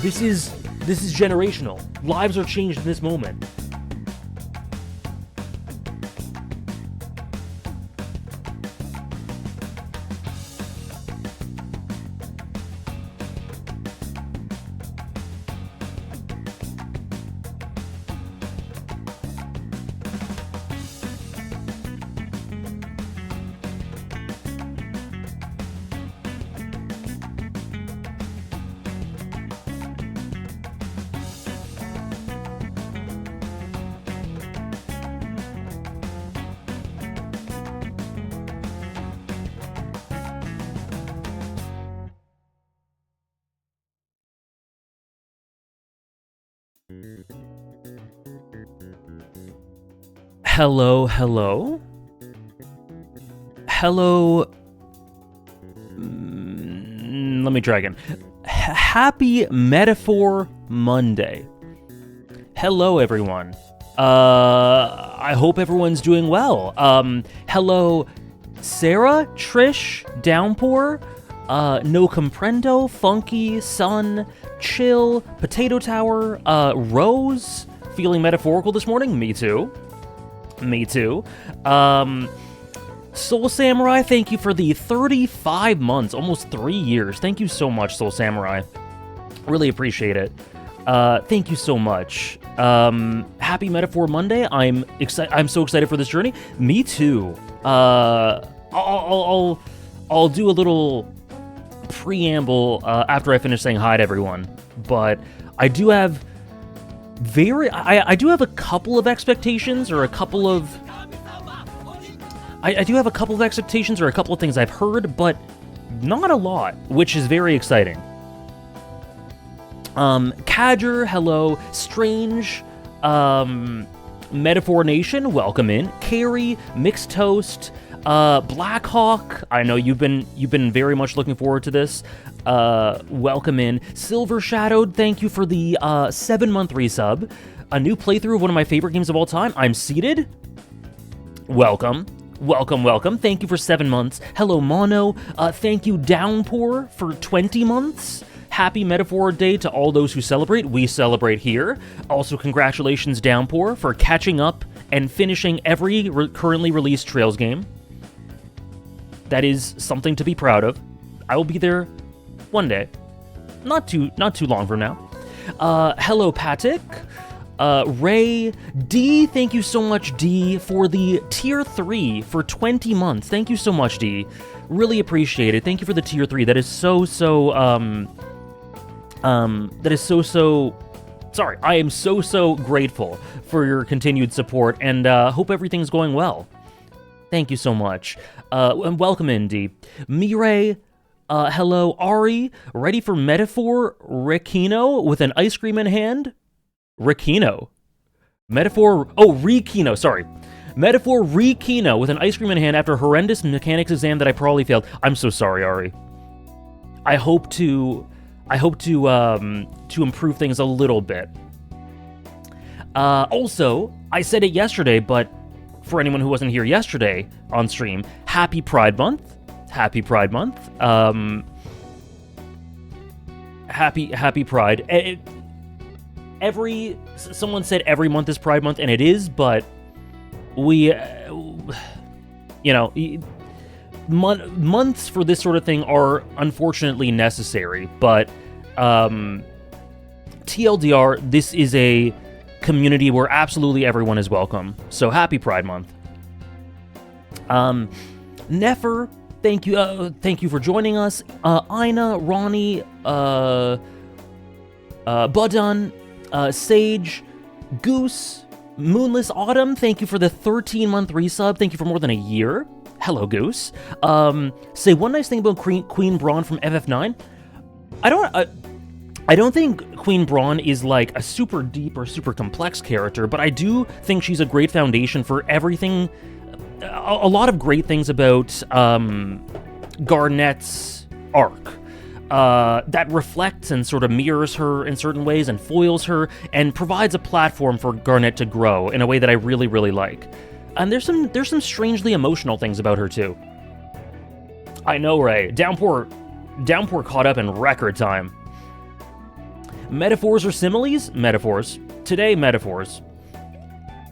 This is generational. Lives are changed in this moment. Hello, hello? Hello... let me try again. Happy Metaphor Monday. Hello, everyone. I hope everyone's doing well. Hello, Sarah, Trish, Downpour, No Comprendo, Funky, Sun, Chill, Potato Tower, Rose, feeling metaphorical this morning? Me too. Me too. Soul Samurai, thank you for the 35 months, almost 3 years. Thank you so much, Soul Samurai. Really appreciate it. Thank you so much. Happy Metaphor Monday. I'm so excited for this journey. Me too. I'll do a little preamble after I finish saying hi to everyone. But I do have I do have a couple of expectations or a couple of I do have a couple of expectations or a couple of things I've heard, but not a lot, which is very exciting. Cadger, hello. Strange, Metaphor Nation, welcome in. Carrie, Mixed Toast, Blackhawk, I know you've been very much looking forward to this. Welcome in. Silver Shadowed, thank you for the 7-month resub. A new playthrough of one of my favorite games of all time. I'm Seated. Welcome. Welcome. Thank you for 7 months. Hello, Mono. Thank you, Downpour, for 20 months. Happy Metaphor Day to all those who celebrate. We celebrate here. Also, congratulations, Downpour, for catching up and finishing every currently released Trails game. That is something to be proud of. I will be there one day. Not too long from now. Hello, Patik. Ray, D, thank you so much, D, for the tier 3 for 20 months. Thank you so much, D. Really appreciate it. Thank you for the tier 3. That is so sorry. I am so grateful for your continued support and hope everything's going well. Thank you so much. And welcome in, D. Mireille, hello. Ari, ready for Metaphor Rekino with an ice cream in hand? Rekino. Metaphor, Rekino, sorry. Metaphor Rekino with an ice cream in hand after a horrendous mechanics exam that I probably failed. I'm so sorry, Ari. I hope to improve things a little bit. Also, I said it yesterday, but for anyone who wasn't here yesterday on stream, Happy Pride Month. Happy Pride Month. Happy Pride. Someone said every month is Pride Month, and it is, but we, months for this sort of thing are unfortunately necessary, but TLDR, this is a community where absolutely everyone is welcome. So happy Pride Month. Nefer, thank you for joining us. Ina, Ronnie, Budun, Sage, Goose, Moonless Autumn, thank you for the 13-month resub. Thank you for more than a year. Hello, Goose. Say one nice thing about Queen Braun from FF9. I don't think Queen Braun is like a super deep or super complex character, but I do think she's a great foundation for everything. A lot of great things about Garnet's arc that reflects and sort of mirrors her in certain ways and foils her and provides a platform for Garnet to grow in a way that I really, really like. And there's some strangely emotional things about her too. I know, Ray. Downpour caught up in record time. Metaphors or similes? Metaphors. Today, metaphors.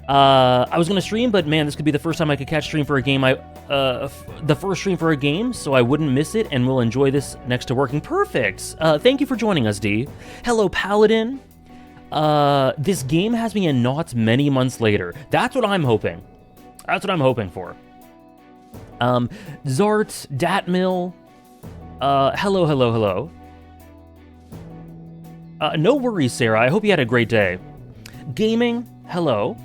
I was gonna stream, but man, this could be the first time I could catch stream for a game. The first stream for a game, so I wouldn't miss it, and we'll enjoy this next to working. Perfect. Thank you for joining us, D. Hello, Paladin. This game has me in knots many months later. That's what I'm hoping. That's what I'm hoping for. Zart, Datmill. Hello. No worries, Sarah. I hope you had a great day. Gaming, hello.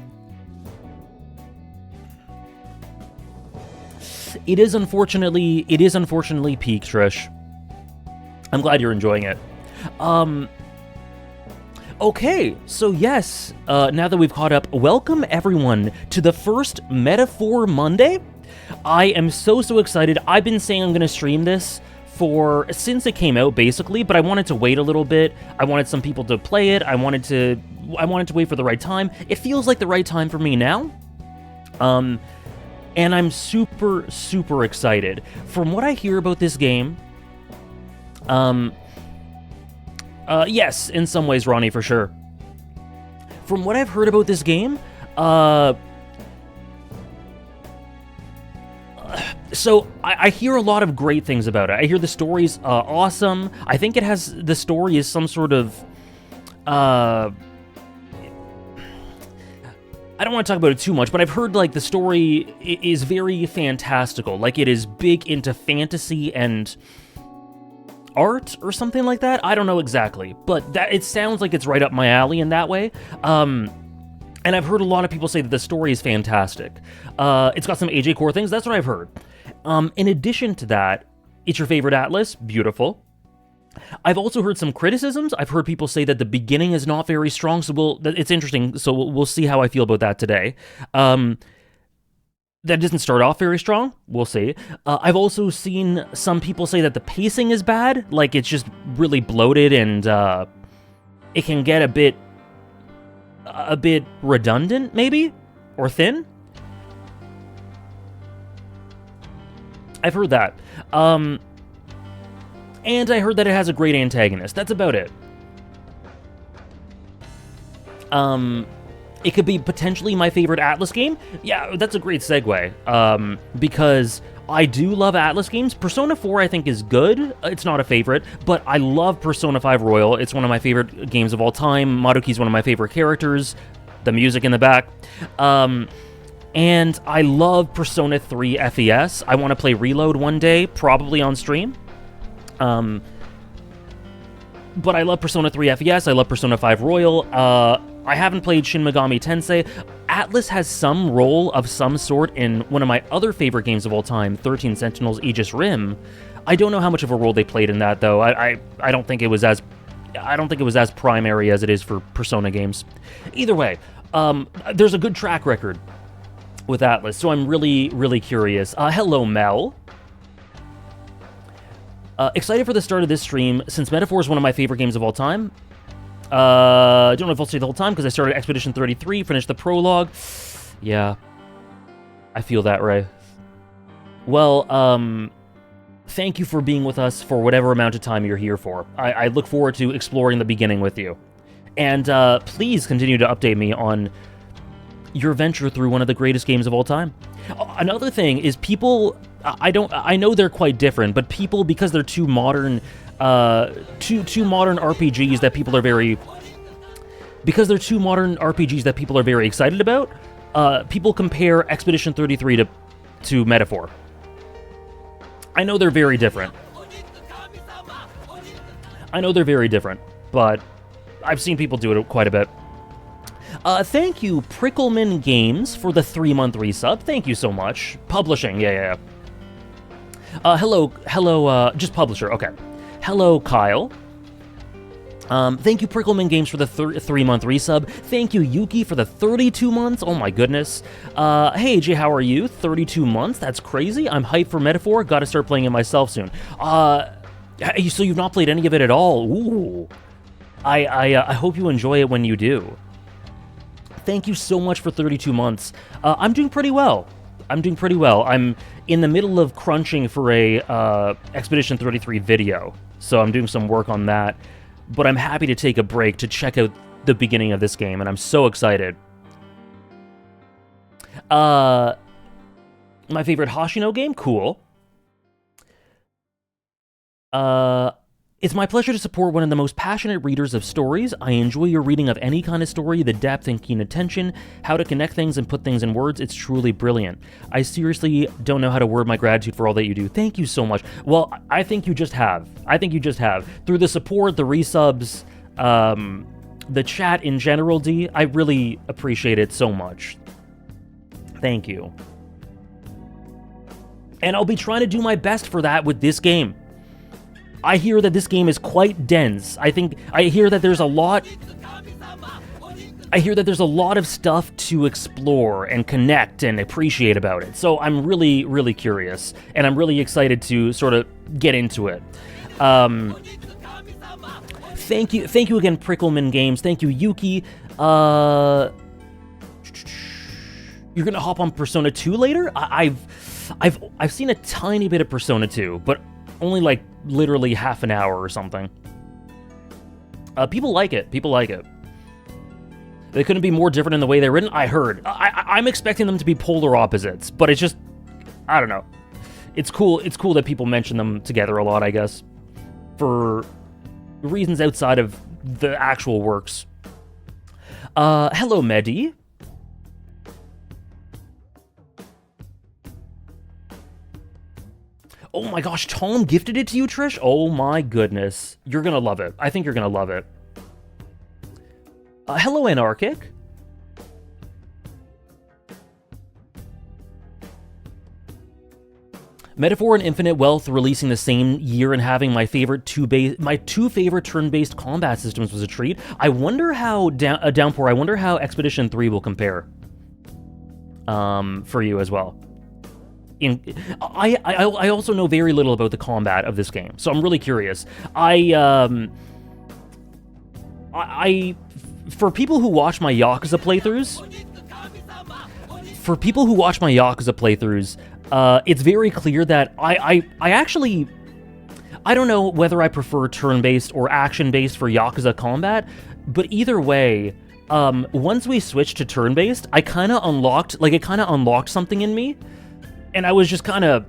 It is unfortunately peak, Trish. I'm glad you're enjoying it. Okay, so yes, now that we've caught up, welcome everyone to the first Metaphor Monday. I am so excited. I've been saying I'm going to stream this since it came out, basically, but I wanted to wait a little bit. I wanted some people to play it. I wanted to wait for the right time. It feels like the right time for me now. And I'm super excited. From what I hear about this game, yes, in some ways, Ronnie, for sure. From what I've heard about this game, So I hear a lot of great things about it. I hear the story's awesome. I think the story is some sort of, I don't want to talk about it too much, but I've heard like the story is very fantastical. Like it is big into fantasy and art or something like that. I don't know exactly, but it sounds like it's right up my alley in that way. And I've heard a lot of people say that the story is fantastic. It's got some AJ Core things. That's what I've heard. In addition to that, it's your favorite Atlas. Beautiful. I've also heard some criticisms. I've heard people say that the beginning is not very strong, so it's interesting. So we'll see how I feel about that today. That doesn't start off very strong. We'll see. I've also seen some people say that the pacing is bad. Like, it's just really bloated and it can get a bit redundant, maybe? Or thin? I've heard that. And I heard that it has a great antagonist. That's about it. It could be potentially my favorite Atlas game. Yeah, that's a great segue. Because I do love Atlas games. Persona 4, I think, is good. It's not a favorite, but I love Persona 5 Royal. It's one of my favorite games of all time. Madoki's one of my favorite characters. The music in the back. And I love Persona 3 FES. I want to play Reload one day, probably on stream. But I love Persona 3 FES. I love Persona 5 Royal. I haven't played Shin Megami Tensei. Atlas has some role of some sort in one of my other favorite games of all time, 13 Sentinels Aegis Rim. I don't know how much of a role they played in that, though. I don't think it was as primary as it is for Persona games. Either way, there's a good track record with Atlas, so I'm really, really curious. Hello, Mel. Excited for the start of this stream, since Metaphor is one of my favorite games of all time. I don't know if I'll stay the whole time, because I started Expedition 33, finished the prologue. Yeah. I feel that, Ray. Well, thank you for being with us for whatever amount of time you're here for. I look forward to exploring the beginning with you. And please continue to update me on your venture through one of the greatest games of all time. Another thing is people, I know they're quite different, but people, because they're two modern RPGs that people are very excited about, people compare Expedition 33 to Metaphor. I know they're very different. But I've seen people do it quite a bit. Thank you, Prickleman Games, for the 3-month resub. Thank you so much. Publishing, yeah. Hello, just publisher, okay. Hello, Kyle. Thank you, Prickleman Games, for the 3-month resub. Thank you, Yuki, for the 32 months. Oh my goodness. Hey, AJ, how are you? 32 months? That's crazy. I'm hyped for Metaphor. Gotta start playing it myself soon. So you've not played any of it at all? Ooh. I hope you enjoy it when you do. Thank you so much for 32 months. I'm doing pretty well. I'm in the middle of crunching for a Expedition 33 video, so I'm doing some work on that. But I'm happy to take a break to check out the beginning of this game, and I'm so excited. My favorite Hoshino game? Cool. It's my pleasure to support one of the most passionate readers of stories. I enjoy your reading of any kind of story, the depth and keen attention, how to connect things and put things in words. It's truly brilliant. I seriously don't know how to word my gratitude for all that you do. Thank you so much. Well, I think you just have. Through the support, the resubs, the chat in general, D, I really appreciate it so much. Thank you. And I'll be trying to do my best for that with this game. I hear that this game is quite dense. I hear that there's a lot of stuff to explore and connect and appreciate about it. So I'm really, really curious, and I'm really excited to sort of get into it. Thank you again, Prickleman Games. Thank you, Yuki. You're gonna hop on Persona 2 later? I've seen a tiny bit of Persona 2, but only like literally half an hour or something. People like it. They couldn't be more different in the way they're written. I heard. I'm expecting them to be polar opposites, but it's just, I don't know. it's cool that people mention them together a lot, I guess, for reasons outside of the actual works. Hello, Medi. Oh my gosh, Tom gifted it to you, Trish? Oh my goodness. You're gonna love it. I think you're gonna love it. Hello, Anarchic. Metaphor and Infinite Wealth releasing the same year and having my two favorite turn-based combat systems was a treat. I wonder how Downpour. I wonder how Expedition 3 will compare. For you as well. I also know very little about the combat of this game, so I'm really curious. For people who watch my Yakuza playthroughs, it's very clear that I actually, I don't know whether I prefer turn-based or action-based for Yakuza combat, but either way, once we switched to turn-based, it kind of unlocked something in me, and I was just kind of,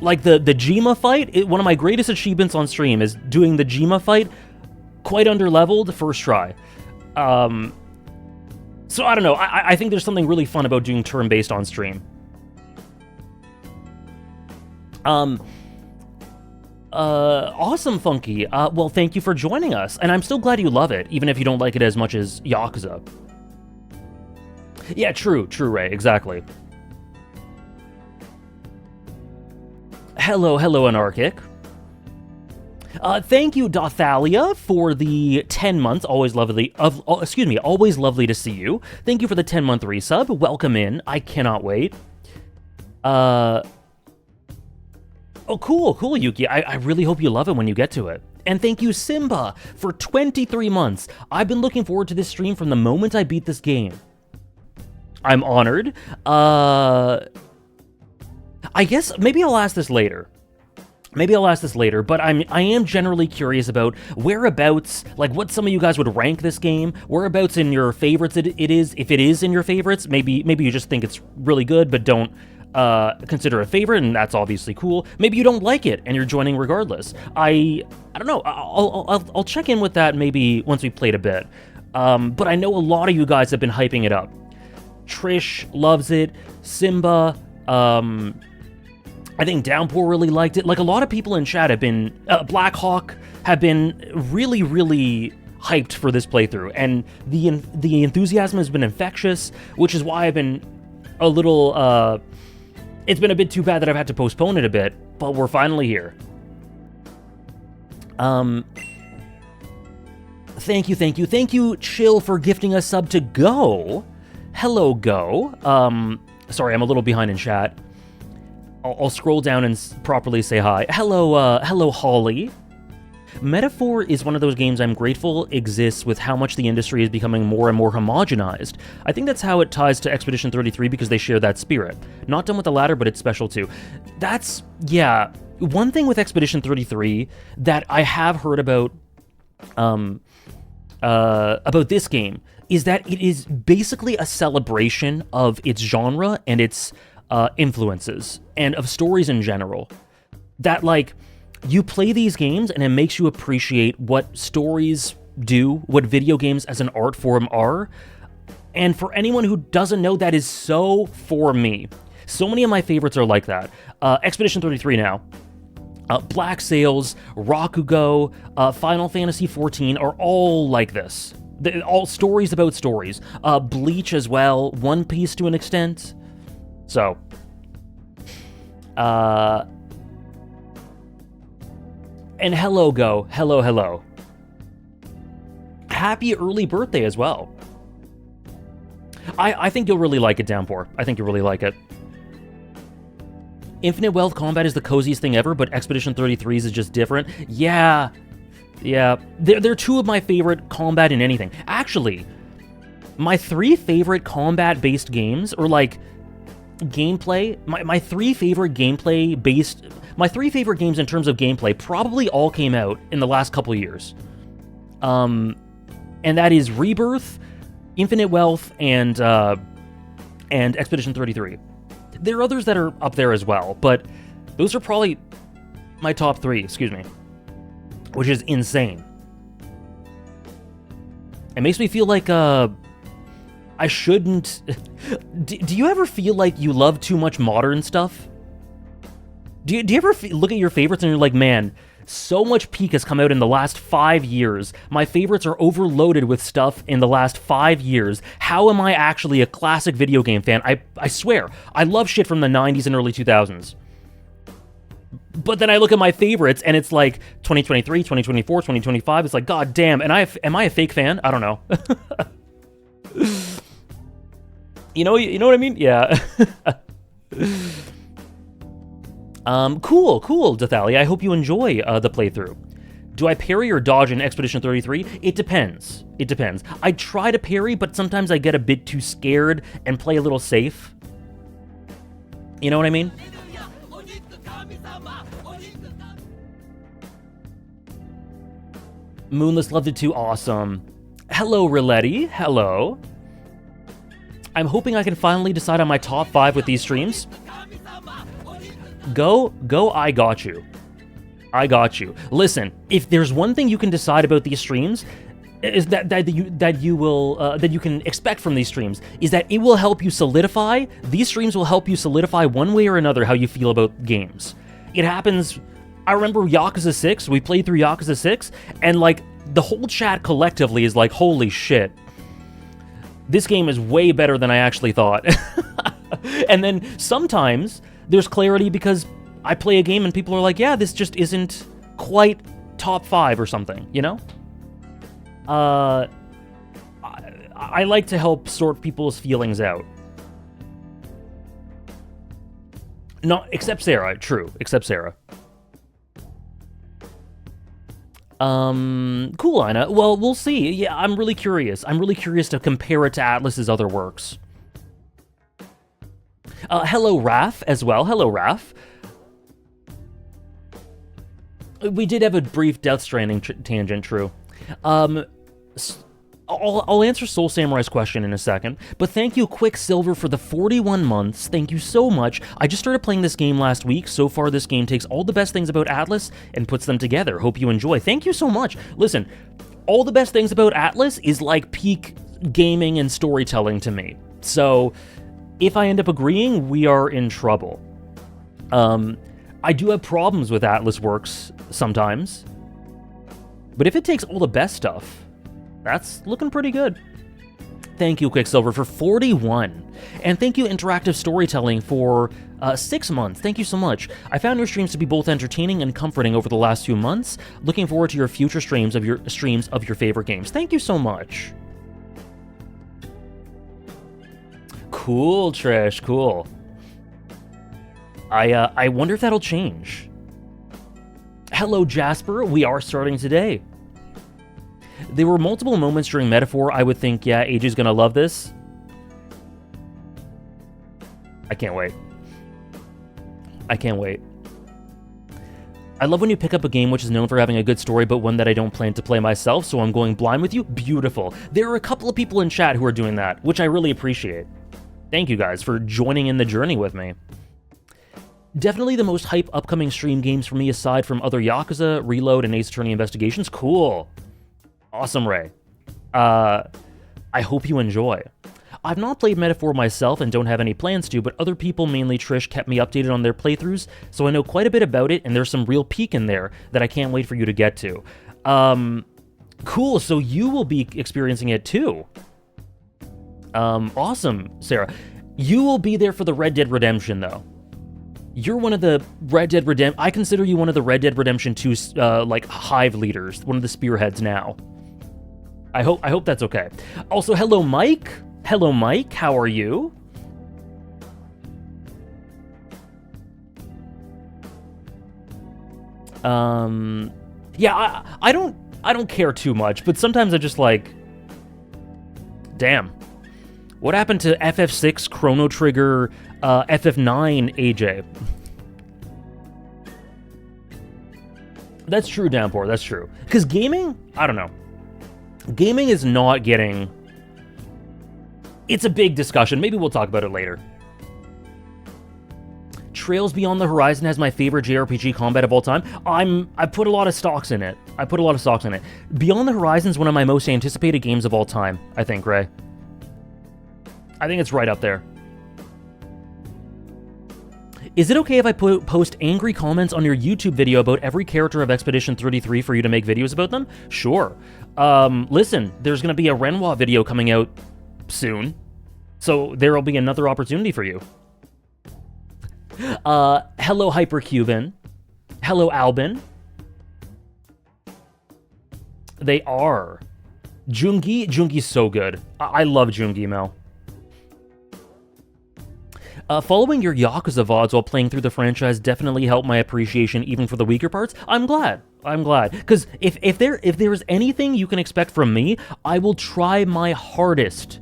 like the Jima fight, one of my greatest achievements on stream is doing the Jima fight quite under-leveled first try. So I don't know, I think there's something really fun about doing turn-based on stream. Awesome, Funky. Well, thank you for joining us, and I'm still glad you love it, even if you don't like it as much as Yakuza. Yeah, true, Ray, exactly. Hello, Anarchic. Thank you, Dothalia, for the 10 months. Always lovely to see you. Thank you for the 10-month resub. Welcome in. I cannot wait. Oh, cool, Yuki. I really hope you love it when you get to it. And thank you, Simba, for 23 months. I've been looking forward to this stream from the moment I beat this game. I'm honored. I guess maybe I'll ask this later. But I am generally curious about whereabouts, like what some of you guys would rank this game, whereabouts in your favorites it is, if it is in your favorites. Maybe you just think it's really good but don't consider a favorite, and that's obviously cool. Maybe you don't like it and you're joining regardless. I don't know. I'll check in with that maybe once we played a bit. But I know a lot of you guys have been hyping it up. Trish loves it. Simba, I think Downpour really liked it. Like, a lot of people in chat have been, Blackhawk have been really, really hyped for this playthrough, and the enthusiasm has been infectious, which is why I've been a little, it's been a bit too bad that I've had to postpone it a bit, but we're finally here. Thank you, Chill, for gifting a sub to Go. Hello, Go. Sorry, I'm a little behind in chat. I'll scroll down and properly say hi. Hello, Holly. Metaphor is one of those games I'm grateful exists with how much the industry is becoming more and more homogenized. I think that's how it ties to Expedition 33 because they share that spirit. Not done with the latter, but it's special too. Yeah. One thing with Expedition 33 that I have heard about this game is that it is basically a celebration of its genre and its influences, and of stories in general. That, like, you play these games and it makes you appreciate what stories do, what video games as an art form are, and for anyone who doesn't know, that is so for me. So many of my favorites are like that. Expedition 33 now. Black Sails, Rakugo, Final Fantasy XIV are all like this. All stories about stories. Bleach as well, One Piece to an extent. So, and hello, Go. Hello. Happy early birthday as well. I think you'll really like it, Downpour. I think you'll really like it. Infinite Wealth combat is the coziest thing ever, but Expedition 33's is just different. Yeah. They're two of my favorite combat in anything. Actually, my three favorite combat-based games, or like gameplay, my three favorite games in terms of gameplay probably all came out in the last couple of years. And that is Rebirth, Infinite Wealth, and Expedition 33. There are others that are up there as well, but Those are probably my top 3, excuse me, which is insane. It makes me feel like I shouldn't. Do you ever feel like you love too much modern stuff? Do you ever look at your favorites and you're like, man, so much peak has come out in the last 5 years. My favorites are overloaded with stuff in the last 5 years. How am I actually a classic video game fan? I swear, I love shit from the 90s and early 2000s. But then I look at my favorites and it's like 2023, 2024, 2025. It's like, god damn, and am I a fake fan? I don't know. You know what I mean? Yeah. Cool, Dathalia. I hope you enjoy the playthrough. Do I parry or dodge in Expedition 33? It depends. I try to parry, but sometimes I get a bit too scared and play a little safe. You know what I mean? Moonless loved it too. Awesome. Hello, Riletti. Hello. I'm hoping I can finally decide on my top 5 with these streams. Go, I got you. Listen, if there's one thing you can decide about these streams, is that you can expect from these streams, is that it will help you solidify. These streams will help you solidify one way or another how you feel about games. It happens. I remember Yakuza 6. We played through Yakuza 6, and like the whole chat collectively is like, "Holy shit, this game is way better than I actually thought." And then sometimes there's clarity because I play a game and people are like, yeah, this just isn't quite top 5 or something, you know? I like to help sort people's feelings out. Not, except Sarah, true, except Sarah. Cool, Ina. Well, we'll see. Yeah, I'm really curious. I'm really curious to compare it to Atlus's other works. Hello, Raph, as well. Hello, Raph. We did have a brief Death Stranding tangent, true. I'll answer Soul Samurai's question in a second, but thank you, Quicksilver, for the 41 months. Thank you so much. I just started playing this game last week. So far, this game takes all the best things about Atlus and puts them together. Hope you enjoy. Thank you so much. Listen, all the best things about Atlus is like peak gaming and storytelling to me. So if I end up agreeing, we are in trouble. I do have problems with Atlus works sometimes, but if it takes all the best stuff, that's looking pretty good. Thank you, Quicksilver, for 41. And thank you, Interactive Storytelling, for 6 months. Thank you so much. I found your streams to be both entertaining and comforting over the last few months. Looking forward to your future streams of your favorite games. Thank you so much. Cool, Trish, cool. I wonder if that'll change. Hello, Jasper. We are starting today. There were multiple moments during Metaphor I would think, yeah, AJ's gonna love this. I can't wait. I love when you pick up a game which is known for having a good story, but one that I don't plan to play myself, so I'm going blind with you. Beautiful. There are a couple of people in chat who are doing that, which I really appreciate. Thank you guys for joining in the journey with me. Definitely the most hype upcoming stream games for me aside from other Yakuza, Reload, and Ace Attorney Investigations. Cool. Awesome, Ray. I hope you enjoy. I've not played Metaphor myself and don't have any plans to, but other people, mainly Trish, kept me updated on their playthroughs, so I know quite a bit about it, and there's some real peak in there that I can't wait for you to get to. Cool, so you will be experiencing it too. Awesome, Sarah. You will be there for the Red Dead Redemption, though. You're one of the Red Dead Redemption... I consider you one of the Red Dead Redemption 2, like, hive leaders, one of the spearheads now. I hope that's okay. Also, hello, Mike. Hello, Mike. How are you? Yeah, I don't care too much, but sometimes I just like, damn. What happened to FF6, Chrono Trigger, FF9, AJ? That's true, Downpour, that's true. Because gaming, I don't know. Gaming is not getting... It's a big discussion. Maybe we'll talk about it later. Trails Beyond the Horizon has my favorite JRPG combat of all time. I put a lot of stocks in it. Beyond the Horizon is one of my most anticipated games of all time, I think, Ray. I think it's right up there. Is it okay if I post angry comments on your YouTube video about every character of Expedition 33 for you to make videos about them? Sure. Listen, there's going to be a Renoir video coming out soon, so there will be another opportunity for you. Hello, Hypercuban. Hello, Albin. They are. Jungi's so good. I love Jungi, Mel. Following your Yakuza VODs while playing through the franchise definitely helped my appreciation even for the weaker parts. I'm glad. Because if there is anything you can expect from me, I will try my hardest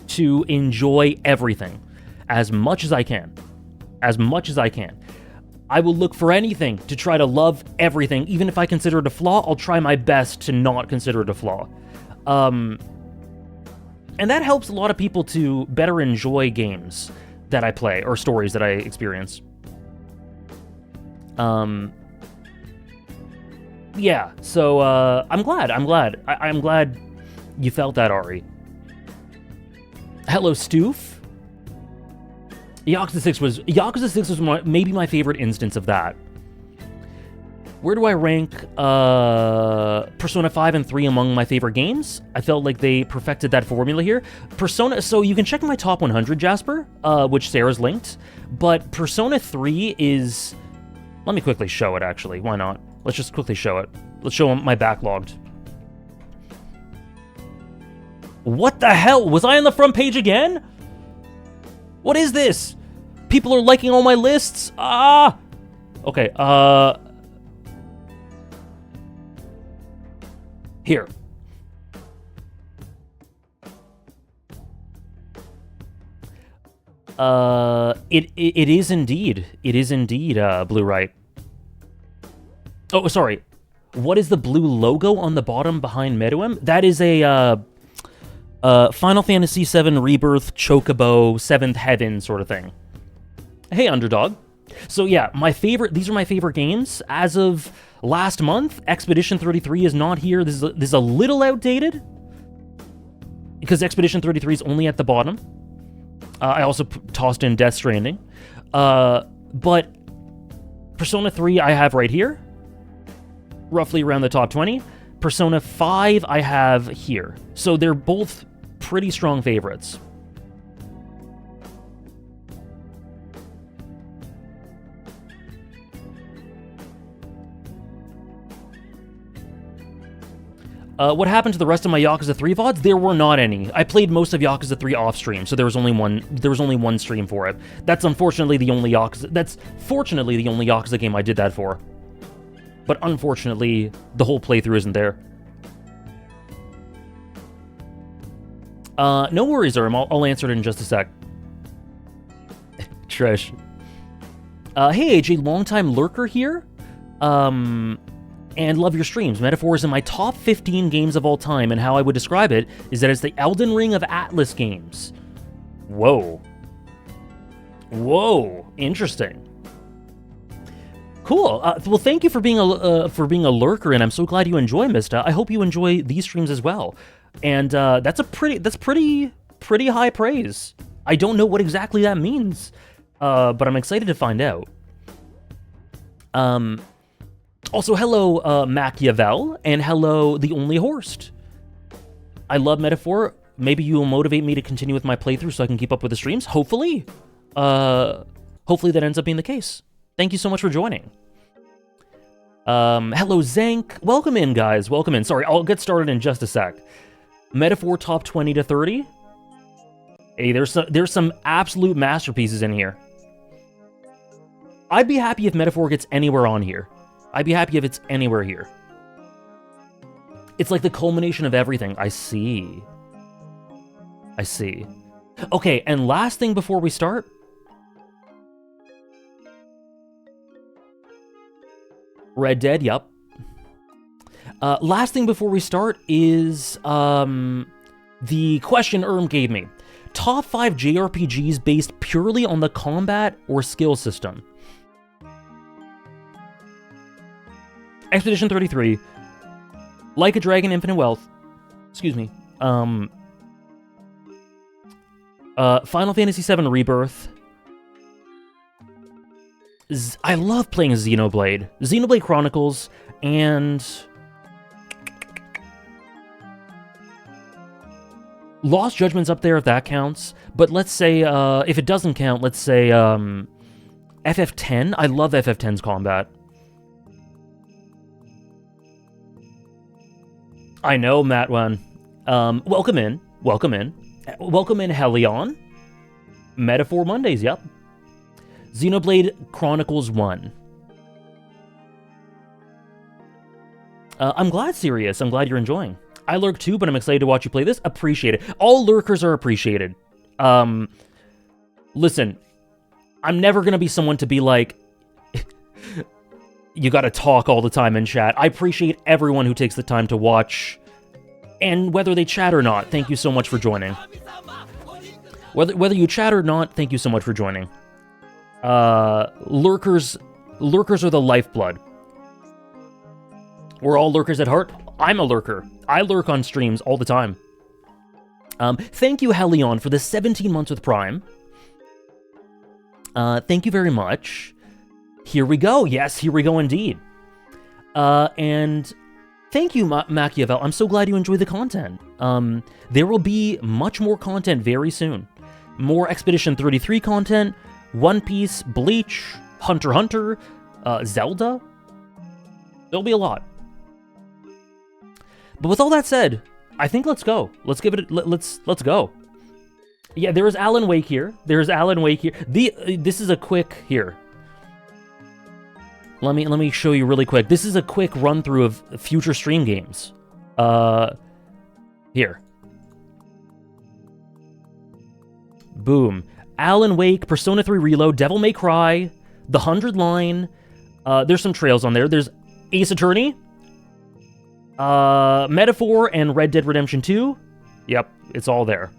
to enjoy everything as much as I can. I will look for anything to try to love everything. Even if I consider it a flaw, I'll try my best to not consider it a flaw. And that helps a lot of people to better enjoy games that I play or stories that I experience. Yeah, so I'm glad. I'm glad you felt that, Ari. Hello, Stoof. Yakuza 6 was maybe my favorite instance of that. Where do I rank Persona 5 and 3 among my favorite games? I felt like they perfected that formula here. Persona, so you can check my top 100, Jasper, which Sarah's linked, but Persona 3 is... Let me quickly show it, actually. Why not? Let's just quickly show it. Let's show my backlogged. What the hell? Was I on the front page again? What is this? People are liking all my lists? Ah! Okay, Here. It is indeed. It is indeed, Blue Right. Oh, sorry. What is the blue logo on the bottom behind Meruem? That is a, Final Fantasy VII Rebirth Chocobo 7th Heaven sort of thing. Hey, Underdog. So yeah, these are my favorite games. As of last month, Expedition 33 is not here. This is a little outdated, because Expedition 33 is only at the bottom. I also tossed in Death Stranding. But Persona 3 I have right here, roughly around the top 20. Persona 5 I have here. So they're both pretty strong favorites. What happened to the rest of my Yakuza 3 VODs? There were not any. I played most of Yakuza 3 off stream, so there was only one stream for it. That's unfortunately the only Yakuza... That's fortunately the only Yakuza game I did that for. But unfortunately, the whole playthrough isn't there. No worries, Erm. I'll answer it in just a sec. Trish. Hey, AJ, longtime lurker here. And love your streams. Metaphor is in my top 15 games of all time, and how I would describe it is that it's the Elden Ring of Atlas games. Whoa. Whoa. Interesting. Cool. Well, thank you for being a lurker, and I'm so glad you enjoy Mista. I hope you enjoy these streams as well. And that's pretty high praise. I don't know what exactly that means, but I'm excited to find out. Also, hello, Machiavel, and hello, The Only Horst. I love Metaphor. Maybe you will motivate me to continue with my playthrough so I can keep up with the streams. Hopefully. Hopefully that ends up being the case. Thank you so much for joining. Hello, Zank. Welcome in, guys. Welcome in. Sorry, I'll get started in just a sec. Metaphor top 20 to 30. Hey, there's some absolute masterpieces in here. I'd be happy if Metaphor gets anywhere on here. I'd be happy if it's anywhere here. It's like the culmination of everything. I see. I see. Okay, and last thing before we start. Red Dead, yup. Last thing before we start is the question Erm gave me. Top 5 JRPGs based purely on the combat or skill system. Expedition 33. Like a Dragon, Infinite Wealth. Excuse me. Final Fantasy VII Rebirth. I love playing Xenoblade. Xenoblade Chronicles, and Lost Judgment's up there if that counts, but let's say, if it doesn't count, let's say, FF10. I love FF10's combat. I know, Matwan. Welcome in. Welcome in. Welcome in, Helion. Metaphor Mondays, yep. Xenoblade Chronicles 1. I'm glad, Sirius. I'm glad you're enjoying. I lurk too, but I'm excited to watch you play this. Appreciate it. All lurkers are appreciated. Listen, I'm never gonna be someone to be like, you gotta talk all the time in chat. I appreciate everyone who takes the time to watch, and whether they chat or not, thank you so much for joining. Whether you chat or not, thank you so much for joining. Lurkers are the lifeblood. We're all lurkers at heart. I'm a lurker. I lurk on streams all the time. Thank you, Helion, for the 17 months with Prime. Thank you very much. Here we go. Yes, here we go indeed. And thank you, Machiavel. I'm so glad you enjoy the content. There will be much more content very soon. More Expedition 33 content, One Piece, Bleach, Hunter x Hunter, Zelda. There'll be a lot. But with all that said, I think let's go. Let's give it. Let's go. Yeah, there is Alan Wake here. There's Alan Wake here. This is a quick here. Let me show you really quick. This is a quick run through of future stream games. Here. Boom. Alan Wake, Persona 3 Reload, Devil May Cry, The 100 Line. There's some trails on there. There's Ace Attorney, Metaphor, and Red Dead Redemption 2. Yep, it's all there.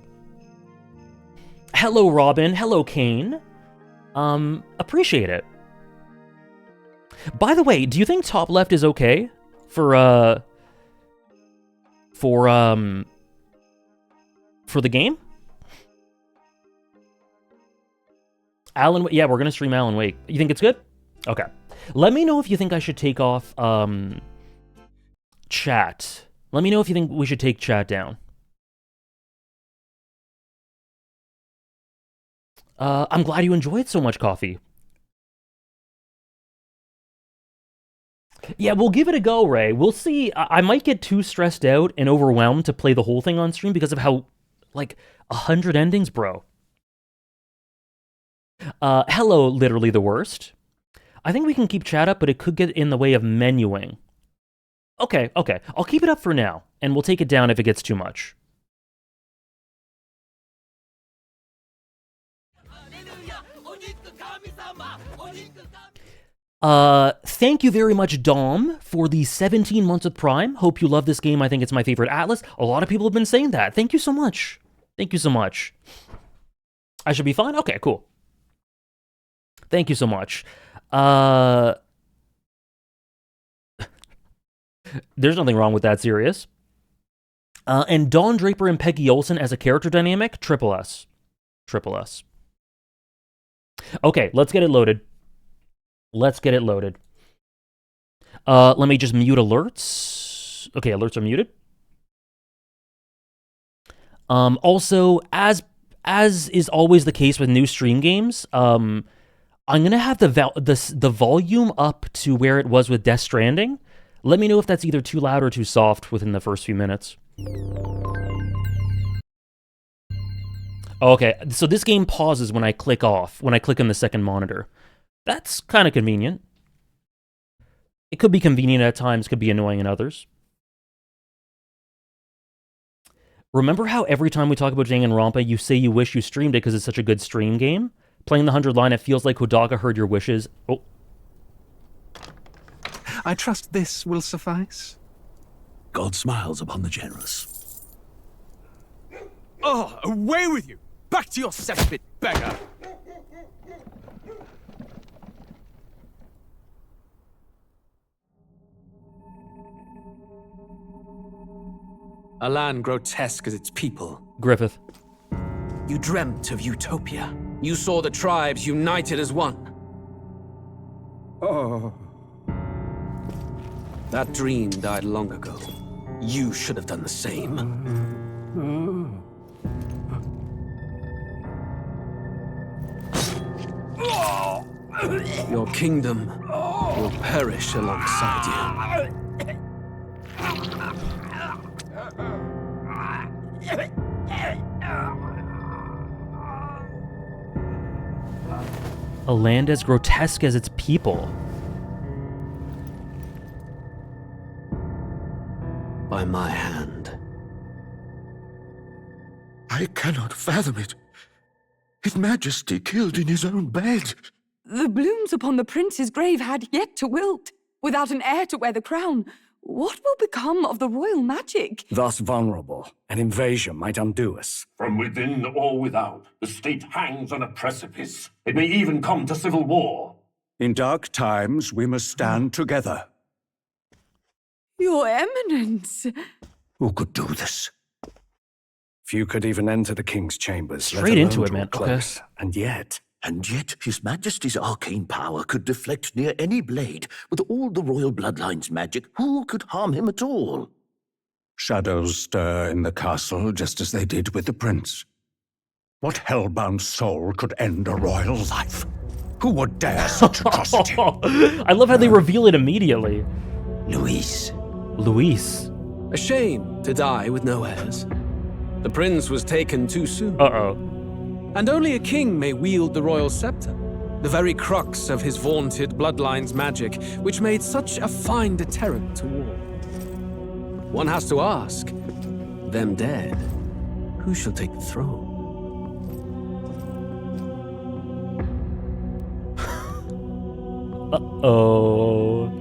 Hello, Robin. Hello, Kane. Appreciate it. By the way, do you think top left is okay for the game? Alan, yeah, we're gonna stream Alan Wake. You think it's good? Okay. Let me know if you think I should take off chat. Let me know if you think we should take chat down. I'm glad you enjoyed so much, Coffee. Yeah, we'll give it a go, Ray. We'll see. I might get too stressed out and overwhelmed to play the whole thing on stream because of how, like, 100 endings, bro. Hello, literally the worst. I think we can keep chat up, but it could get in the way of menuing. Okay. I'll keep it up for now, and we'll take it down if it gets too much. Thank you very much, Dom, for the 17 months with Prime. Hope you love this game. I think it's my favorite Atlas. A lot of people have been saying that. Thank you so much. Thank you so much. I should be fine? Okay, cool. Thank you so much. There's nothing wrong with that, Sirius. And Dawn Draper and Peggy Olson as a character dynamic, triple S. Triple S. Okay, let's get it loaded. Let's get it loaded. Let me just mute alerts. Okay, alerts are muted. Also, as is always the case with new stream games, I'm gonna have the volume up to where it was with Death Stranding. Let me know if that's either too loud or too soft within the first few minutes. Okay, so this game pauses when I click on the second monitor. That's kind of convenient. It could be convenient at times, could be annoying in others. Remember how every time we talk about Danganronpa, you say you wish you streamed it because it's such a good stream game? Playing the 100 line, it feels like Hodaka heard your wishes. Oh. I trust this will suffice. God smiles upon the generous. Oh, away with you! Back to your cesspit, beggar! A land grotesque as its people. Griffith. You dreamt of utopia. You saw the tribes united as one. Oh. That dream died long ago. You should have done the same. Your kingdom will perish alongside you. A land as grotesque as its people. By my hand. I cannot fathom it. His Majesty killed in his own bed. The blooms upon the prince's grave had yet to wilt. Without an heir to wear the crown, what will become of the royal magic? Thus vulnerable, an invasion might undo us. From within or without, the state hangs on a precipice. It may even come to civil war. In dark times, we must stand together. Your Eminence! Who could do this? Few could even enter the king's chambers. Straight into it, man. Close. Okay. And yet, His Majesty's arcane power could deflect near any blade. With all the royal bloodline's magic, who could harm him at all? shadows stir in the castle just as they did with the prince. What hellbound soul could end a royal life? Who would dare such atrocity? I love how they reveal it immediately. Luis. Luis. A shame to die with no heirs. The prince was taken too soon. Uh-oh. And only a king may wield the royal scepter, the very crux of his vaunted bloodline's magic, which made such a fine deterrent to war. One has to ask, them dead, who shall take the throne? Uh-oh.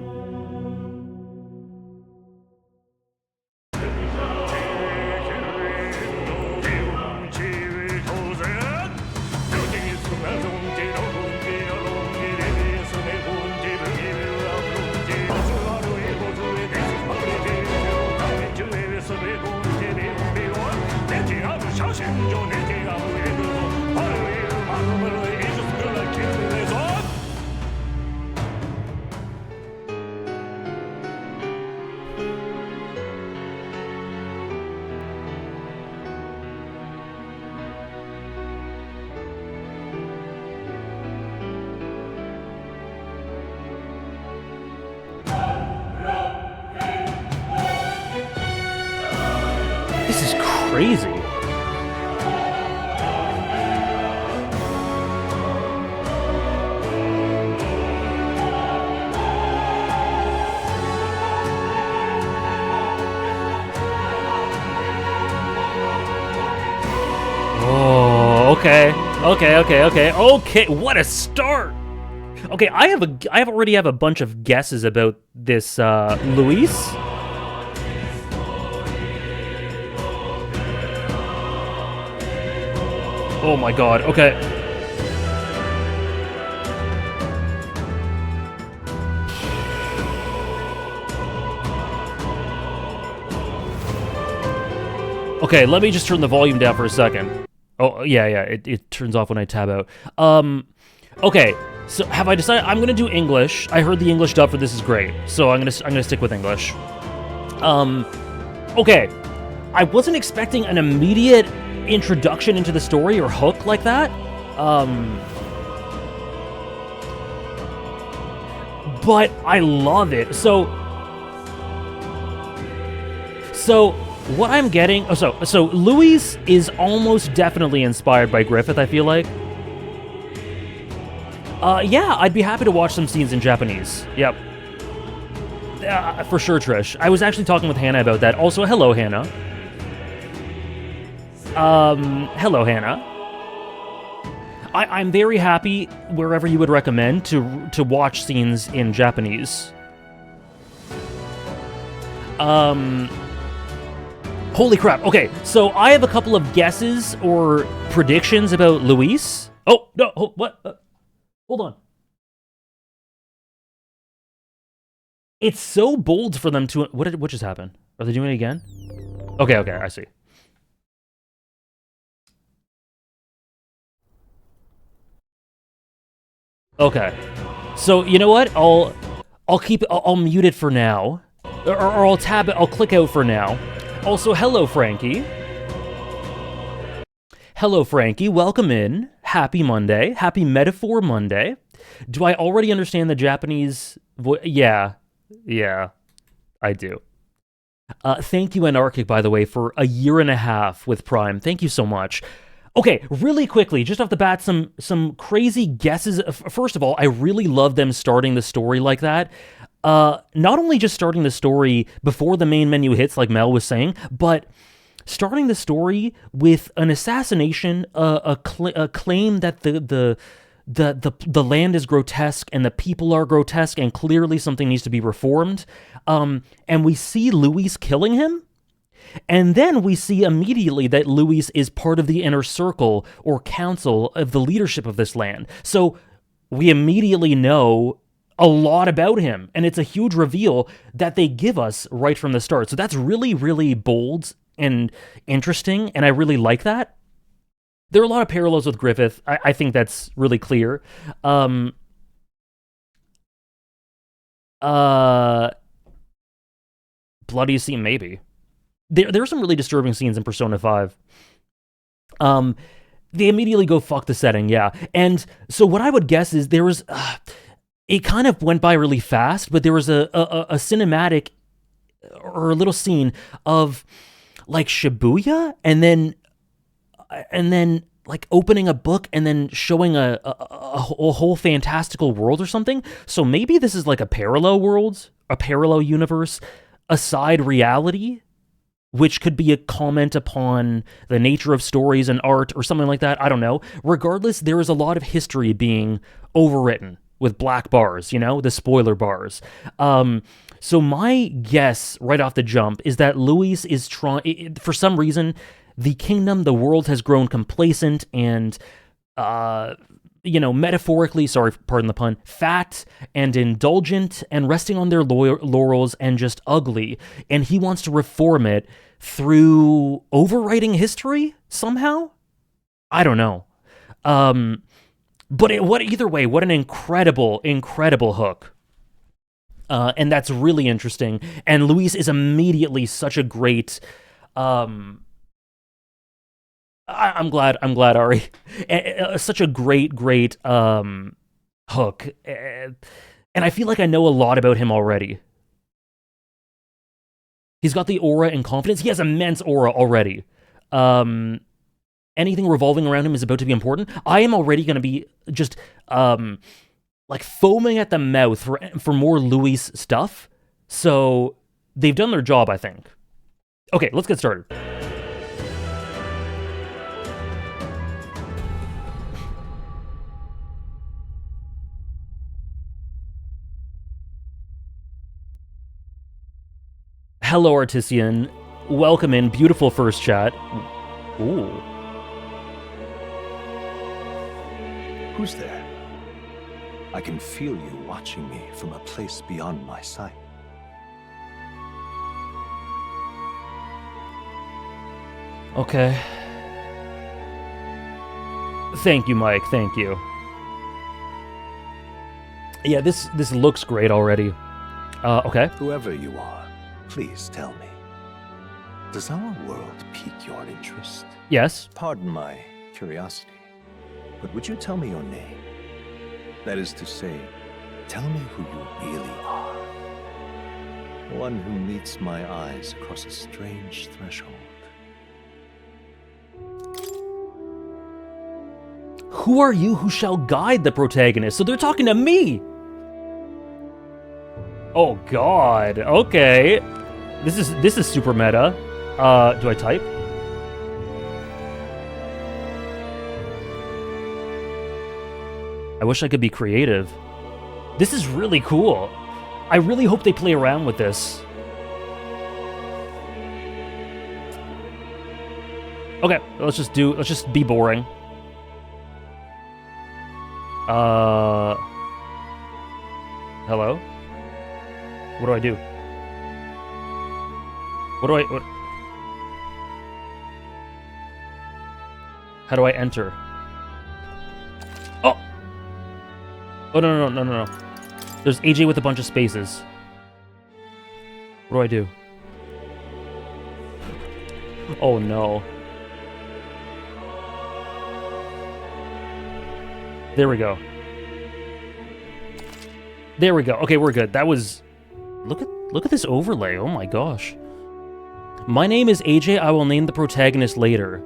This is crazy. Oh, okay. Okay, what a start. Okay, I already have a bunch of guesses about this Luis. Oh my god, okay. Okay, let me just turn the volume down for a second. Oh, yeah, it turns off when I tab out. Okay, so have I decided? I'm gonna do English. I heard the English dub for this is great, so I'm gonna stick with English. Okay. I wasn't expecting an immediate introduction into the story or hook like that. But I love it. So what I'm getting, so Luis is almost definitely inspired by Griffith, I feel like. Yeah, I'd be happy to watch some scenes in Japanese. Yep. For sure, Trish. I was actually talking with Hannah about that. Also, hello, Hannah. Hello, Hannah. I'm very happy, wherever you would recommend, to watch scenes in Japanese. Holy crap. Okay, so I have a couple of guesses or predictions about Luis? Oh, no, what? Hold on. It's so bold for them to... What just happened? Are they doing it again? Okay, I see. Okay. So, you know what? I'll mute it for now. Or I'll I'll click out for now. Also, hello, Frankie. Hello, Frankie. Welcome in. Happy Monday. Happy Metaphor Monday. Do I already understand the Japanese voice? Yeah, I do. Thank you, Anarchic, by the way, for a year and a half with Prime. Thank you so much. Okay, really quickly, just off the bat, some crazy guesses. First of all, I really love them starting the story like that. Not only just starting the story before the main menu hits, like Mel was saying, but starting the story with an assassination, a claim that the land is grotesque and the people are grotesque and clearly something needs to be reformed. And we see Luis killing him. And then we see immediately that Luis is part of the inner circle or council of the leadership of this land. So we immediately know a lot about him. And it's a huge reveal that they give us right from the start. So that's really, really bold and interesting. And I really like that. There are a lot of parallels with Griffith. I think that's really clear. Bloody scene, maybe. There are some really disturbing scenes in Persona 5. They immediately go, fuck the setting, yeah. And so what I would guess is there was... it kind of went by really fast, but there was a cinematic or a little scene of like Shibuya, and then like opening a book and then showing a whole fantastical world or something. So maybe this is like a parallel world, a parallel universe, a side reality, which could be a comment upon the nature of stories and art or something like that. I don't know. Regardless, there is a lot of history being overwritten with black bars, you know, the spoiler bars. So my guess right off the jump is that Luis is trying, for some reason, the kingdom, the world has grown complacent and, metaphorically, sorry, pardon the pun, fat and indulgent and resting on their laurels and just ugly. And he wants to reform it through overwriting history somehow? I don't know. But either way, what an incredible, incredible hook. And that's really interesting. And Luis is immediately such a great... I'm glad, Ari. Such a great hook. And I feel like I know a lot about him already. He's got the aura and confidence. He has immense aura already. Anything revolving around him is about to be important. I am already going to be just like foaming at the mouth for more Luis stuff. So they've done their job, I think. Okay, let's get started. Hello, Artisian. Welcome in. Beautiful first chat. Ooh. Who's there? I can feel you watching me from a place beyond my sight. Okay. Thank you, Mike. Thank you. Yeah, this looks great already. Okay. Whoever you are, please tell me. Does our world pique your interest? Yes. Pardon my curiosity, but would you tell me your name? That is to say, tell me who you really are. One who meets my eyes across a strange threshold. Who are you who shall guide the protagonist? So they're talking to me! Oh god, okay. This is super meta. Do I type? I wish I could be creative. This is really cool. I really hope they play around with this. Okay, let's just be boring. Hello? What do I do? What? How do I enter? Oh! Oh, no. There's AJ with a bunch of spaces. What do I do? Oh, no. There we go. There we go. Okay, we're good. That was... Look at this overlay. Oh my gosh. My name is AJ. I will name the protagonist later.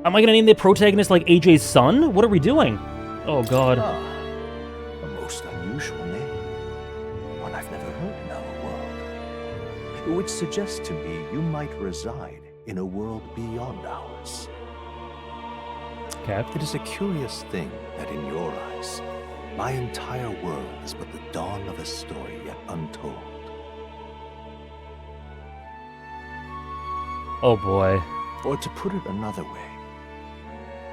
Am I gonna name the protagonist like AJ's son? What are we doing? Oh god. A most unusual name. One I've never heard in our world. Which suggests to me you might reside in a world beyond ours. Cap. It is a curious thing that in your eyes, my entire world is but the dawn of a story yet untold. Oh boy. Or to put it another way,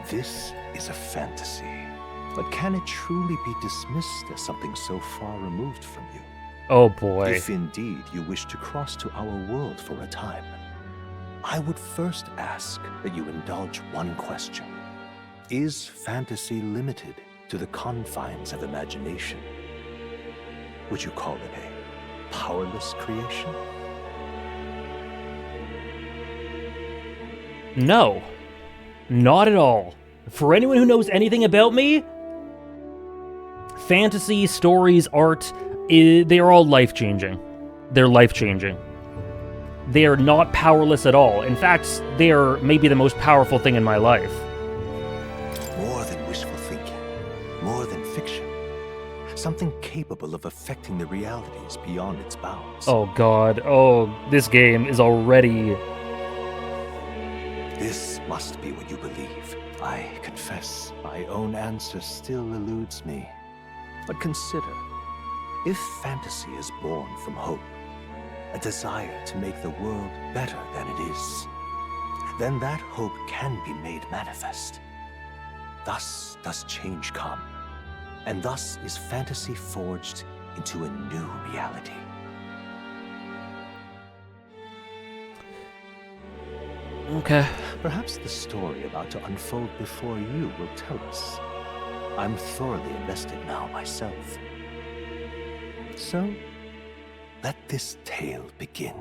this is a fantasy. But can it truly be dismissed as something so far removed from you? Oh boy. If indeed you wish to cross to our world for a time, I would first ask that you indulge one question. Is fantasy limited to the confines of imagination? Would you call it a powerless creation? No. Not at all. For anyone who knows anything about me, fantasy, stories, art, they are all life-changing. They're life-changing. They are not powerless at all. In fact, they are maybe the most powerful thing in my life. More than wishful thinking, more than fiction. Something capable of affecting the realities beyond its bounds. Oh god. Oh, this game is already... This must be what you believe. I confess, my own answer still eludes me. But consider, if fantasy is born from hope, a desire to make the world better than it is, then that hope can be made manifest. Thus does change come, and thus is fantasy forged into a new reality. Okay. Perhaps the story about to unfold before you will tell us. I'm thoroughly invested now myself. So, let this tale begin.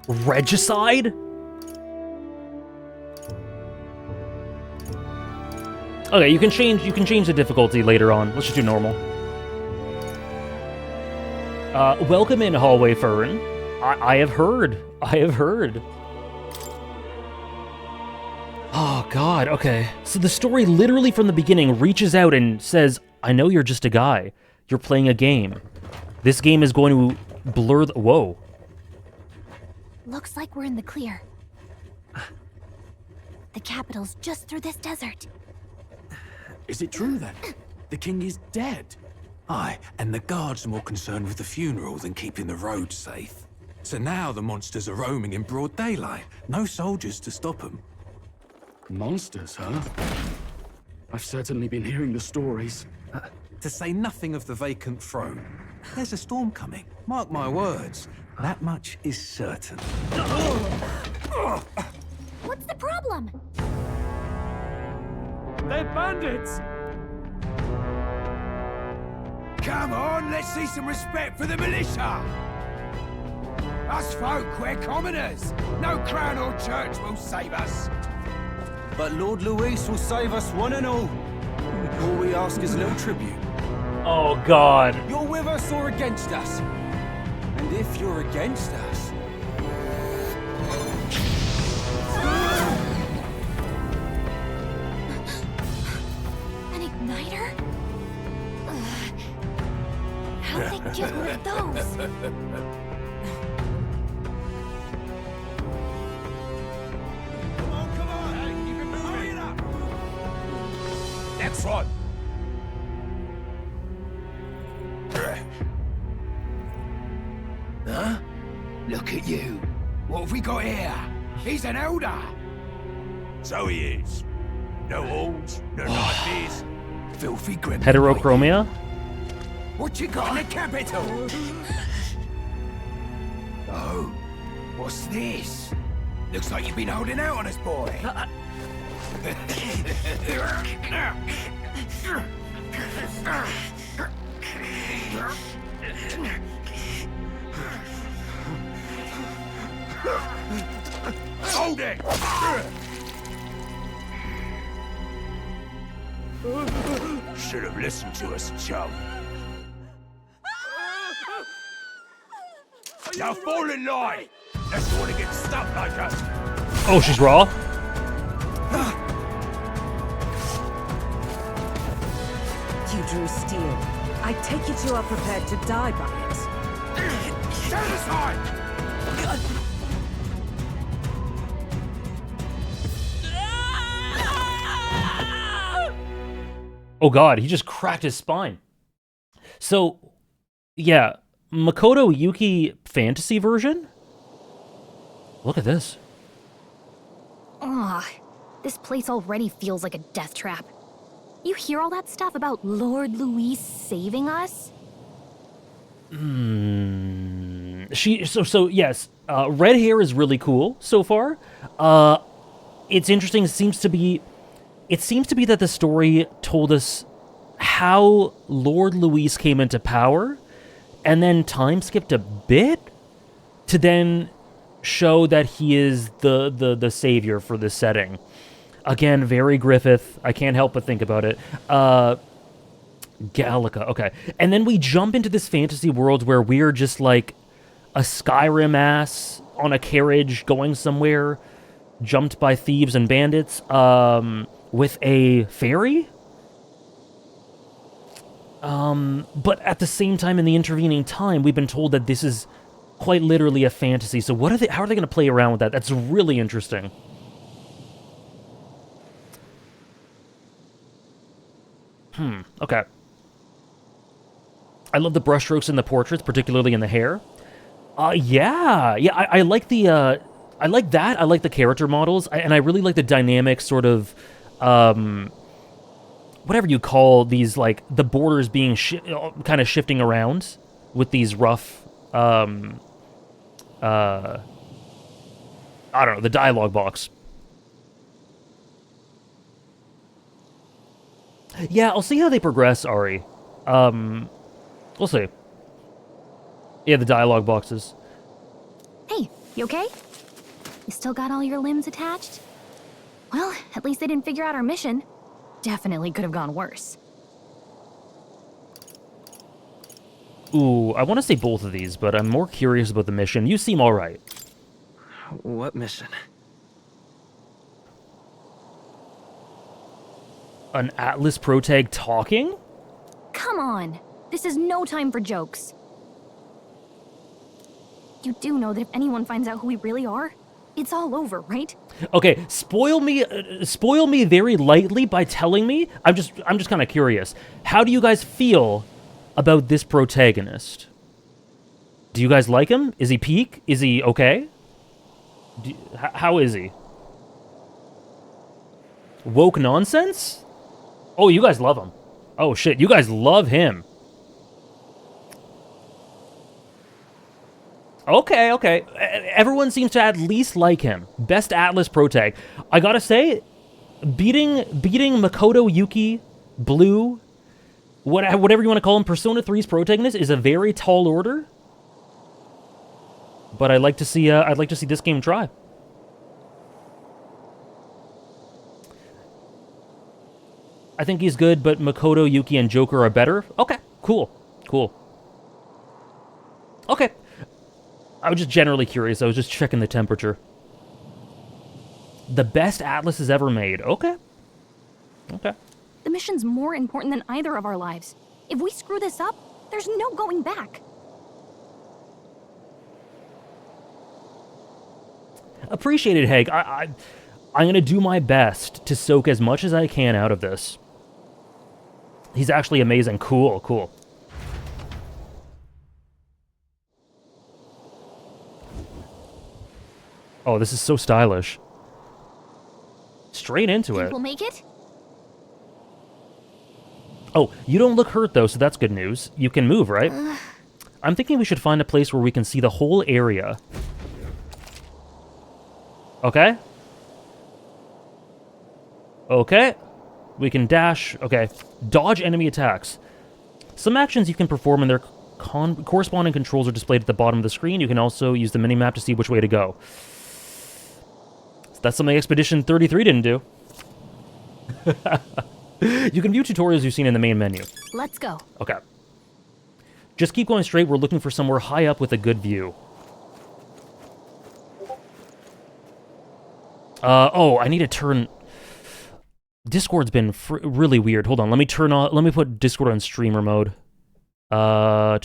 Regicide? Okay, you can change the difficulty later on. Let's just do normal. Welcome in, Hallway Fern. I have heard. Oh, God, okay. So the story literally from the beginning reaches out and says, I know you're just a guy. You're playing a game. This game is going to blur the... Whoa. Looks like we're in the clear. The capital's just through this desert. Is it true then? The king is dead? Aye, and the guards are more concerned with the funeral than keeping the roads safe. So now the monsters are roaming in broad daylight. No soldiers to stop them. Monsters, huh? I've certainly been hearing the stories. To say nothing of the vacant throne. There's a storm coming. Mark my words. That much is certain. What's the problem? They're bandits! Come on, let's see some respect for the militia! Us folk, we're commoners. No crown or church will save us. But Lord Luis will save us one and all. All we ask is a little tribute. Oh, God. You're with us or against us? And if you're against us... An igniter? How'd they get one of those? That's right. Huh? Look at you. What have we got here? He's an elder. So he is. No horns, no knives. Filthy gremlin. Heterochromia? What you got in the capital? Oh, what's this? Looks like you've been holding out on us, boy. Hold it! Should have listened to us, chum. Now fall in line! Unless you want to get stuck like us. Oh, she's raw? You drew steel. I take it you are prepared to die by it. Stand aside! Oh god, he just cracked his spine. So, yeah, Makoto Yuki fantasy version? Look at this. Ugh, this place already feels like a death trap. You hear all that stuff about Lord Louis saving us? So yes, red hair is really cool so far. It's interesting. It seems to be that the story told us how Lord Louis came into power, and then time skipped a bit to then show that he is the savior for this setting. Again, very Griffith. I can't help but think about it. Gallica, okay. And then we jump into this fantasy world where we're just like a Skyrim ass on a carriage going somewhere, jumped by thieves and bandits, with a fairy? But at the same time, in the intervening time, we've been told that this is quite literally a fantasy. So how are they going to play around with that? That's really interesting. Okay. I love the brushstrokes in the portraits, particularly in the hair. Yeah, I like the, I like that. I like the character models, and I really like the dynamic sort of, whatever you call these, like, the borders being kind of shifting around with these rough, I don't know, the dialogue box. Yeah, I'll see how they progress, Ari. We'll see. Yeah, the dialogue boxes. Hey, you okay? You still got all your limbs attached? Well, at least they didn't figure out our mission. Definitely could have gone worse. Ooh, I want to say both of these, but I'm more curious about the mission. You seem alright. What mission? An Atlas protag talking? Come on! This is no time for jokes. You do know that if anyone finds out who we really are, it's all over, right? Okay, spoil me very lightly by telling me. I'm just kind of curious. How do you guys feel about this protagonist? Do you guys like him? Is he peak? Is he okay? How is he? Woke nonsense? Oh, you guys love him. Oh shit, you guys love him. Okay. Everyone seems to at least like him. Best Atlas protag. I gotta say, beating Makoto Yuki, Blue, whatever you want to call him, Persona 3's protagonist is a very tall order. But I'd like to see this game try. I think he's good, but Makoto, Yuki, and Joker are better. Okay, cool. Okay. I was just generally curious. I was just checking the temperature. The best Atlas has ever made. Okay. The mission's more important than either of our lives. If we screw this up, there's no going back. Appreciate it, Haig. I'm going to do my best to soak as much as I can out of this. He's actually amazing. Cool. Oh, this is so stylish. Straight into Think it. we'll make it? Oh, you don't look hurt, though, so that's good news. You can move, right? I'm thinking we should find a place where we can see the whole area. Okay? Okay. We can dash. Okay. Dodge enemy attacks. Some actions you can perform and their corresponding controls are displayed at the bottom of the screen. You can also use the minimap to see which way to go. That's something Expedition 33 didn't do. You can view tutorials you've seen in the main menu. Let's go. Okay. Just keep going straight. We're looking for somewhere high up with a good view. Oh, I need to turn... Discord's been really weird. Hold on, let me turn on... Let me put Discord on streamer mode. There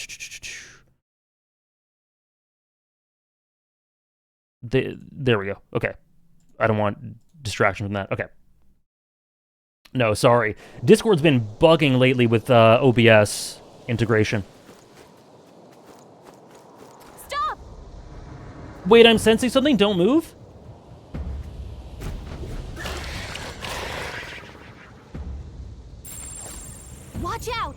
we go. Okay. I don't want distraction from that. Okay. No, sorry. Discord's been bugging lately with OBS integration. Stop! Wait, I'm sensing something. Don't move. Watch out!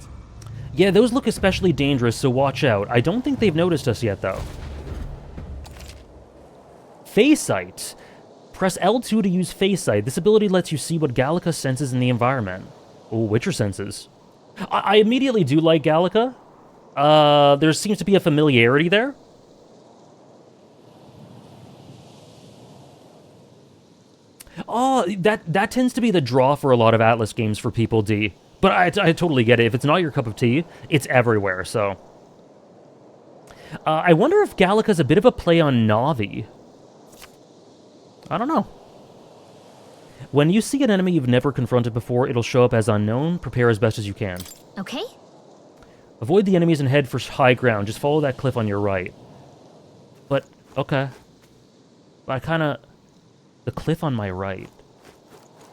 Yeah, those look especially dangerous, so watch out. I don't think they've noticed us yet, though. Phase Sight. Press L2 to use Phase Sight. This ability lets you see what Gallica senses in the environment. Oh, Witcher senses. I immediately do like Gallica. There seems to be a familiarity there. Oh, that tends to be the draw for a lot of Atlas games for people, D. But I totally get it. If it's not your cup of tea, it's everywhere, so... I wonder if Gallica's a bit of a play on Navi. I don't know. When you see an enemy you've never confronted before, it'll show up as unknown. Prepare as best as you can. Okay. Avoid the enemies and head for high ground. Just follow that cliff on your right. But, okay. I kind of... The cliff on my right.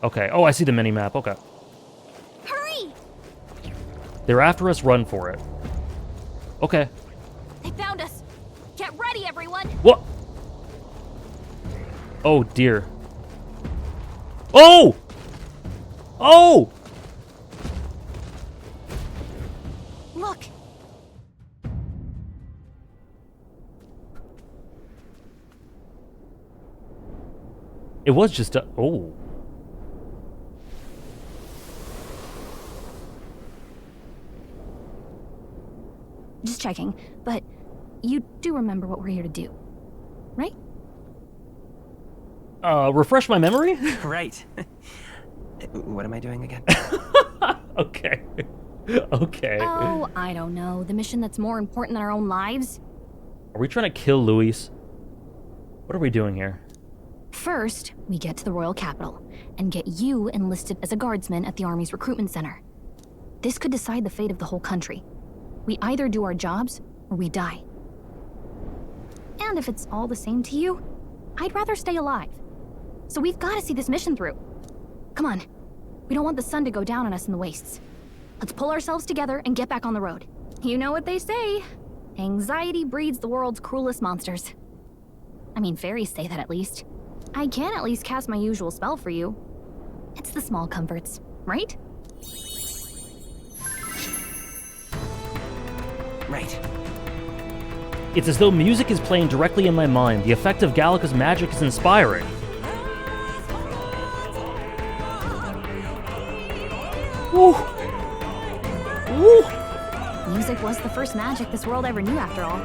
Okay. Oh, I see the mini-map. Okay. Hurry! They're after us. Run for it. Okay. They found us. Get ready, everyone. What? Oh, dear. Oh! Oh! Look. It was just a... Oh. Just checking, but you do remember what we're here to do, right? Refresh my memory? Right. What am I doing again? Okay. Okay. Oh, I don't know. The mission that's more important than our own lives? Are we trying to kill Luis? What are we doing here? First, we get to the royal capital and get you enlisted as a guardsman at the army's recruitment center. This could decide the fate of the whole country. We either do our jobs or we die. And if it's all the same to you, I'd rather stay alive. So we've got to see this mission through. Come on. We don't want the sun to go down on us in the wastes. Let's pull ourselves together and get back on the road. You know what they say. Anxiety breeds the world's cruelest monsters. I mean, fairies say that at least. I can at least cast my usual spell for you. It's the small comforts, right? Right. It's as though music is playing directly in my mind. The effect of Gallica's magic is inspiring. Woo! Woo! Music was the first magic this world ever knew, after all.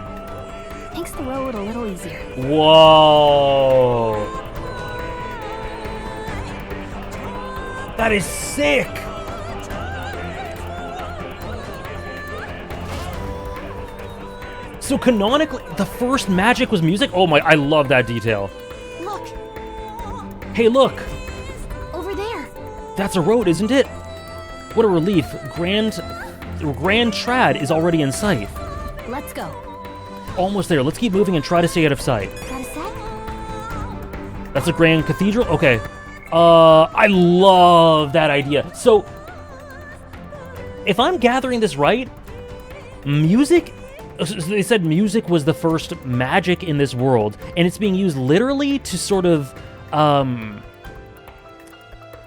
Makes the road a little easier. Whoa! That is sick! So canonically, the first magic was music? Oh my, I love that detail. Look! Hey, look! Over there! That's a road, isn't it? What a relief. Grand Trad is already in sight. Let's go. Almost there. Let's keep moving and try to stay out of sight. Got a set? That's a Grand Cathedral? Okay. I love that idea. So, if I'm gathering this right, music they said music was the first magic in this world, and it's being used literally to sort of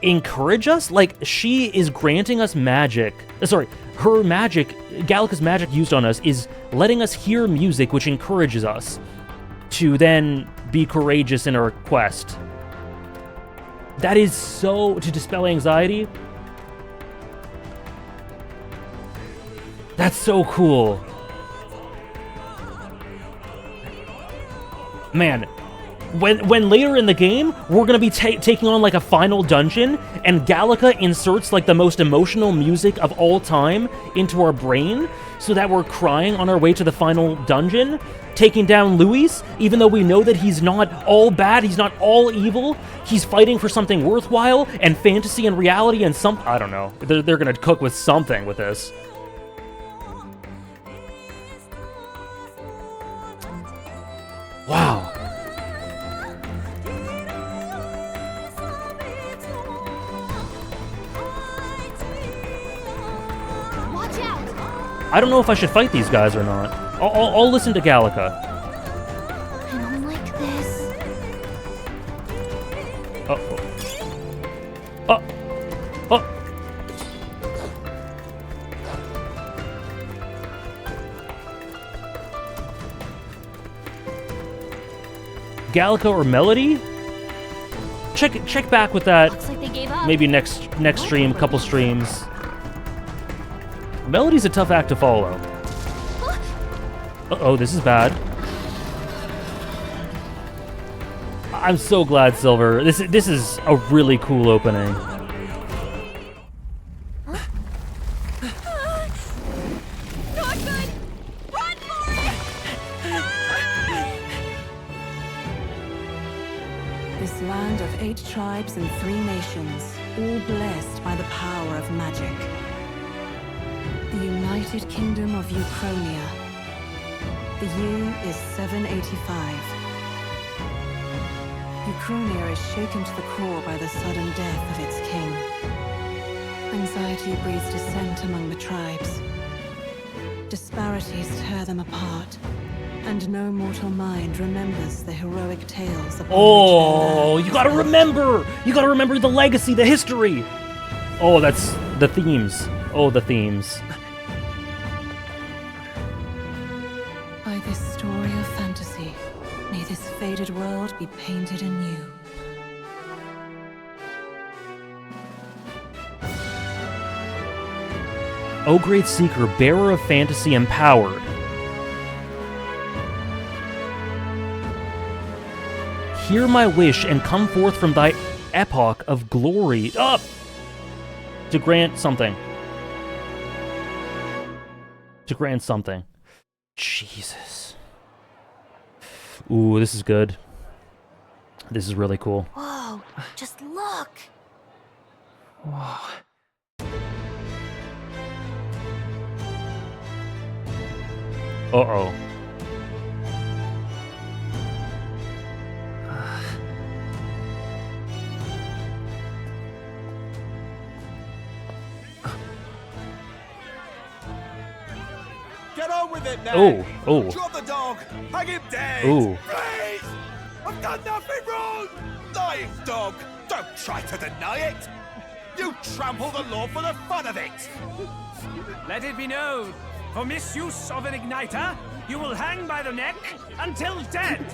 encourage us. Like, she is granting us magic. Sorry, her magic, Gallica's magic used on us, is letting us hear music, which encourages us to then be courageous in our quest. That is so... to dispel anxiety. That's so cool. Man, when later in the game, we're gonna be taking on like a final dungeon, and Gallica inserts like the most emotional music of all time into our brain, so that we're crying on our way to the final dungeon, taking down Luis, even though we know that he's not all bad, he's not all evil, he's fighting for something worthwhile, and fantasy and reality and some... I don't know. They're gonna cook with something with this. Wow. Watch out. I don't know if I should fight these guys or not. I'll listen to Gallica. I don't like this. Gallica or Melody? Check back with that. Looks like they gave up. Maybe next stream, couple streams. Melody's a tough act to follow. Uh-oh, this is bad. I'm so glad, Silver. This is a really cool opening. This land of 8 tribes and 3 nations, all blessed by the power of magic. The United Kingdom of Uchronia. The year is 785. Uchronia is shaken to the core by the sudden death of its king. Anxiety breeds dissent among the tribes. Disparities tear them apart. And no mortal mind remembers the heroic tales of... Oh, you gotta remember! You gotta remember the legacy, the history! Oh, that's the themes. Oh, the themes. By this story of fantasy, may this faded world be painted anew. O great seeker, bearer of fantasy, empowered. Hear my wish and come forth from thy epoch of glory. Up! To grant something. To grant something. Jesus. Ooh, this is good. This is really cool. Whoa, just look. Whoa. Uh-oh. Get on with it now! Oh. Drop the dog! Hang him dead! Ooh. Please! I've done nothing wrong! Lying dog! Don't try to deny it! You trample the law for the fun of it! Let it be known, for misuse of an igniter, you will hang by the neck until dead!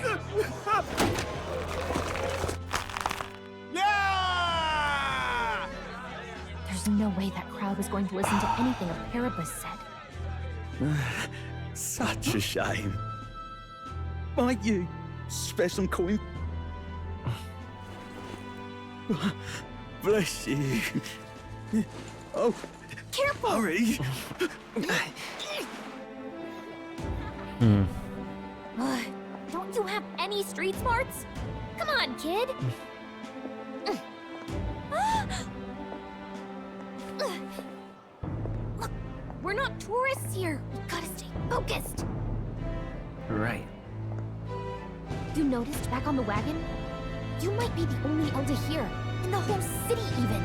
Yeah! There's no way that crowd was going to listen to anything a Paribus said. Such a shame. Might you spare some coin? Bless you. Oh, careful! Hurry. Don't you have any street smarts? Come on, kid. Look, we're not tourists here. We gotta stay focused. Right. You noticed back on the wagon? You might be the only elder here, in the whole city even.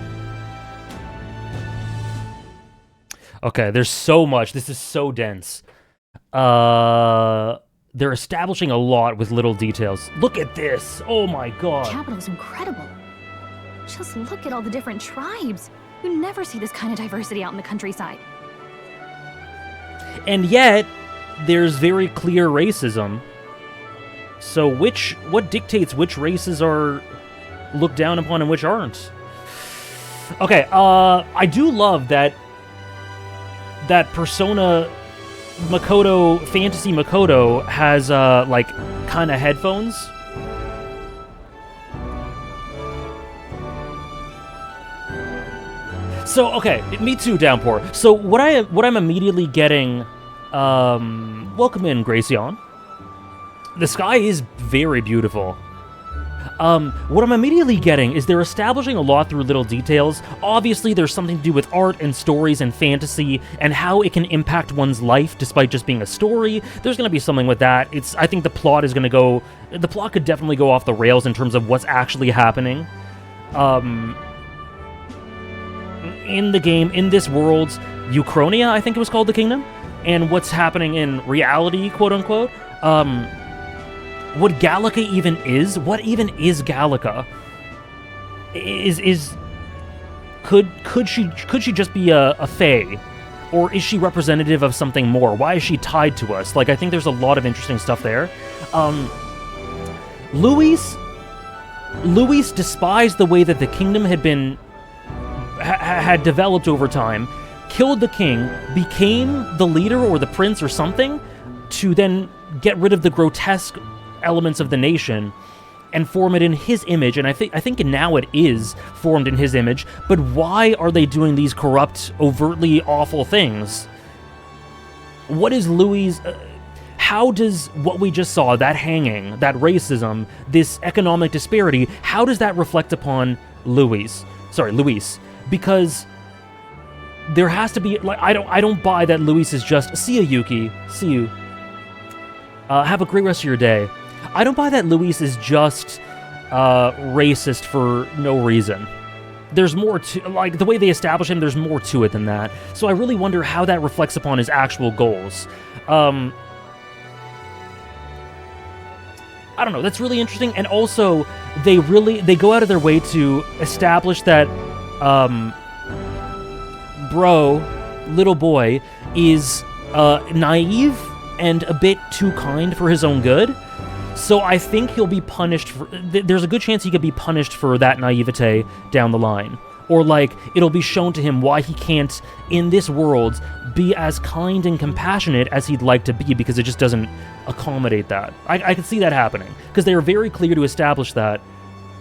Okay, there's so much. This is so dense. They're establishing a lot with little details. Look at this. Oh my god. Capital's incredible. Just look at all the different tribes. You never see this kind of diversity out in the countryside. And yet, there's very clear racism. So what dictates which races are looked down upon and which aren't? Okay, I do love that Persona Makoto, Fantasy Makoto has, like, kind of headphones. So, okay, me too, Downpour. So, what I'm immediately getting, welcome in, Gracion. The sky is very beautiful. What I'm immediately getting is they're establishing a lot through little details. Obviously, there's something to do with art and stories and fantasy and how it can impact one's life despite just being a story. There's going to be something with that. I think the plot could definitely go off the rails in terms of what's actually happening. In the game, in this world, Uchronia, I think it was called, the kingdom, and what's happening in reality, quote-unquote. What Gallica even is? What even is Gallica? Could she just be a fae? Or is she representative of something more? Why is she tied to us? Like, I think there's a lot of interesting stuff there. Luis despised the way that the kingdom had developed over time, killed the king, became the leader or the prince or something, to then get rid of the grotesque elements of the nation and form it in his image, and I think now it is formed in his image, but why are they doing these corrupt, overtly awful things? What is Louis... how does what we just saw, that hanging, that racism, this economic disparity, how does that reflect upon Luis? Because there has to be... like, I don't buy that Luis is just... See you, Yuki. See you. Have a great rest of your day. I don't buy that Luis is just racist for no reason. There's more to... like, the way they establish him, there's more to it than that. So I really wonder how that reflects upon his actual goals. I don't know, that's really interesting. And also, they go out of their way to establish that little boy, is naive and a bit too kind for his own good. So I think he'll be punished for... there's a good chance he could be punished for that naivete down the line. Or, like, it'll be shown to him why he can't, in this world, be as kind and compassionate as he'd like to be, because it just doesn't accommodate that. I can see that happening, because they are very clear to establish that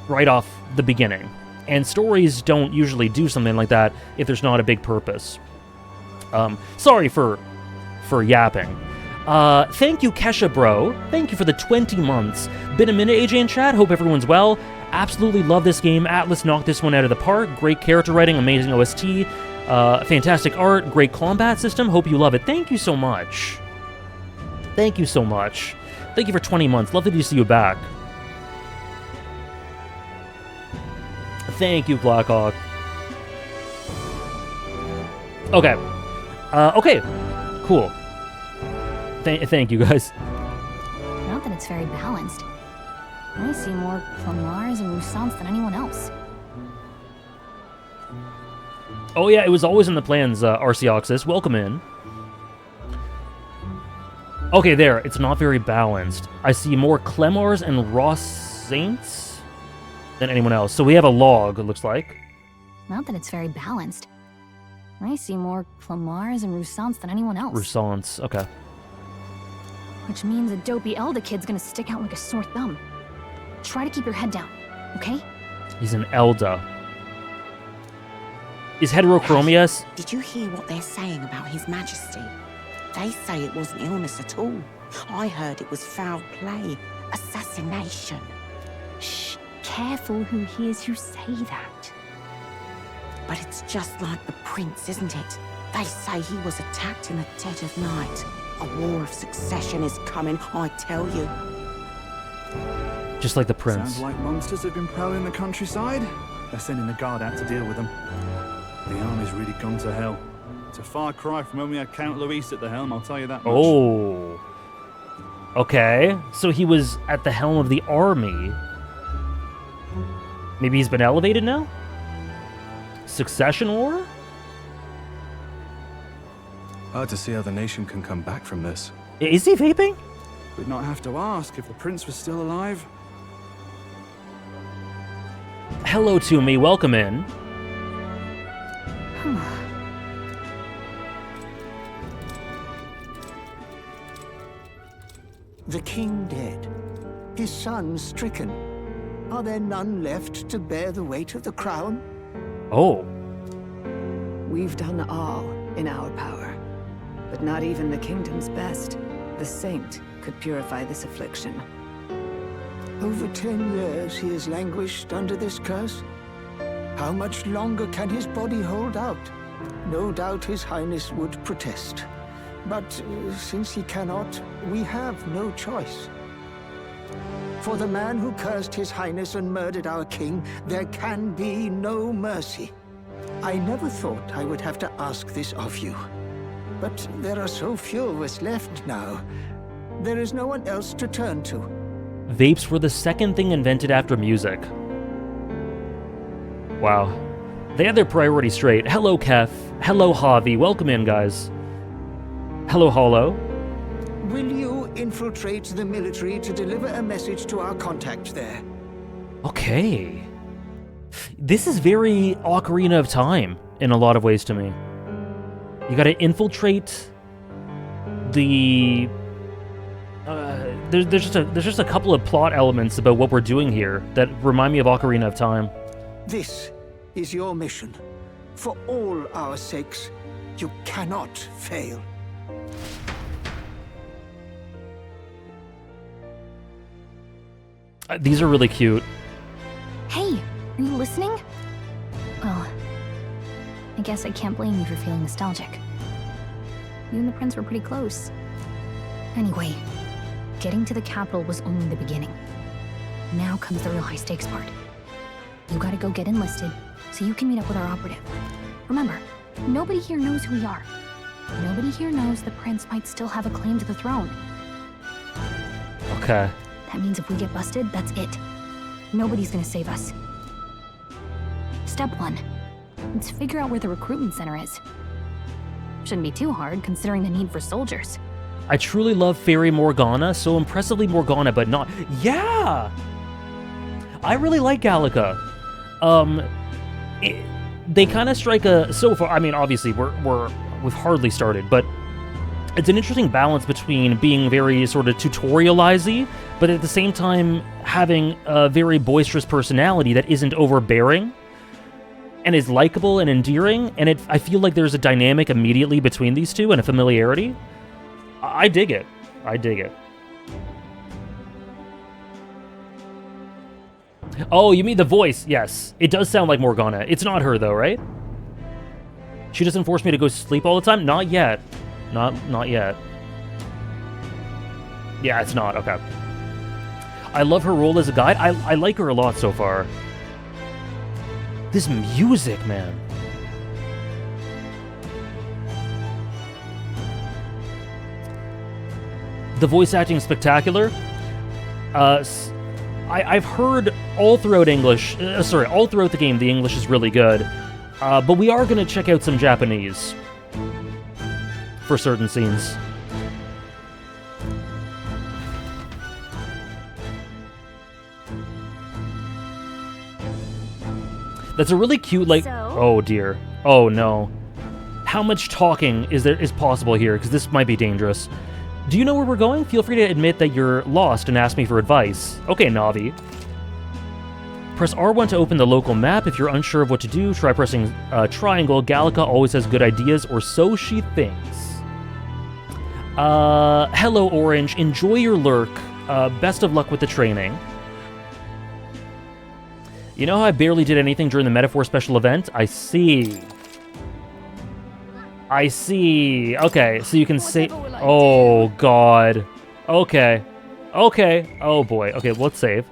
right off the beginning. And stories don't usually do something like that if there's not a big purpose. Sorry for yapping. Thank you, Kesha Bro. Thank you for the 20 months. Been a minute, AJ and chat. Hope everyone's well. Absolutely love this game. Atlas knocked this one out of the park. Great character writing, amazing OST, fantastic art, great combat system. Hope you love it. Thank you so much. Thank you so much. Thank you for 20 months. Lovely to see you back. Thank you, Blackhawk. Okay. Okay. Cool. Thank you, guys. Not that it's very balanced. I see more Plumars and Roussants than anyone else. Oh yeah, it was always in the plans, Arceoxys. Welcome in. Okay, there. It's not very balanced. I see more Clemars and Ross-Saints than anyone else. So we have a log, it looks like. Not that it's very balanced. I see more Plumars and Roussants than anyone else. Roussants, okay. Which means a dopey Elda kid's gonna stick out like a sore thumb. Try to keep your head down, okay? He's an Elda. Is heterochromia... Hey, did you hear what they're saying about His Majesty? They say it wasn't illness at all. I heard it was foul play, assassination. Shh, careful who hears you say that. But it's just like the prince, isn't it? They say he was attacked in the dead of night. A war of succession is coming, I tell you. Just like the prince. Sounds like monsters have been prowling the countryside. They're sending the guard out to deal with them. The army's really gone to hell. It's a far cry from when we had Count Luis at the helm, I'll tell you that much. Oh. Okay, so he was at the helm of the army. Maybe he's been elevated now? Succession war? Hard to see how the nation can come back from this. Is he vaping? We'd not have to ask if the prince was still alive. Hello to me, welcome in. The king dead, his son stricken. Are there none left to bear the weight of the crown? Oh. We've done all in our power, but not even the kingdom's best, the saint, could purify this affliction. Over 10 years he has languished under this curse. How much longer can his body hold out? No doubt his highness would protest. But since he cannot, we have no choice. For the man who cursed his highness and murdered our king, there can be no mercy. I never thought I would have to ask this of you. But there are so few of us left now. There is no one else to turn to. Vapes were the second thing invented after music. Wow. They had their priorities straight. Hello, Kef. Hello, Javi. Welcome in, guys. Hello, Hollow. Will you infiltrate the military to deliver a message to our contact there? Okay. This is very Ocarina of Time in a lot of ways to me. You gotta infiltrate the... there's just a couple of plot elements about what we're doing here that remind me of Ocarina of Time. This is your mission. For all our sakes, you cannot fail. These are really cute. Hey, are you listening? Well, I guess I can't blame you for feeling nostalgic. You and the prince were pretty close. Anyway, getting to the capital was only the beginning. Now comes the real high-stakes part. You gotta go get enlisted, so you can meet up with our operative. Remember, nobody here knows who we are. Nobody here knows the prince might still have a claim to the throne. Okay. That means if we get busted, that's it. Nobody's gonna save us. Step 1. Let's figure out where the recruitment center is. Shouldn't be too hard, considering the need for soldiers. I truly love Fairy Morgana, so impressively Morgana, but not... Yeah! I really like Gallica. They kind of strike a... So far, I mean, obviously, we've hardly started, but it's an interesting balance between being very sort of tutorialize-y, but at the same time having a very boisterous personality that isn't overbearing and is likable and endearing, and I feel like there's a dynamic immediately between these two and a familiarity. I dig it. I dig it. Oh, you mean the voice? Yes. It does sound like Morgana. It's not her, though, right? She doesn't force me to go sleep all the time? Not yet. Not yet. Yeah, it's not. Okay. I love her role as a guide. I like her a lot so far. This music, man. The voice acting is spectacular. I've heard all throughout all throughout the game, the English is really good. But we are going to check out some Japanese for certain scenes. That's a really cute, like... Oh, dear. Oh, no. How much talking is possible here? Because this might be dangerous. Do you know where we're going? Feel free to admit that you're lost and ask me for advice. Okay, Navi. Press R1 to open the local map. If you're unsure of what to do, try pressing triangle. Gallica always has good ideas, or so she thinks. Hello, Orange. Enjoy your lurk. Best of luck with the training. You know how I barely did anything during the Metaphor special event? I see. I see. Okay, so you can say... Oh, God. Okay. Okay. Oh, boy. Okay, let's save.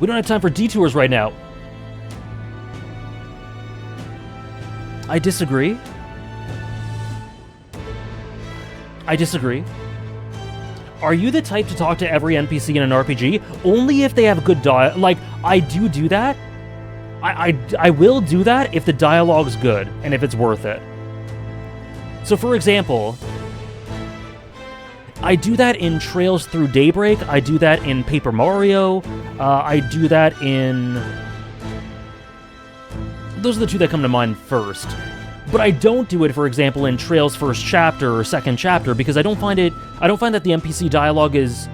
We don't have time for detours right now. I disagree. I disagree. Are you the type to talk to every NPC in an RPG? Only if they have good dialogue. Like, I do that. I will do that if the dialogue's good and if it's worth it. So, for example, I do that in Trails Through Daybreak. I do that in Paper Mario. I do that in... Those are the two that come to mind first. But I don't do it, for example, in Trails First Chapter or Second Chapter because I don't find that the NPC dialogue is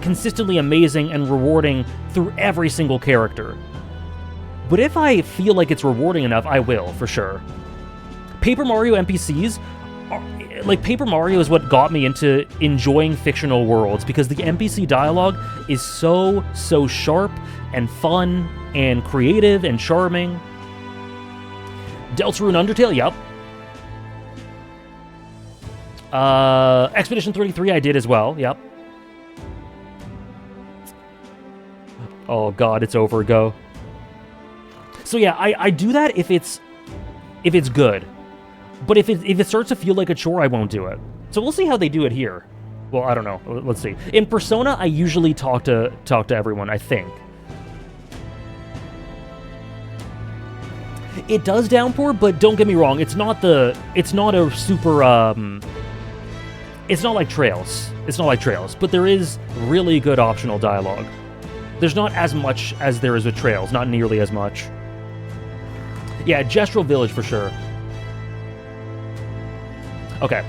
consistently amazing and rewarding through every single character. But if I feel like it's rewarding enough, I will, for sure. Paper Mario NPCs, like, Paper Mario is what got me into enjoying fictional worlds, because the NPC dialogue is so sharp and fun and creative and charming. Deltarune Undertale, yep. Expedition 33 I did as well, yep. Oh god, it's over, go. So yeah, I do that if it's good. But if it starts to feel like a chore, I won't do it. So we'll see how they do it here. Well, I don't know. Let's see. In Persona, I usually talk to everyone, I think. It does downpour, but don't get me wrong, it's not a super it's not like Trails. It's not like Trails, but there is really good optional dialogue. There's not as much as there is with Trails, not nearly as much. Yeah, Gestural Village for sure. Okay.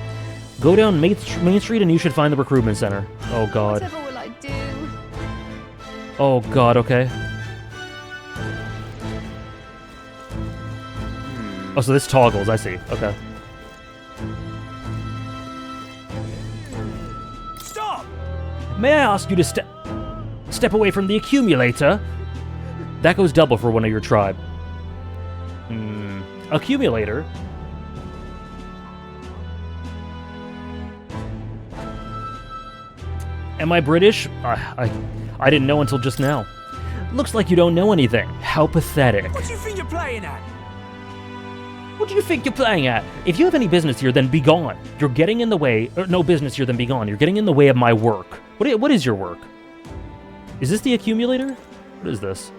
Go down Main Street and you should find the recruitment center. Oh god. Whatever will I do? Oh god, okay. Oh, so this toggles, I see. Okay. Stop! May I ask you to step away from the accumulator? That goes double for one of your tribe. Accumulator? Am I British? I didn't know until just now. Looks like you don't know anything. How pathetic. What do you think you're playing at? What do you think you're playing at? If you have any business here, then be gone. You're getting in the way... Or no business here, then be gone. You're getting in the way of my work. What is your work? Is this the accumulator? What is this?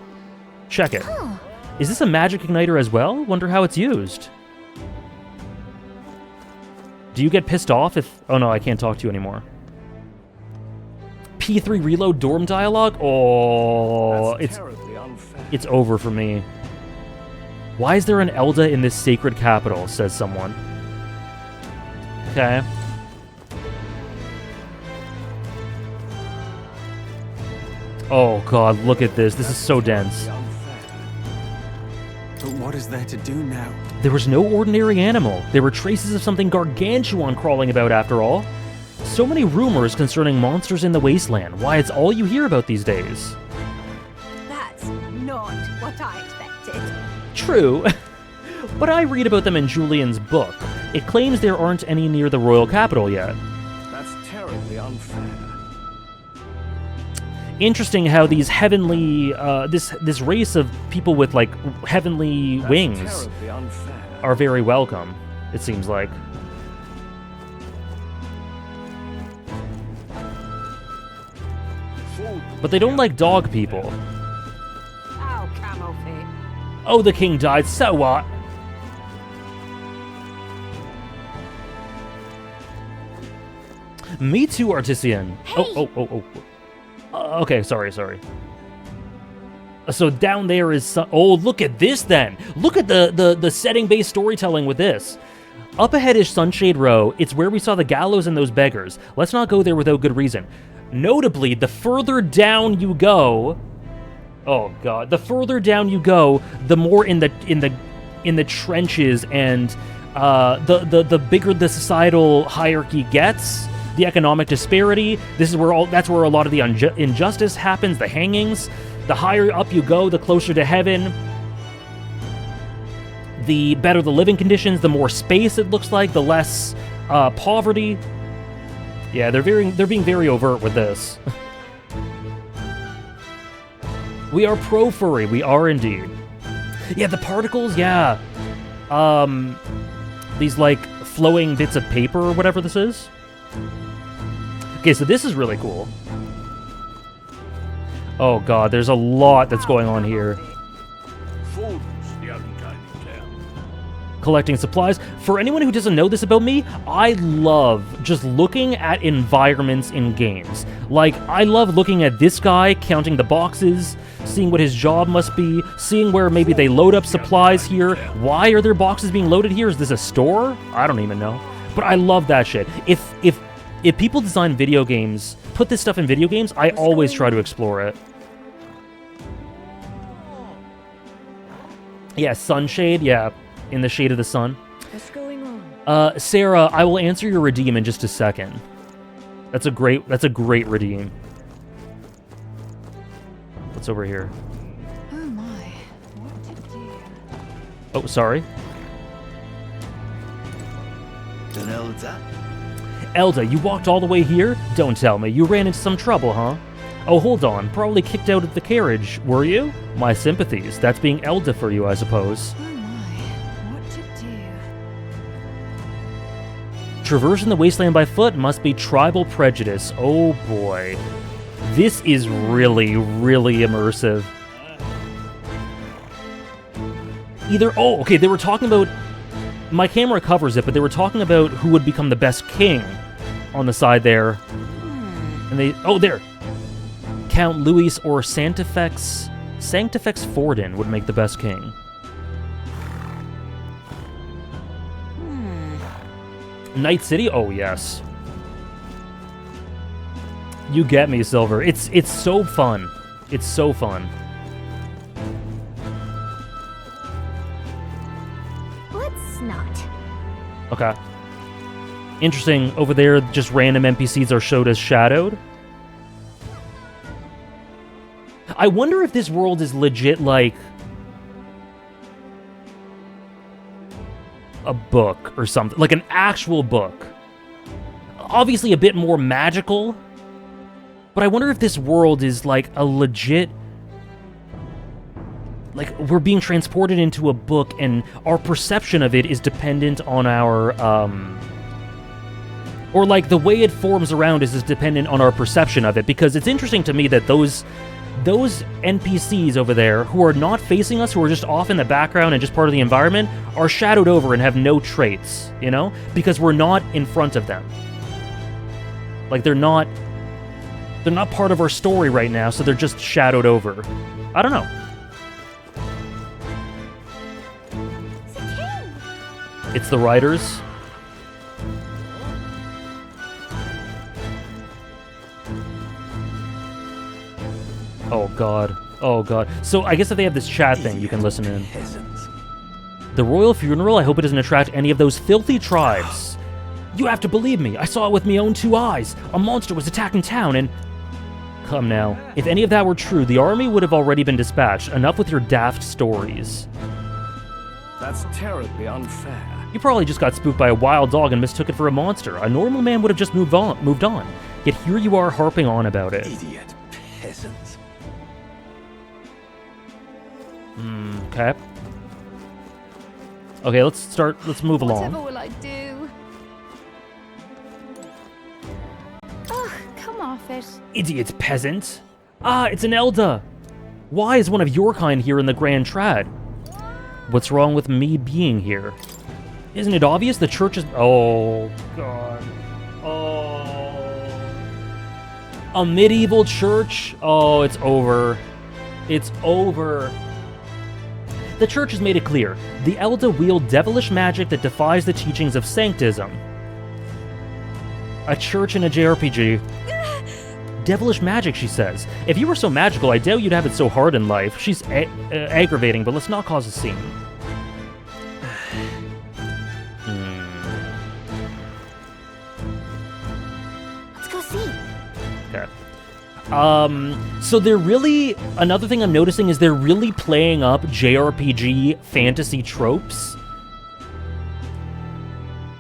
Check it. Is this a magic igniter as well? Wonder how it's used. Do you get pissed off if... Oh no, I can't talk to you anymore. P3 reload dorm dialogue? Oh, it's over for me. Why is there an Elda in this sacred capital, says someone. Okay. Oh god, look at this. This is so dense. But what is there to do now? There was no ordinary animal. There were traces of something gargantuan crawling about after all. So many rumors concerning monsters in the wasteland. Why, it's all you hear about these days. That's not what I expected. True, but I read about them in Julian's book. It claims there aren't any near the royal capital yet. That's terribly unfair. Interesting how these heavenly, this race of people with, like, heavenly wings are very welcome, it seems like. But they don't like dog people. Oh, camel feet. Oh, the king died, so what? Me too, Artisan. Hey. Oh. Okay, sorry. So down there is oh, look at this then. Look at the setting-based storytelling with this. Up ahead is Sunshade Row. It's where we saw the gallows and those beggars. Let's not go there without good reason. Notably, the further down you go, oh god, the further down you go, the more in the trenches and the bigger the societal hierarchy gets, the economic disparity. That's where a lot of the injustice happens, the hangings. The higher up you go, the closer to heaven. The better the living conditions, the more space it looks like, the less poverty. Yeah, they're being very overt with this. We are pro-furry. We are indeed. Yeah, the particles, yeah. These, like, flowing bits of paper or whatever this is. Okay, so this is really cool. Oh, God, there's a lot that's going on here. Food's the only game in town. Collecting supplies. For anyone who doesn't know this about me, I love just looking at environments in games. Like, I love looking at this guy, counting the boxes, seeing what his job must be, seeing where maybe they load up supplies here. Why are there boxes being loaded here? Is this a store? I don't even know. But I love that shit. If people design video games, put this stuff in video games, I always try to explore it. Yeah, sunshade, yeah. In the shade of the sun. What's going on? Sarah, I will answer your redeem in just a second. That's a great redeem. What's over here? Oh my, what to do? Oh, sorry. An Elda? Elda, you walked all the way here? Don't tell me. You ran into some trouble, huh? Oh, hold on. Probably kicked out of the carriage, were you? My sympathies. That's being Elda for you, I suppose. Traversing the wasteland by foot must be tribal prejudice. Oh boy. This is really, really immersive. Oh, okay, they were talking about... My camera covers it, but they were talking about who would become the best king on the side there. And they... Oh, there! Count Louis or Sanctifex Forden would make the best king. Night City? Oh, yes. You get me, Silver. It's so fun. It's so fun. Let's not. Okay. Interesting. Over there, just random NPCs are showed as shadowed. I wonder if this world is legit, like... a book or something, like an actual book. Obviously a bit more magical, but I wonder if this world is like a legit, like we're being transported into a book and our perception of it is dependent on our, or like the way it forms around us is dependent on our perception of it, because it's interesting to me that those NPCs over there who are not facing us, who are just off in the background and just part of the environment, are shadowed over and have no traits, you know? Because we're not in front of them. Like, they're not part of our story right now, so they're just shadowed over. I don't know. It's the writers. Oh god. Oh god. So I guess if they have this chat thing, you can listen in. The royal funeral, I hope it doesn't attract any of those filthy tribes. You have to believe me, I saw it with my own 2 eyes. A monster was attacking town and... Come now. If any of that were true, the army would have already been dispatched. Enough with your daft stories. That's terribly unfair. You probably just got spooked by a wild dog and mistook it for a monster. A normal man would have just moved on. Yet here you are harping on about it. Idiot peasant. Okay. Okay, let's move along. Whatever will I do? Ugh, come off it. Idiot peasant! Ah, it's an Elda! Why is one of your kind here in the Grand Trad? What's wrong with me being here? Isn't it obvious the church is... Oh, God. Oh. A medieval church? Oh, it's over. It's over. The church has made it clear. The Elda wield devilish magic that defies the teachings of sanctism. A church in a JRPG. Devilish magic, she says. If you were so magical, I doubt you'd have it so hard in life. She's aggravating, but let's not cause a scene. Let's go see. Okay. So they're really... Another thing I'm noticing is they're really playing up JRPG fantasy tropes.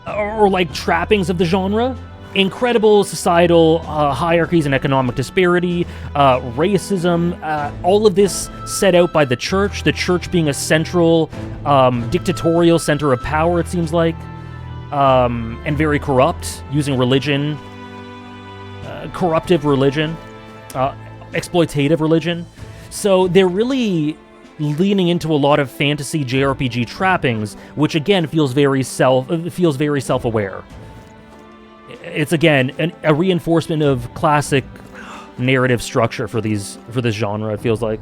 Or like trappings of the genre. incredible societal hierarchies and economic disparity, racism, all of this set out by the church being a central dictatorial center of power, it seems like, and very corrupt, using religion, corruptive religion, exploitative religion. So they're really leaning into a lot of fantasy JRPG trappings, which again feels very self-aware. It's again a reinforcement of classic narrative structure for this genre. It feels like.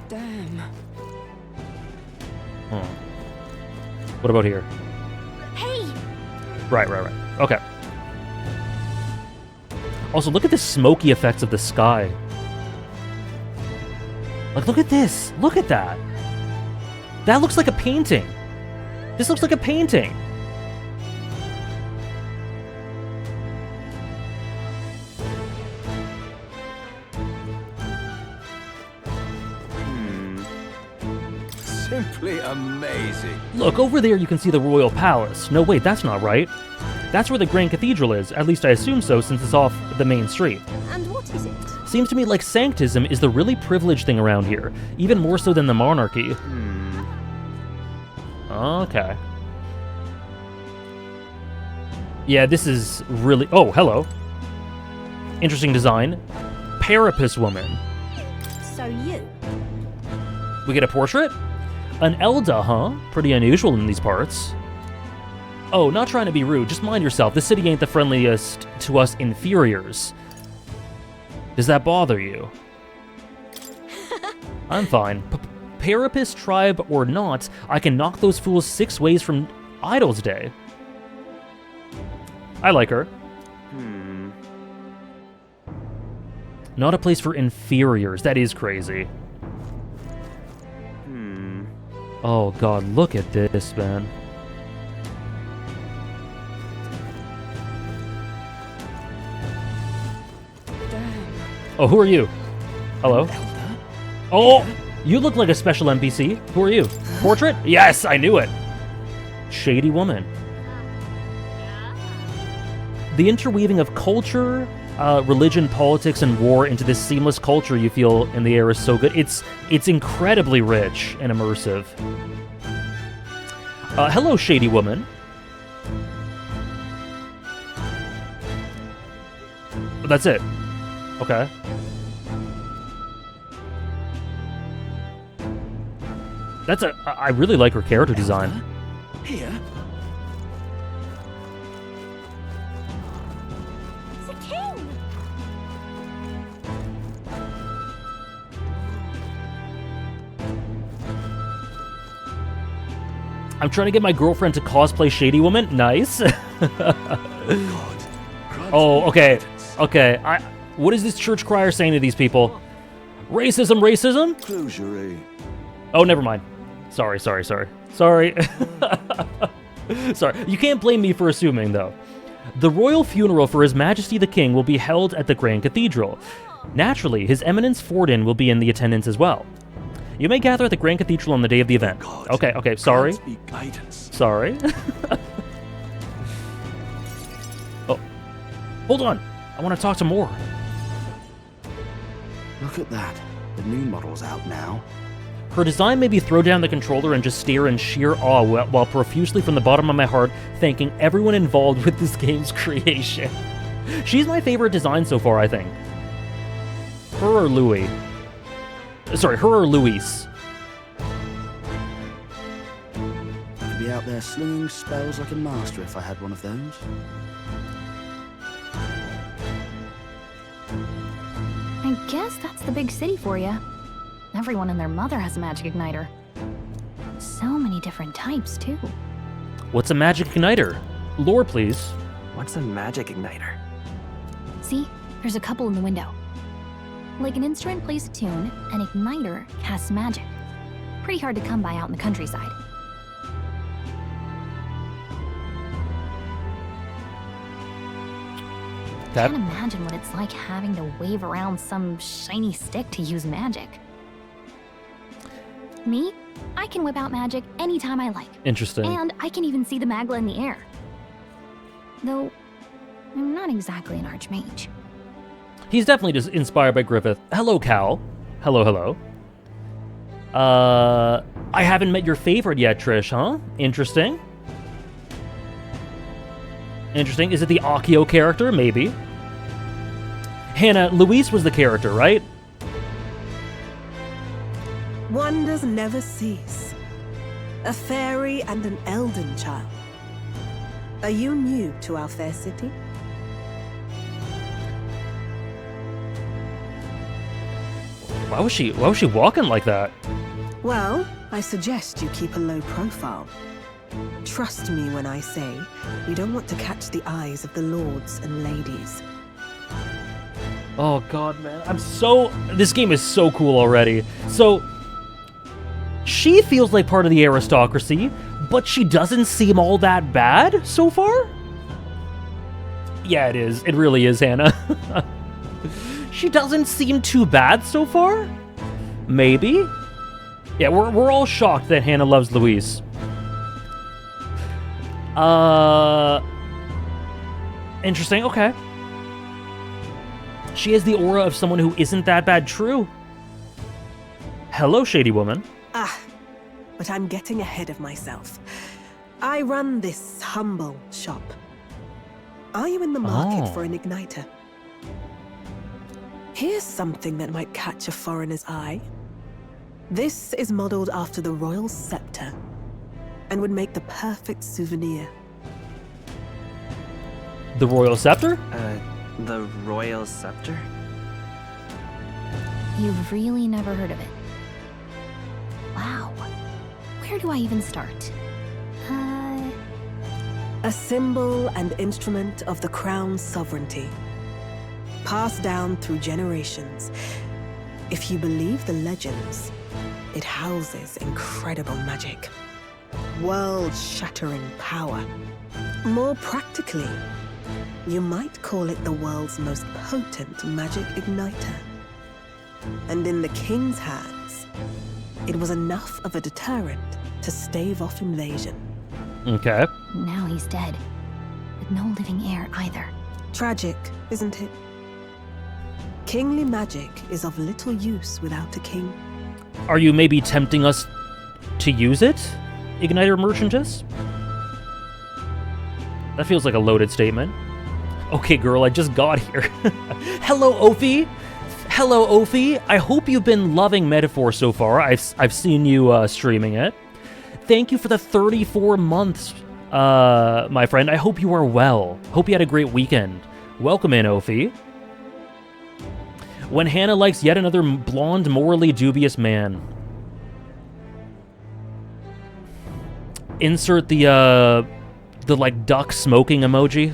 Damn. What about here? Hey. Right. Okay. Also, look at the smoky effects of the sky. Like, look at this. Look at that. That looks like a painting. This looks like a painting. Simply amazing. Look, over there you can see the royal palace. No, wait, that's not right. That's where the Grand Cathedral is. At least I assume so, since it's off the main street. And what is it? Seems to me like sanctism is the really privileged thing around here, even more so than the monarchy. Okay. Yeah, this is really... Oh, hello. Interesting design. Parapus woman. So you? We get a portrait? An Elda, huh? Pretty unusual in these parts. Oh, not trying to be rude, just mind yourself. This city ain't the friendliest to us inferiors. Does that bother you? I'm fine. Parapus tribe or not, I can knock those fools 6 ways from Idol's Day. I like her. Not a place for inferiors. That is crazy. Oh god, look at this, man. Oh, who are you? Hello? Oh, you look like a special NPC. Who are you? Portrait? Yes, I knew it. Shady woman. The interweaving of culture, religion, politics, and war into this seamless culture you feel in the air is so good. It's incredibly rich and immersive. Hello, shady woman. That's it. Okay. I really like her character design. Here? It's a king! I'm trying to get my girlfriend to cosplay Shady Woman. Nice. Oh, okay. Okay. What is this church crier saying to these people? Racism, racism? Closure. Oh, never mind. Sorry. Sorry. You can't blame me for assuming, though. The royal funeral for His Majesty the King will be held at the Grand Cathedral. Naturally, His Eminence Forden will be in the attendance as well. You may gather at the Grand Cathedral on the day of the event. Okay, sorry. Sorry. Oh, hold on. I want to talk to more. Look at that. The new model's out now. Her design made me throw down the controller and just stare in sheer awe while profusely from the bottom of my heart thanking everyone involved with this game's creation. She's my favorite design so far, I think. Her or Louis? Sorry, her or Luis? I'd be out there slinging spells like a master if I had one of those. I guess that's the big city for you. Everyone and their mother has a magic igniter. So many different types, too. What's a magic igniter? Lore, please. What's a magic igniter? See? There's a couple in the window. Like an instrument plays a tune, an igniter casts magic. Pretty hard to come by out in the countryside. Can't imagine what it's like having to wave around some shiny stick to use magic. Me? I can whip out magic anytime I like. Interesting. And I can even see the magla in the air. Though, I'm not exactly an archmage. He's definitely just inspired by Griffith. Hello, Cal. Hello, hello. I haven't met your favorite yet, Trish, huh? Interesting. Interesting. Is it the Akio character? Maybe. Hannah, Luis was the character, right? Wonders never cease. A fairy and an elden child. Are you new to our fair city? Why was she walking like that? Well, I suggest you keep a low profile. Trust me when I say you don't want to catch the eyes of the lords and ladies. Oh god, man. This game is so cool already. So, she feels like part of the aristocracy, but she doesn't seem all that bad so far? Yeah, it is. It really is, Hannah. She doesn't seem too bad so far? Maybe? Yeah, we're all shocked that Hannah loves Luis. Interesting, okay. She has the aura of someone who isn't that bad, true. Hello, shady woman. Ah, but I'm getting ahead of myself. I run this humble shop. Are you in the market for an igniter? Here's something that might catch a foreigner's eye. This is modeled after the royal scepter and would make the perfect souvenir. The royal scepter? The royal scepter? You've really never heard of it. Wow. Where do I even start? A symbol and instrument of the crown's sovereignty. Passed down through generations. If you believe the legends, it houses incredible magic. World-shattering power. More practically, you might call it the world's most potent magic igniter. And in the king's hands, it was enough of a deterrent to stave off invasion. Okay. Now he's dead. With no living heir either. Tragic, isn't it? Kingly magic is of little use without a king. Are you maybe tempting us to use it, Igniter Merchantess? That feels like a loaded statement. Okay, girl, I just got here. Hello, Ophi. Hello, Ophi. I hope you've been loving Metaphor so far. I've seen you streaming it. Thank you for the 34 months, my friend. I hope you are well. Hope you had a great weekend. Welcome in, Ophi. When Hannah likes yet another blonde, morally dubious man. Insert the like duck smoking emoji.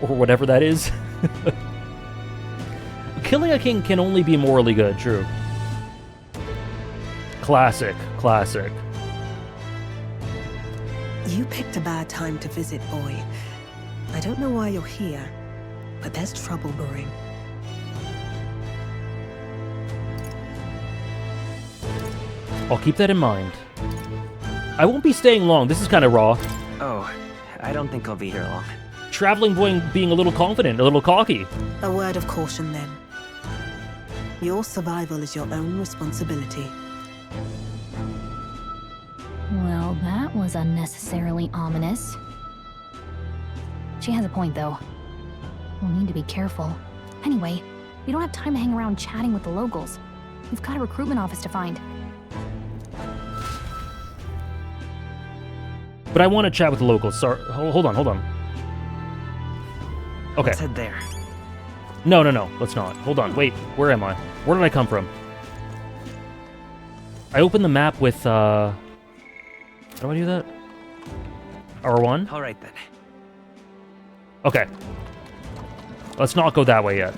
Or whatever that is. Killing a king can only be morally good, true. Classic, classic. You picked a bad time to visit, boy. I don't know why you're here, but there's trouble brewing. I'll keep that in mind. I won't be staying long. This is kind of raw. Oh, I don't think I'll be here long. Traveling boy being a little confident, a little cocky. A word of caution, then. Your survival is your own responsibility. Well, that was unnecessarily ominous. She has a point, though. We'll need to be careful. Anyway, we don't have time to hang around chatting with the locals. We've got a recruitment office to find. But I want to chat with the locals. Sorry, hold on. Okay. Let's head there. No, let's not. Hold on, wait, where am I? Where did I come from? I opened the map with, how do I do that? R1? Alright then. Okay. Let's not go that way yet.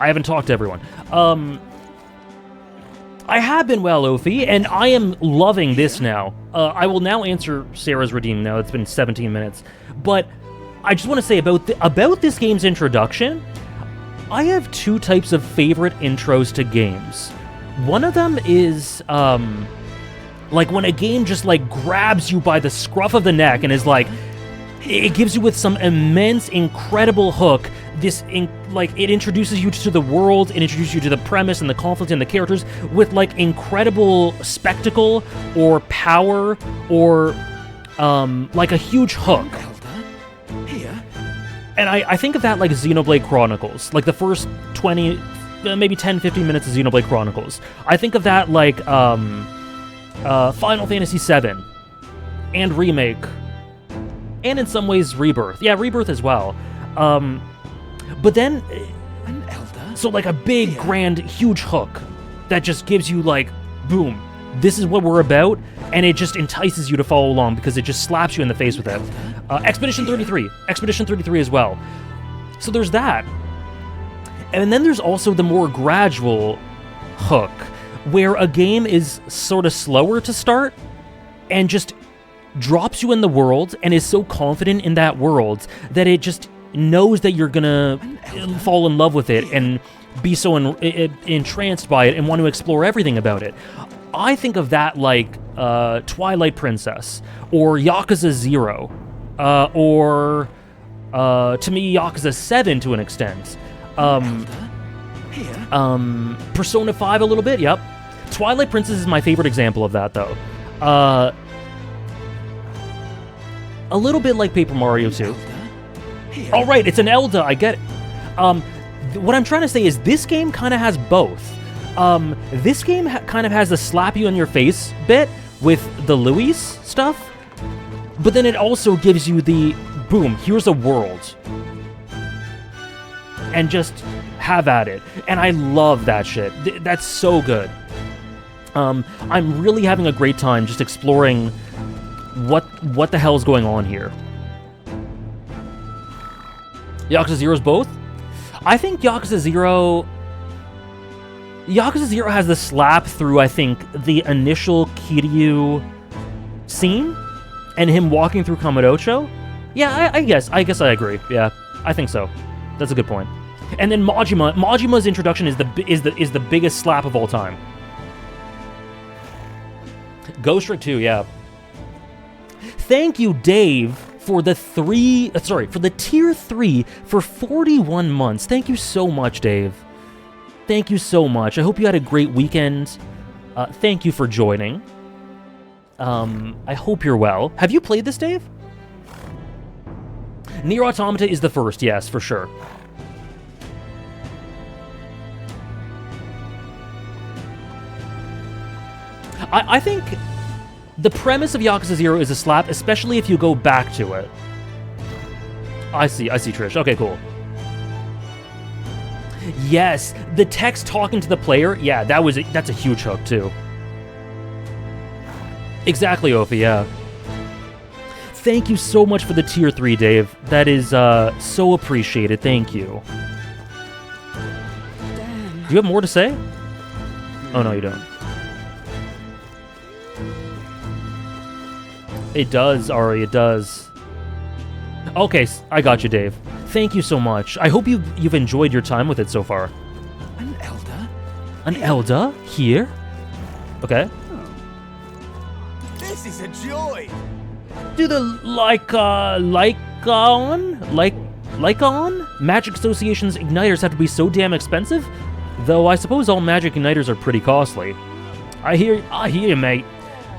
I haven't talked to everyone. I have been well, Ophi, and I am loving this now. I will now answer Sarah's redeem now. It's been 17 minutes. But I just want to say about this game's introduction, I have two types of favorite intros to games. One of them is, like, when a game just, like, grabs you by the scruff of the neck and is like, it gives you with some immense, incredible hook. Like, it introduces you to the world, it introduces you to the premise and the conflict and the characters with, like, incredible spectacle or power or, like, a huge hook. And I think of that like Xenoblade Chronicles, like the first 20, maybe 10, 15 minutes of Xenoblade Chronicles. I think of that like Final Fantasy VII and Remake, and in some ways Rebirth. Yeah, Rebirth as well. But then, so like a big, grand, huge hook that just gives you like, boom, this is what we're about, and it just entices you to follow along because it just slaps you in the face with it. Expedition 33 as well. So there's that. And then there's also the more gradual hook, where a game is sort of slower to start and just drops you in the world and is so confident in that world that it just knows that you're gonna fall in love with it and be so entranced by it and want to explore everything about it. I think of that like Twilight Princess or Yakuza 0 or to me Yakuza 7 to an extent. Persona 5 a little bit, yep. Twilight Princess is my favorite example of that though. A little bit like Paper Mario 2. All right, it's an Elda, I get it. What I'm trying to say is this game kind of has both. This game kind of has the slap you in your face bit with the Luis stuff, but then it also gives you the, boom, here's a world. And just have at it. And I love that shit. That's so good. I'm really having a great time just exploring what the hell is going on here. Yakuza 0's both? I think Yakuza 0 has the slap through, I think, the initial Kiryu scene and him walking through Kamurocho. Yeah, I guess I agree. Yeah, I think so. That's a good point. And then Majima's introduction is the biggest slap of all time. Ghost Trick 2, yeah. Thank you, Dave, for the tier 3 for 41 months. Thank you so much, Dave. Thank you so much. I hope you had a great weekend. Thank you for joining. I hope you're well. Have you played this, Dave? Nier Automata is the first, yes, for sure. I think the premise of Yakuza 0 is a slap, especially if you go back to it. I see, Trish. Okay, cool. Yes, the text talking to the player, yeah, that's a huge hook, too. Exactly, Ophi, yeah. Thank you so much for the tier 3, Dave. That is so appreciated, thank you. Damn. Do you have more to say? Oh, no, you don't. It does, Ari, it does. Okay, I got you, Dave. Thank you so much. I hope you've enjoyed your time with it so far. An Elder? An Elder? Here? Okay. This is a joy! Do the Lycon? Magic Association's igniters have to be so damn expensive? Though I suppose all magic igniters are pretty costly. I hear you, mate.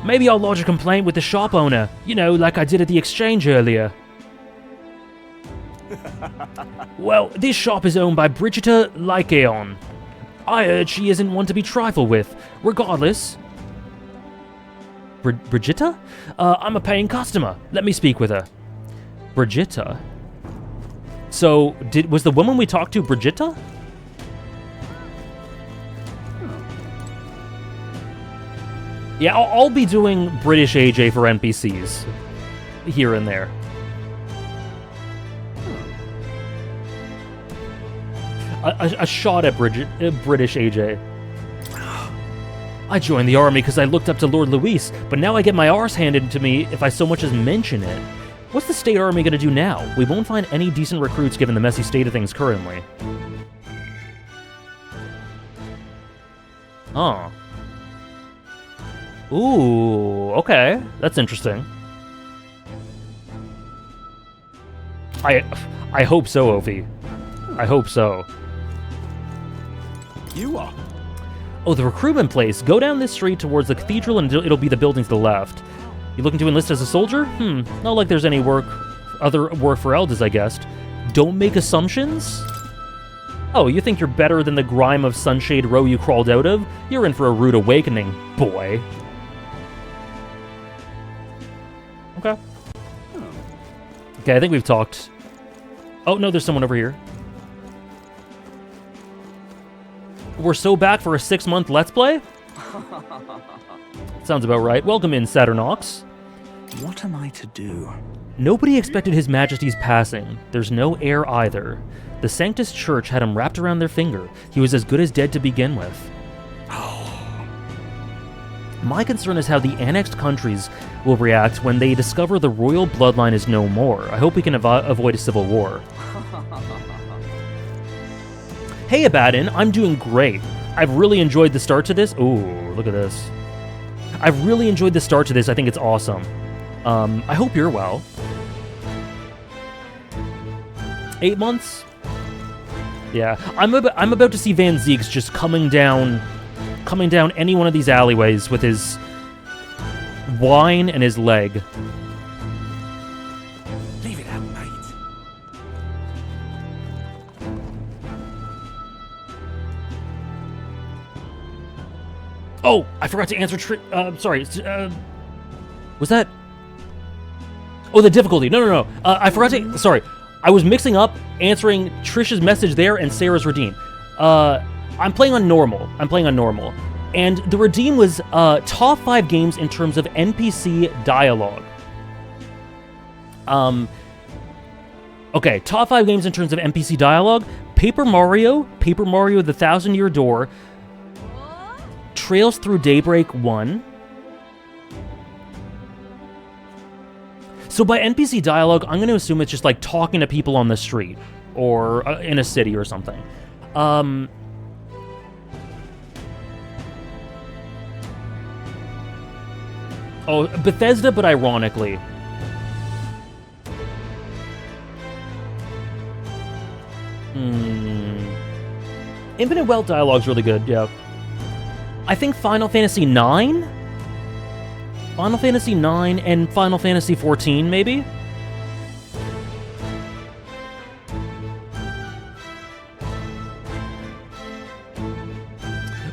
Maybe I'll lodge a complaint with the shop owner, you know, like I did at the exchange earlier. Well, this shop is owned by Brigitta Lycaon. I heard she isn't one to be trifled with. Regardless... Brigitta? I'm a paying customer. Let me speak with her. Brigitta? So, was the woman we talked to Brigitta? Yeah, I'll be doing British AJ for NPCs. Here and there. A shot at British AJ. I joined the army because I looked up to Lord Luis, but now I get my arse handed to me if I so much as mention it. What's the state army gonna do now? We won't find any decent recruits given the messy state of things currently. Oh. Ooh, okay. That's interesting. I hope so, Ophi. I hope so. You are? Oh, the recruitment place. Go down this street towards the cathedral and it'll be the building to the left. You looking to enlist as a soldier? Not like there's any other work for elders, I guess. Don't make assumptions? Oh, you think you're better than the grime of Sunshade Row you crawled out of? You're in for a rude awakening, boy. Okay. Okay, I think we've talked. Oh, no, there's someone over here. We're so back for a 6-month Let's Play? Sounds about right. Welcome in, Saturnox. What am I to do? Nobody expected His Majesty's passing. There's no heir either. The Sanctus Church had him wrapped around their finger. He was as good as dead to begin with. My concern is how the annexed countries will react when they discover the royal bloodline is no more. I hope we can avoid a civil war. Hey, Abaddon, I'm doing great. I've really enjoyed the start to this. Ooh, look at this. I've really enjoyed the start to this. I think it's awesome. I hope you're well. 8 months? Yeah, I'm about to see Van Zeeks just coming down any one of these alleyways with his wine and his leg. Leave it out, mate. Oh, I forgot to answer. Sorry. Was that? Oh, the difficulty. No. I forgot to. Sorry, I was mixing up answering Trish's message there and Sarah's redeem. I'm playing on normal. And the redeem was top 5 games in terms of NPC dialogue. Okay, top 5 games in terms of NPC dialogue. Paper Mario, The 1,000-Year Door, Trails Through Daybreak 1. So by NPC dialogue, I'm going to assume it's just like talking to people on the street or in a city or something. Oh, Bethesda, but ironically. Infinite Wealth dialogue's really good, yeah. I think Final Fantasy IX? Final Fantasy IX and Final Fantasy XIV, maybe?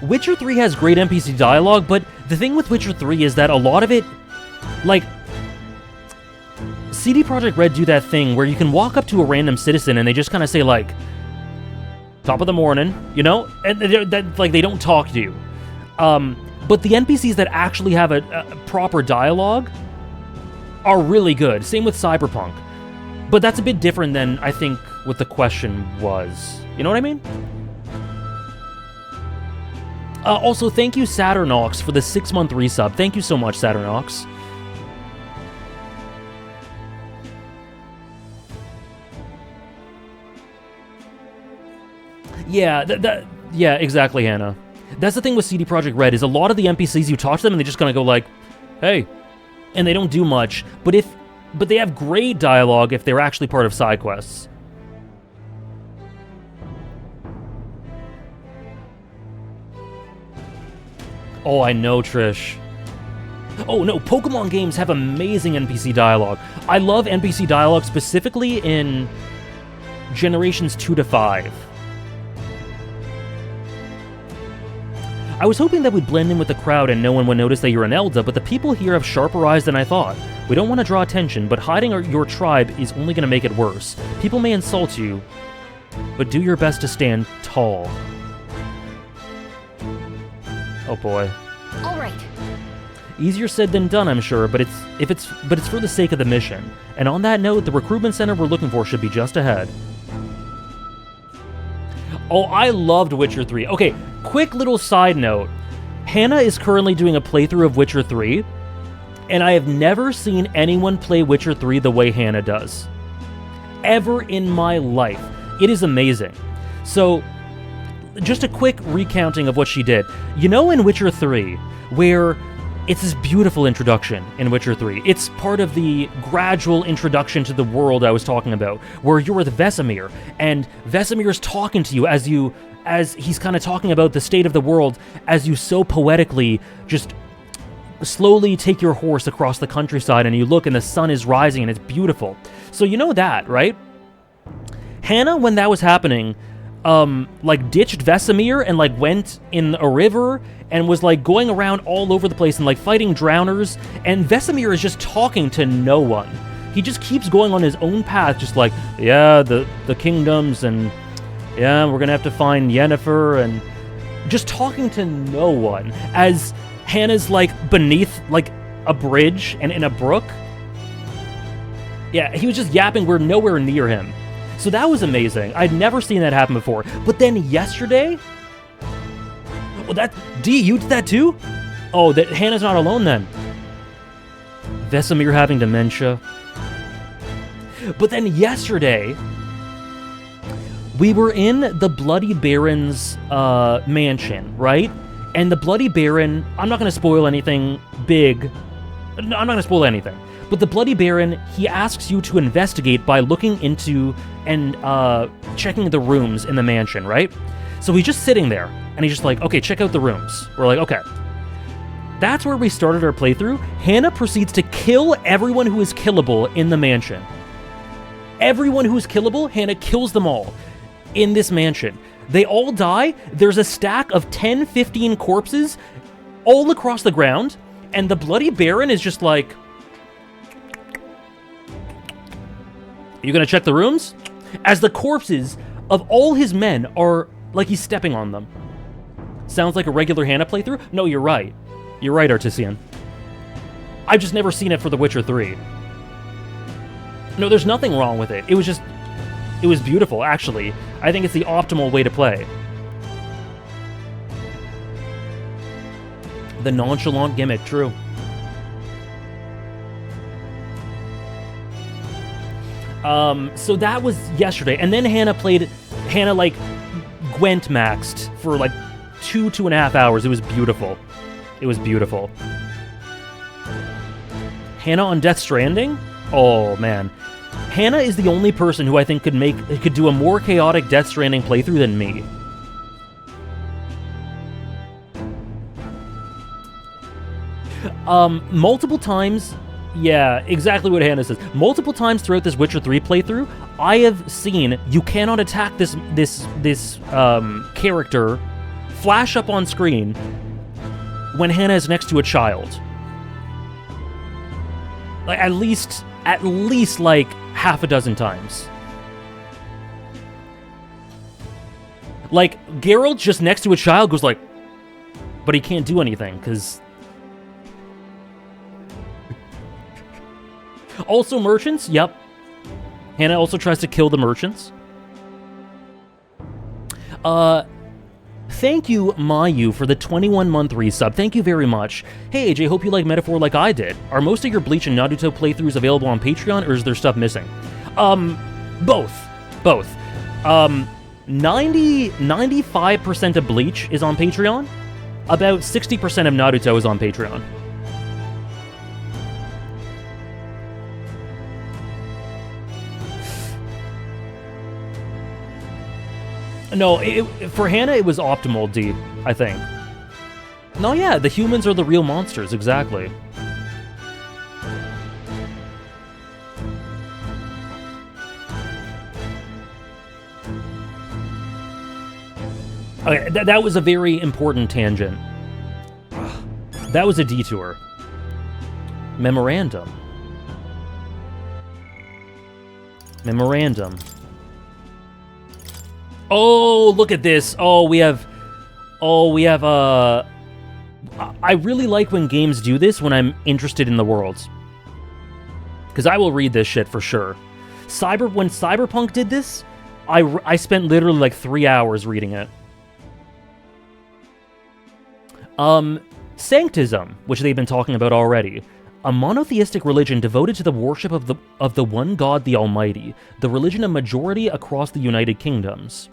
Witcher 3 has great NPC dialogue, but the thing with Witcher 3 is that a lot of it, like, CD Projekt Red do that thing where you can walk up to a random citizen and they just kind of say, like, top of the morning, you know? And they don't talk to you. But the NPCs that actually have a proper dialogue are really good. Same with Cyberpunk. But that's a bit different than, I think, what the question was. You know what I mean? Also, thank you, Saturnox, for the 6-month resub. Thank you so much, Saturnox. Yeah, yeah, exactly, Hannah. That's the thing with CD Projekt Red, is a lot of the NPCs, you talk to them and they just kind of go like, hey, and they don't do much. But they have great dialogue if they're actually part of side quests. Oh, I know, Trish. Oh, no, Pokemon games have amazing NPC dialogue. I love NPC dialogue specifically in Generations 2 to 5. I was hoping that we'd blend in with the crowd and no one would notice that you're an Elda, but the people here have sharper eyes than I thought. We don't want to draw attention, but hiding your tribe is only going to make it worse. People may insult you, but do your best to stand tall. Oh boy. All right. Easier said than done, I'm sure, but it's for the sake of the mission. And on that note, the recruitment center we're looking for should be just ahead. Oh, I loved Witcher 3. Okay, quick little side note. Hannah is currently doing a playthrough of Witcher 3, and I have never seen anyone play Witcher 3 the way Hannah does. Ever in my life. It is amazing. So, just a quick recounting of what she did. You know in Witcher 3, where it's this beautiful introduction in Witcher 3. It's part of the gradual introduction to the world I was talking about, where you're with Vesemir, and Vesemir's talking to you as he's kind of talking about the state of the world, as you so poetically just slowly take your horse across the countryside, and you look and the sun is rising and it's beautiful. So you know that, right? Hannah, when that was happening, like ditched Vesemir and like went in a river and was like going around all over the place and like fighting drowners, and Vesemir is just talking to no one. He just keeps going on his own path, just like, yeah, the kingdoms, and yeah, we're gonna have to find Yennefer, and just talking to no one, as Hannah's like beneath like a bridge and in a brook. Yeah, he was just yapping, we're nowhere near him. So that was amazing. I'd never seen that happen before. But then yesterday, you did that too? Oh, that Hannah's not alone then. Vesemir having dementia. But then yesterday, we were in the Bloody Baron's mansion, right? And the Bloody Baron, I'm not going to spoil anything big. I'm not going to spoil anything. But the Bloody Baron, he asks you to investigate by looking into and checking the rooms in the mansion, right? So he's just sitting there, and he's just like, okay, check out the rooms. We're like, okay. That's where we started our playthrough. Hannah proceeds to kill everyone who is killable in the mansion. Everyone who is killable, Hannah kills them all in this mansion. They all die. There's a stack of 10, 15 corpses all across the ground, and the Bloody Baron is just like, you gonna check the rooms? As the corpses of all his men are like he's stepping on them. Sounds like a regular Hannah playthrough? No, you're right. You're right, Artisian. I've just never seen it for The Witcher 3. No, there's nothing wrong with it. It was beautiful, actually. I think it's the optimal way to play. The nonchalant gimmick, true. So that was yesterday, and then Hannah like Gwent maxed for like 2.5 hours. It was beautiful. It was beautiful. Hannah on Death Stranding? Oh man. Hannah is the only person who I think could do a more chaotic Death Stranding playthrough than me. Multiple times. Yeah, exactly what Hannah says. Multiple times throughout this Witcher 3 playthrough, I have seen you cannot attack this character flash up on screen when Hannah is next to a child. Like at least like half a dozen times. Like Geralt just next to a child goes like, but he can't do anything because. Also merchants, yep. Hannah also tries to kill the merchants. Thank you, Mayu, for the 21-month resub. Thank you very much. Hey, AJ, hope you like Metaphor like I did. Are most of your Bleach and Naruto playthroughs available on Patreon, or is there stuff missing? Both. 95% of Bleach is on Patreon. About 60% of Naruto is on Patreon. No, for Hannah, it was optimal, D, I think. No, yeah, the humans are the real monsters, exactly. Okay, that was a very important tangent. That was a detour. Memorandum. Oh, look at this. I really like when games do this when I'm interested in the worlds. Because I will read this shit for sure. When Cyberpunk did this, I spent literally like 3 hours reading it. Sanctism, which they've been talking about already. A monotheistic religion devoted to the worship of the one God, the Almighty, the religion of majority across the United Kingdoms.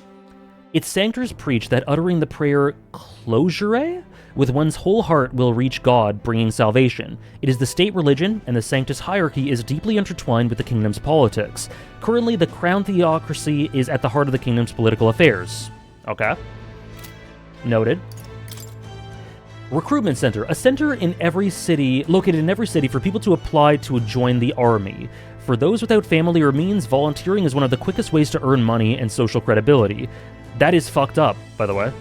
Its sanctors preach that uttering the prayer closure with one's whole heart will reach God, bringing salvation. It is the state religion, and the Sanctus hierarchy is deeply intertwined with the kingdom's politics. Currently, the crown theocracy is at the heart of the kingdom's political affairs. Okay. Noted. Recruitment Center. A center in every city, located in every city for people to apply to join the army. For those without family or means, volunteering is one of the quickest ways to earn money and social credibility. That is fucked up, by the way.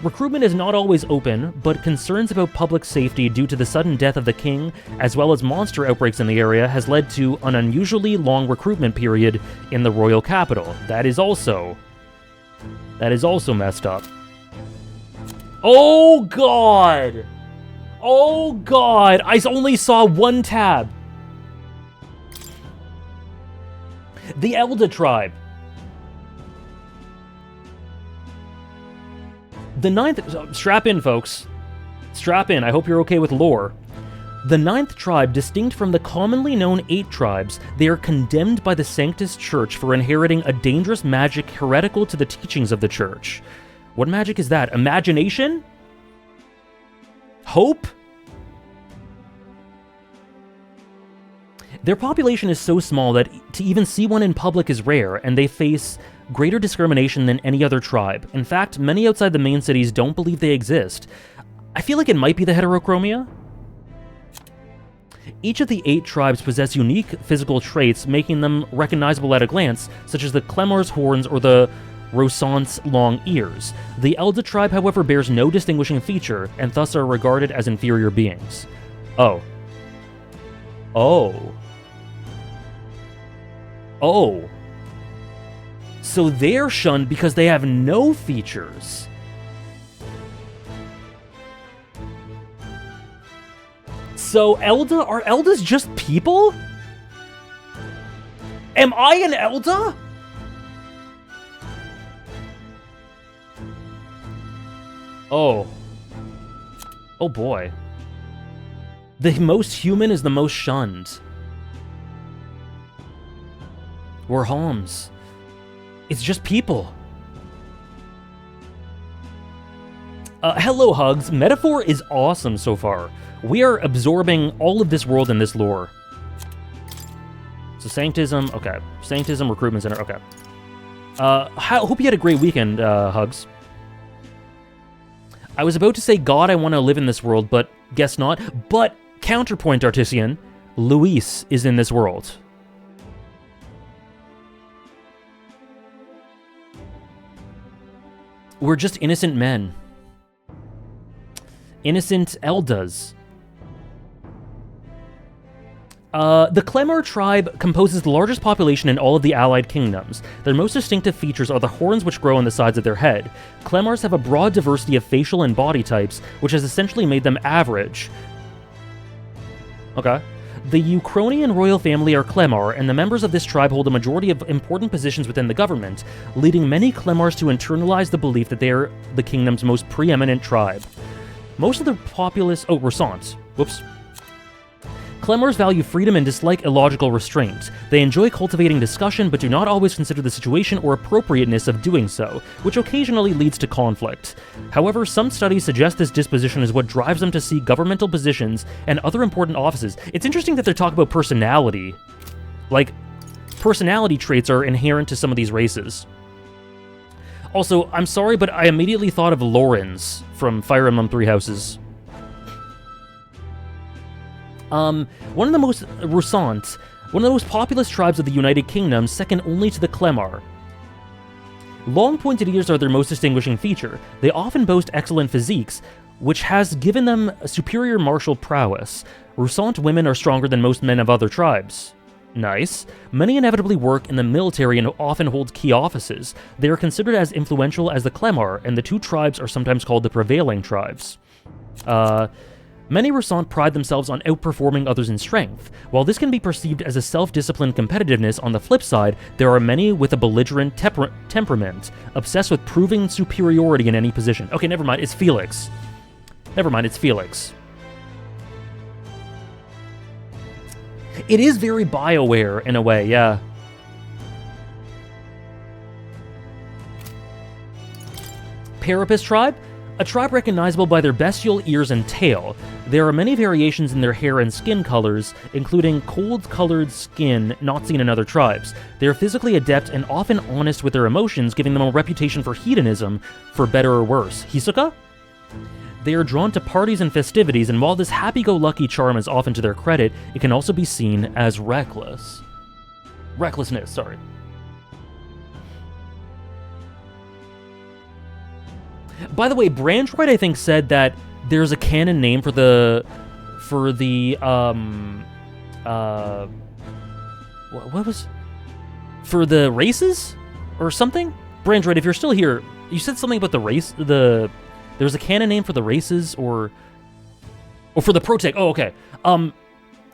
Recruitment is not always open, but concerns about public safety due to the sudden death of the king, as well as monster outbreaks in the area, has led to an unusually long recruitment period in the royal capital. That is also messed up. Oh god! Oh god! I only saw one tab. The Elda tribe. The 9th... Strap in, folks. Strap in. I hope you're okay with lore. The 9th tribe, distinct from the commonly known 8 tribes, they are condemned by the Sanctus Church for inheriting a dangerous magic heretical to the teachings of the Church. What magic is that? Imagination? Hope? Their population is so small that to even see one in public is rare, and they face greater discrimination than any other tribe. In fact, many outside the main cities don't believe they exist. I feel like it might be the heterochromia. Each of the 8 tribes possess unique physical traits, making them recognizable at a glance, such as the Clemar's horns or the Rosant's long ears. The Elda tribe, however, bears no distinguishing feature, and thus are regarded as inferior beings. Oh. Oh. Oh. So they're shunned because they have no features. So Elda, are Eldas just people? Am I an Elda? Oh. Oh boy. The most human is the most shunned. We're Homs. It's just people. Hello, Hugs. Metaphor is awesome so far. We are absorbing all of this world and this lore. So Sanctism, okay. Sanctism, Recruitment Center, okay. Hope you had a great weekend, Hugs. I was about to say, God, I want to live in this world, but guess not. But, counterpoint, Artisian, Luis is in this world. We're just innocent men. Innocent Eldas. The Clemar tribe composes the largest population in all of the allied kingdoms. Their most distinctive features are the horns which grow on the sides of their head. Clemars have a broad diversity of facial and body types, which has essentially made them average. Okay. The Ukrainian royal family are Clemar, and the members of this tribe hold a majority of important positions within the government, leading many Clemars to internalize the belief that they are the kingdom's most preeminent tribe. Most of the populace... Oh, Rosant. Whoops. Clemars value freedom and dislike illogical restraint. They enjoy cultivating discussion, but do not always consider the situation or appropriateness of doing so, which occasionally leads to conflict. However, some studies suggest this disposition is what drives them to seek governmental positions and other important offices. It's interesting that they're talking about personality. Like, personality traits are inherent to some of these races. Also, I'm sorry, but I immediately thought of Lawrence from Fire Emblem Three Houses. One of the most populous tribes of the United Kingdom, second only to the Clemar. Long pointed ears are their most distinguishing feature. They often boast excellent physiques, which has given them a superior martial prowess. Rosant women are stronger than most men of other tribes. Nice. Many inevitably work in the military and often hold key offices. They are considered as influential as the Clemar, and the two tribes are sometimes called the prevailing tribes. Many Rosant pride themselves on outperforming others in strength. While this can be perceived as a self-disciplined competitiveness, on the flip side, there are many with a belligerent temperament, obsessed with proving superiority in any position. Okay, never mind, it's Felix. Never mind, it's Felix. It is very BioWare in a way, yeah. Parapus tribe? A tribe recognizable by their bestial ears and tail. There are many variations in their hair and skin colors, including cold-colored skin not seen in other tribes. They are physically adept and often honest with their emotions, giving them a reputation for hedonism, for better or worse. Hisoka? They are drawn to parties and festivities, and while this happy-go-lucky charm is often to their credit, it can also be seen as recklessness, sorry. By the way, Branchroid, I think, said that there's a canon name for the races? Or something? Branchroid, if you're still here, you said something about the race, there's a canon name for the races, or for the Protag. Oh, okay.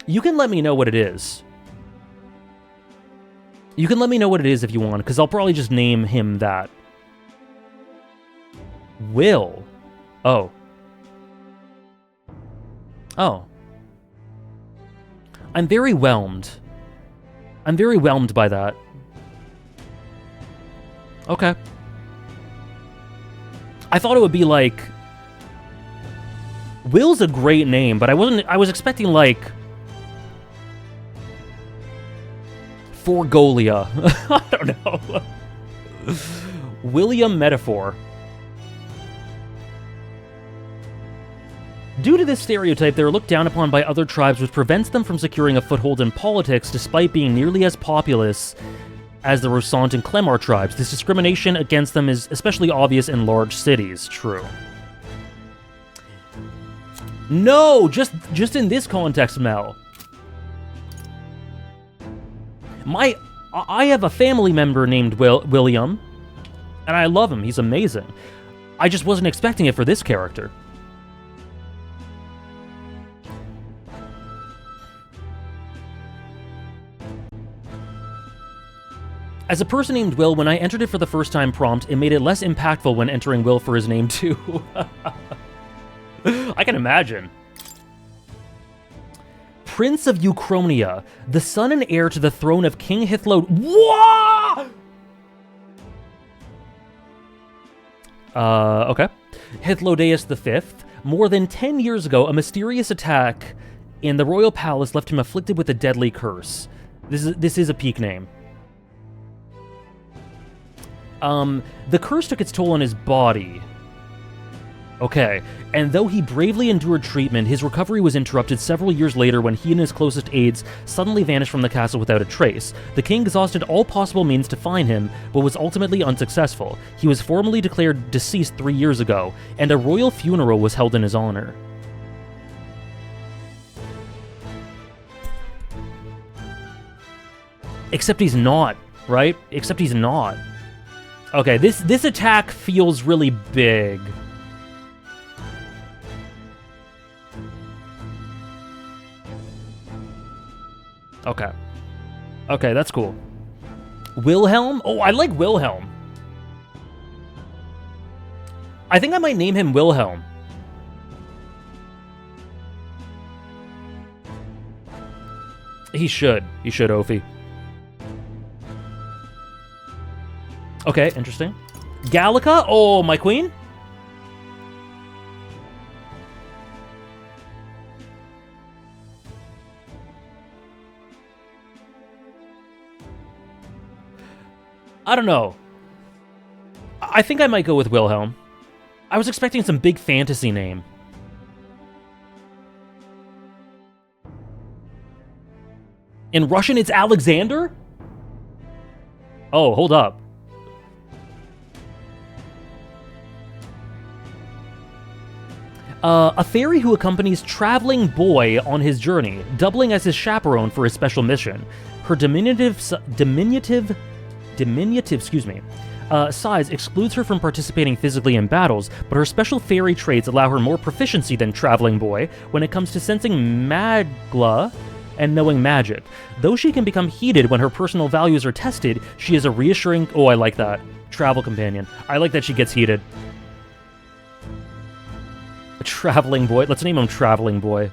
You can let me know what it is. You can let me know what it is if you want, because I'll probably just name him that. Will. Oh. Oh. I'm very whelmed. I'm very whelmed by that. Okay. I thought it would be like... Will's a great name, but I was expecting like... Forgolia. I don't know. William Metaphor. Due to this stereotype, they are looked down upon by other tribes, which prevents them from securing a foothold in politics despite being nearly as populous as the Rosant and Clemar tribes. This discrimination against them is especially obvious in large cities. True. No! Just in this context, Mel. I have a family member named William, and I love him. He's amazing. I just wasn't expecting it for this character. As a person named Will, when I entered it for the first time prompt, it made it less impactful when entering Will for his name too. I can imagine. Prince of Euchronia, the son and heir to the throne of King Hithlod. What? Okay. Hithlodius V. More than 10 years ago, a mysterious attack in the royal palace left him afflicted with a deadly curse. This is a peak name. The curse took its toll on his body. Okay, and though he bravely endured treatment, his recovery was interrupted several years later when he and his closest aides suddenly vanished from the castle without a trace. The king exhausted all possible means to find him, but was ultimately unsuccessful. He was formally declared deceased 3 years ago, and a royal funeral was held in his honor. Except he's not, right? Except he's not. Okay, this attack feels really big. Okay. Okay, that's cool. Wilhelm? Oh, I like Wilhelm. I think I might name him Wilhelm. He should, Ophi. Okay, interesting. Gallica? Oh, my queen? I don't know. I think I might go with Wilhelm. I was expecting some big fantasy name. In Russian, it's Alexander? Oh, hold up. A fairy who accompanies traveling boy on his journey, doubling as his chaperone for his special mission. Her diminutive size excludes her from participating physically in battles, but her special fairy traits allow her more proficiency than Traveling Boy when it comes to sensing magla and knowing magic. Though she can become heated when her personal values are tested, she is a reassuring... Oh, I like that. Travel companion. I like that she gets heated. A Traveling Boy. Let's name him Traveling Boy.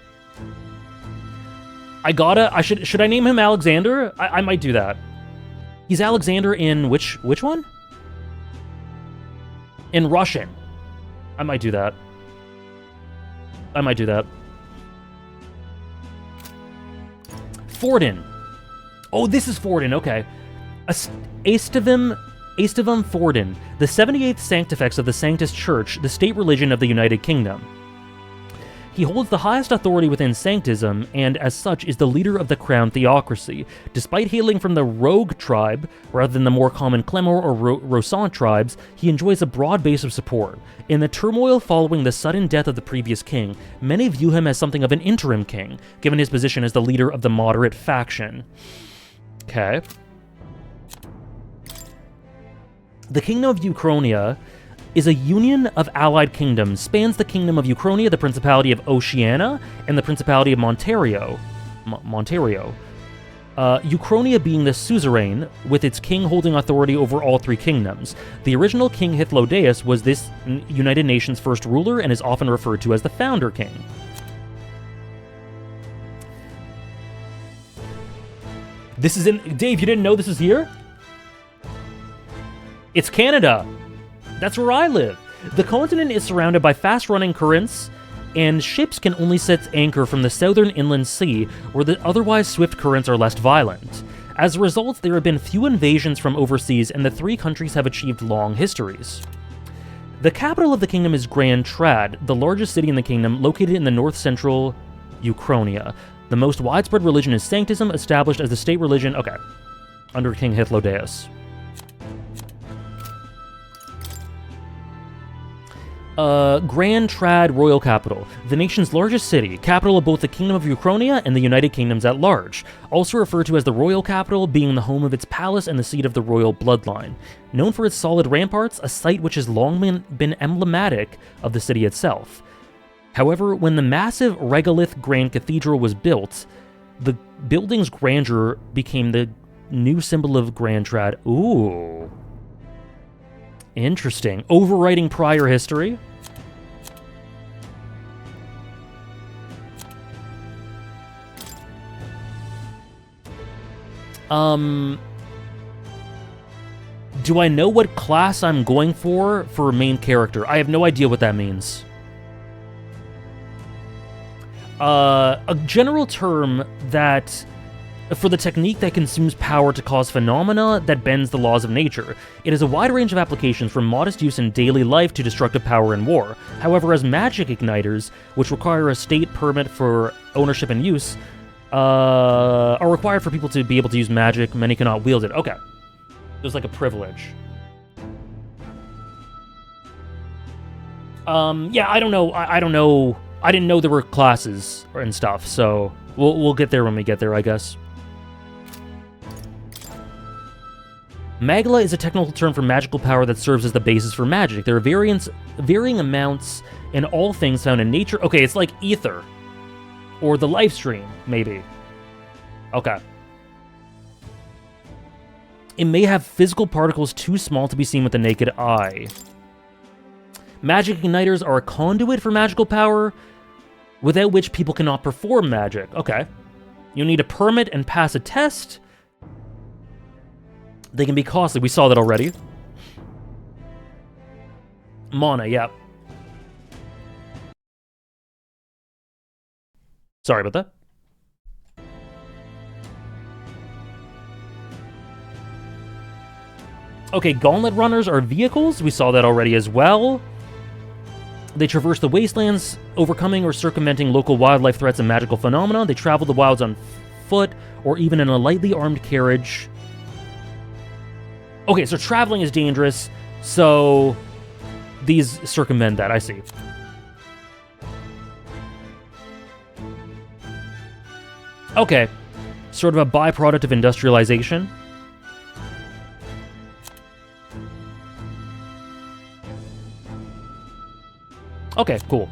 Should I name him Alexander? I might do that. He's Alexander in which one? In Russian. I might do that. Forden. Oh, this is Forden, okay. Aestivum Forden, the 78th Sanctifex of the Sanctus Church, the state religion of the United Kingdom. He holds the highest authority within Sanctism, and as such is the leader of the Crown Theocracy. Despite hailing from the Rogue tribe, rather than the more common Clemor or Rosant tribes, he enjoys a broad base of support. In the turmoil following the sudden death of the previous king, many view him as something of an interim king, given his position as the leader of the moderate faction. Okay. The Kingdom of Uchronia is a union of allied kingdoms, spans the Kingdom of Uchronia, the Principality of Oceania, and the Principality of Montario. Uchronia being the suzerain, with its king holding authority over all three kingdoms. The original King Hythlodaeus was this United Nations' first ruler and is often referred to as the Founder King. This is in... Dave, you didn't know this is here? It's Canada. That's where I live. The continent is surrounded by fast-running currents, and ships can only set anchor from the southern inland sea, where the otherwise swift currents are less violent. As a result, there have been few invasions from overseas, and the three countries have achieved long histories. The capital of the kingdom is Grand Trad, the largest city in the kingdom, located in the north-central Uchronia. The most widespread religion is Sanctism, established as the state religion, under King Hythlodaeus. Grand Trad Royal Capital, the nation's largest city, capital of both the Kingdom of Uchronia and the United Kingdoms at large, also referred to as the Royal Capital, being the home of its palace and the seat of the royal bloodline. Known for its solid ramparts, a site which has long been emblematic of the city itself. However, when the massive regolith Grand Cathedral was built, the building's grandeur became the new symbol of Grand Trad. Ooh. Interesting. Overwriting prior history. Do I know what class I'm going for main character? I have no idea what that means. A general term that... for the technique that consumes power to cause phenomena that bends the laws of nature. It has a wide range of applications from modest use in daily life to destructive power in war. However, as magic igniters, which require a state permit for ownership and use, are required for people to be able to use magic, many cannot wield it. Okay. There's like a privilege. Yeah, I don't know. I don't know. I didn't know there were classes and stuff, so we'll get there when we get there, I guess. Magla is a technical term for magical power that serves as the basis for magic. There are varying amounts in all things found in nature. Okay, it's like ether. Or the life stream, maybe. Okay. It may have physical particles too small to be seen with the naked eye. Magic igniters are a conduit for magical power, without which people cannot perform magic. Okay. You'll need a permit and pass a test. They can be costly. We saw that already. Mana, yeah. Sorry about that. Okay, gauntlet runners are vehicles. We saw that already as well. They traverse the wastelands, overcoming or circumventing local wildlife threats and magical phenomena. They travel the wilds on foot or even in a lightly armed carriage. Okay, so traveling is dangerous, so these circumvent that, I see. Okay, sort of a byproduct of industrialization. Okay, cool.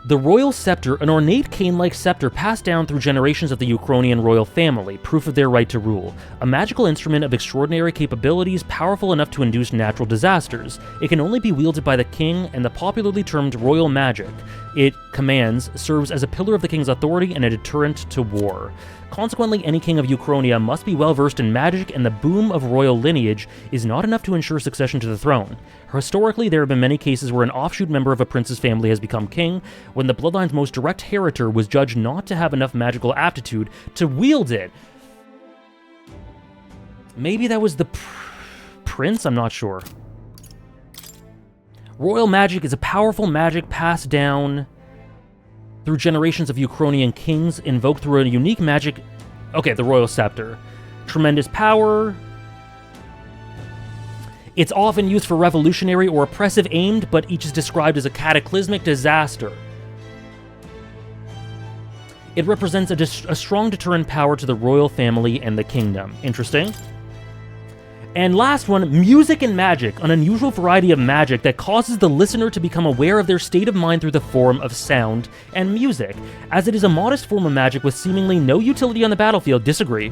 The royal scepter, an ornate cane-like scepter passed down through generations of the Uchronian royal family, proof of their right to rule. A magical instrument of extraordinary capabilities, powerful enough to induce natural disasters. It can only be wielded by the king, and the popularly termed royal magic it commands serves as a pillar of the king's authority and a deterrent to war. Consequently, any king of Uchronia must be well versed in magic, and the boom of royal lineage is not enough to ensure succession to the throne. Historically, there have been many cases where an offshoot member of a prince's family has become king when the bloodline's most direct inheritor was judged not to have enough magical aptitude to wield it. Maybe that was the prince? I'm not sure. Royal magic is a powerful magic passed down through generations of Ukrainian kings, invoked through a unique magic... Okay, the royal scepter. Tremendous power. It's often used for revolutionary or oppressive aimed, but each is described as a cataclysmic disaster. It represents a strong deterrent power to the royal family and the kingdom. Interesting. And last one, music and magic, an unusual variety of magic that causes the listener to become aware of their state of mind through the form of sound and music. As it is a modest form of magic with seemingly no utility on the battlefield, disagree.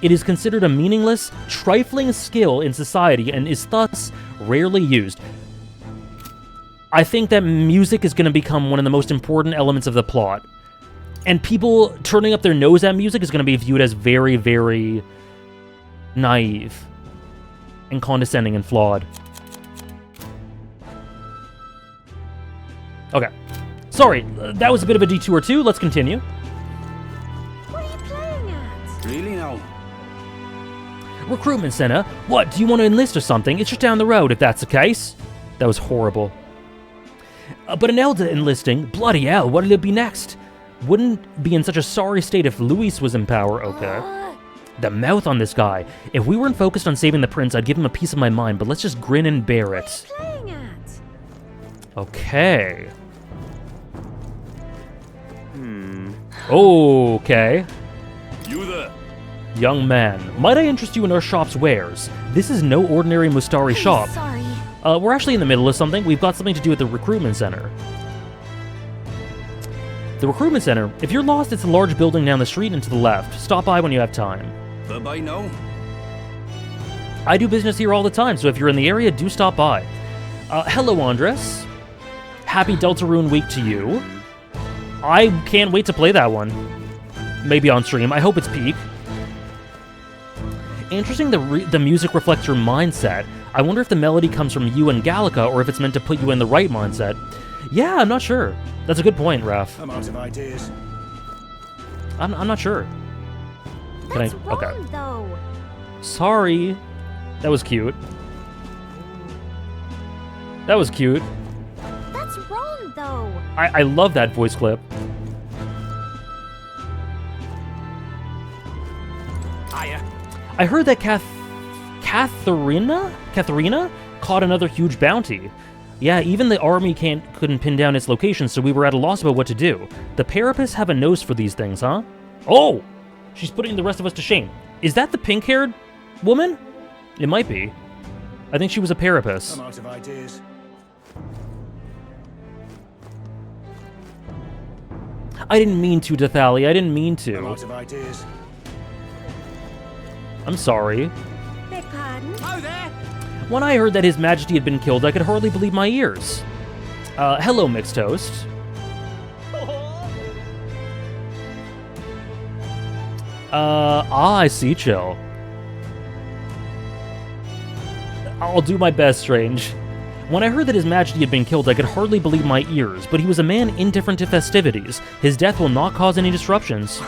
It is considered a meaningless, trifling skill in society and is thus rarely used. I think that music is going to become one of the most important elements of the plot. And people turning up their nose at music is going to be viewed as very, very naive and condescending and flawed. Okay. Sorry, that was a bit of a detour too. Let's continue. What are you playing at? Really now? Recruitment Center. What, do you want to enlist or something? It's just down the road if that's the case. That was horrible. But an elder enlisting? Bloody hell, what'll it be next? Wouldn't be in such a sorry state if Luis was in power, okay. The mouth on this guy. If we weren't focused on saving the prince, I'd give him a piece of my mind, but let's just grin and bear it. What are you playing at? Okay. Okay. You there? Young man, might I interest you in our shop's wares? This is no ordinary Mustari shop. Sorry. We're actually in the middle of something. We've got something to do at the Recruitment Center. The Recruitment Center, if you're lost, it's a large building down the street and to the left. Stop by when you have time. Bye now. I do business here all the time, so if you're in the area, do stop by. Hello, Andres. Happy Deltarune week to you. I can't wait to play that one. Maybe on stream. I hope it's peak. Interesting the music reflects your mindset. I wonder if the melody comes from you and Gallica, or if it's meant to put you in the right mindset. Yeah, I'm not sure. That's a good point, Raph. I'm out of ideas. I'm not sure. That's Can I? wrong, Okay. though. Sorry. That was cute. That was cute. That's wrong, though. I love that voice clip. Hiya. I heard that Katharina caught another huge bounty. Yeah, even the army couldn't pin down its location, so we were at a loss about what to do. The Parapists have a nose for these things, huh? Oh! She's putting the rest of us to shame. Is that the pink-haired woman? It might be. I think she was a Parapist. I'm out of ideas. I didn't mean to, Dathali. I didn't mean I'm to. out of ideas. I'm sorry. Beg pardon? Oh, there! When I heard that His Majesty had been killed, I could hardly believe my ears. Hello, Mixed Toast. I see, Chill. I'll do my best, Strange. When I heard that His Majesty had been killed, I could hardly believe my ears, but he was a man indifferent to festivities. His death will not cause any disruptions.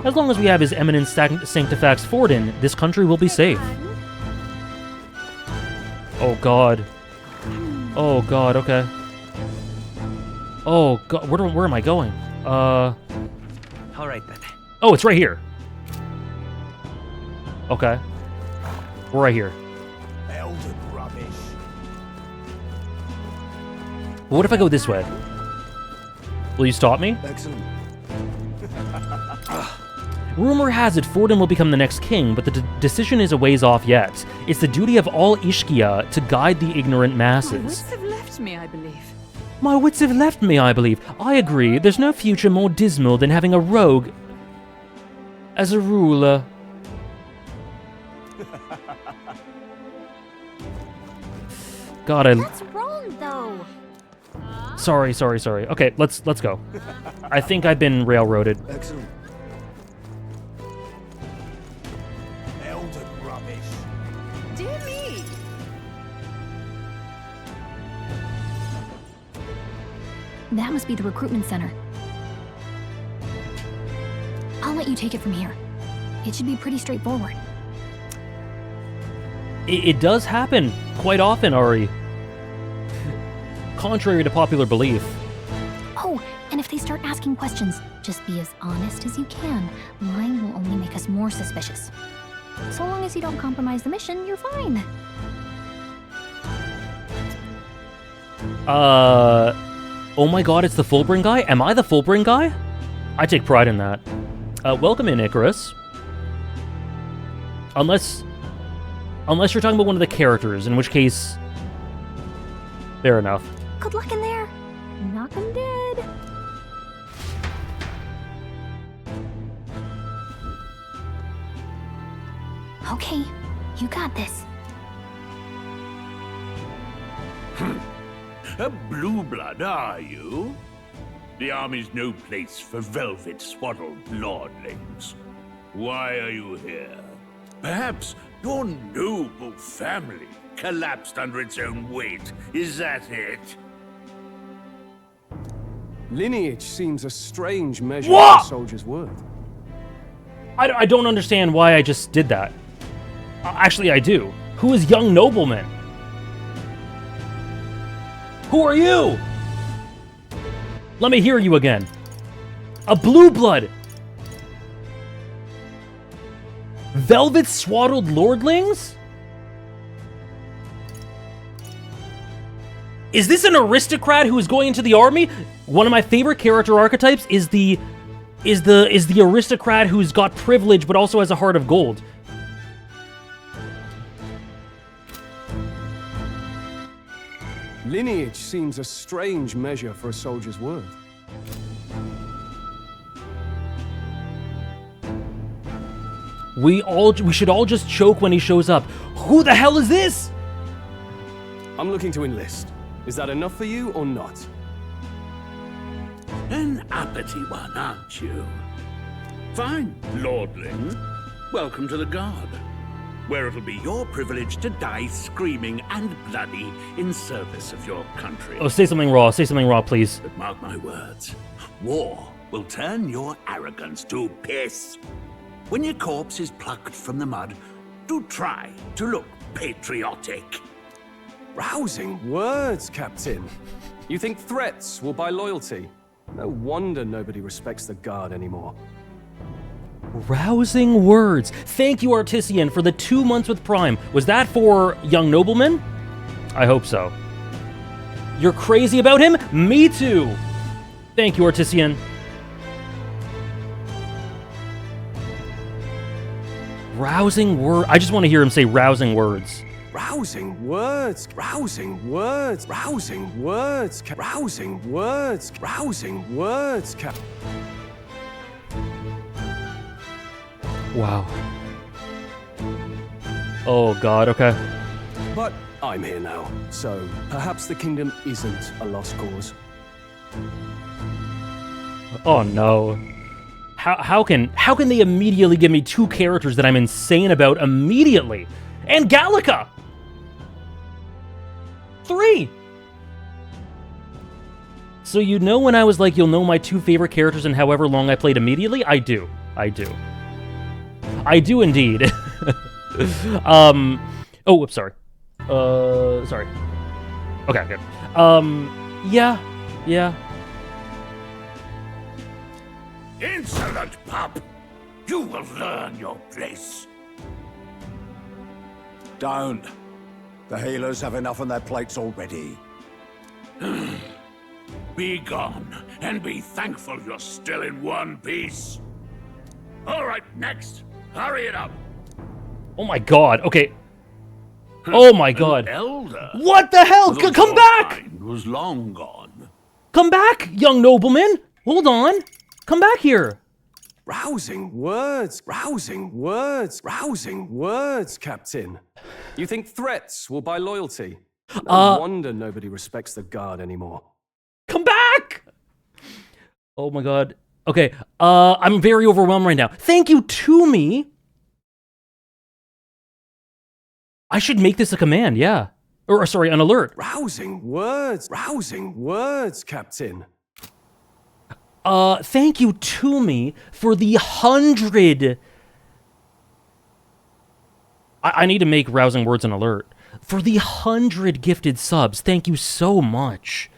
As long as we have His Eminence Sanctifax Forden, this country will be safe. Oh god. Oh god, okay. Oh god, where am I going? Alright then. Oh, it's right here. Okay. We're right here. Elder rubbish. But what if I go this way? Will you stop me? Excellent. Rumor has it Forden will become the next king, but the decision is a ways off yet. It's the duty of all Ishkia to guide the ignorant My masses. wits have left me, I believe. My wits have left me, I believe. I agree. There's no future more dismal than having a rogue as a ruler. God, That's wrong, though. Sorry. Okay, let's go. I think I've been railroaded. Excellent. Elder rubbish. Dear me. That must be the recruitment center. I'll let you take it from here. It should be pretty straightforward. It does happen quite often, Ari. Contrary to popular belief. Oh, and if they start asking questions, just be as honest as you can. Lying will only make us more suspicious. So long as you don't compromise the mission, you're fine. Oh my god, it's the Fullbring guy? Am I the Fullbring guy? I take pride in that. Welcome in, Icarus. Unless you're talking about one of the characters, in which case... Fair enough. Good luck in there. Knock 'em dead. Okay, you got this. A blue blood, are you? The army's no place for velvet-swaddled lordlings. Why are you here? Perhaps your noble family collapsed under its own weight. Is that it? Lineage seems a strange measure What? of a soldier's worth. I don't understand why I just did that. Actually, I do. Who is young nobleman? Who are you? Let me hear you again. A blue blood. Velvet swaddled lordlings? Is this an aristocrat who is going into the army? One of my favorite character archetypes is the aristocrat who's got privilege but also has a heart of gold. Lineage seems a strange measure for a soldier's worth. We should all just choke when he shows up. Who the hell is this? I'm looking to enlist. Is that enough for you or not? An uppity one, aren't you? Fine, lordling. Welcome to the Guard, where it'll be your privilege to die screaming and bloody in service of your country. Oh, say something raw. Say something raw, please. But mark my words, war will turn your arrogance to piss. When your corpse is plucked from the mud, do try to look patriotic. Rousing words, Captain. You think threats will buy loyalty? No wonder nobody respects the Guard anymore. Rousing words. Thank you, Artisan, for the 2 months with Prime. Was that for young nobleman? I hope so. You're crazy about him? Me too. Thank you, Artisan. Rousing word. I just want to hear him say rousing words. Rousing words, rousing words, rousing words, rousing words, rousing words, Wow. Oh god, okay. But I'm here now, so perhaps the kingdom isn't a lost cause. Oh no. How can they immediately give me 2 characters that I'm insane about immediately? And Gallica! 3! So you know when I was like, you'll know my 2 favorite characters and however long I played immediately? I do. I do. I do indeed. Oh, sorry. Sorry. Okay, good. Yeah. Insolent pup! You will learn your place. Don't. The healers have enough on their plates already. Be gone, and be thankful you're still in one piece. All right, next. Hurry it up. Oh my god, okay. Oh my god. An elder. What the hell? Come back! Was long gone. Come back, young nobleman! Hold on. Come back here. Rousing words, rousing words, rousing words, Captain. You think threats will buy loyalty? No wonder nobody respects the Guard anymore. Come back! Oh my god. Okay, I'm very overwhelmed right now. Thank you to me. I should make this a command, yeah. Or sorry, an alert. Rousing words, Captain. Thank you to me for the 100. I need to make rousing words an alert. For the 100 gifted subs, thank you so much.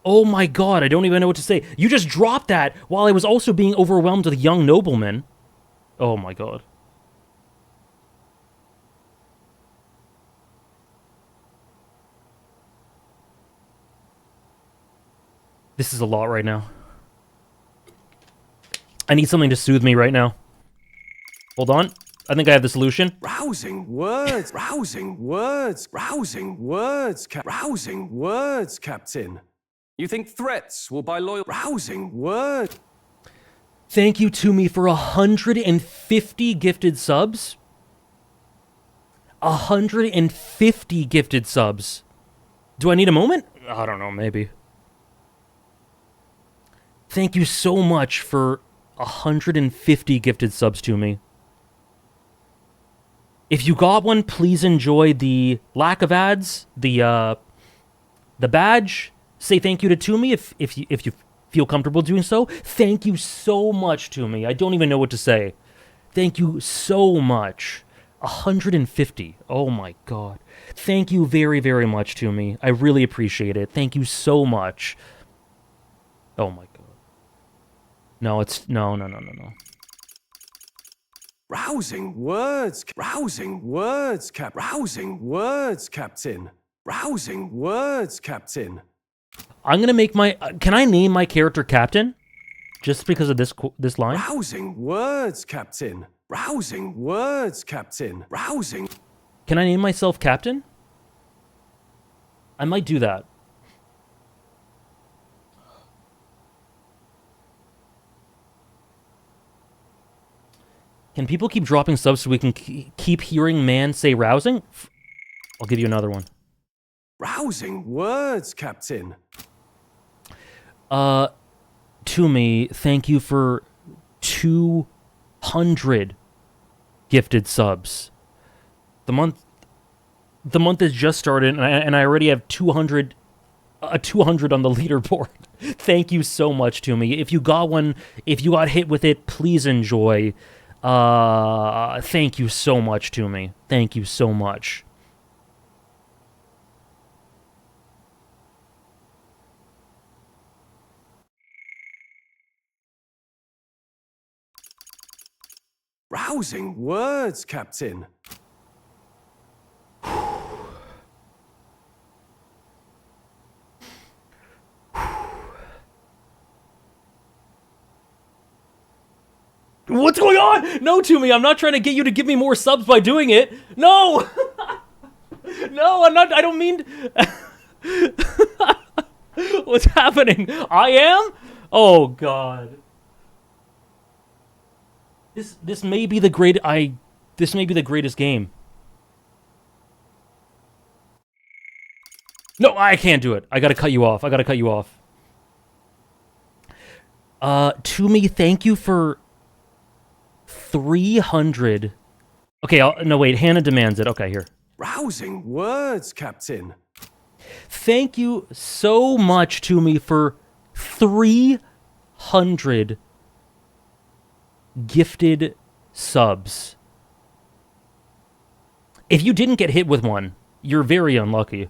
Oh my god, I don't even know what to say. You just dropped that while I was also being overwhelmed with young noblemen. Oh my god. This is a lot right now. I need something to soothe me right now. Hold on. I think I have the solution. Rousing words, rousing words, rousing words, rousing words, Captain. You think threats will buy loyal? Rousing words. Thank you to me for 150 gifted subs. 150 gifted subs. Do I need a moment? I don't know, maybe. Thank you so much for 150 gifted subs to me. If you got one, please enjoy the lack of ads, the badge. Say thank you to Toomey if you feel comfortable doing so. Thank you so much, Toomey. I don't even know what to say. Thank you so much. 150. Oh my god. Thank you very, very much, Toomey. I really appreciate it. Thank you so much. Oh my god. No, it's no. Rousing words, rousing words, rousing words, Captain. Rousing words, Captain. I'm gonna make my. Can I name my character Captain? Just because of this line. Rousing words, Captain. Rousing words, Captain. Rousing. Can I name myself Captain? I might do that. Can people keep dropping subs so we can keep hearing man say rousing? I'll give you another one. Rousing words, Captain. To me, thank you for 200 gifted subs. The month has just started, and I already have 200 on the leaderboard. Thank you so much, to me. If you got one, if you got hit with it, please enjoy. Thank you so much, to me. Thank you so much. Rousing words, Captain. What's going on? No, Toomey, I'm not trying to get you to give me more subs by doing it. No! No, I'm not. I don't mean. What's happening? I am? Oh, God. This may be the this may be the greatest game. No, I can't do it. I gotta cut you off. Toomey, thank you for 300. Okay, no, wait. Hannah demands it. Okay, here. Rousing words, Captain. Thank you so much, Toomey, for 300 gifted subs. If you didn't get hit with one, you're very unlucky.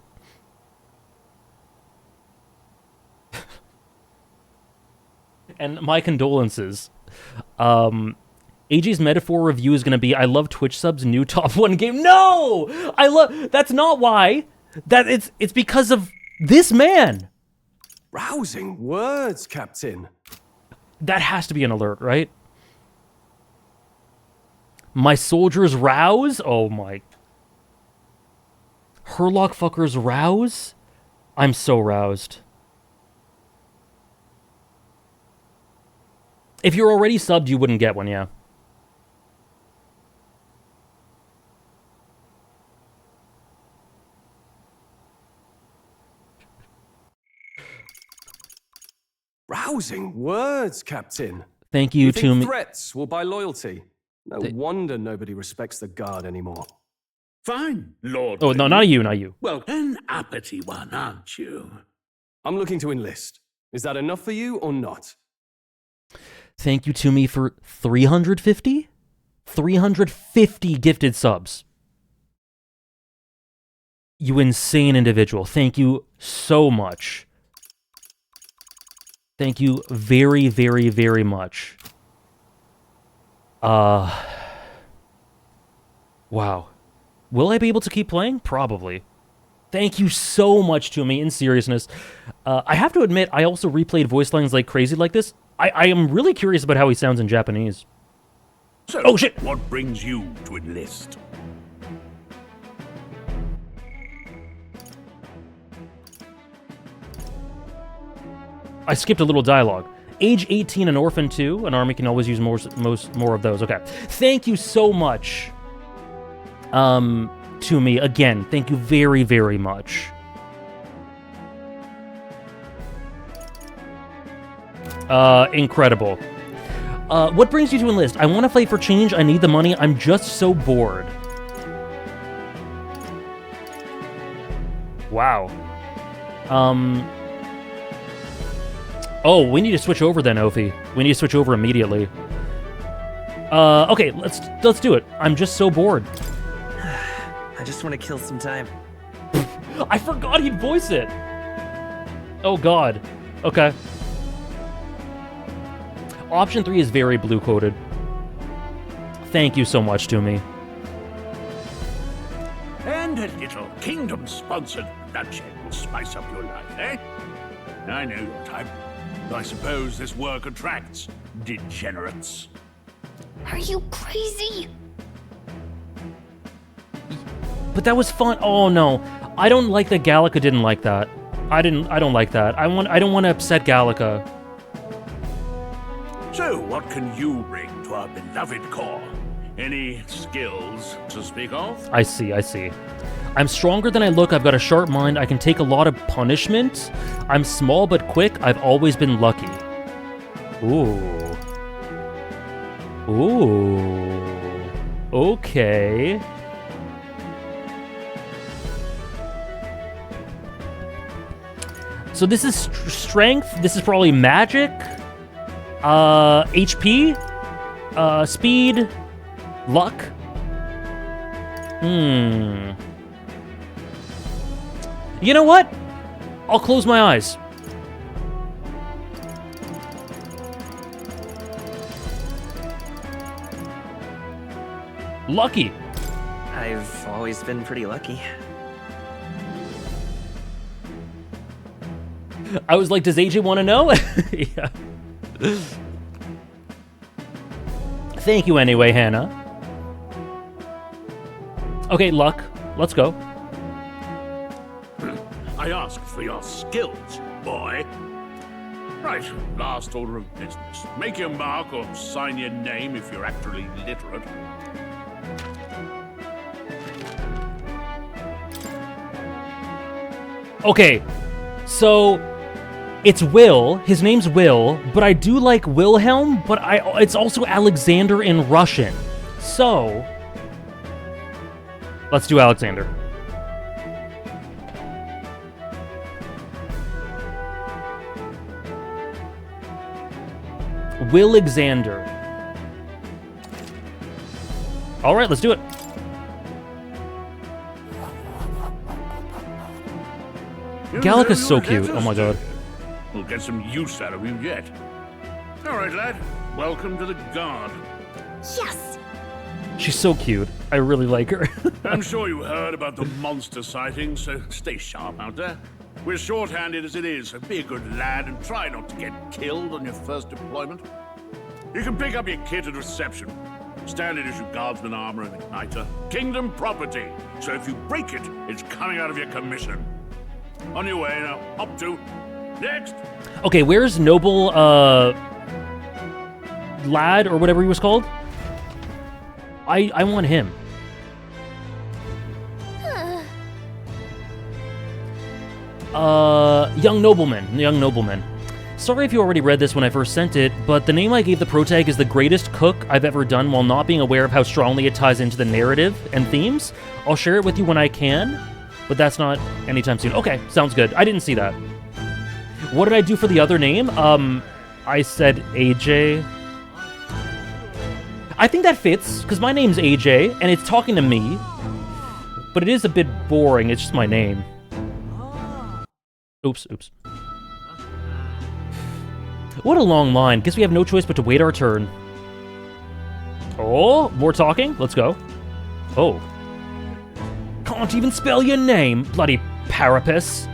And my condolences. AJ's metaphor review is going to be, I love Twitch subs, new top 1 game. No! That's not why. It's because of this man. Rousing words, Captain. That has to be an alert, right? My soldiers rouse? Oh my. Herlock fuckers rouse? I'm so roused. If you're already subbed, you wouldn't get one, yeah. Rousing words, Captain. Thank you, to me. Threats will buy loyalty. No wonder nobody respects the guard anymore. Fine, Lord. Oh, no, not you. Well, an uppity one, aren't you? I'm looking to enlist. Is that enough for you or not? Thank you to me for 350? 350 gifted subs. You insane individual. Thank you so much. Thank you very, very, very much. Wow. Will I be able to keep playing? Probably. Thank you so much to me, in seriousness. I have to admit, I also replayed voice lines like crazy like this. I am really curious about how he sounds in Japanese. So, oh, shit! What brings you to enlist? I skipped a little dialogue. Age 18, an orphan 2. An army can always use more of those. Okay. Thank you so much. To me. Again, thank you very, very much. Incredible. What brings you to enlist? I want to fight for change. I need the money. I'm just so bored. Wow. Oh, we need to switch over then, Ophi. We need to switch over immediately. Okay, let's do it. I'm just so bored. I just want to kill some time. I forgot he'd voice it. Oh God. Okay. Option 3 is very blue-coded. Thank you so much to me. And a little kingdom-sponsored bloodshed will spice up your life, eh? I know your type. I suppose this work attracts degenerates. Are you crazy? But that was fun. Oh no. I don't like that Gallica didn't like that. I don't like that. I don't want to upset Gallica. So, what can you bring to our beloved corps? Any skills to speak of? I see. I'm stronger than I look. I've got a sharp mind. I can take a lot of punishment. I'm small but quick. I've always been lucky. Ooh. Okay. So this is strength. This is probably magic. HP. Speed. Luck. You know what? I'll close my eyes. Lucky. I've always been pretty lucky. I was like, does AJ want to know? Yeah. Thank you anyway, Hannah. Okay, luck. Let's go. I asked for your skills, boy. Right, last order of business. Make your mark or sign your name if you're actually literate. Okay, so it's Will. His name's Will, but I do like Wilhelm, but it's also Alexander in Russian. So let's do Alexander. Will-Alexander. All right, let's do it. Gallica's so cute. Oh my god. We'll get some use out of you yet. All right, lad. Welcome to the Guard. Yes! She's so cute. I really like her. I'm sure you heard about the monster sightings, so stay sharp out there. We're short-handed as it is, so be a good lad and try not to get killed on your first deployment. You can pick up your kit at reception. Standard issue guardsman armor and igniter. Kingdom property, so if you break it, it's coming out of your commission. On your way now. Up to. Next. Okay, where's Noble, Lad, or whatever he was called? I want him. Young Nobleman. Sorry if you already read this when I first sent it, but the name I gave the protag is the greatest cook I've ever done while not being aware of how strongly it ties into the narrative and themes. I'll share it with you when I can, but that's not anytime soon. Okay, sounds good. I didn't see that. What did I do for the other name? I said AJ. I think that fits, because my name's AJ, and it's talking to me. But it is a bit boring, it's just my name. Oops. What a long line. Guess we have no choice but to wait our turn. Oh, more talking? Let's go. Oh. Can't even spell your name, bloody Parapus.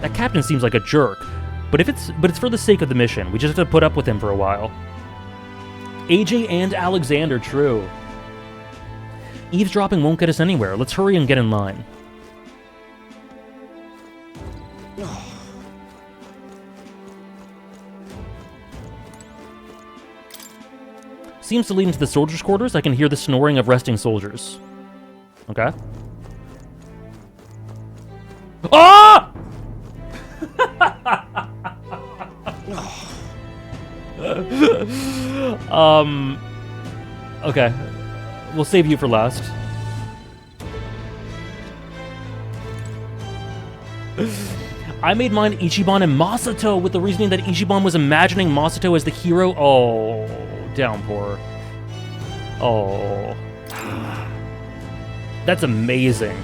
That captain seems like a jerk. But it's for the sake of the mission. We just have to put up with him for a while. AJ and Alexander, true. Eavesdropping won't get us anywhere. Let's hurry and get in line. Seems to lead into the soldiers' quarters. I can hear the snoring of resting soldiers. Okay. Ah! Okay. We'll save you for last. I made mine Ichiban and Masato with the reasoning that Ichiban was imagining Masato as the hero. Oh, downpour. Oh. That's amazing.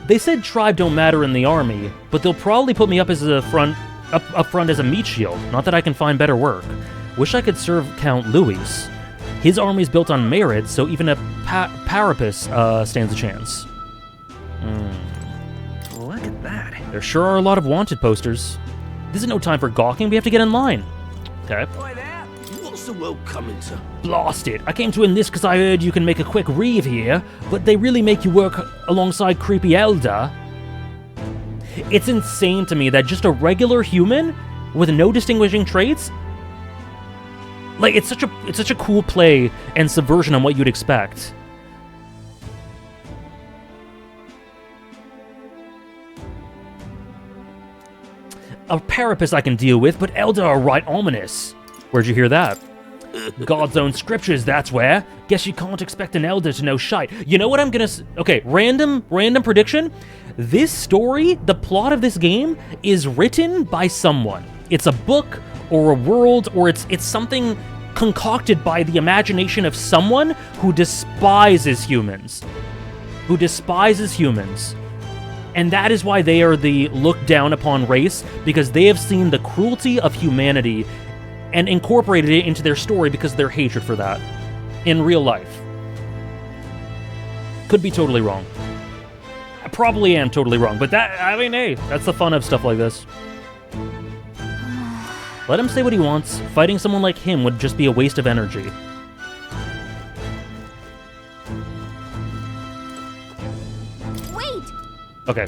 They said tribe don't matter in the army, but they'll probably put me up as a up front as a meat shield. Not that I can find better work. Wish I could serve Count Louis. His army's built on merit, so even a Parapus stands a chance. Look at that. There sure are a lot of wanted posters. This is no time for gawking, we have to get in line. Okay. What's the world coming to? Blast it. I came to enlist because I heard you can make a quick reeve here, but they really make you work alongside creepy Elder. It's insane to me that just a regular human with no distinguishing traits, like it's such a cool play and subversion on what you'd expect. A Parapus I can deal with, but Elder are right ominous. Where'd you hear that? God's own scriptures, that's where. Guess you can't expect an Elder to know shite. You know what I'm gonna... Okay, random prediction. This story, the plot of this game, is written by someone. It's a book, or a world, or it's something concocted by the imagination of someone who despises humans. And that is why they are the looked down upon race, because they have seen the cruelty of humanity and incorporated it into their story because of their hatred for that in real life. Could be totally wrong. I probably am totally wrong, but that, I mean, hey, that's the fun of stuff like this. Let him say what he wants. Fighting someone like him would just be a waste of energy. Wait! Okay.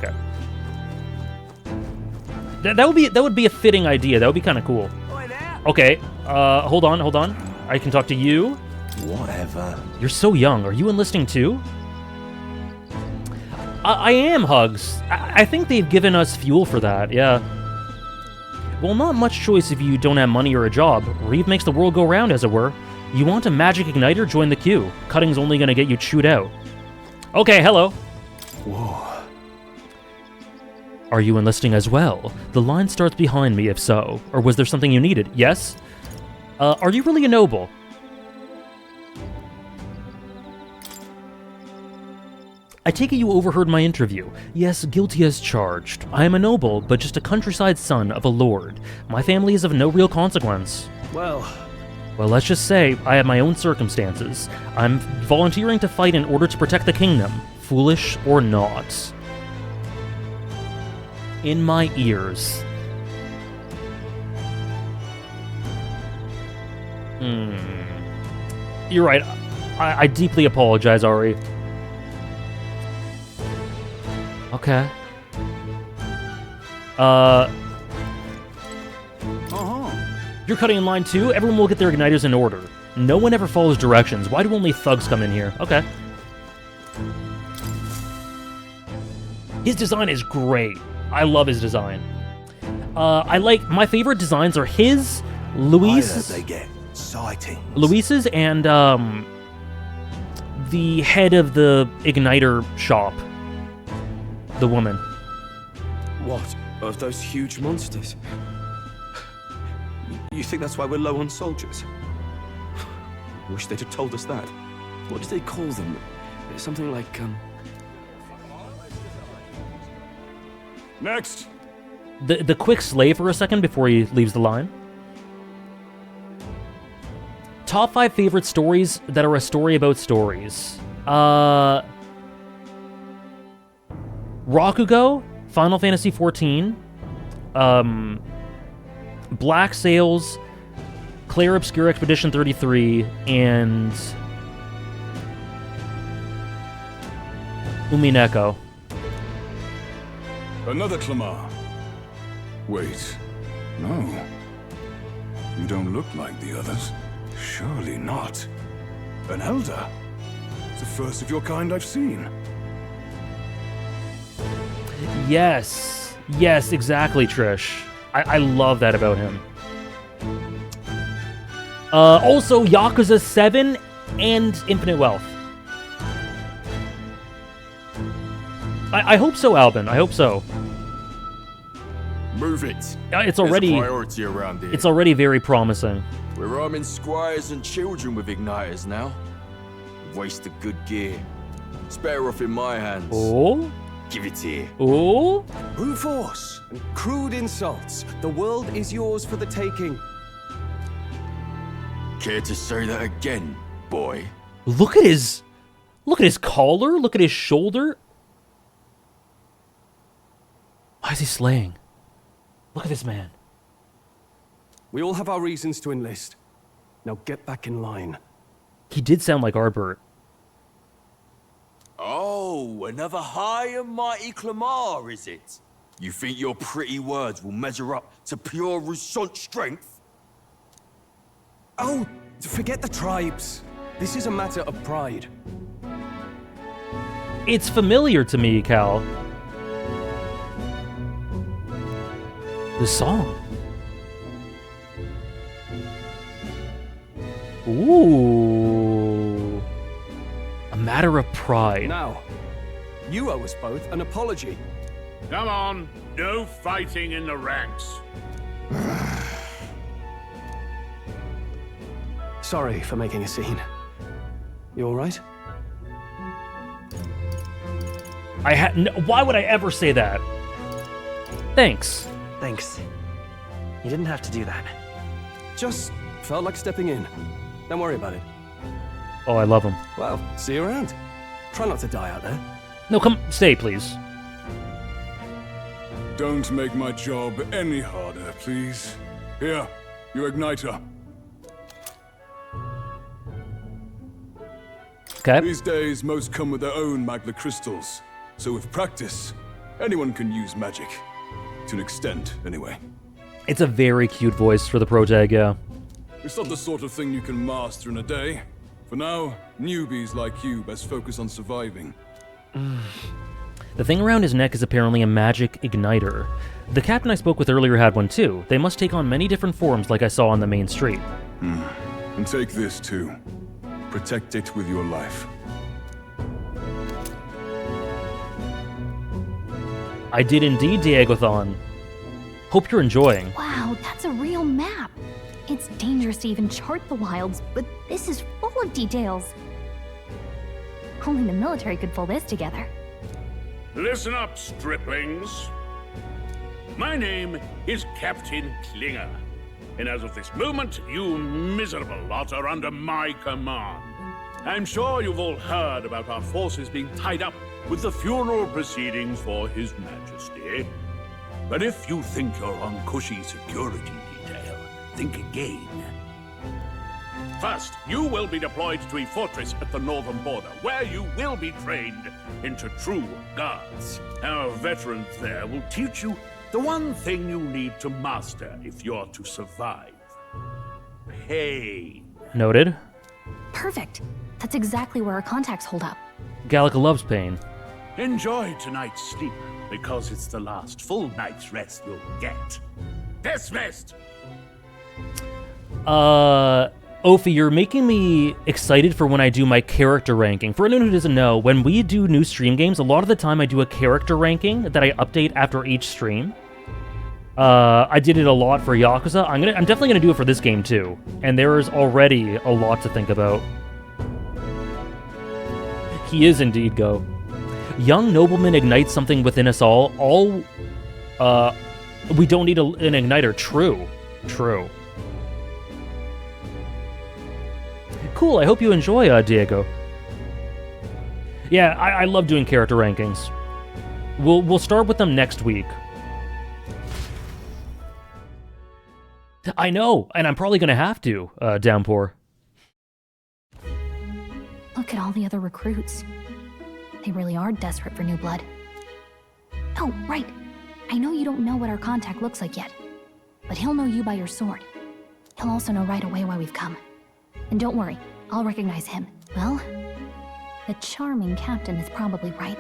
That would be a fitting idea. That would be kind of cool. Okay, hold on. I can talk to you. Whatever. You're so young. Are you enlisting too? I am, Hugs. I think they've given us fuel for that, yeah. Well, not much choice if you don't have money or a job. Reeve makes the world go round, as it were. You want a magic igniter? Join the queue. Cutting's only gonna get you chewed out. Okay, hello. Whoa. Are you enlisting as well? The line starts behind me, if so. Or was there something you needed? Yes? Are you really a noble? I take it you overheard my interview. Yes, guilty as charged. I am a noble, but just a countryside son of a lord. My family is of no real consequence. Well, let's just say I have my own circumstances. I'm volunteering to fight in order to protect the kingdom, foolish or not. In my ears. You're right. I deeply apologize, Ari. Okay. You're cutting in line too? Everyone will get their igniters in order. No one ever follows directions. Why do only thugs come in here? Okay. His design is great. I love his design. My favorite designs are his, Luis's. They get sightings. Luis's and the head of the igniter shop. The woman. what? Of those huge monsters? You think that's why we're low on soldiers? Wish they'd have told us that. What do they call them? Something like, Next! The quick slay for a second before he leaves the line. Top 5 favorite stories that are a story about stories. Rakugo, Final Fantasy XIV, Black Sails, Clair Obscure Expedition 33, and Umineko. Another Clamar. Wait, no. You don't look like the others. Surely not. An elder? It's the first of your kind I've seen. Yes. Yes, exactly, Trish. I love that about him. Also, Yakuza 7 and Infinite Wealth. I hope so, Albin. I hope so. Move it. It's already There's a priority around here. It's already very promising. We're arming squires and children with igniters now. Waste of good gear. It's better off in my hands. Oh? Give it here. Oh? brute force and crude insults. The world is yours for the taking. Care to say that again, boy? Look at his collar. Look at his shoulder. Why is he slaying? Look at this man. We all have our reasons to enlist. Now get back in line. He did sound like Arbert. Oh, another high and mighty Clamar, is it? You think your pretty words will measure up to pure Roussant strength? Oh, forget the tribes. This is a matter of pride. It's familiar to me, Cal. The song. Ooh. A matter of pride. Now, you owe us both an apology. Come on, no fighting in the ranks. Sorry for making a scene. You all right? Why would I ever say that? Thanks. Thanks. You didn't have to do that. Just felt like stepping in. Don't worry about it. Oh, I love him. Well, see you around. Try not to die out there. No, come, stay, please. Don't make my job any harder, please. Here, your igniter. Okay. These days, most come with their own magna crystals. So with practice, anyone can use magic. To an extent, anyway. It's a very cute voice for the protag, yeah. It's not the sort of thing you can master in a day. For now, newbies like you best focus on surviving. The thing around his neck is apparently a magic igniter. The captain I spoke with earlier had one too. They must take on many different forms like I saw on the main street. And take this too. Protect it with your life. I did indeed, Diegothon. Hope you're enjoying. Wow, that's a real map. It's dangerous to even chart the wilds, but this is full of details. Only the military could pull this together. Listen up, striplings. My name is Captain Klinger, and as of this moment, you miserable lot are under my command. I'm sure you've all heard about our forces being tied up with the funeral proceedings for His Majesty. But if you think you're on cushy security detail, think again. First, you will be deployed to a fortress at the northern border, where you will be trained into true guards. Our veterans there will teach you the one thing you need to master if you're to survive. Pain. Noted. Perfect. That's exactly where our contacts hold up. Gallica loves pain. Enjoy tonight's sleep, because it's the last full night's rest you'll get. Dismissed! Ophi, you're making me excited for when I do my character ranking. For anyone who doesn't know, when we do new stream games, a lot of the time I do a character ranking that I update after each stream. I did it a lot for Yakuza. I'm definitely gonna do it for this game too. And there is already a lot to think about. He is indeed Go. Young nobleman ignites something within us all. We don't need an igniter. True. True. Cool, I hope you enjoy, Diego. Yeah, I love doing character rankings. We'll start with them next week. I know, and I'm probably gonna have to, Downpour. Look at all the other recruits. They really are desperate for new blood. Oh, right. I know you don't know what our contact looks like yet, but he'll know you by your sword. He'll also know right away why we've come. And don't worry, I'll recognize him. Well, the charming captain is probably right.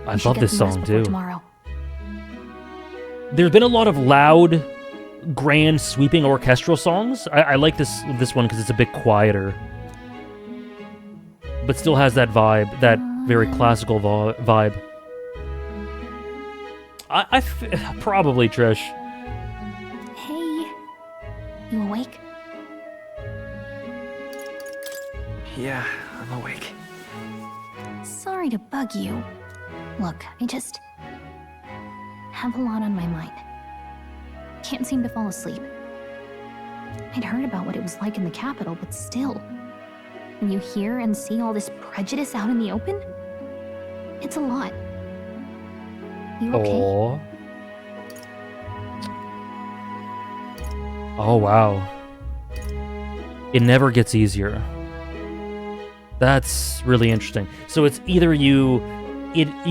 I love this song too. Tomorrow. There's been a lot of loud, grand, sweeping orchestral songs. I like this one because it's a bit quieter, but still has that vibe, that very classical vibe. Probably Trish. Hey, you awake? Yeah, I'm awake. Sorry to bug you. Look, I just have a lot on my mind. Can't seem to fall asleep. I'd heard about what it was like in the capital, but still, when you hear and see all this prejudice out in the open, it's a lot. You okay? Aww. Oh, wow. It never gets easier. That's really interesting. So it's either you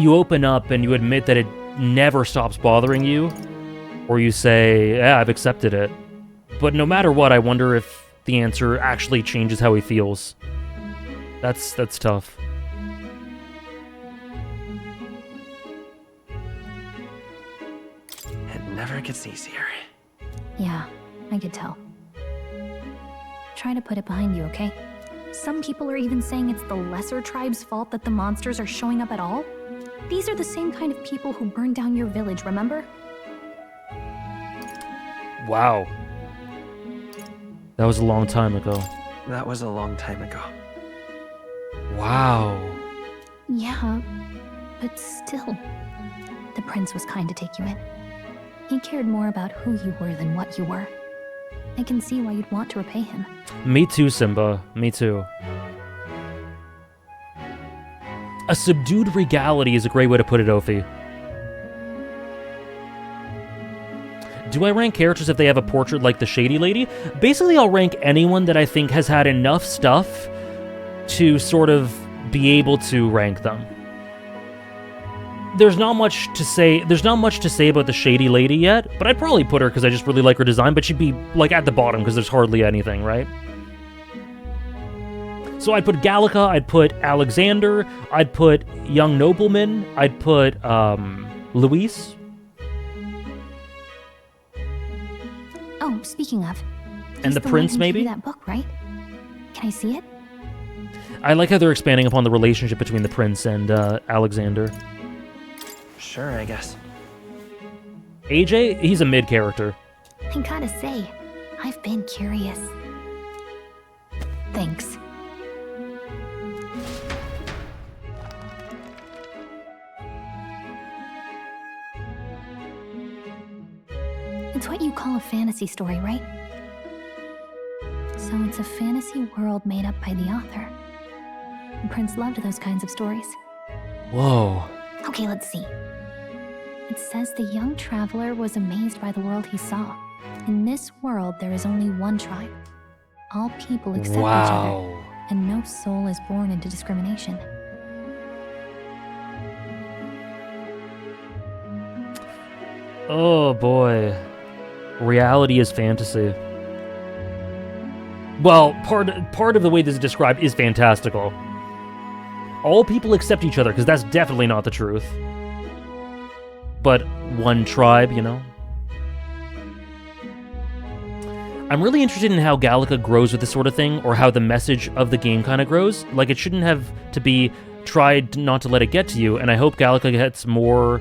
open up and you admit that it never stops bothering you, or you say, yeah, I've accepted it. But no matter what, I wonder if the answer actually changes how he feels. That's tough. It never gets easier. Yeah, I could tell. Try to put it behind you, okay? Some people are even saying it's the lesser tribe's fault that the monsters are showing up at all. These are the same kind of people who burned down your village, remember? Wow. That was a long time ago. That was a long time ago. Wow. Yeah, but still. The prince was kind to take you in. He cared more about who you were than what you were. I can see why you'd want to repay him. Me too, Simba. Me too. A subdued regality is a great way to put it, Ophi. Do I rank characters if they have a portrait like the Shady Lady? Basically, I'll rank anyone that I think has had enough stuff to sort of be able to rank them. There's not much to say about the Shady Lady yet, but I'd probably put her because I just really like her design, but she'd be like at the bottom because there's hardly anything, right? So I'd put Gallica, I'd put Alexander, I'd put Young Nobleman, I'd put Luis. Oh, speaking of, And the Prince, one who maybe? gave you that book, right? Can I see it? I like how they're expanding upon the relationship between the Prince and Alexander. Sure, I guess. AJ, he's a mid character. I gotta say, I've been curious. Thanks. It's what you call a fantasy story, right? So it's a fantasy world made up by the author. The prince loved those kinds of stories. Whoa. Okay, let's see. It says the young traveler was amazed by the world he saw. In this world, there is only one tribe. All people accept each other, and no soul is born into discrimination. Oh boy. Reality is fantasy. Well, part of the way this is described is fantastical. All people accept each other, because that's definitely not the truth. But one tribe, you know? I'm really interested in how Gallica grows with this sort of thing, or how the message of the game kind of grows. Like, it shouldn't have to be tried not to let it get to you, and I hope Gallica gets more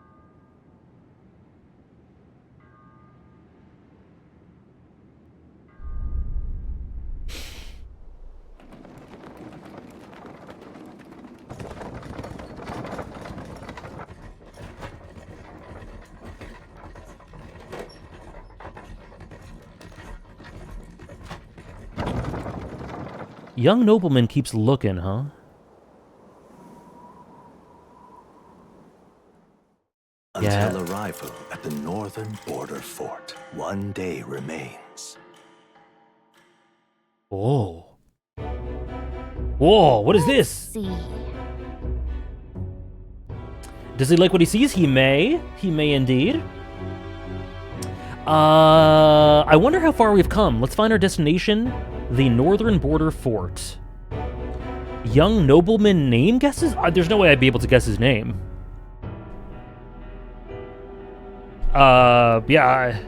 Young nobleman keeps looking, huh? Until arrival at the northern border fort, 1 day remains. Whoa. Whoa, what is this? See. Does he like what he sees? He may. He may indeed. I wonder how far we've come. Let's find our destination. The northern border fort. Young nobleman name guesses? There's no way I'd be able to guess his name. Yeah.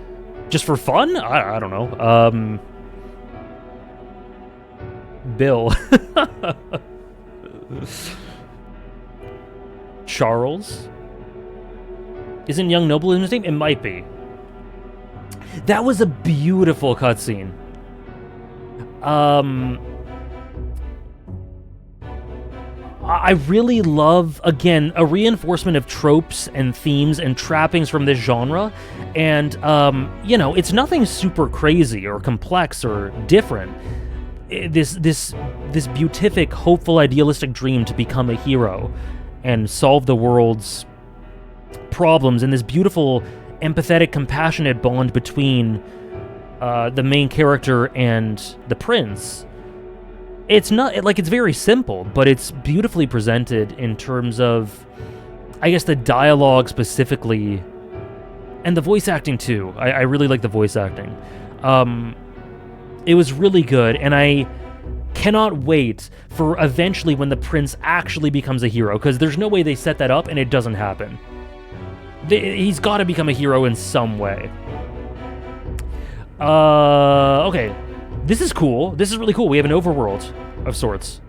Just for fun? I don't know. Bill. Charles? Isn't young nobleman's name? It might be. That was a beautiful cutscene. I really love, again, a reinforcement of tropes and themes and trappings from this genre. And, you know, it's nothing super crazy or complex or different. This beatific, hopeful, idealistic dream to become a hero and solve the world's problems, and this beautiful, empathetic, compassionate bond between the main character and the prince. It's not, like, it's very simple, but it's beautifully presented in terms of, I guess, the dialogue specifically, and the voice acting too. I really like the voice acting. It was really good, and I cannot wait for eventually when the prince actually becomes a hero, because there's no way they set that up and it doesn't happen. He's got to become a hero in some way. Okay. This is cool. This is really cool. We have an overworld of sorts.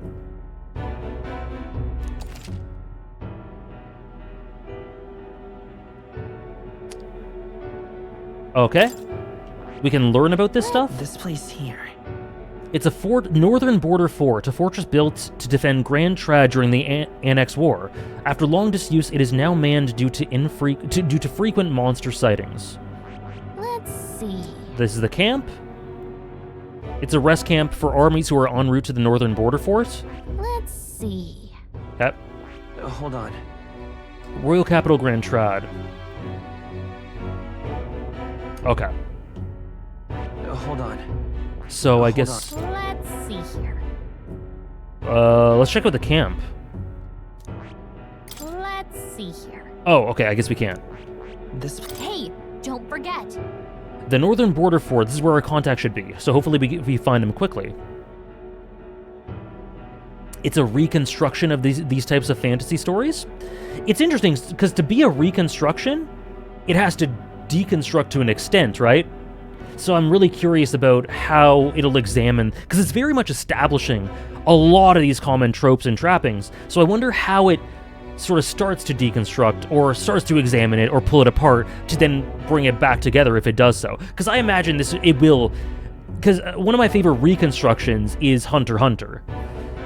Okay. We can learn about this stuff? This place here. It's a northern border fort, a fortress built to defend Grand Trad during the Annex War. After long disuse, it is now manned due to frequent monster sightings. Let's see. This is the camp. It's a rest camp for armies who are en route to the northern border fort. Let's see. Okay. Hold on. Royal Capital Grand Trad. Okay. Hold on. So I guess... Let's see here. Let's check out the camp. Let's see here. Oh, okay, I guess we can't. Hey, don't forget. The northern border fort, this is where our contact should be, so hopefully we find him quickly. It's a reconstruction of these types of fantasy stories. It's interesting, because to be a reconstruction, it has to deconstruct to an extent, right? So I'm really curious about how it'll examine, because it's very much establishing a lot of these common tropes and trappings, so I wonder how it sort of starts to deconstruct, or starts to examine it, or pull it apart, to then bring it back together if it does so. Because I imagine it will, because one of my favorite reconstructions is Hunter x Hunter.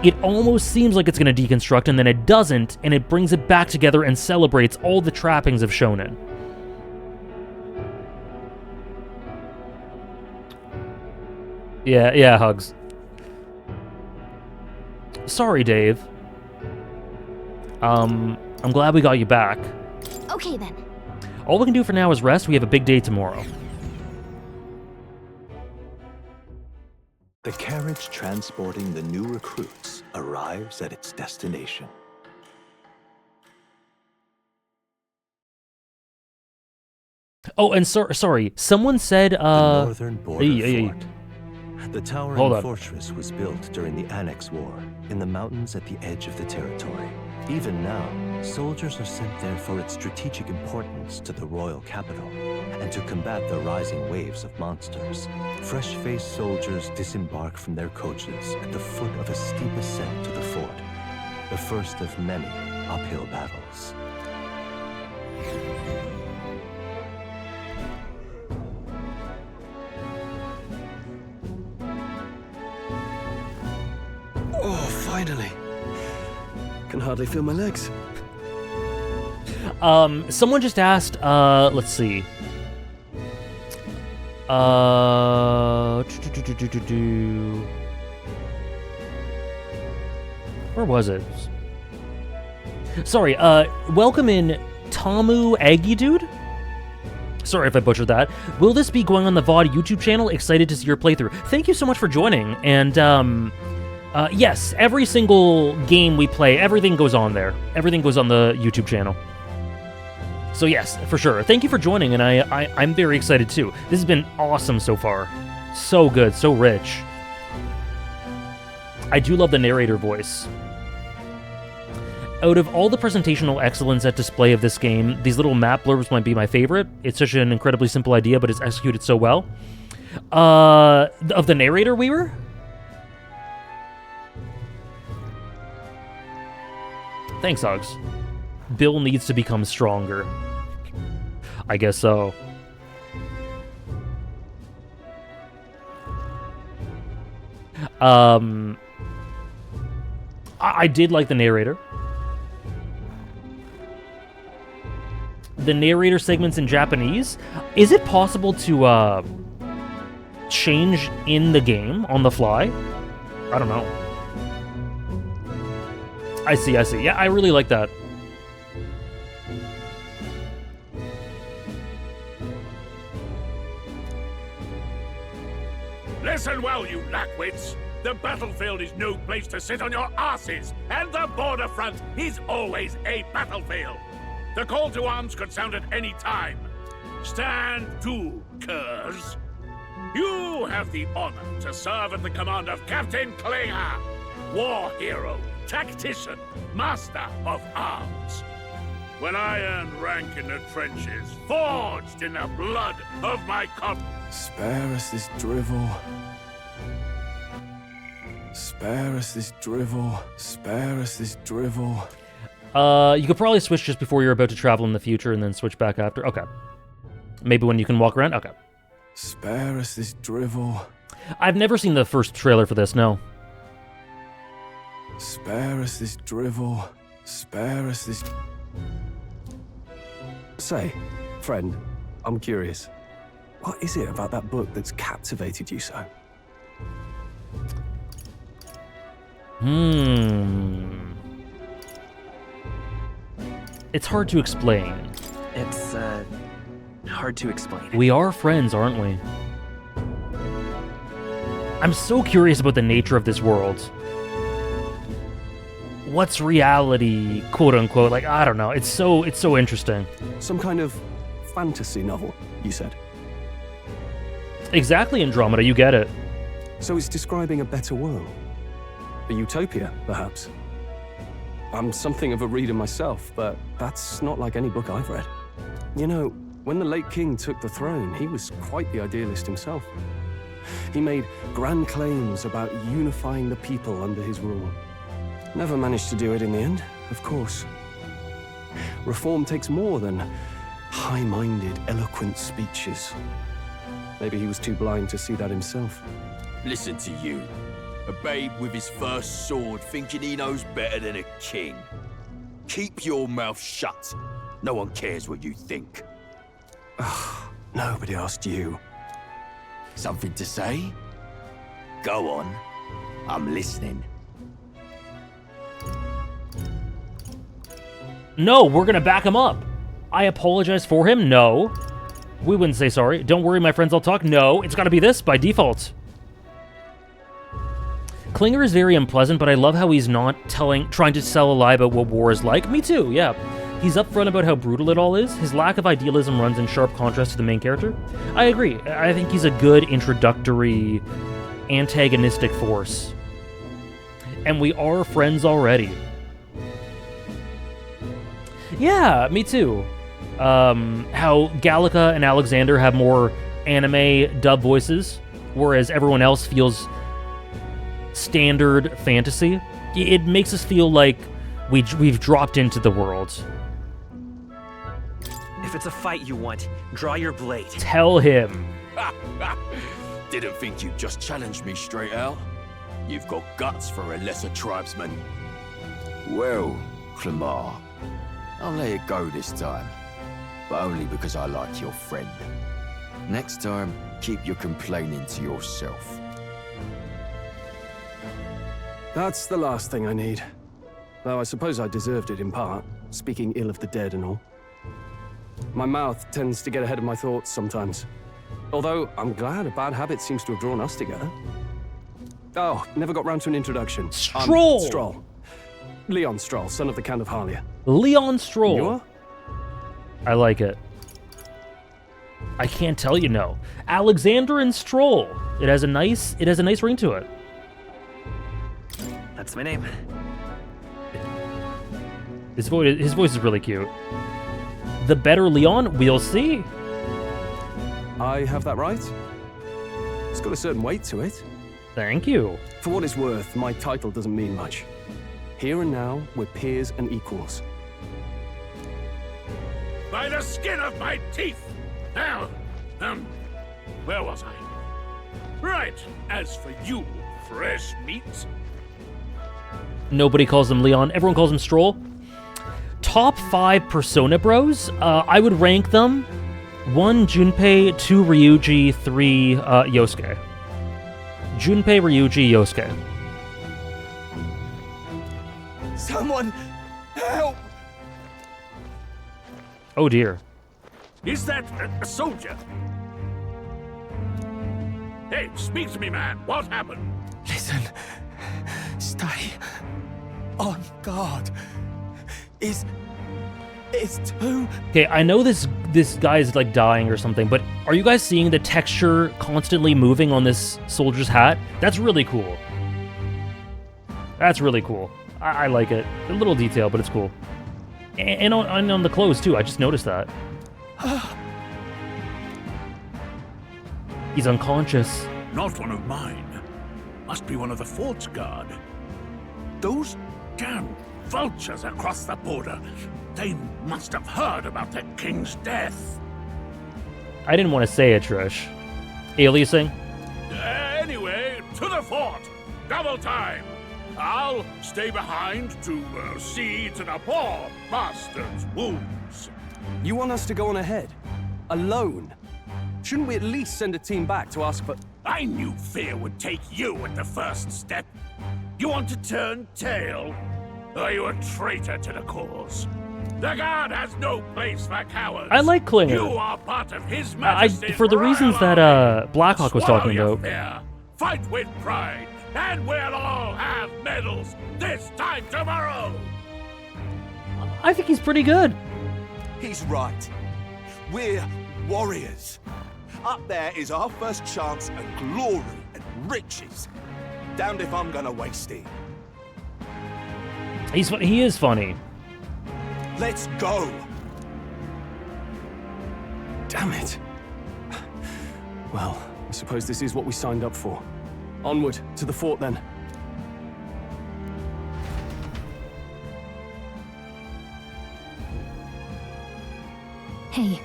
It almost seems like it's going to deconstruct, and then it doesn't, and it brings it back together and celebrates all the trappings of shonen. Yeah, hugs. Sorry, Dave. I'm glad we got you back. Okay, then. All we can do for now is rest. We have a big day tomorrow. The carriage transporting the new recruits arrives at its destination. Oh, and sorry. Someone said, The northern border fort. The Hold towering on. fortress was built during the Annex War in the mountains at the edge of the territory. Even now, soldiers are sent there for its strategic importance to the royal capital and to combat the rising waves of monsters. Fresh-faced soldiers disembark from their coaches at the foot of a steep ascent to the fort, the first of many uphill battles. Oh, finally. Can hardly feel my legs. Someone just asked, let's see. Where was it? Sorry, welcome in Tamu Aggie Dude? Sorry if I butchered that. Will this be going on the VOD YouTube channel? Excited to see your playthrough. Thank you so much for joining. And, yes, every single game we play, everything goes on there. Everything goes on the YouTube channel. So yes, for sure. Thank you for joining, and I'm very excited too. This has been awesome so far. So good, so rich. I do love the narrator voice. Out of all the presentational excellence at display of this game, these little map blurbs might be my favorite. It's such an incredibly simple idea, but it's executed so well. Of the narrator, Weaver? Thanks, Oggs. Bill needs to become stronger. I guess so. I did like the narrator. The narrator segments in Japanese. Is it possible to change in the game on the fly? I don't know. I see. Yeah, I really like that. Listen well, you lackwits. The battlefield is no place to sit on your asses, and the border front is always a battlefield. The call to arms could sound at any time. Stand to, curs. You have the honor to serve at the command of Captain Klinger, war hero, tactician, master of arms. When I earned rank in the trenches, forged in the blood of my Spare us this drivel. Spare us this drivel. Spare us this drivel. You could probably switch just before you're about to travel in the future and then switch back after. Okay. Maybe when you can walk around? Okay. Spare us this drivel. I've never seen the first trailer for this, no. Spare us this drivel. Spare us this... Say, friend, I'm curious. What is it about that book that's captivated you so? It's hard to explain. It's, hard to explain. We are friends, aren't we? I'm so curious about the nature of this world. What's reality, quote unquote? Like, I don't know. It's so interesting. Some kind of fantasy novel, you said? Exactly, Andromeda, you get it. So it's describing a better world? A utopia, perhaps? I'm something of a reader myself, but that's not like any book I've read. You know, when the late king took the throne, he was quite the idealist himself. He made grand claims about unifying the people under his rule. Never managed to do it in the end, of course. Reform takes more than high-minded, eloquent speeches. Maybe he was too blind to see that himself. Listen to you. A babe with his first sword thinking he knows better than a king. Keep your mouth shut. No one cares what you think. Nobody asked you. Something to say? Go on. I'm listening. No, we're gonna back him up. I apologize for him? No. We wouldn't say sorry. Don't worry, my friends, I'll talk. No, it's gotta be this by default. Klinger is very unpleasant, but I love how he's not trying to sell a lie about what war is like. Me too, yeah. He's upfront about how brutal it all is. His lack of idealism runs in sharp contrast to the main character. I agree. I think he's a good introductory antagonistic force. And we are friends already. Yeah, me too. How Gallica and Alexander have more anime dub voices, whereas everyone else feels standard fantasy. It makes us feel like we've dropped into the world. If it's a fight you want, draw your blade. Tell him. Didn't think you'd just challenge me straight out. You've got guts for a lesser tribesman. Well, Clemar, I'll let it go this time. But only because I like your friend. Next time, keep your complaining to yourself. That's the last thing I need. though I suppose I deserved it in part, speaking ill of the dead and all. My mouth tends to get ahead of my thoughts sometimes. Although, I'm glad a bad habit seems to have drawn us together. Oh, never got round to an introduction. Stroll! Stroll. Leon Stroll, son of the Count of Harlia. Leon Stroll. You are? I like it. I can't tell you no. Alexander and Stroll. It has a nice ring to it. That's my name. His voice is really cute. The better Leon, we'll see. I have that right? It's got a certain weight to it. Thank you. For what it's worth, my title doesn't mean much. Here and now, we're peers and equals. By the skin of my teeth! Now, where was I? Right, as for you, fresh meat. Nobody calls him Leon. Everyone calls him Stroll. Top 5 Persona Bros. I would rank them 1 Junpei, 2 Ryuji, 3 Yosuke. Junpei, Ryuji, Yosuke. Someone help! Oh dear. Is that a soldier? Hey, speak to me, man. What happened? Listen. Stay on guard. It's too... Okay, I know this guy is like dying or something, but are you guys seeing the texture constantly moving on this soldier's hat? That's really cool. That's really cool. I like it. A little detail, but it's cool. And on the clothes too, I just noticed that. He's unconscious. Not one of mine. Must be one of the fort's guard. Those damn vultures across the border. They must have heard about the king's death. I didn't want to say it, Trish. Aliasing? Anyway, to the fort. Double time. I'll stay behind to see to the poor bastard's wounds. You want us to go on ahead? Alone? Shouldn't we at least send a team back to ask for... I knew fear would take you at the first step. You want to turn tail? Are you a traitor to the cause? The guard has no place for cowards. I like Klinger. You are part of his majesty's for the reasons that Blackhawk was Swallow talking your about. fear. Fight with pride, and we'll all have medals this time tomorrow. I think he's pretty good. He's right. We're warriors. Up there is our first chance at glory and riches. Damned if I'm gonna waste it. He is funny. Let's go. Damn it. Well, I suppose this is what we signed up for. Onward, to the fort then. Hey,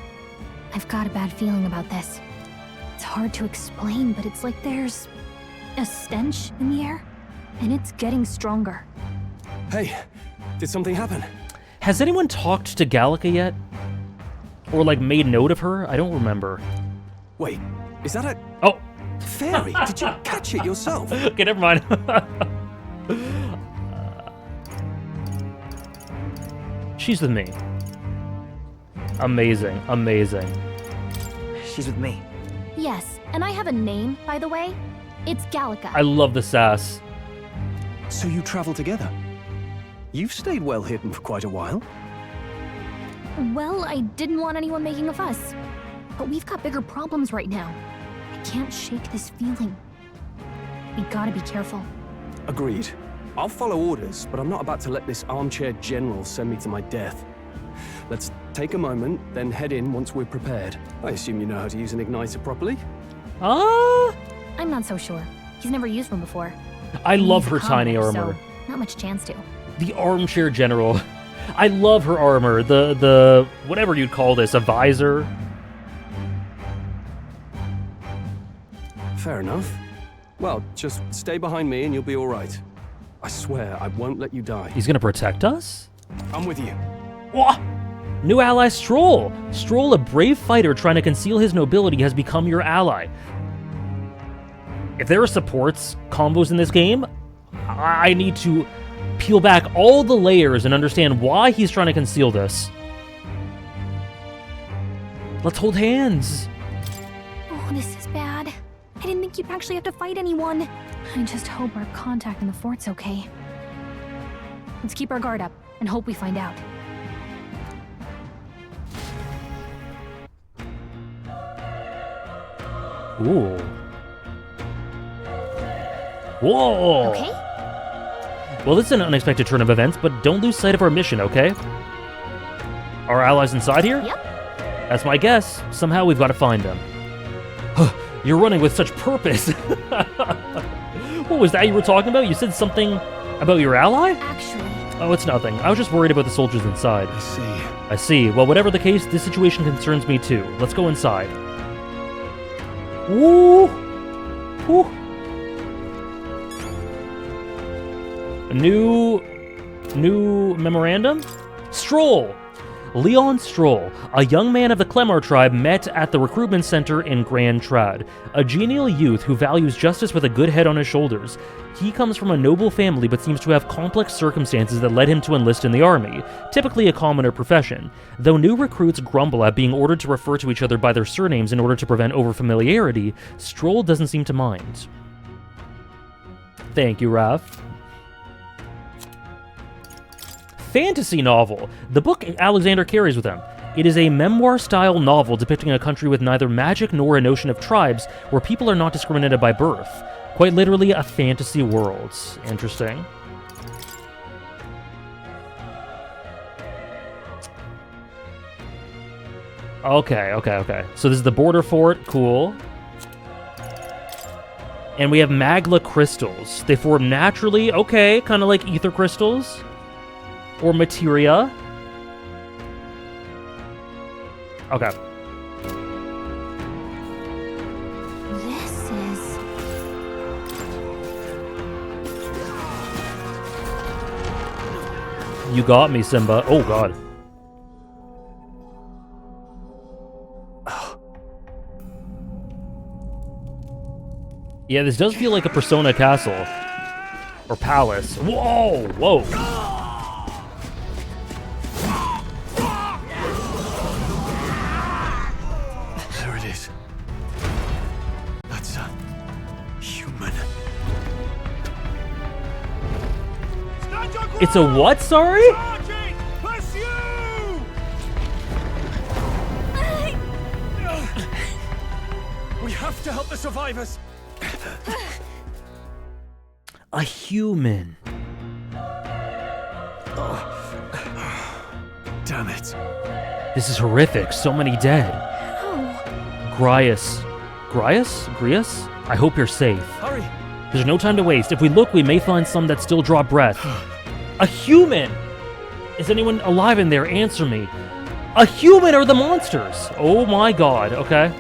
I've got a bad feeling about this. It's hard to explain, but it's like there's a stench in the air, and it's getting stronger. Hey, did something happen? Has anyone talked to Gallica yet? Or like made note of her? I don't remember. Wait, is that a... Oh! Fairy? Did you catch it yourself? Okay, never mind. She's with me. Amazing, amazing. She's with me. Yes, and I have a name, by the way. It's Gallica. I love the sass. So you travel together? You've stayed well hidden for quite a while. Well, I didn't want anyone making a fuss. But we've got bigger problems right now. I can't shake this feeling. We gotta be careful. Agreed. I'll follow orders, but I'm not about to let this armchair general send me to my death. Let's take a moment, then head in once we're prepared. I assume you know how to use an igniter properly? I'm not so sure. He's never used one before. I love her He's a tiny commoner, armor. So not much chance to. The armchair general. I love her armor. The whatever you'd call this, a visor. Fair enough. Well, just stay behind me and you'll be all right. I swear I won't let you die. He's gonna protect us? I'm with you. Whoa! New ally Stroll. Stroll, a brave fighter trying to conceal his nobility, has become your ally. If there are supports combos in this game, I need to peel back all the layers and understand why he's trying to conceal this. Let's hold hands. Oh, this is bad. I didn't think you'd actually have to fight anyone. I just hope our contact in the fort's okay. Let's keep our guard up and hope we find out. Ooh. Whoa! Okay. Well, this is an unexpected turn of events, but don't lose sight of our mission, okay? Our allies inside here? Yep. That's my guess. Somehow we've got to find them. You're running with such purpose. What was that you were talking about? You said something about your ally? Actually... Oh, it's nothing. I was just worried about the soldiers inside. I see. I see. Well, whatever the case, this situation concerns me too. Let's go inside. Woo! Woo! New memorandum? Stroll! Leon Stroll, a young man of the Clemar tribe, met at the recruitment center in Grand Trad. A genial youth who values justice with a good head on his shoulders. He comes from a noble family but seems to have complex circumstances that led him to enlist in the army, typically a commoner profession. Though new recruits grumble at being ordered to refer to each other by their surnames in order to prevent overfamiliarity, Stroll doesn't seem to mind. Thank you, Raph. Fantasy novel, the book Alexander carries with him. It is a memoir-style novel depicting a country with neither magic nor a notion of tribes, where people are not discriminated by birth. Quite literally a fantasy world. Interesting. Okay. So this is the border fort, cool. And we have Magla crystals. They form naturally, okay, kind of like ether crystals. Or materia. Okay. This is... You got me, Simba. Oh, God. Yeah, this does feel like a Persona castle. Or palace. Whoa! Whoa! It's a what, sorry? We have to help the survivors. A human. Damn it. This is horrific. So many dead. Grias. I hope you're safe. Hurry. There's no time to waste. If we look, we may find some that still draw breath. A human! Is anyone alive in there? Answer me. A human or the monsters? Oh my god, okay.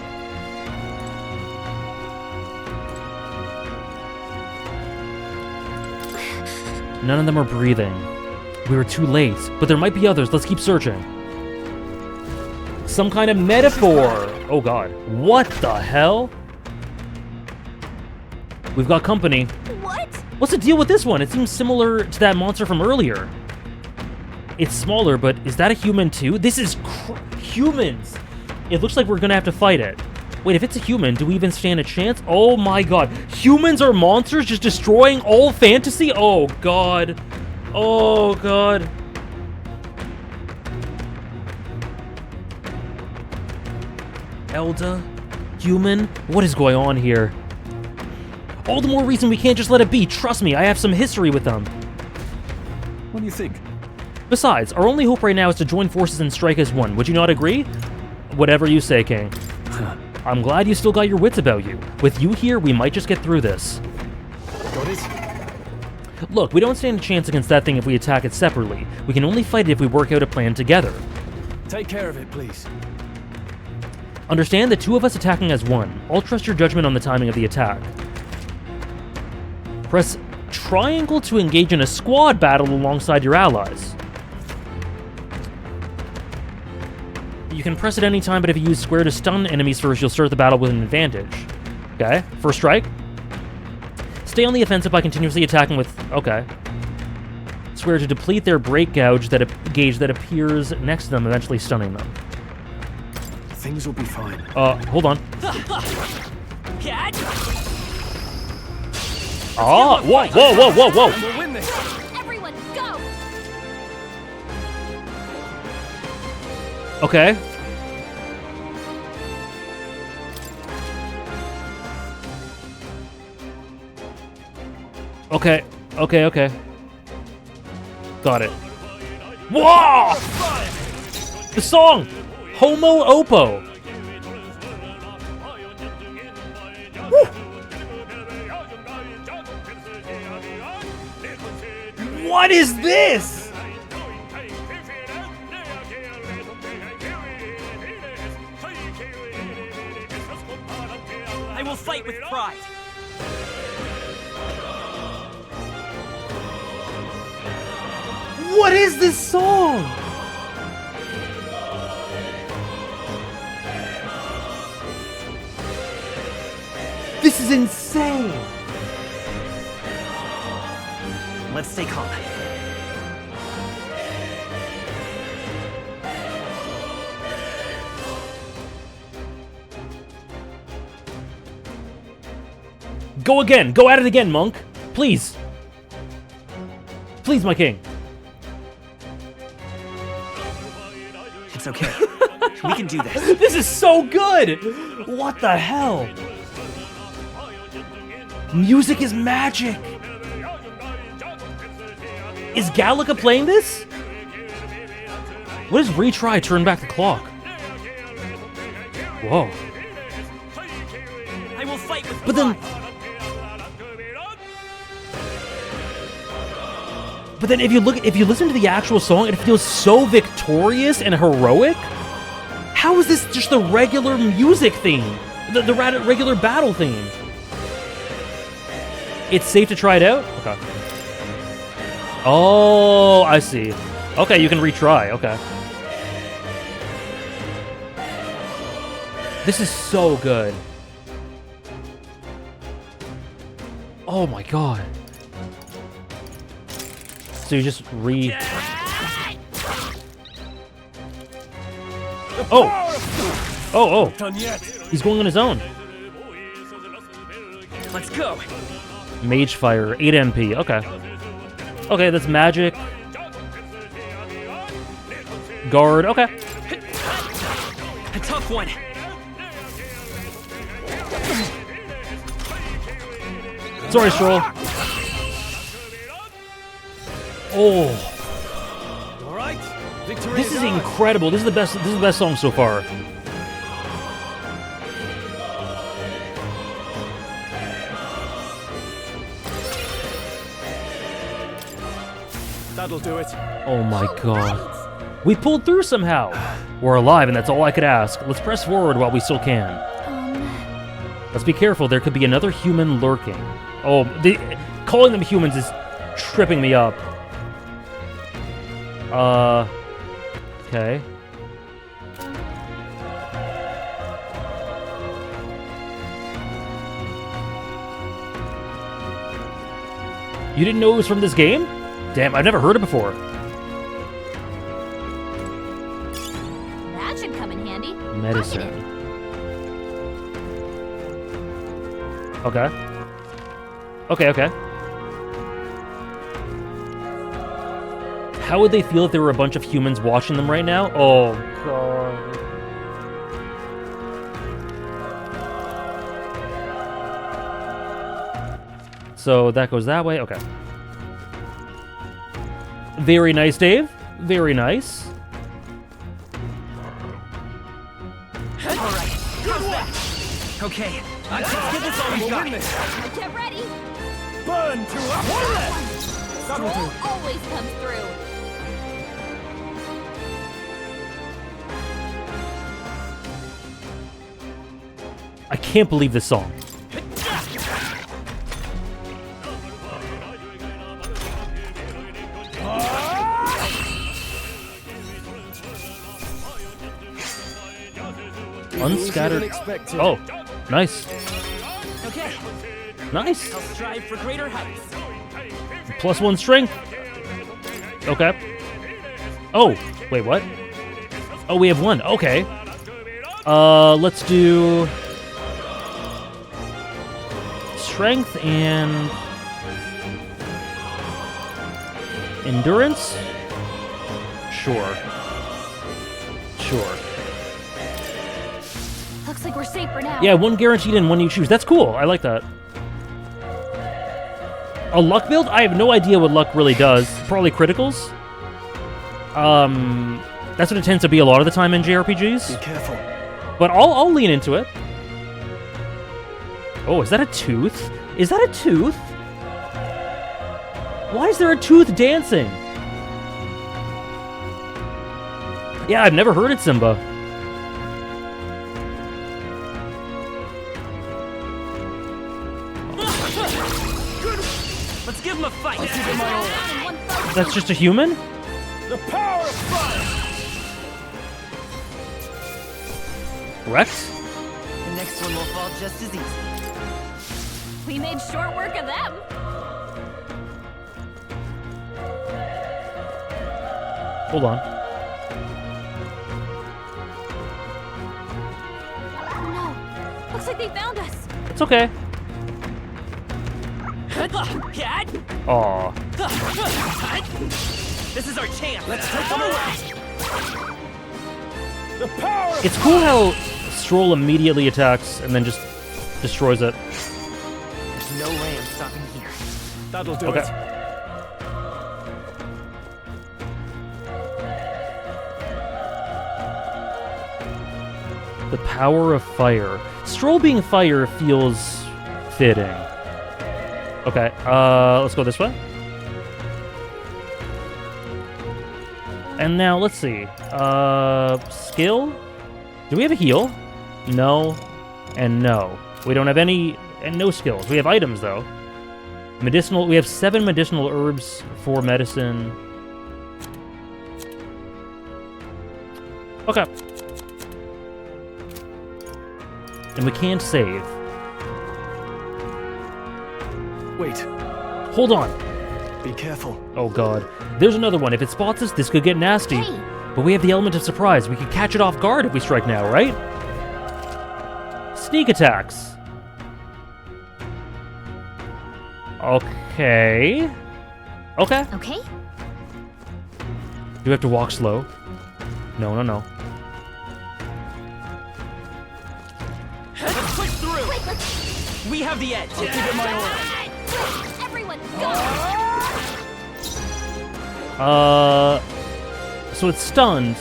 None of them are breathing. We were too late, but there might be others. Let's keep searching. Some kind of metaphor! Oh god. What the hell? We've got company. What? What's the deal with this one? It seems similar to that monster from earlier. It's smaller, but is that a human too? This is humans! It looks like we're gonna have to fight it. Wait, if it's a human, do we even stand a chance? Oh my god. Humans are monsters just destroying all fantasy? Oh god. Oh god. Elda? Human? What is going on here? All the more reason we can't just let it be. Trust me, I have some history with them. What do you think? Besides, our only hope right now is to join forces and strike as one. Would you not agree? Whatever you say, King. I'm glad you still got your wits about you. With you here, we might just get through this. Got it? Look, we don't stand a chance against that thing if we attack it separately. We can only fight it if we work out a plan together. Take care of it, please. Understand the two of us attacking as one. I'll trust your judgment on the timing of the attack. Press triangle to engage in a squad battle alongside your allies. You can press it any time, but if you use square to stun enemies first, you'll start the battle with an advantage. Okay, first strike. Stay on the offensive by continuously attacking with... Okay. swear to deplete their break gauge that appears next to them, eventually stunning them. Things will be fine. Hold on. Catch! Oh, whoa, whoa, whoa, whoa, whoa! We'll win this. Everyone, go! Okay. Okay, okay, okay. Got it. Whoa! The song! Homo Oppo! Woo! What is this? I will fight with pride. What is this song? This is insane. Let's stay calm. Go again. Go at it again, monk. Please. Please, my king. It's okay. We can do this. This is so good. What the hell? Music is magic. Is Gallica playing this? What does retry turn back the clock? Whoa. I will fight with But then... But then if you listen to the actual song, it feels so victorious and heroic. How is this just the regular music theme? The regular battle theme? It's safe to try it out? Okay. Oh, I see. Okay, you can retry. Okay. This is so good. Oh my god. So you just Oh, he's going on his own. Let's go. Mage Fire, 8 MP. Okay. Okay, that's magic. Guard. Okay. A tough one. Sorry, Stroll. Oh. All right. Victory This is incredible. This is the best song so far. That'll do it. Oh my god. We pulled through somehow. We're alive, and that's all I could ask. Let's press forward while we still can. Let's be careful. There could be another human lurking. Oh, calling them humans is tripping me up. Okay. You didn't know it was from this game? Damn, I've never heard it before. That should come in handy. Medicine. Okay. Okay. How would they feel if there were a bunch of humans watching them right now? Oh, God. So that goes that way? Okay. Very nice, Dave. Very nice. All right. How's that? Okay. Let's give this all we got. Get ready. Burn to a bullet. Stroll always comes through. I can't believe this song. Unscattered. Oh, nice. Okay. Nice. I'll strive for greater heights. +1 strength. Okay. Oh, wait, what? Oh, we have one. Okay. Let's do strength and endurance. Sure. Looks like we're safe for now. Yeah, one guaranteed and one you choose. That's cool. I like that. A luck build? I have no idea what luck really does. Probably criticals. That's what it tends to be a lot of the time in JRPGs. Be careful. But I'll lean into it. Oh, is that a tooth? Is that a tooth? Why is there a tooth dancing? Yeah, I've never heard it, Simba. Let's give him a fight. That's just a human? The power of fire. Rex? The next one will fall just as easy. We made short work of them. Hold on. No. Looks like they found us. It's okay. Aw. This is our chance. Let's take them away. The power. It's cool how Stroll immediately attacks and then just destroys it. There's no way I'm stopping here. That'll do Okay. it. The power of fire. Stroll being fire feels fitting. Okay, let's go this way. And now, let's see. Skill? Do we have a heal? No. And no. We don't have any, and no skills. We have items, though. Medicinal, we have 7 medicinal herbs for medicine. Okay. And we can't save. Wait. Hold on. Be careful. Oh god. There's another one. If it spots us, this could get nasty. Hey. But we have the element of surprise. We could catch it off guard if we strike now, right? Sneak attacks. Okay. Okay. Okay. Do we have to walk slow? No. Let's push through. Wait, let's... We have the edge. I'll give it my all. Everyone, go! So it's stunned.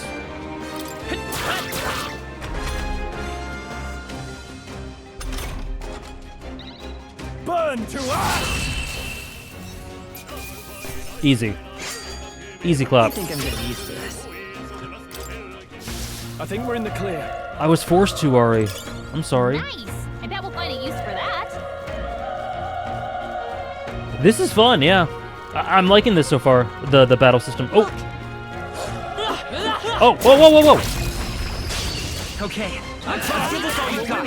Burn to us. Easy. Easy clap. I think I'm getting used to this. I think we're in the clear. I was forced to, Ari. I'm sorry. Nice! I bet we'll find a use for that. This is fun, yeah. I'm liking this so far, the battle system. Oh! Oh, whoa! Okay, let's give this all you got.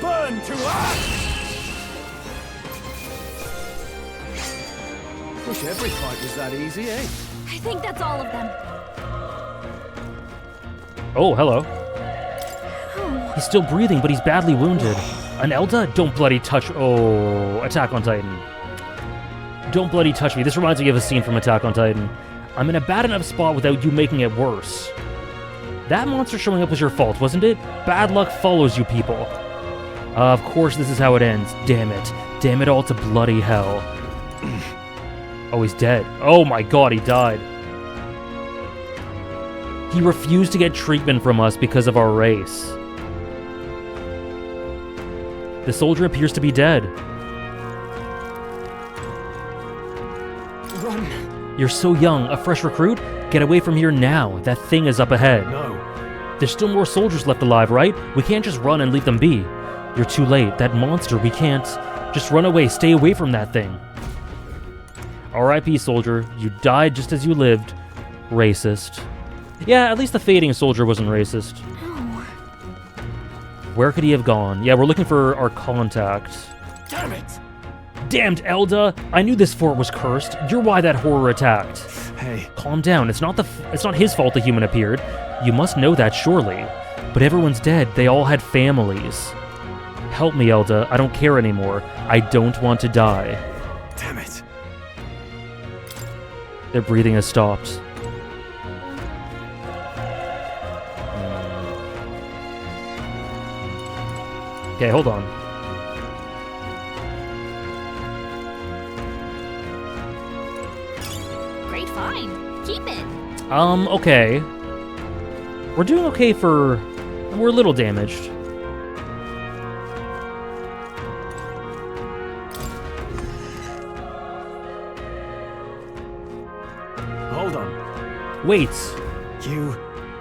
Burn to us. Wish every fight was that easy, eh? I think that's all of them. Oh, hello. He's still breathing, but he's badly wounded. An Elda? Don't bloody touch... Oh, Attack on Titan. Don't bloody touch me. This reminds me of a scene from Attack on Titan. I'm in a bad enough spot without you making it worse. That monster showing up was your fault, wasn't it? Bad luck follows you people. Of course this is how it ends. Damn it. Damn it all to bloody hell. Oh, he's dead. Oh my god, he died. He refused to get treatment from us because of our race. The soldier appears to be dead. Run. You're so young, a fresh recruit? Get away from here now. That thing is up ahead. No. There's still more soldiers left alive, right? We can't just run and leave them be. You're too late. That monster, we can't. Just run away. Stay away from that thing. R.I.P. soldier. You died just as you lived. Racist. Yeah, at least the fading soldier wasn't racist. Where could he have gone? Yeah, we're looking for our contact. Damn it! Damned Elda! I knew this fort was cursed. You're why that horror attacked. Hey. Calm down. It's not his fault the human appeared. You must know that, surely. But everyone's dead. They all had families. Help me, Elda. I don't care anymore. I don't want to die. Damn it. Their breathing has stopped. Okay, hold on. Great find. Keep it. Okay. We're doing okay for... We're a little damaged. Hold on. Wait.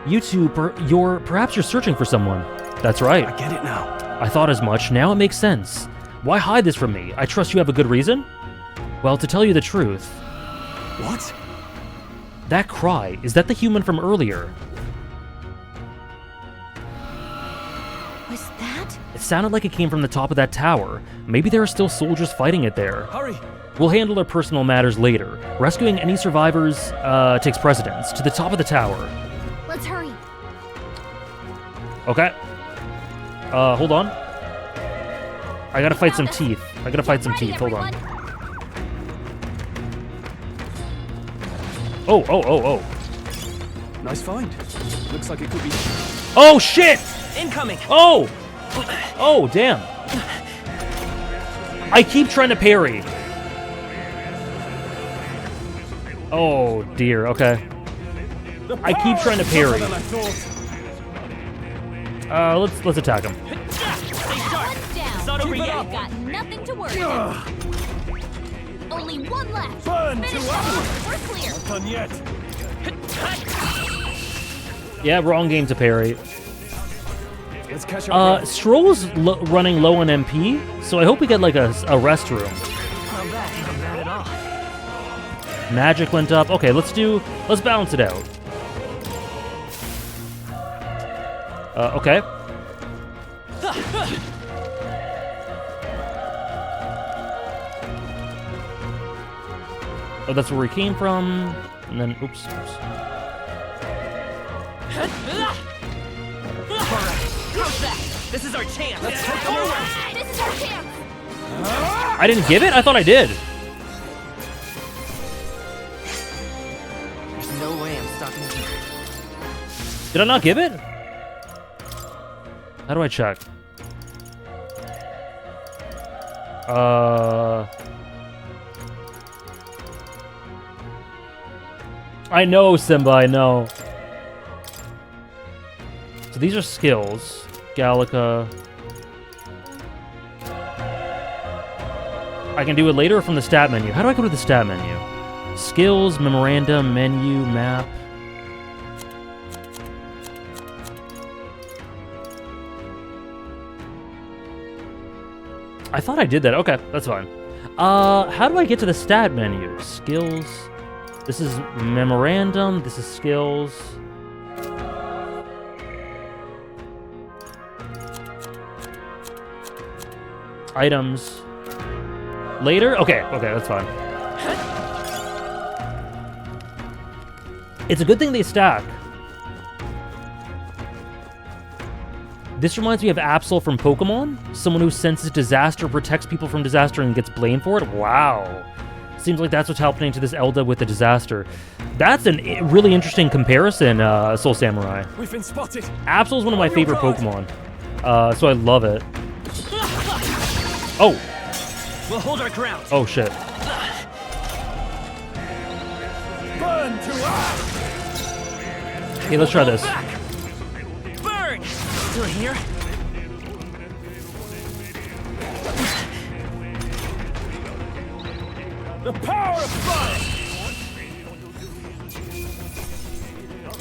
You two, perhaps you're searching for someone. That's right. I get it now. I thought as much. Now it makes sense. Why hide this from me? I trust you have a good reason? Well, to tell you the truth... What? That cry, is that the human from earlier? Was that? It sounded like it came from the top of that tower. Maybe there are still soldiers fighting it there. Hurry! We'll handle our personal matters later. Rescuing any survivors takes precedence. To the top of the tower. Let's hurry. Okay. Hold on. I gotta fight some teeth. Hold on. Oh. Nice find. Looks like it could be... Oh, shit! Incoming! Oh! Oh, damn. I keep trying to parry. Oh, dear. Okay. I keep trying to parry. Let's attack him. It's not over yet. Got nothing to worry about. Only one left. Finish them. We're clear. Not done yet. Yeah, wrong game to parry. Let's catch up. Stroll's running low on MP, so I hope we get like a rest room. Not bad at all. Magic went up. Okay, let's balance it out. Okay. Oh, that's where we came from. And then, oops. This is our chance. This is our chance. I didn't give it? I thought I did. There's no way I'm stopping here. Did I not give it? How do I check? I know, Simba, I know. So these are skills. Gallica. I can do it later or from the stat menu. How do I go to the stat menu? Skills, memorandum, menu, map. I thought I did that. Okay, that's fine. How do I get to the stat menu? Skills. This is memorandum. This is skills. Items. Later? Okay, that's fine. It's a good thing they stack. This reminds me of Absol from Pokemon. Someone who senses disaster, protects people from disaster, and gets blamed for it. Wow. Seems like that's what's happening to this Elda with the disaster. That's a really interesting comparison, Soul Samurai. We've been spotted. Absol's one of my favorite Pokemon. So I love it. Oh. We'll hold our ground. Oh, shit. Burn to us! Okay, let's try this. Burn! Still here? The power of fire!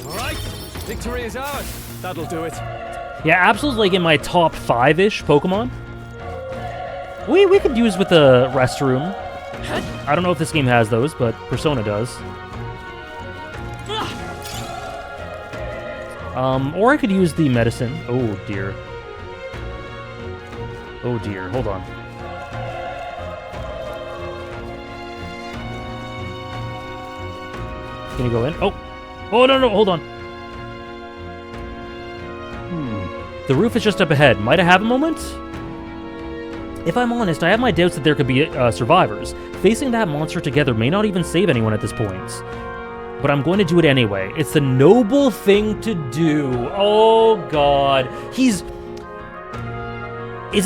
All right, victory is ours. That'll do it. Yeah, Absol's like in my top 5-ish Pokemon. We could use with the restroom. I don't know if this game has those, but Persona does. Or I could use the medicine. Oh dear. Oh dear, hold on. Can you go in? Oh. Oh, no, hold on. The roof is just up ahead. Might I have a moment? If I'm honest, I have my doubts that there could be survivors. Facing that monster together may not even save anyone at this point. But I'm going to do it anyway. It's the noble thing to do. Oh, God. Is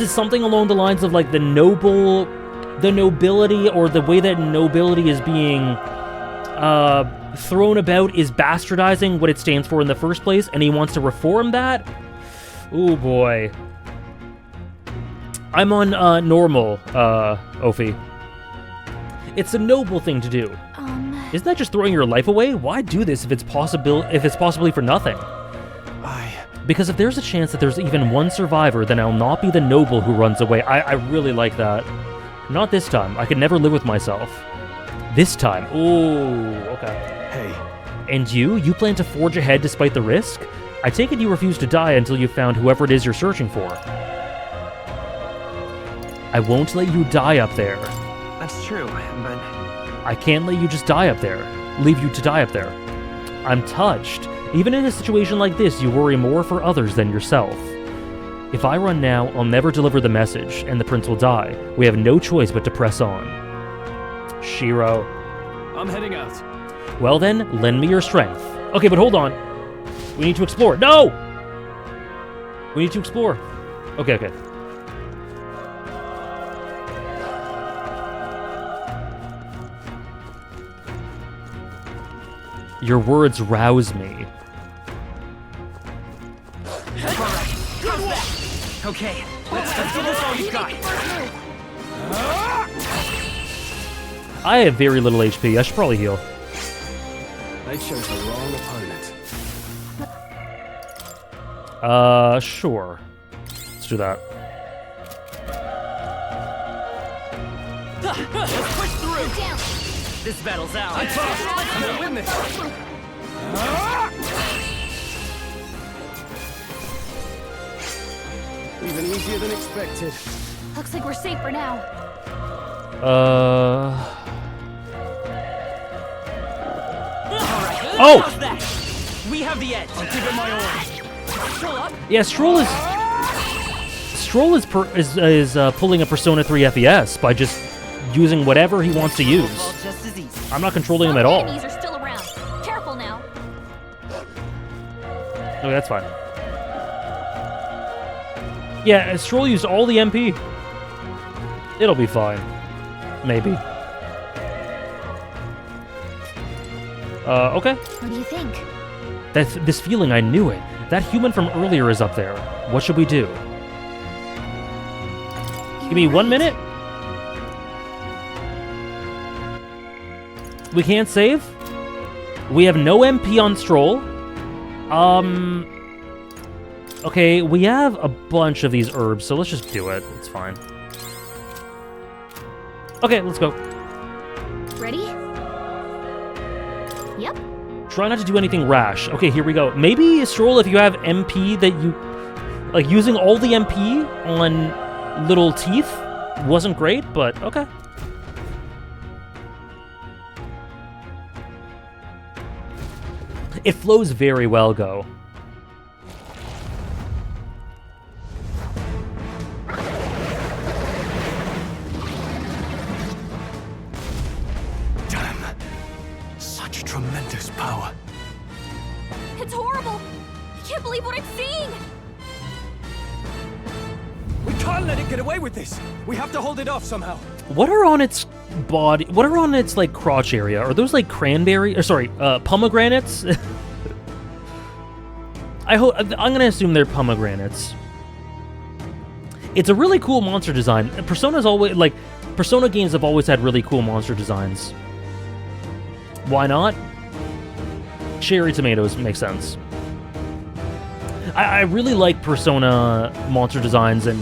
it something along the lines of, like, the nobility, or the way that nobility is being thrown about is bastardizing what it stands for in the first place, and he wants to reform that? Oh, boy. I'm on normal, Ophi. It's a noble thing to do. Isn't that just throwing your life away? Why do this if it's possibly for nothing? Because if there's a chance that there's even one survivor, then I'll not be the noble who runs away. I really like that. Not this time. I could never live with myself. This time. Ooh, okay. Hey. And you plan to forge ahead despite the risk? I take it you refuse to die until you've found whoever it is you're searching for. I won't let you die up there. That's true, but... I can't let you just die up there. Leave you to die up there. I'm touched. Even in a situation like this, you worry more for others than yourself. If I run now, I'll never deliver the message, and the prince will die. We have no choice but to press on. Shiro. I'm heading out. Well then, lend me your strength. Okay, but hold on. We need to explore. No! We need to explore. Okay. Your words rouse me. Okay, let's give this all you've got. I have very little HP. I should probably heal. They chose the wrong opponent. Sure. Let's do that. Let's push through. This battle's out. Let's win this. Even easier than expected. Looks like we're safe for now. Oh! We have the edge. I'll give it my all. Still up? Yeah, Stroll is pulling a Persona 3 FES by just using whatever he wants to use. I'm not controlling him at all. Enemies are still around. Careful now. Okay, that's fine. Yeah, Stroll used all the MP. It'll be fine. Maybe. Okay. What do you think? This feeling, I knew it. That human from earlier is up there. What should we do? Give me 1 minute. We can't save. We have no MP on Stroll. Okay, we have a bunch of these herbs, so let's just do it. It's fine. Okay, let's go. Ready? Yep. Try not to do anything rash. Okay, here we go. Maybe, Stroll, if you have MP that you... Like, using all the MP on little teeth wasn't great, but okay. It flows very well, Go. Damn. Such tremendous power. It's horrible. I can't believe what I'm seeing. We can't let it get away with this. We have to hold it off somehow. What are on its body? What are on its, like, crotch area? Are those, like, pomegranates? I'm gonna assume they're pomegranates. It's a really cool monster design. Persona games have always had really cool monster designs. Why not? Cherry tomatoes makes sense. I really like Persona monster designs and...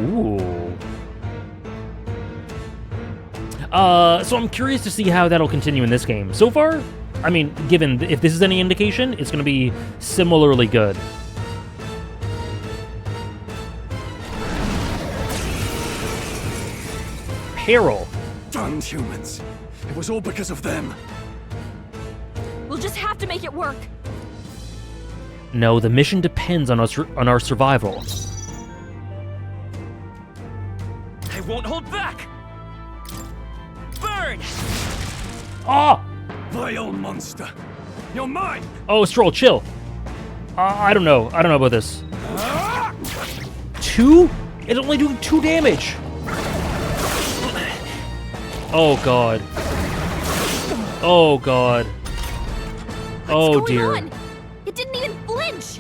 Ooh. So I'm curious to see how that'll continue in this game. So far, I mean, given if this is any indication, it's going to be similarly good. Peril. Damned humans. It was all because of them. We'll just have to make it work. No, the mission depends on us on our survival. I won't hold back! Burn! Ah! Vile monster! You're mine! Oh, Stroll, chill. I don't know. I don't know about this. 2? It's only doing 2 damage. Oh god. Oh god. Oh dear. On? It didn't even flinch.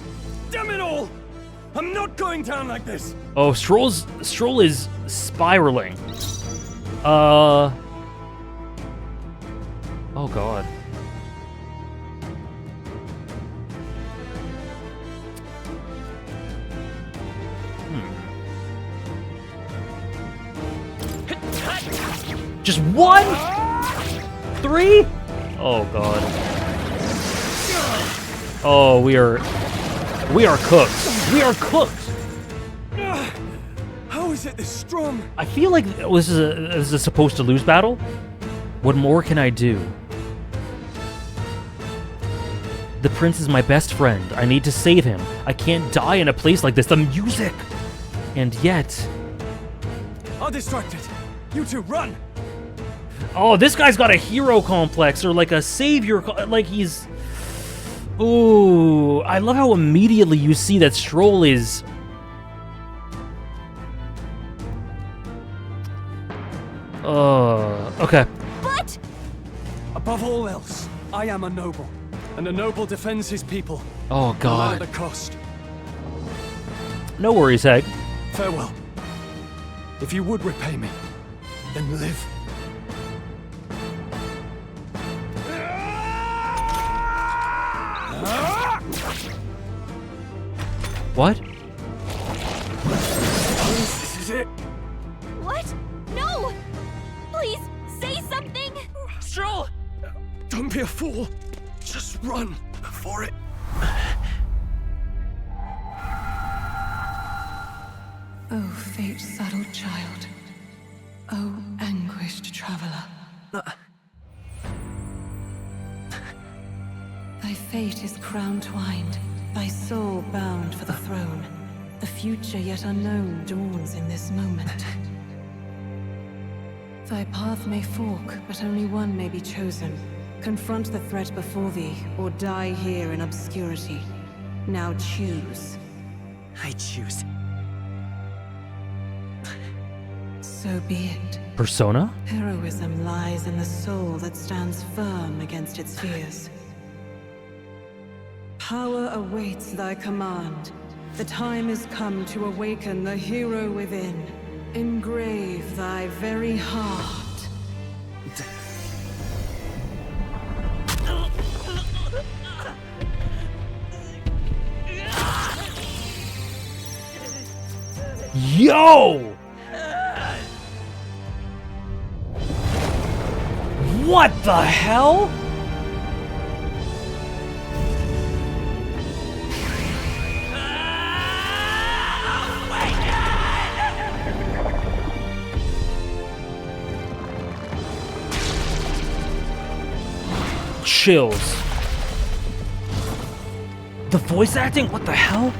Damn it all! I'm not going down like this. Oh, Stroll is spiraling. Oh god. Just 1? 3? Oh god. Oh, we are cooked. We are cooked. How is it this strong? I feel like this is a supposed to lose battle. What more can I do? The prince is my best friend. I need to save him. I can't die in a place like this. The music! And yet... I'll distract it. You two, run! Oh, this guy's got a hero complex, or like a savior, like he's... Ooh, I love how immediately you see that Stroll is... Okay. But... Above all else, I am a noble, and a noble defends his people. Oh, God. No matter the cost. No worries, Hag. Farewell. If you would repay me, then live. What? This is it. What? No! Please, say something! Stroll! Don't be a fool. Just run for it. Oh, fate-saddled child. Oh, anguished traveler. Thy fate is crown-twined, thy soul bound for the throne. The future yet unknown dawns in this moment. Thy path may fork, but only one may be chosen. Confront the threat before thee, or die here in obscurity. Now choose. I choose. So be it. Persona? Heroism lies in the soul that stands firm against its fears. Power awaits thy command. The time is come to awaken the hero within. Engrave thy very heart. Yo! What the hell? Chills. The voice acting? What the hell?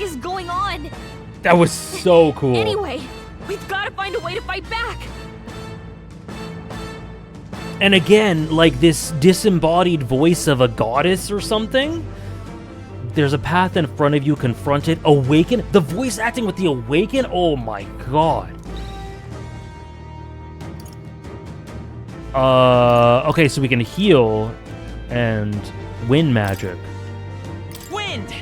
Is going on? That was so cool. Anyway, we've got to find a way to fight back. And again, like this disembodied voice of a goddess or something. There's a path in front of you, confront it, awaken. The voice acting with the awaken, oh my god. Okay, so we can heal and wind magic. Wind!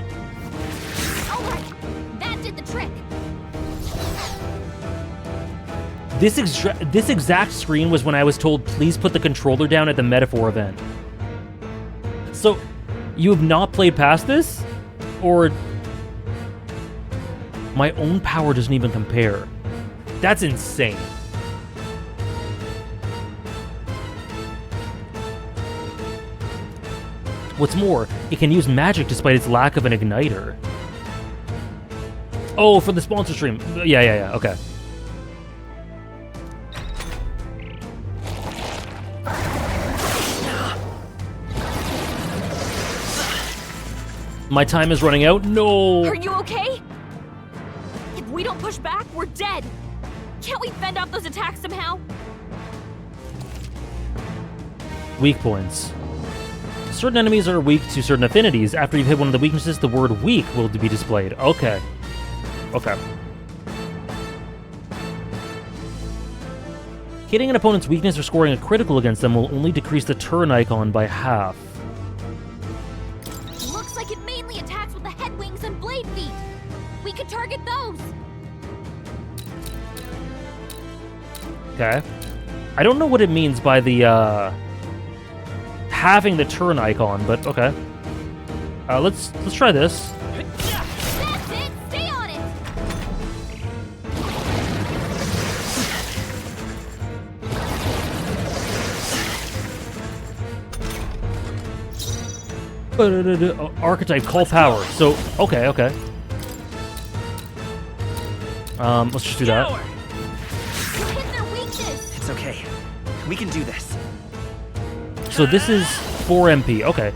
This exact screen was when I was told, please put the controller down at the Metaphor event. So, you have not played past this? Or... My own power doesn't even compare. That's insane. What's more, it can use magic despite its lack of an igniter. Oh, for the sponsor stream. Yeah, okay. My time is running out. No! Are you okay? If we don't push back, we're dead. Can't we fend off those attacks somehow? Weak points. Certain enemies are weak to certain affinities. After you've hit one of the weaknesses, the word weak will be displayed. Okay. Okay. Hitting an opponent's weakness or scoring a critical against them will only decrease the turn icon by half. Looks like it mainly attacks with the head wings and blade feet. We could target those. Okay. I don't know what it means by the, having the turn icon, but okay. Let's try this. That's it! Stay on it! Archetype, call power. So, okay. Let's just do that. You hit their weakness! It's okay. We can do this. So this is 4 MP. Okay.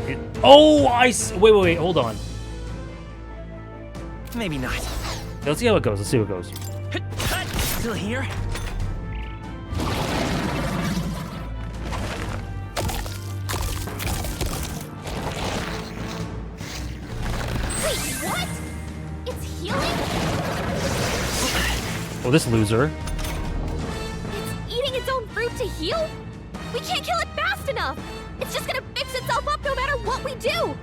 Wait, hold on. Maybe not. Let's see how it goes. Still here? Wait, what? It's healing? Oh, this loser. It's eating its own fruit to heal? We can't kill it fast enough! It's just gonna fix itself up no matter what we do!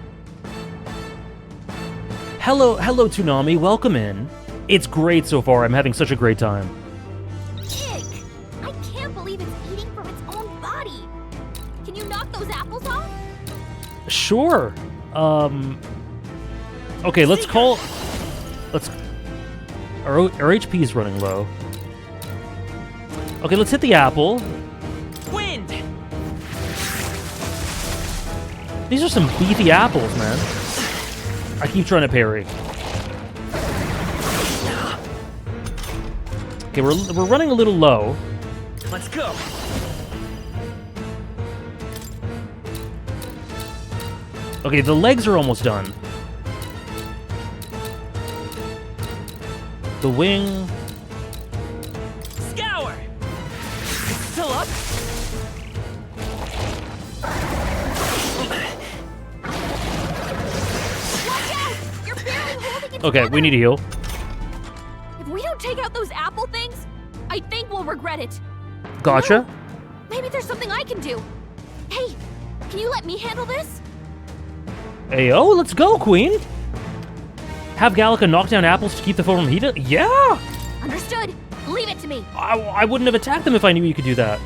Hello, Toonami. Welcome in. It's great so far. I'm having such a great time. Ick! I can't believe it's eating from its own body! Can you knock those apples off? Sure. Okay, let's... Our HP is running low. Okay, let's hit the apple. Wind! These are some beefy apples, man. I keep trying to parry. Okay, we're running a little low. Let's go. Okay, the legs are almost done. The wing. Scour! Still up? Watch out! You're barely holding it Okay, we need to heal. If we don't take out those apple things, I think we'll regret it. Gotcha. Maybe there's something I can do. Hey, can you let me handle this? Ayo, let's go, Queen. Have Gallica knock down apples to keep the foe from heating? Yeah! Understood. Leave it to me. I wouldn't have attacked them if I knew you could do that.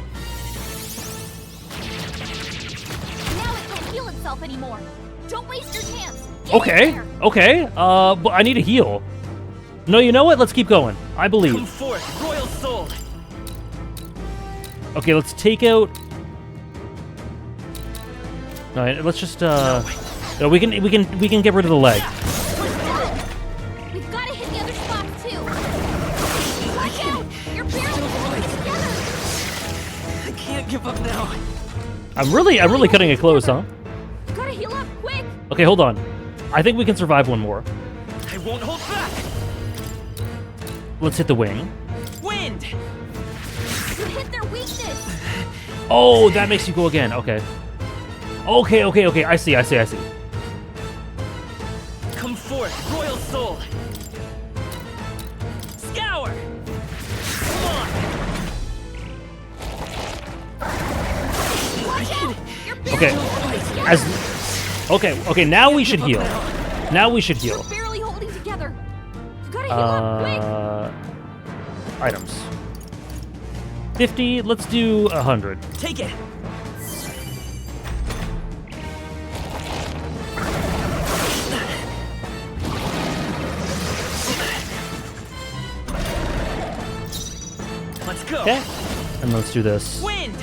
Now it can't heal itself anymore. Don't waste your chance. Get Okay. But I need to heal. No, you know what? Let's keep going. I believe. Come forth, royal soul. Okay, let's take out. No, let's just No, we can get rid of the leg. We've got to hit the other spots too. Watch out! You're barely holding it together. I can't give up now. I'm really cutting it close, huh? Gotta heal up quick. Okay, hold on. I think we can survive one more. I won't hold back. Let's hit the wing. Wind. You hit their weakness. Oh, that makes you go again. Okay. Okay. I see. Come forth, royal soul. Scour. Come on. Watch out! You're barely Okay. holding it together. Okay, now we should heal. You're barely holding together. You gotta heal up quick. Items. 50, let's do 100. Take it. Echo. Okay. And let's do this. Wind.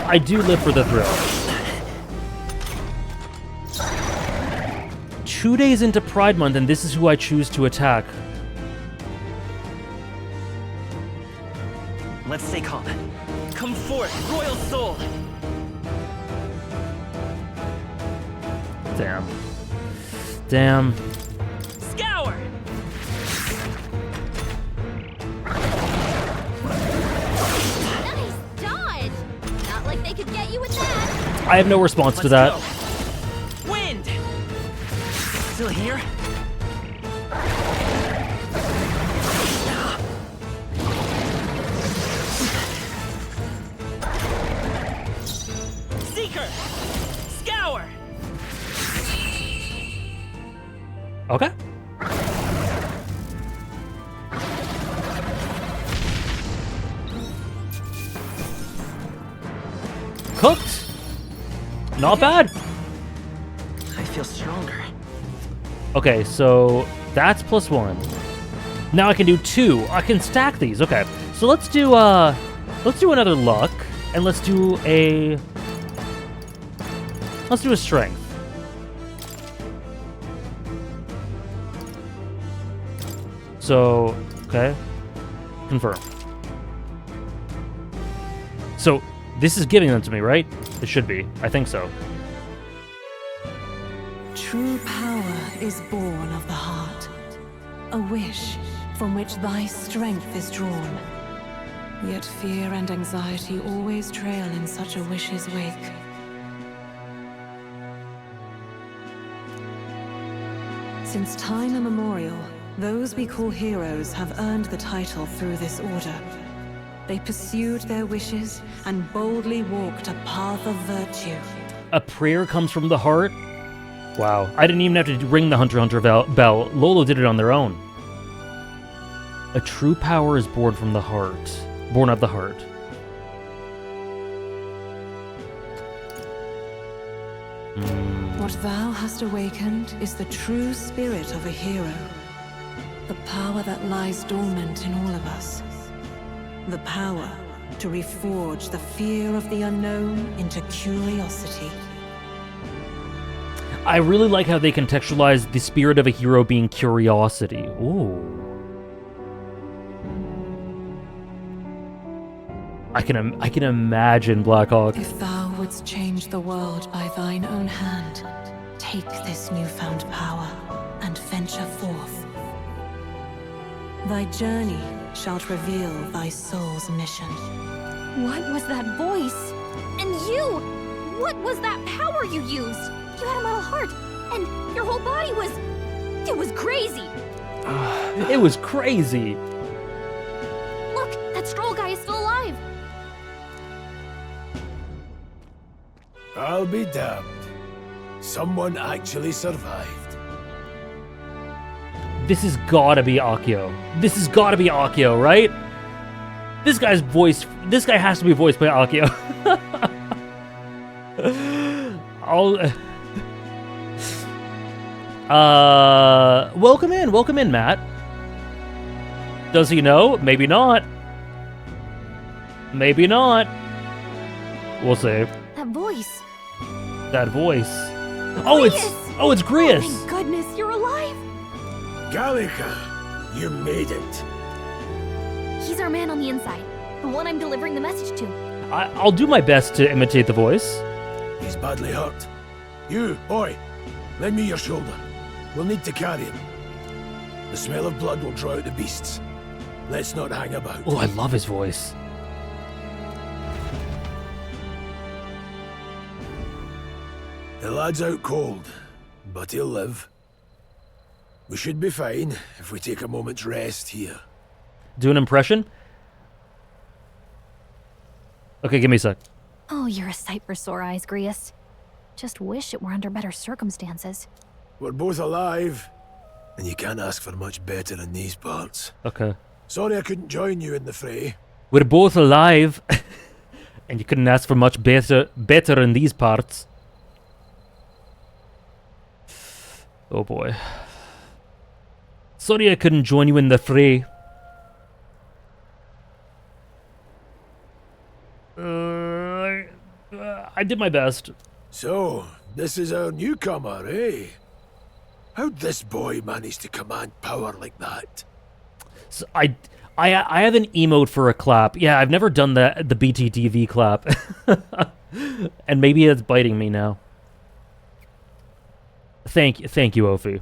I do live for the thrill. 2 days into Pride Month, and this is who I choose to attack. Let's stay calm. Come forth, royal soul. Damn. Damn. Scour. Nice dodge! Not like they could get you with that. I have no response to that. Go. Wind. Still here? Seeker. Scour. Okay. Cooked. Not bad. I feel stronger. Okay, so that's +1. Now I can do 2. I can stack these. Okay, so let's do another luck, and let's do a strength. So, okay, confirm. So this is giving them to me, right? It should be. I think so. True power is born of the heart, a wish from which thy strength is drawn. Yet fear and anxiety always trail in such a wish's wake. Since time immemorial, those we call heroes have earned the title through this order. They pursued their wishes and boldly walked a path of virtue. A prayer comes from the heart? Wow, I didn't even have to ring the Hunter x Hunter bell. Lolo did it on their own. A true power is born from the heart. Born of the heart. What thou hast awakened is the true spirit of a hero. The power that lies dormant in all of us. The power to reforge the fear of the unknown into curiosity. I really like how they contextualize the spirit of a hero being curiosity. Ooh. I can imagine Blackhawk. If thou wouldst change the world by thine own hand, take this newfound power and venture forth. Thy journey shalt reveal thy soul's mission. What was that voice? And you! What was that power you used? You had a metal heart, and your whole body was... It was crazy! It was crazy! Look, that Stroll guy is still alive! I'll be damned. Someone actually survived. This has gotta be Akio. This has gotta be Akio, right? This guy has to be voiced by Akio. Welcome in, Matt. Does he know? Maybe not. Maybe not. We'll see. That voice. That voice. Oh, it's Grius. Oh, thank goodness, you're alive. Gallica, you made it. He's our man on the inside, the one I'm delivering the message to. I'll do my best to imitate the voice. He's badly hurt. You, boy, lend me your shoulder. We'll need to carry him. The smell of blood will draw out the beasts. Let's not hang about. Oh, I love his voice. The lad's out cold, but he'll live. We should be fine if we take a moment's rest here. Do an impression? Okay, give me a sec. Oh, you're a sight for sore eyes, Grius. Just wish it were under better circumstances. We're both alive, and you can't ask for much better in these parts. Okay. Sorry I couldn't join you in the fray. We're both alive, and you couldn't ask for much better in these parts. Oh boy. Sorry I couldn't join you in the fray. I did my best. So, this is our newcomer, eh? How'd this boy manage to command power like that? So I have an emote for a clap. Yeah, I've never done the BTTV clap. And maybe it's biting me now. Thank you, Ophi.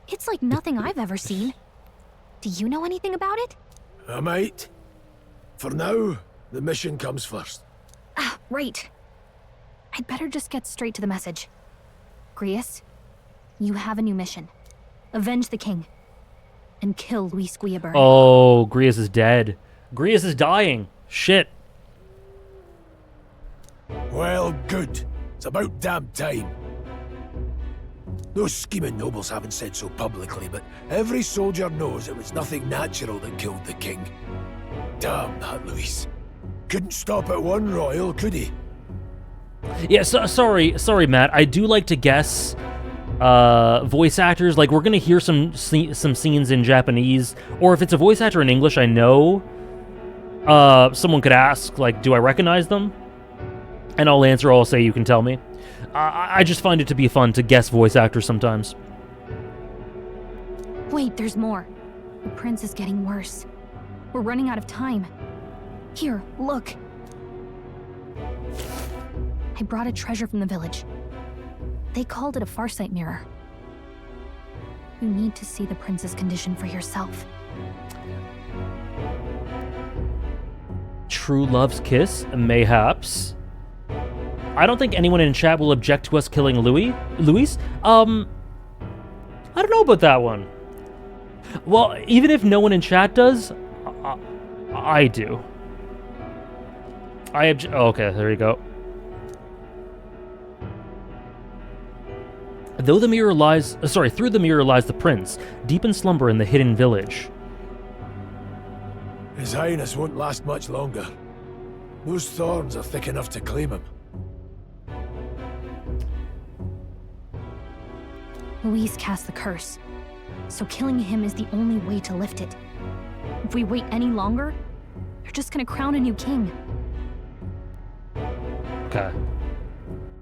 It's like nothing I've ever seen. Do you know anything about it? I might. For now, the mission comes first. Ah, right. I'd better just get straight to the message. Grius, you have a new mission. Avenge the king. And kill Luis Guillaburn. Oh, Grius is dead. Grius is dying. Shit. Well, good. It's about damn time. Those scheming nobles haven't said so publicly, but every soldier knows it was nothing natural that killed the king. Damn that Luis. Couldn't stop at one royal, could he? Yeah, sorry, Matt. I do like to guess voice actors. Like, we're gonna hear some scenes in Japanese, or if it's a voice actor in English, I know. Someone could ask, like, do I recognize them? And I'll answer. I'll say, you can tell me. I just find it to be fun to guess voice actors sometimes. Wait, there's more. The prince is getting worse. We're running out of time. Here, look. I brought a treasure from the village. They called it a farsight mirror. You need to see the prince's condition for yourself. True love's kiss? Mayhaps. I don't think anyone in chat will object to us killing Luis? I don't know about that one. Well, even if no one in chat does, I do. Oh, okay, there you go. Through the mirror lies the prince, deep in slumber in the hidden village. His Highness won't last much longer. Those thorns are thick enough to claim him. Luis cast the curse, so killing him is the only way to lift it. If we wait any longer, they're just gonna crown a new king. Okay.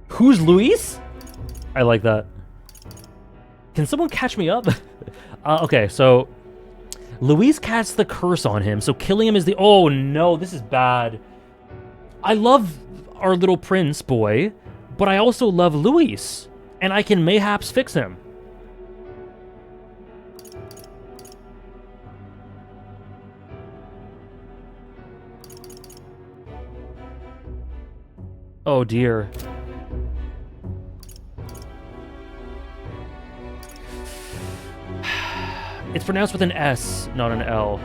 Who's Luis? I like that. Can someone catch me up? Okay, so Luis casts the curse on him, so killing him is the... Oh no, this is bad. I love our little prince boy, but I also love Luis, and I can mayhaps fix him. Oh dear. It's pronounced with an S, not an L.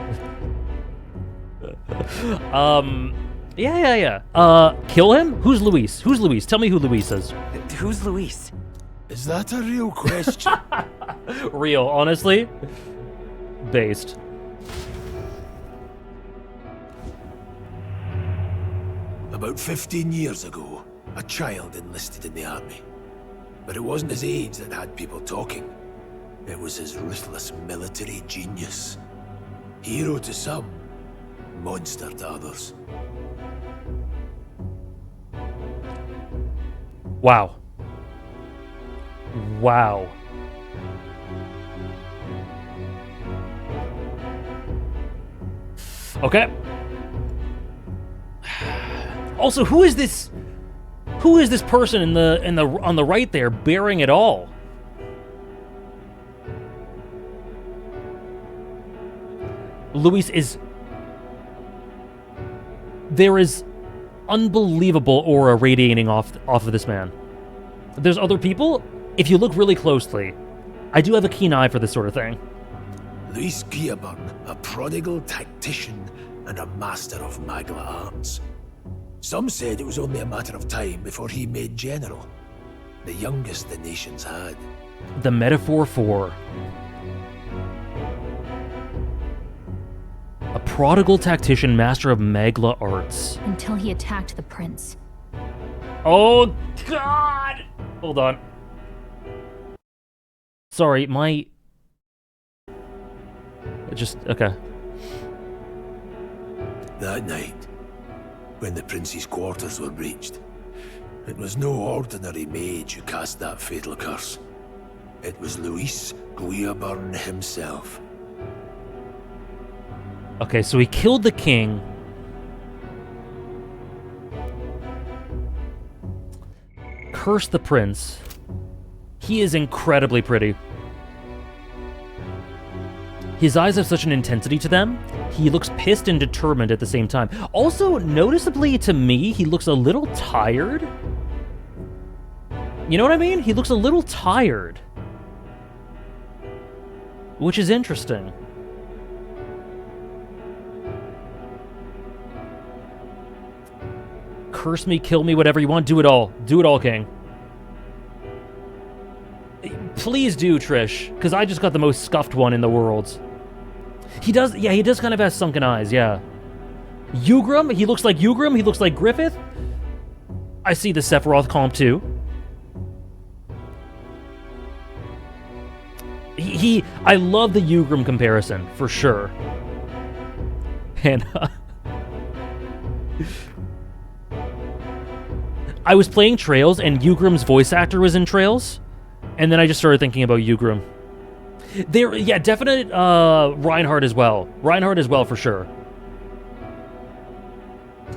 Yeah. Kill him? Who's Luis? Who's Luis? Tell me who Luis is. Who's Luis? Is that a real question? Real, honestly. Based. About 15 years ago, a child enlisted in the army. But it wasn't his age that had people talking. It was his ruthless military genius. Hero to some, monster to others. Wow. Wow. Okay. Also, who is this person on the right there bearing it all? Luis is... There is unbelievable aura radiating off of this man. There's other people. If you look really closely, I do have a keen eye for this sort of thing. Luis Guillaburn, a prodigal tactician and a master of Magla arts. Some said it was only a matter of time before he made general, the youngest the nations had. The metaphor for a prodigal tactician, master of Magla arts. Until he attacked the prince. Oh, God! Hold on. Sorry, my... Just, okay. That night, when the prince's quarters were breached, it was no ordinary mage who cast that fatal curse. It was Luis Guiaburn himself. Okay, so he killed the king. Cursed the prince. He is incredibly pretty. His eyes have such an intensity to them. He looks pissed and determined at the same time. Also, noticeably to me, he looks a little tired. You know what I mean? He looks a little tired. Which is interesting. Curse me, kill me, whatever you want. Do it all. Do it all, King. Please do, Trish, because I just got the most scuffed one in the world. He does, yeah, he does kind of have sunken eyes, yeah. Ugram, he looks like Ugram, he looks like Griffith. I see the Sephiroth comp too. I love the Ugram comparison, for sure. And, I was playing Trails, and Ugram's voice actor was in Trails, and then I just started thinking about Ugram. There, yeah, definite Reinhardt as well. Reinhardt as well, for sure.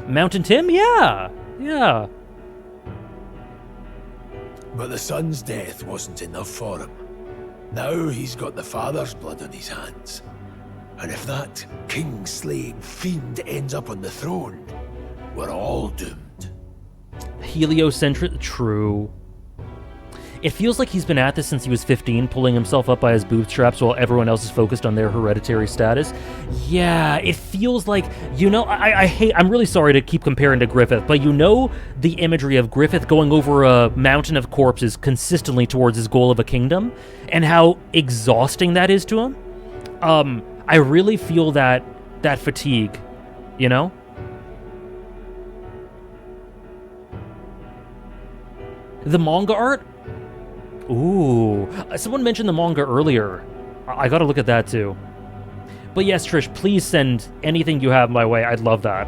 Mountain Tim? Yeah, yeah. But the son's death wasn't enough for him. Now he's got the father's blood on his hands. And if that king-slaying fiend ends up on the throne, we're all doomed. Heliocentric? True. It feels like he's been at this since he was 15, pulling himself up by his bootstraps while everyone else is focused on their hereditary status. Yeah, it feels like, you know, I'm really sorry to keep comparing to Griffith, but you know the imagery of Griffith going over a mountain of corpses consistently towards his goal of a kingdom, and how exhausting that is to him? I really feel that fatigue, you know? The manga art? Ooh, someone mentioned the manga earlier. I gotta look at that too. But yes, Trish, please send anything you have my way. I'd love that.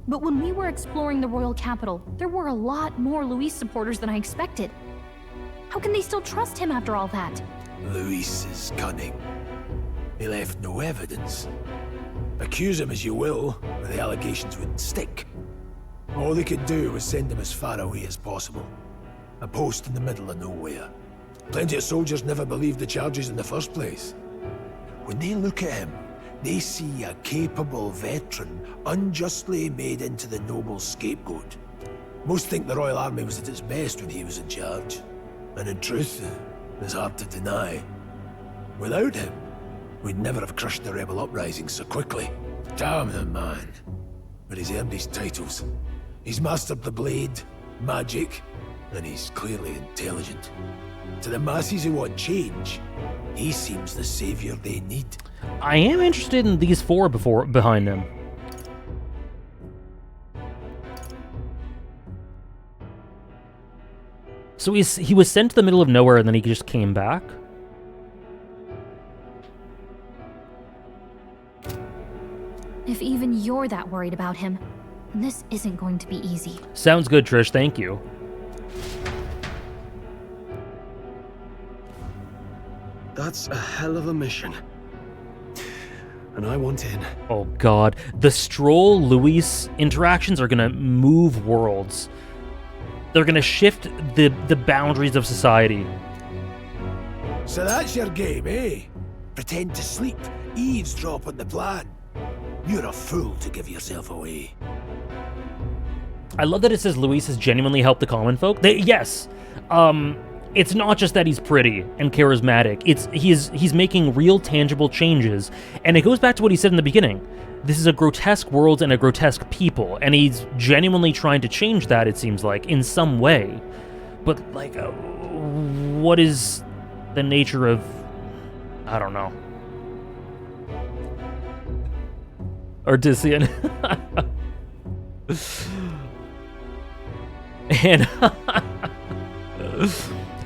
But when we were exploring the royal capital, there were a lot more Luis supporters than I expected. How can they still trust him after all that? Luis is cunning. He left no evidence. Accuse him as you will, but the allegations wouldn't stick. All they could do was send him as far away as possible. A post in the middle of nowhere. Plenty of soldiers never believed the charges in the first place. When they look at him, they see a capable veteran unjustly made into the noble scapegoat. Most think the Royal Army was at its best when he was in charge. And in truth, it's hard to deny. Without him, we'd never have crushed the rebel uprising so quickly. Damn the man. But he's earned his titles. He's mastered the blade, magic, and he's clearly intelligent. To the masses who want change, he seems the savior they need. I am interested in these four behind him. So he was sent to the middle of nowhere and then he just came back? If even you're that worried about him, this isn't going to be easy. Sounds good, Trish. Thank you. That's a hell of a mission. And I want in. Oh god. The Stroll-Luis interactions are gonna move worlds. They're gonna shift the boundaries of society. So that's your game, eh? Pretend to sleep, eavesdrop on the plan. You're a fool to give yourself away. I love that it says Luis has genuinely helped the common folk. Yes. It's not just that he's pretty and charismatic. He's making real tangible changes. And it goes back to what he said in the beginning. This is a grotesque world and a grotesque people. And he's genuinely trying to change that, it seems like, in some way. But, like, what is the nature of... I don't know. Odyssean. And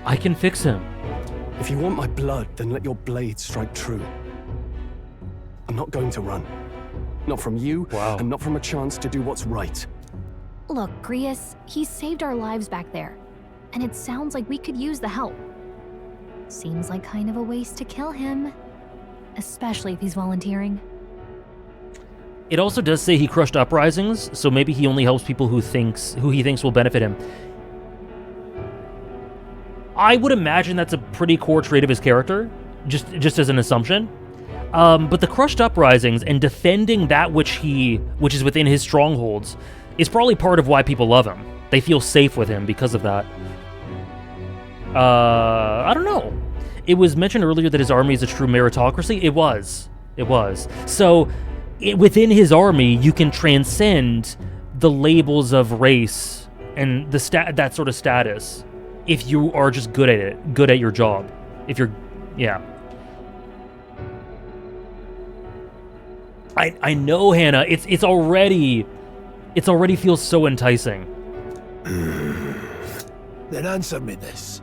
I can fix him. If you want my blood, then let your blade strike true. I'm not going to run. Not from you, and not from a chance to do what's right. Look, Grius, he saved our lives back there, and it sounds like we could use the help. Seems like kind of a waste to kill him, especially if he's volunteering. It also does say he crushed uprisings, so maybe he only helps people who he thinks will benefit him. I would imagine that's a pretty core trait of his character, just as an assumption. But the crushed uprisings and defending that which is within his strongholds is probably part of why people love him. They feel safe with him because of that. I don't know. It was mentioned earlier that his army is a true meritocracy. It was. So, within his army, you can transcend the labels of race and that sort of status if you are just good at it, good at your job. If you're, yeah. I know, Hannah. It's already feels so enticing. Then answer me this.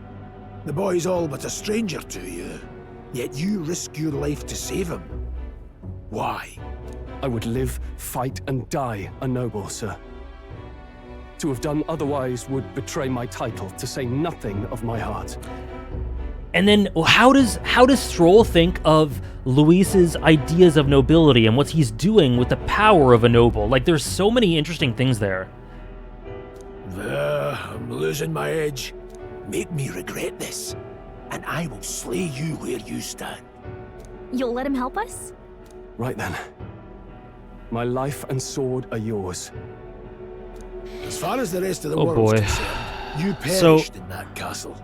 The boy's all but a stranger to you, yet you risk your life to save him. Why? I would live, fight, and die a noble, sir. To have done otherwise would betray my title, to say nothing of my heart. And then how does Stroll think of Luis's ideas of nobility and what he's doing with the power of a noble? Like, there's so many interesting things there. I'm losing my edge. Make me regret this, and I will slay you where you stand. You'll let him help us? Right then. My life and sword are yours. As far as the rest of the world's concerned, you perished in that castle.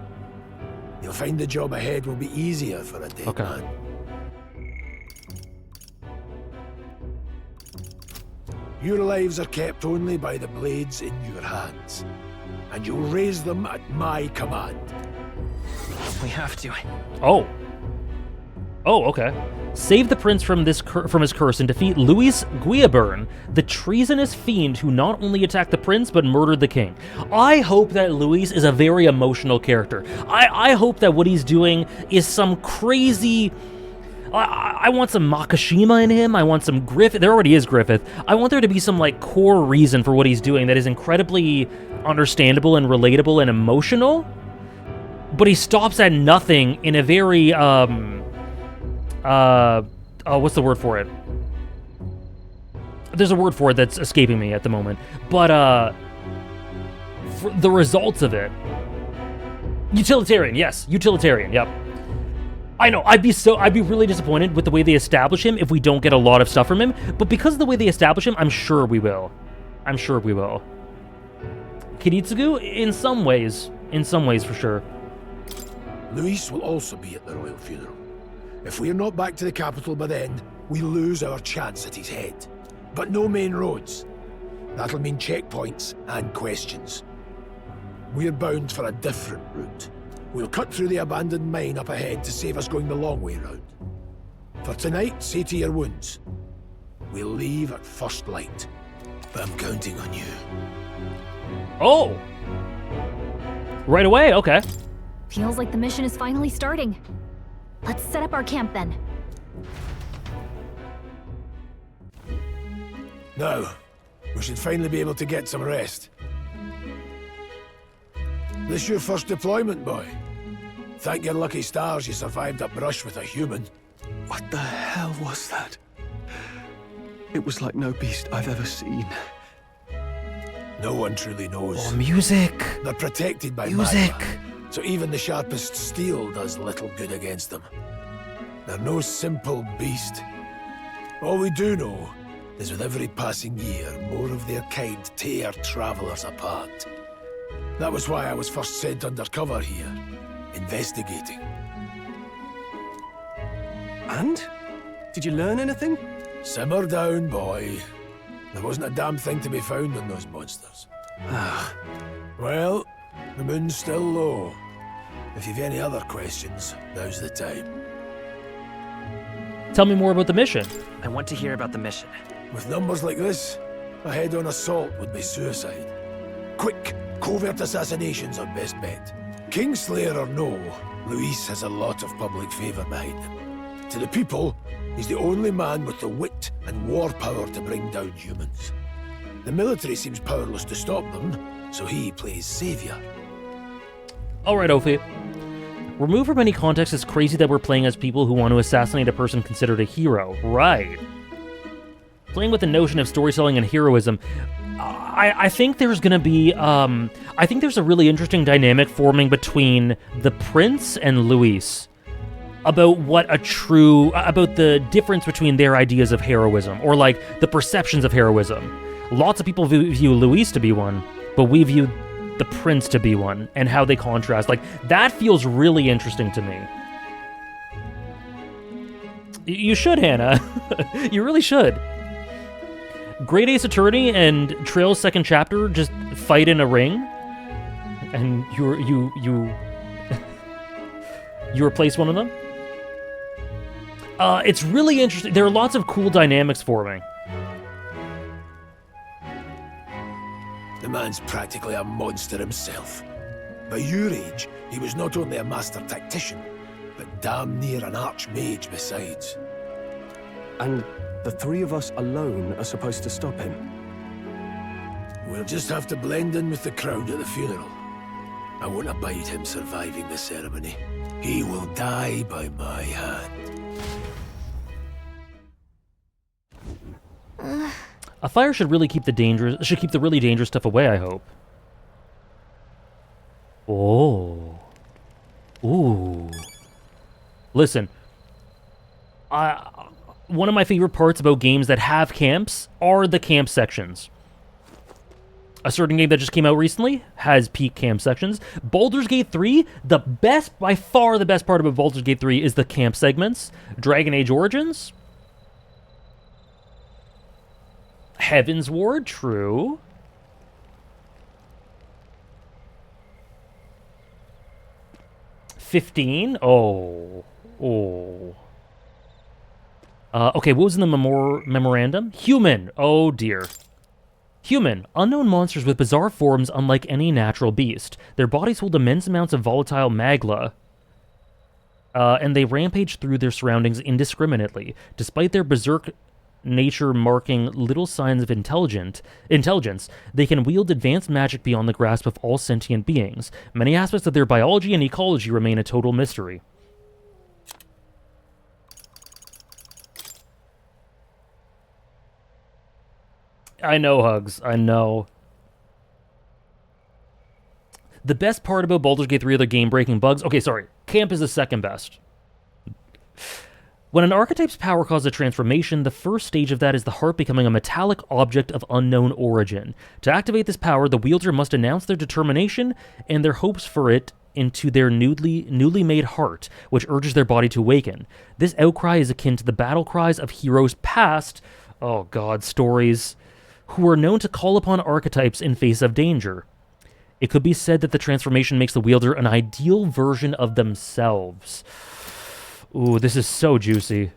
You'll find the job ahead will be easier for a dead man. Your lives are kept only by the blades in your hands, and you'll raise them at my command. We have to. Oh, okay. Save the prince from his curse and defeat Luis Guiaburn, the treasonous fiend who not only attacked the prince but murdered the king. I hope that Luis is a very emotional character. I hope that what he's doing is some crazy... I want some Makishima in him. I want some Griffith. There already is Griffith. I want there to be some like core reason for what he's doing that is incredibly understandable and relatable and emotional. But he stops at nothing in a very what's the word for it? There's a word for it that's escaping me at the moment. But for the results of it, utilitarian. Yes, utilitarian. Yep. I know, I'd be really disappointed with the way they establish him if we don't get a lot of stuff from him, but because of the way they establish him, I'm sure we will. Kiritsugu, in some ways for sure. Luis will also be at the royal funeral. If we're not back to the capital by then, we lose our chance at his head. But no main roads. That'll mean checkpoints and questions. We're bound for a different route. We'll cut through the abandoned mine up ahead to save us going the long way round. For tonight, see to your wounds. We'll leave at first light. I'm counting on you. Oh! Right away, okay. Feels like the mission is finally starting. Let's set up our camp then. Now, we should finally be able to get some rest. This your first deployment, boy? Thank your lucky stars you survived a brush with a human. What the hell was that? It was like no beast I've ever seen. No one truly knows. Oh, music! They're protected by music, magma, so even the sharpest steel does little good against them. They're no simple beast. All we do know is with every passing year, more of their kind tear travelers apart. That was why I was first sent undercover here, investigating. And? Did you learn anything? Simmer down, boy. There wasn't a damn thing to be found on those monsters. Well, the moon's still low. If you've any other questions, now's the time. Tell me more about the mission. I want to hear about the mission. With numbers like this, a head-on assault would be suicide. Quick, covert assassinations are best bet. Kingslayer or no, Luis has a lot of public favour behind him. To the people, he's the only man with the wit and war power to bring down humans. The military seems powerless to stop them, so he plays saviour. Alright, Ophi. Remove from any context, it's crazy that we're playing as people who want to assassinate a person considered a hero. Right. Playing with the notion of storytelling and heroism, I think there's going to be, I think there's a really interesting dynamic forming between the Prince and Luis about about the difference between their ideas of heroism, or like the perceptions of heroism. Lots of people view Luis to be one, but we view the Prince to be one, and how they contrast. Like, that feels really interesting to me. You should, Hannah. You really should. Great Ace Attorney and Trail's second chapter just fight in a ring, and you replace one of them. It's really interesting. There are lots of cool dynamics forming. The man's practically a monster himself. By your age, he was not only a master tactician, but damn near an archmage besides. And the three of us alone are supposed to stop him. We'll just have to blend in with the crowd at the funeral. I won't abide him surviving the ceremony. He will die by my hand. A fire should really keep the really dangerous stuff away, I hope. Oh. Ooh. Listen. One of my favorite parts about games that have camps are the camp sections. A certain game that just came out recently has peak camp sections. Baldur's Gate 3, by far the best part about Baldur's Gate 3 is the camp segments. Dragon Age Origins. Heaven's Ward, true. $15. Oh. Okay, what was in the memorandum? Human. Oh, dear. Human. Unknown monsters with bizarre forms unlike any natural beast. Their bodies hold immense amounts of volatile magla, and they rampage through their surroundings indiscriminately. Despite their berserk nature marking little signs of intelligence, they can wield advanced magic beyond the grasp of all sentient beings. Many aspects of their biology and ecology remain a total mystery. I know, Hugs. I know. The best part about Baldur's Gate 3 are the game-breaking bugs. Okay, sorry. Camp is the second best. When an archetype's power causes a transformation, the first stage of that is the heart becoming a metallic object of unknown origin. To activate this power, the wielder must announce their determination and their hopes for it into their newly made heart, which urges their body to awaken. This outcry is akin to the battle cries of heroes past, oh god, stories, who are known to call upon archetypes in face of danger. It could be said that the transformation makes the wielder an ideal version of themselves. Ooh, this is so juicy.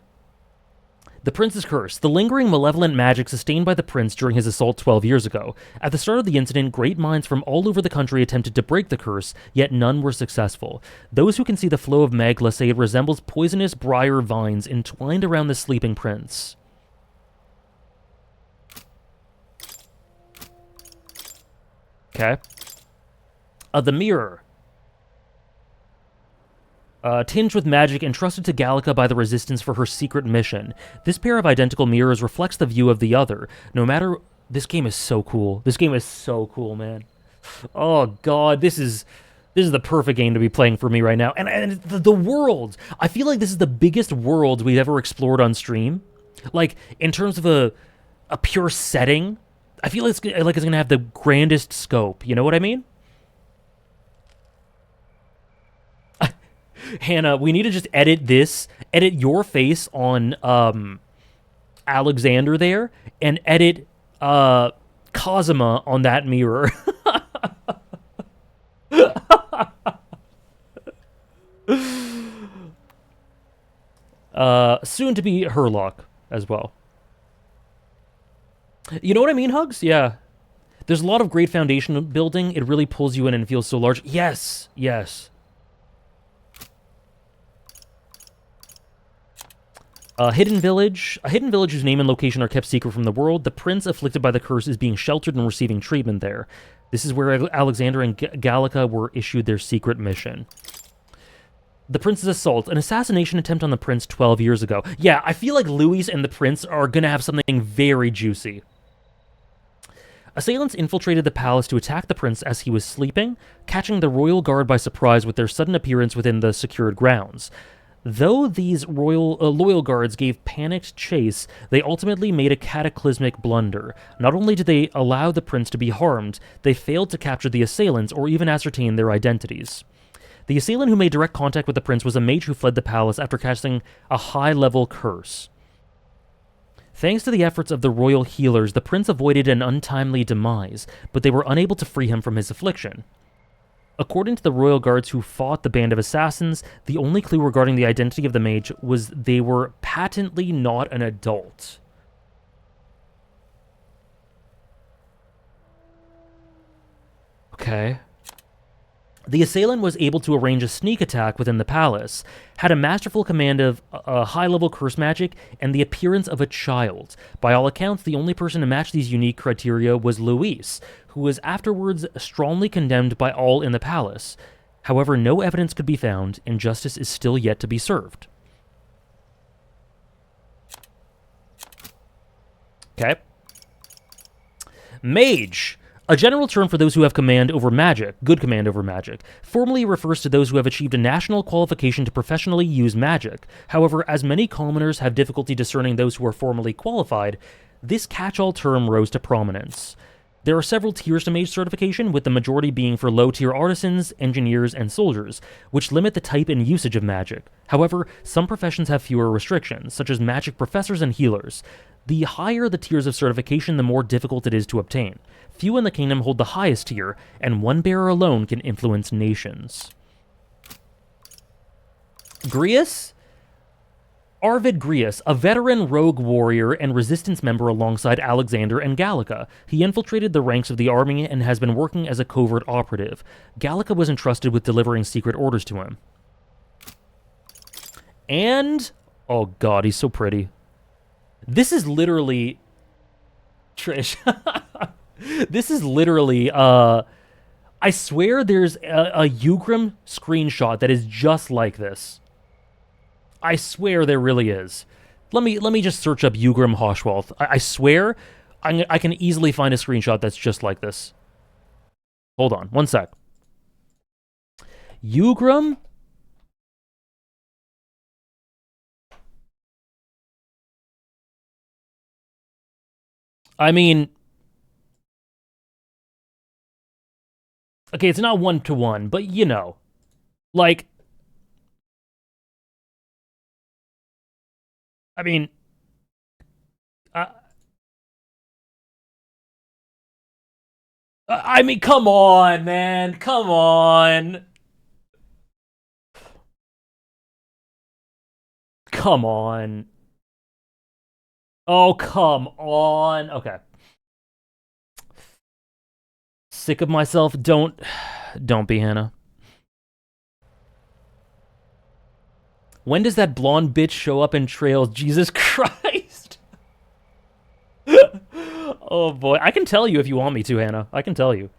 The Prince's Curse, the lingering malevolent magic sustained by the Prince during his assault 12 years ago. At the start of the incident, great minds from all over the country attempted to break the curse, yet none were successful. Those who can see the flow of magla say it resembles poisonous briar vines entwined around the sleeping prince. Okay. The Mirror. Tinged with magic, entrusted to Gallica by the Resistance for her secret mission. This pair of identical mirrors reflects the view of the other. No matter... This game is so cool. This game is so cool, man. Oh, God. This is the perfect game to be playing for me right now. And the world. I feel like this is the biggest world we've ever explored on stream. Like, in terms of a pure setting, I feel like it's going to have the grandest scope. You know what I mean? Hannah, we need to just edit your face on Alexander there, and edit Cosima on that mirror. Soon to be Herlock as well. You know what I mean, Hugs? Yeah. There's a lot of great foundation building. It really pulls you in and feels so large. Yes, yes. A hidden village whose name and location are kept secret from the world. The prince afflicted by the curse is being sheltered and receiving treatment there. This is where Alexander and Gallica were issued their secret mission. The prince's assault, an assassination attempt on the prince 12 years ago. Yeah, I feel like Louis and the prince are going to have something very juicy. Assailants infiltrated the palace to attack the prince as he was sleeping, catching the royal guard by surprise with their sudden appearance within the secured grounds. Though these loyal guards gave panicked chase, they ultimately made a cataclysmic blunder. Not only did they allow the prince to be harmed, they failed to capture the assailants or even ascertain their identities. The assailant who made direct contact with the prince was a mage who fled the palace after casting a high-level curse. Thanks to the efforts of the royal healers, the prince avoided an untimely demise, but they were unable to free him from his affliction. According to the royal guards who fought the band of assassins, the only clue regarding the identity of the mage was they were patently not an adult. Okay. The assailant was able to arrange a sneak attack within the palace, had a masterful command of high-level curse magic, and the appearance of a child. By all accounts, the only person to match these unique criteria was Louis, who was afterwards strongly condemned by all in the palace. However, no evidence could be found, and justice is still yet to be served. Okay. Mage. A general term for those who have command over magic, good command over magic, formally refers to those who have achieved a national qualification to professionally use magic. However, as many commoners have difficulty discerning those who are formally qualified, this catch-all term rose to prominence. There are several tiers to mage certification, with the majority being for low-tier artisans, engineers, and soldiers, which limit the type and usage of magic. However, some professions have fewer restrictions, such as magic professors and healers. The higher the tiers of certification, the more difficult it is to obtain. Few in the kingdom hold the highest tier, and one bearer alone can influence nations. Grius? Arvid Grius, a veteran rogue warrior and resistance member alongside Alexander and Gallica. He infiltrated the ranks of the army and has been working as a covert operative. Gallica was entrusted with delivering secret orders to him. And... oh god, he's so pretty. This is literally... Trish. This is literally, I swear there's a Ugram screenshot that is just like this. I swear there really is. Let me just search up Ugram Hoshwalth. I swear I can easily find a screenshot that's just like this. Hold on, one sec. Ugram? I mean... okay, it's not one-to-one, but you know. Like... I mean... I mean, come on, man. Come on. Come on. Oh, come on. Okay. Sick of myself. Don't be, Hannah. When does that blonde bitch show up in Trails? Jesus Christ. Oh boy, I can tell you if you want me to, Hannah. I can tell you.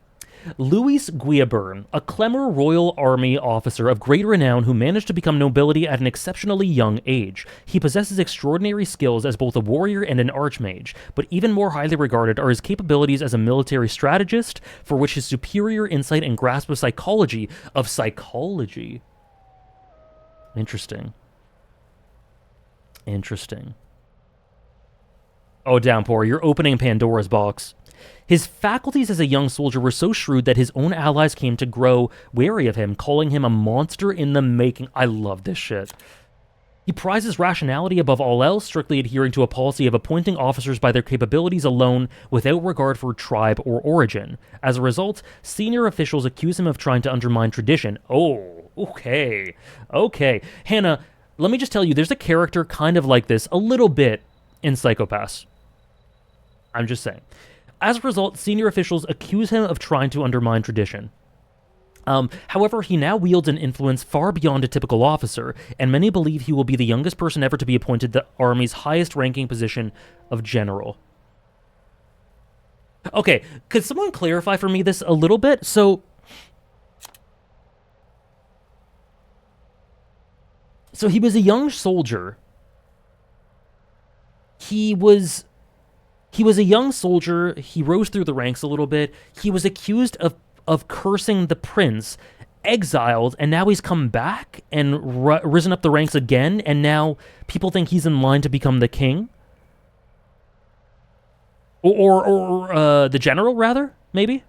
Louis Guillaburn, a Clemmer Royal Army officer of great renown who managed to become nobility at an exceptionally young age. He possesses extraordinary skills as both a warrior and an archmage, but even more highly regarded are his capabilities as a military strategist, for which his superior insight and grasp of psychology. Interesting. Interesting. Oh, Downpour, you're opening Pandora's box. His faculties as a young soldier were so shrewd that his own allies came to grow wary of him, calling him a monster in the making. I love this shit. He prizes rationality above all else, strictly adhering to a policy of appointing officers by their capabilities alone without regard for tribe or origin. As a result, senior officials accuse him of trying to undermine tradition. Oh, okay. Okay. Hannah, let me just tell you, there's a character kind of like this, a little bit, in Psycho Pass. I'm just saying. As a result, senior officials accuse him of trying to undermine tradition. However, he now wields an influence far beyond a typical officer, and many believe he will be the youngest person ever to be appointed the Army's highest-ranking position of general. Okay, could someone clarify for me this a little bit? So he was a young soldier. He was a young soldier. He rose through the ranks a little bit. He was accused of cursing the prince, exiled, and now he's come back and risen up the ranks again, and now people think he's in line to become the king. Or the general, rather, maybe?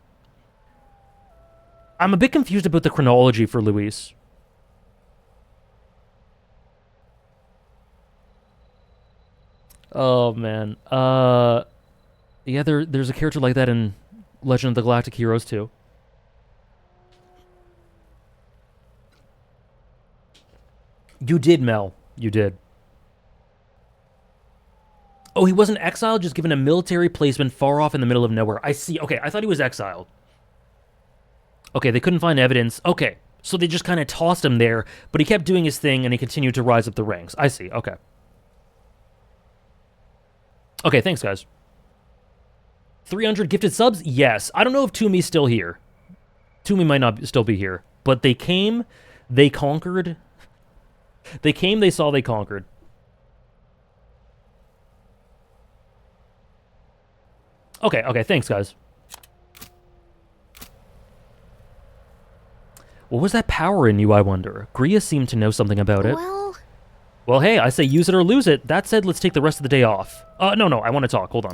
I'm a bit confused about the chronology for Luis. Oh, man. Yeah, there's a character like that in Legend of the Galactic Heroes, too. You did, Mel. You did. Oh, he wasn't exiled, just given a military placement far off in the middle of nowhere. I see. Okay, I thought he was exiled. Okay, they couldn't find evidence. Okay, so they just kind of tossed him there, but he kept doing his thing and he continued to rise up the ranks. I see. Okay. Okay, thanks, guys. 300 gifted subs? Yes. I don't know if Toomey's still here. Toomey might not still be here. But they came, they conquered. They came, they saw, they conquered. Okay, okay, thanks, guys. What was that power in you, I wonder? Gria seemed to know something about it. Well, hey, I say use it or lose it. That said, let's take the rest of the day off. No, I want to talk. Hold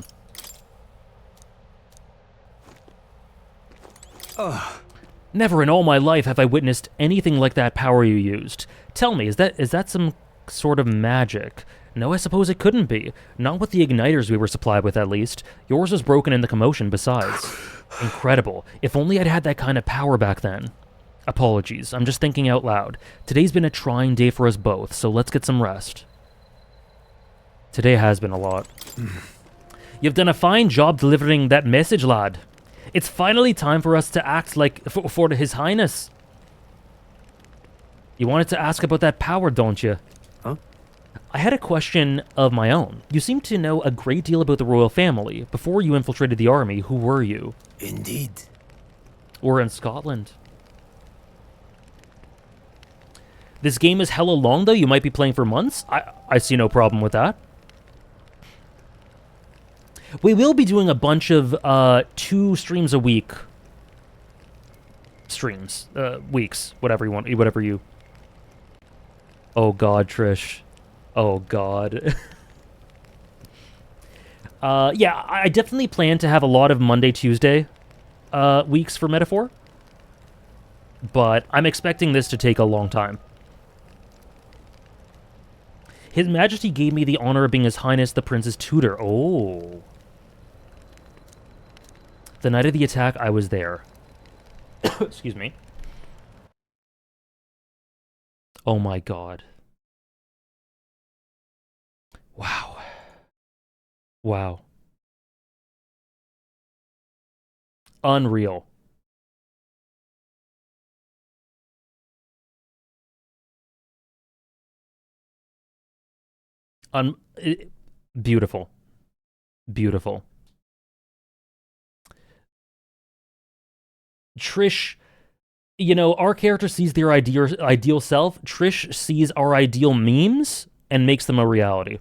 on. Never in all my life have I witnessed anything like that power you used. Tell me, is that some sort of magic? No, I suppose it couldn't be. Not with the igniters we were supplied with, at least. Yours was broken in the commotion, besides. Incredible. If only I'd had that kind of power back then. Apologies, I'm just thinking out loud. Today's been a trying day for us both, so let's get some rest. Today has been a lot. You've done a fine job delivering that message, lad. It's finally time for us to act like for His Highness. You wanted to ask about that power, don't you? Huh? I had a question of my own. You seem to know a great deal about the royal family. Before you infiltrated the army, who were you? Indeed. We're in Scotland. This game is hella long, though. You might be playing for months. I see no problem with that. We will be doing a bunch of 2 streams a week. Streams. Weeks. Whatever you want. Whatever you... Oh, God, Trish. Oh, God. Yeah, I definitely plan to have a lot of Monday, Tuesday weeks for Metaphor. But I'm expecting this to take a long time. His Majesty gave me the honor of being His Highness the Prince's tutor. Oh. The night of the attack, I was there. Excuse me. Oh my God. Wow. Wow. Unreal. Beautiful. Beautiful. Trish, you know, our character sees their ideal self. Trish sees our ideal memes and makes them a reality.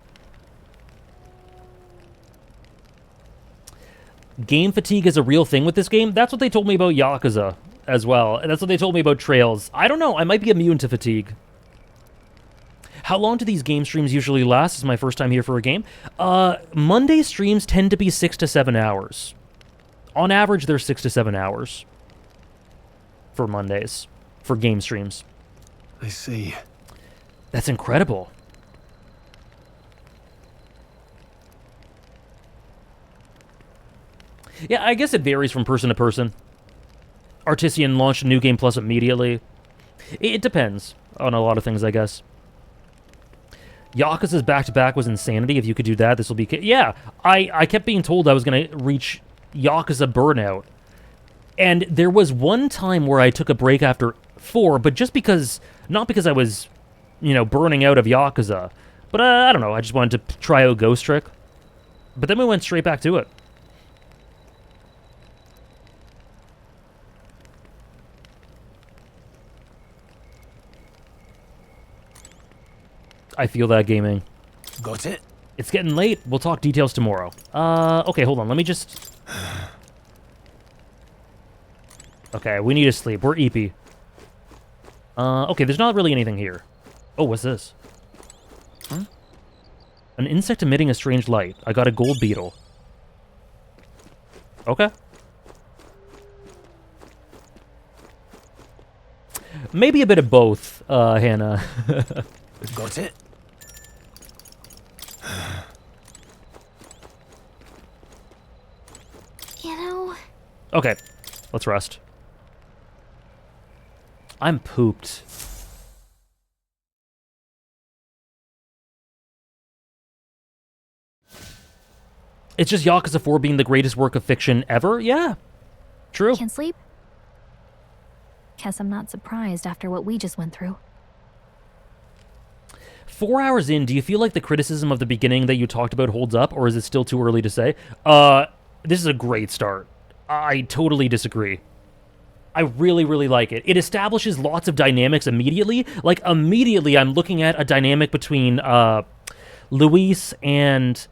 Game fatigue is a real thing with this game. That's what they told me about Yakuza as well. And that's what they told me about Trails. I don't know. I might be immune to fatigue. How long do these game streams usually last? This is my first time here for a game. Monday streams tend to be 6 to 7 hours. On average, they're 6 to 7 hours. For Mondays. For game streams. I see. That's incredible. Yeah, I guess it varies from person to person. Artisan launched a new game plus immediately. It depends on a lot of things, I guess. Yakuza's back-to-back was insanity. If you could do that, this will be... Yeah, I kept being told I was going to reach Yakuza Burnout. And there was one time where I took a break after 4, but just because, not because I was, you know, burning out of Yakuza, but I don't know, I just wanted to try out Ghost Trick. But then we went straight back to it. I feel that, gaming. Got it? It's getting late. We'll talk details tomorrow. Okay, hold on. Let me just... Okay, we need to sleep. We're EP. Okay, there's not really anything here. Oh, what's this? Huh? An insect emitting a strange light. I got a gold beetle. Okay. Maybe a bit of both, Hannah. Got it? You know... Okay, let's rest. I'm pooped. It's just Yakuza 4 being the greatest work of fiction ever? Yeah. True. Can't sleep? Guess I'm not surprised after what we just went through. 4 hours in, do you feel like the criticism of the beginning that you talked about holds up, or is it still too early to say? This is a great start. I totally disagree. I really, really like it. It establishes lots of dynamics immediately. Like, immediately I'm looking at a dynamic between Luis and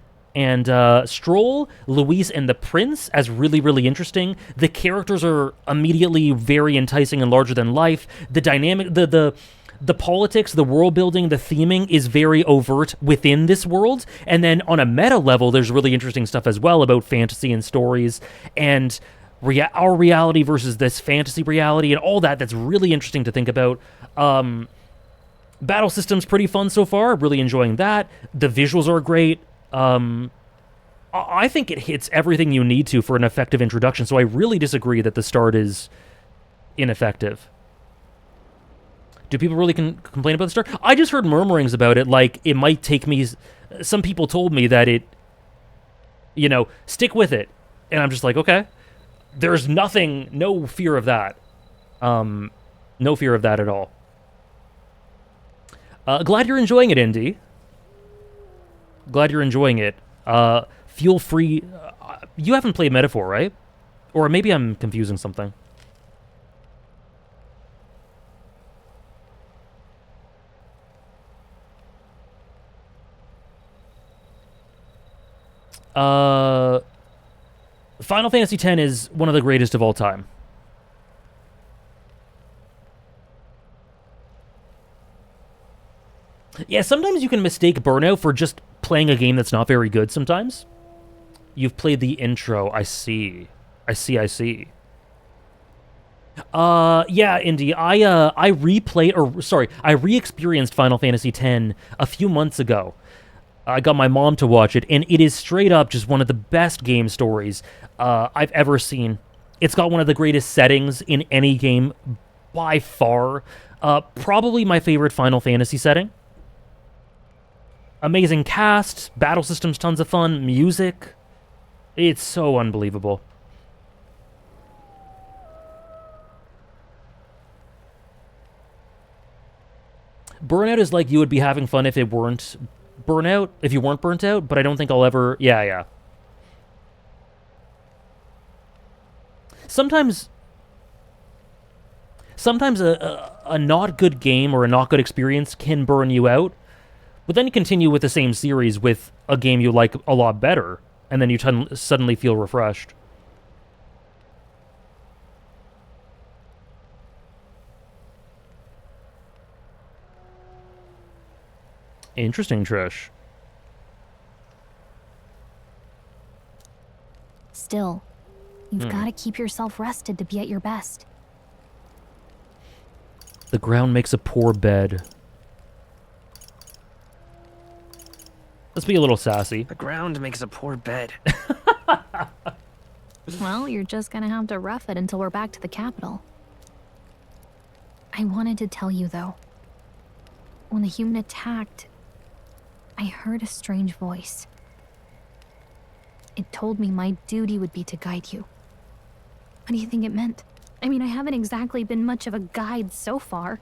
Stroll, Luis and the Prince as really, really interesting. The characters are immediately very enticing and larger than life. The dynamic, the politics, the world building, the theming is very overt within this world. And then on a meta level, there's really interesting stuff as well about fantasy and stories and our reality versus this fantasy reality and all that. That's really interesting to think about. Battle system's pretty fun so far. Really enjoying that. The visuals are great. I think it hits everything you need to for an effective introduction, so I really disagree that the start is ineffective. Do people really complain about the start? I just heard murmurings about it, like it might take me... Some people told me that it... You know, stick with it. And I'm just like, okay. There's nothing... No fear of that. No fear of that at all. Glad you're enjoying it, Indy. Glad you're enjoying it. Feel free... you haven't played Metaphor, right? Or maybe I'm confusing something. Final Fantasy X is one of the greatest of all time. Yeah, sometimes you can mistake Burnout for just playing a game that's not very good sometimes. You've played the intro. I see. I see. Yeah, Indy, I re-experienced Final Fantasy X a few months ago. I got my mom to watch it, and it is straight up just one of the best game stories I've ever seen. It's got one of the greatest settings in any game by far. Probably my favorite Final Fantasy setting. Amazing cast, battle systems, tons of fun, music. It's so unbelievable. Burnout is like you would be having fun if it weren't Burnout, if you weren't burnt out, but I don't think I'll ever... Yeah. Sometimes a not good game or a not good experience can burn you out, but then you continue with the same series with a game you like a lot better, and then you suddenly feel refreshed. Interesting, Trish. Still, you've got to keep yourself rested to be at your best. The ground makes a poor bed. Let's be a little sassy. The ground makes a poor bed. Well, you're just gonna have to rough it until we're back to the capital. I wanted to tell you, though. When the human attacked, I heard a strange voice. It told me my duty would be to guide you. What do you think it meant? I mean, I haven't exactly been much of a guide so far.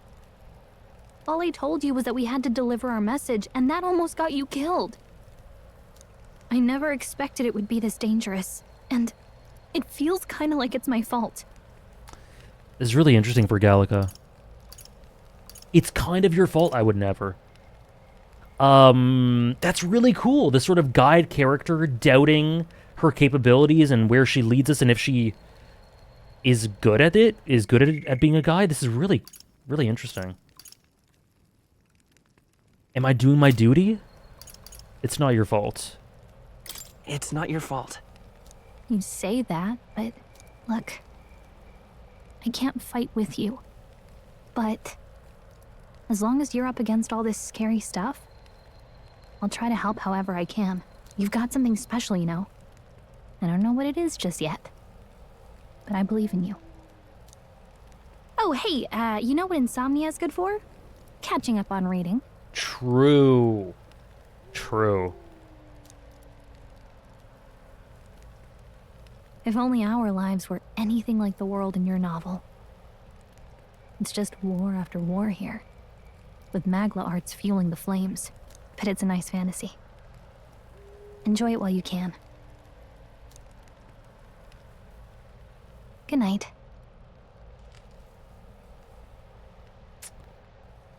All I told you was that we had to deliver our message, and that almost got you killed. I never expected it would be this dangerous, and it feels kind of like it's my fault. This is really interesting for Gallica. It's kind of your fault. I would never. That's really cool. This sort of guide character doubting her capabilities and where she leads us, and if she is good at it, at being a guide. This is really, really interesting. Am I doing my duty? It's not your fault. It's not your fault. You say that, but look, I can't fight with you. But as long as you're up against all this scary stuff, I'll try to help however I can. You've got something special, you know. I don't know what it is just yet, but I believe in you. Oh, hey, you know what insomnia is good for? Catching up on reading. True. True. If only our lives were anything like the world in your novel. It's just war after war here, with Magla arts fueling the flames. But it's a nice fantasy. Enjoy it while you can. Good night.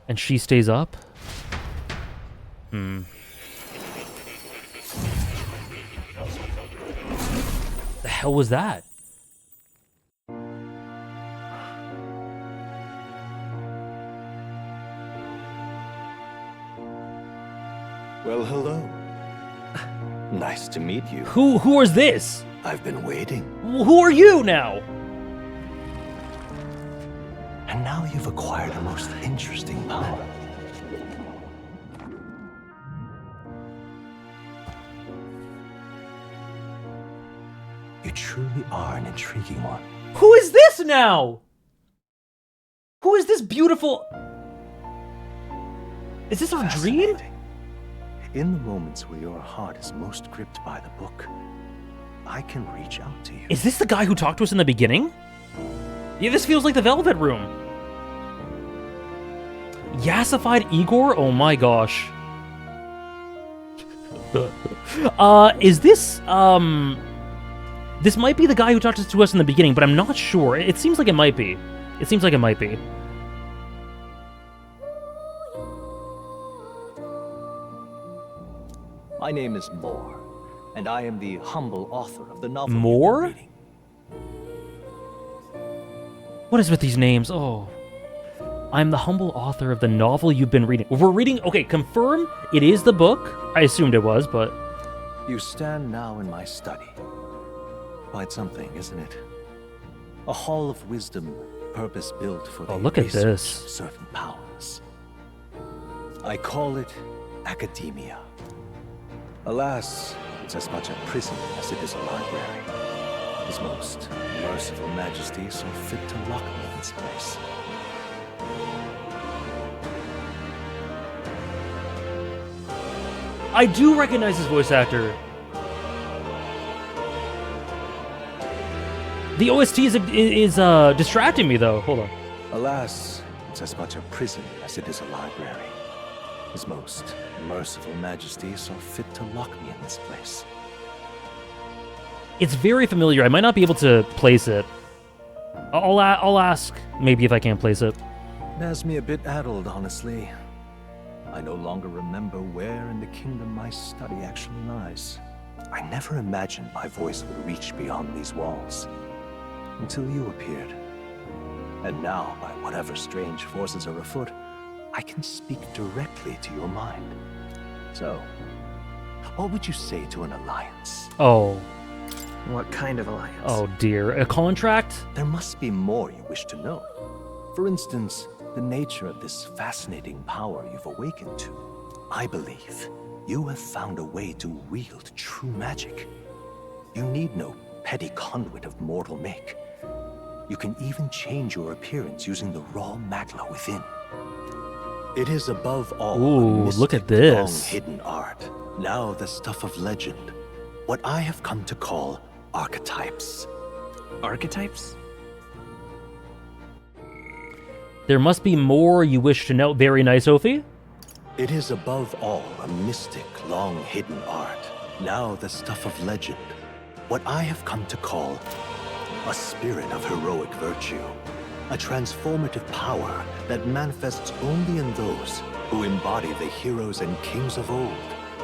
And she stays up? The hell was that? Well, hello. Nice to meet you. Who is this? I've been waiting. Who are you now? And now you've acquired a most interesting power. You truly are an intriguing one. Who is this now? Who is this beautiful... Is this our dream? In the moments where your heart is most gripped by the book, I can reach out to you. Is this the guy who talked to us in the beginning? Yeah, this feels like the Velvet Room. Yassified Igor? Oh my gosh. Is this, this might be the guy who talked to us in the beginning, but I'm not sure. It seems like it might be. It seems like it might be. My name is Moore, and I am the humble author of the novel. Moore? What is with these names? Oh. I'm the humble author of the novel you've been reading. We're reading... Okay, confirm it is the book. I assumed it was, but... You stand now in my study. Quite something, isn't it? A hall of wisdom, purpose-built for the look at research this. of certain powers. I call it academia. Alas, it's as much a prison as it is a library. His most merciful majesty saw fit to lock me in this place. I do recognize his voice actor. The OST is distracting me, though. Hold on. Alas, it's as much a prison as it is a library. His most merciful majesty saw fit to lock me in this place. It's very familiar. I might not be able to place it. I'll ask maybe if I can place it. It has me a bit addled, honestly. I no longer remember where in the kingdom my study actually lies. I never imagined my voice would reach beyond these walls. Until you appeared. And now, by whatever strange forces are afoot, I can speak directly to your mind. So, what would you say to an alliance? Oh. What kind of alliance? Oh dear. A contract? There must be more you wish to know. For instance, the nature of this fascinating power you've awakened to. I believe you have found a way to wield true magic. You need no petty conduit of mortal make. You can even change your appearance using the raw magla within. It is above all Ooh, a mystic, look at this. long-hidden art, now the stuff of legend, what I have come to call archetypes. Archetypes? There must be more you wish to know. Very nice, Ophi. It is above all a mystic, long-hidden art, now the stuff of legend. What I have come to call a spirit of heroic virtue. A transformative power that manifests only in those who embody the heroes and kings of old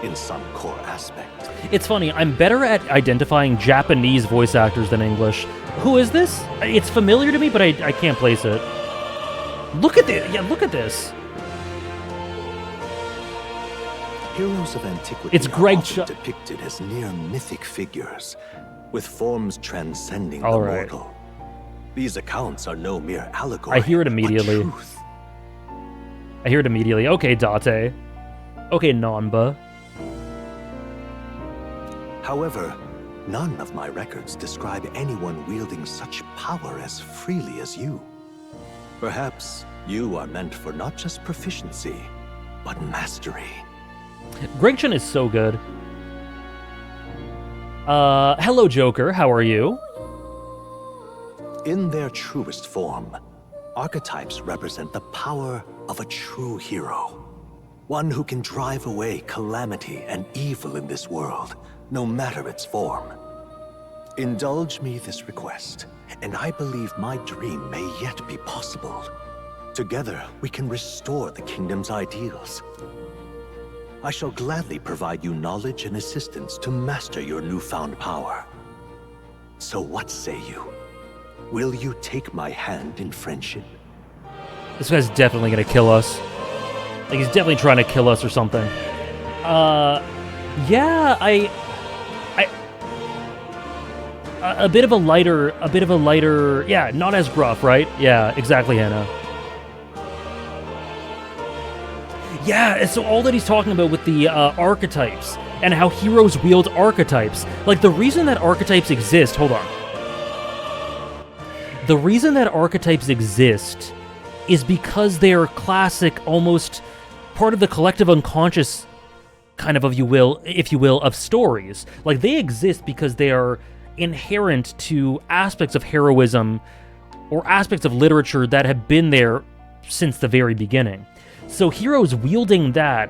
in some core aspect. It's funny, I'm better at identifying Japanese voice actors than English. Who is this? It's familiar to me, but I can't place it. Look at this! Yeah, look at this! Heroes of antiquity It's Greg are often depicted as near mythic figures, with forms transcending the mortal. These accounts are no mere allegory. I hear it immediately. But truth. I hear it immediately. Okay, Date. Okay, Nanba. However, none of my records describe anyone wielding such power as freely as you. Perhaps you are meant for not just proficiency, but mastery. Gregchen is so good. Hello, Joker. How are you? In their truest form, archetypes represent the power of a true hero. One who can drive away calamity and evil in this world, no matter its form. Indulge me this request, and I believe my dream may yet be possible. Together, we can restore the kingdom's ideals. I shall gladly provide you knowledge and assistance to master your newfound power. So what say you? Will you take my hand in friendship? This guy's definitely gonna kill us. Like, he's definitely trying to kill us or something. Yeah, a bit of a lighter, yeah, not as gruff, right? Yeah, exactly, Hannah. Yeah, so all that he's talking about with the archetypes and how heroes wield archetypes. Like, the reason that archetypes exist, hold on. The reason that archetypes exist is because they're classic, almost part of the collective unconscious kind of if you will, of stories. Like, they exist because they are inherent to aspects of heroism or aspects of literature that have been there since the very beginning. So heroes wielding that,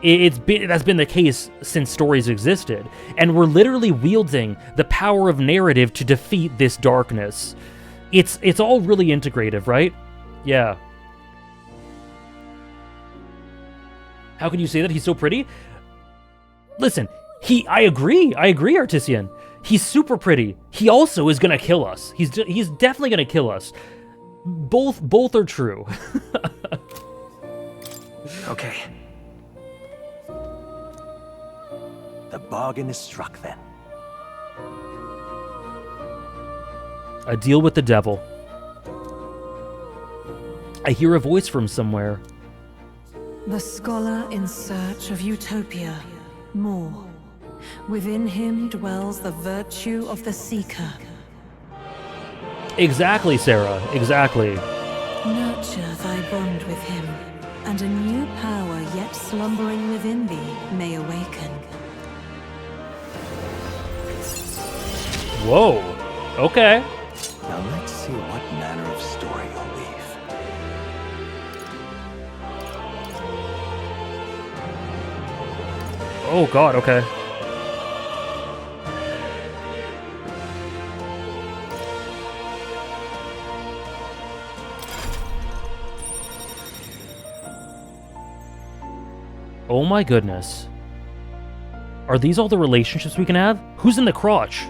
that's been the case since stories existed. And we're literally wielding the power of narrative to defeat this darkness. It's all really integrative, right? Yeah. How can you say that? He's so pretty? Listen, I agree, Artisian. He's super pretty. He also is gonna kill us. He's definitely gonna kill us. Both are true. Okay. The bargain is struck then. A deal with the devil. I hear a voice from somewhere. The scholar in search of utopia. More. Within him dwells the virtue of the seeker. Exactly, Sarah. Exactly. Nurture thy bond with him, and a new power yet slumbering within thee may awaken. Whoa. Okay. Now let's see what manner of story you'll weave. Oh god, okay. Oh my goodness. Are these all the relationships we can have? Who's in the crotch?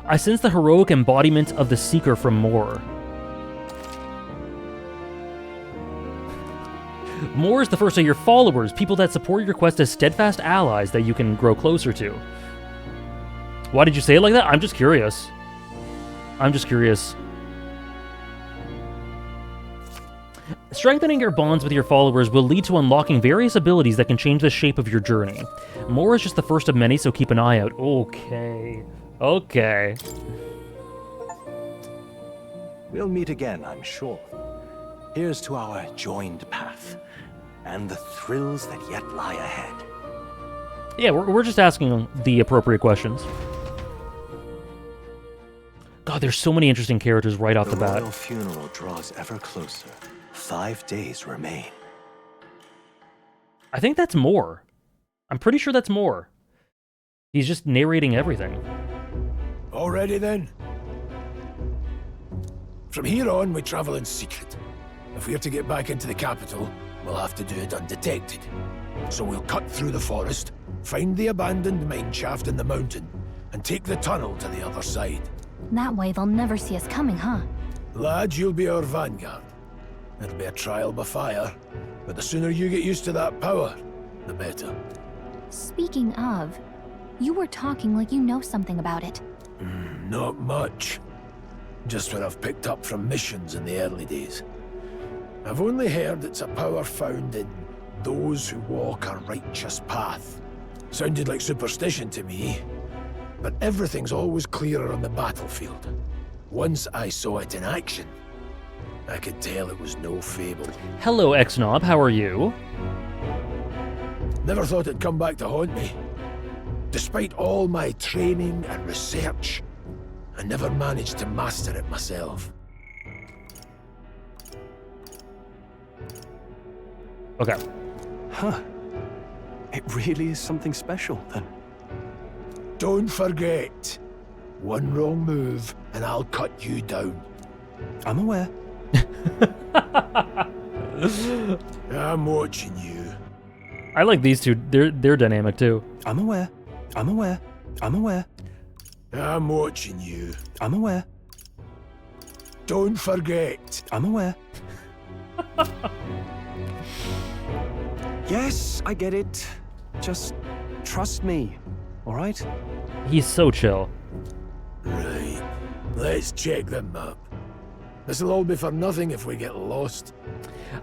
I sense the heroic embodiment of the Seeker from Moore. Moore is the first of your followers, people that support your quest as steadfast allies that you can grow closer to. Why did you say it like that? I'm just curious. Strengthening your bonds with your followers will lead to unlocking various abilities that can change the shape of your journey. Moore is just the first of many, so keep an eye out. Okay. Okay. We'll meet again, I'm sure. Here's to our joined path, and the thrills that yet lie ahead. Yeah, we're just asking the appropriate questions. God, there's so many interesting characters right off the bat. The royal funeral draws ever closer. 5 days remain. I think that's more. I'm pretty sure that's more. He's just narrating everything. All ready then? From here on, we travel in secret. If we're to get back into the capital, we'll have to do it undetected. So we'll cut through the forest, find the abandoned mine shaft in the mountain, and take the tunnel to the other side. That way they'll never see us coming, huh? Lad, you'll be our vanguard. It'll be a trial by fire, but the sooner you get used to that power, the better. Speaking of, you were talking like you know something about it. Not much. Just what I've picked up from missions in the early days. I've only heard it's a power found in those who walk a righteous path. Sounded like superstition to me, but everything's always clearer on the battlefield. Once I saw it in action, I could tell it was no fable. Hello, X-Nob, how are you? Never thought it'd come back to haunt me. Despite all my training and research, I never managed to master it myself. Okay. Huh. It really is something special, then. Don't forget, one wrong move and I'll cut you down. I'm aware. I'm watching you. I like these two. They're dynamic too. I'm aware. I'm aware. I'm aware. I'm watching you. I'm aware. Don't forget. I'm aware. Yes, I get it. Just trust me, all right? He's so chill. Right. Let's check the map. This'll all be for nothing if we get lost.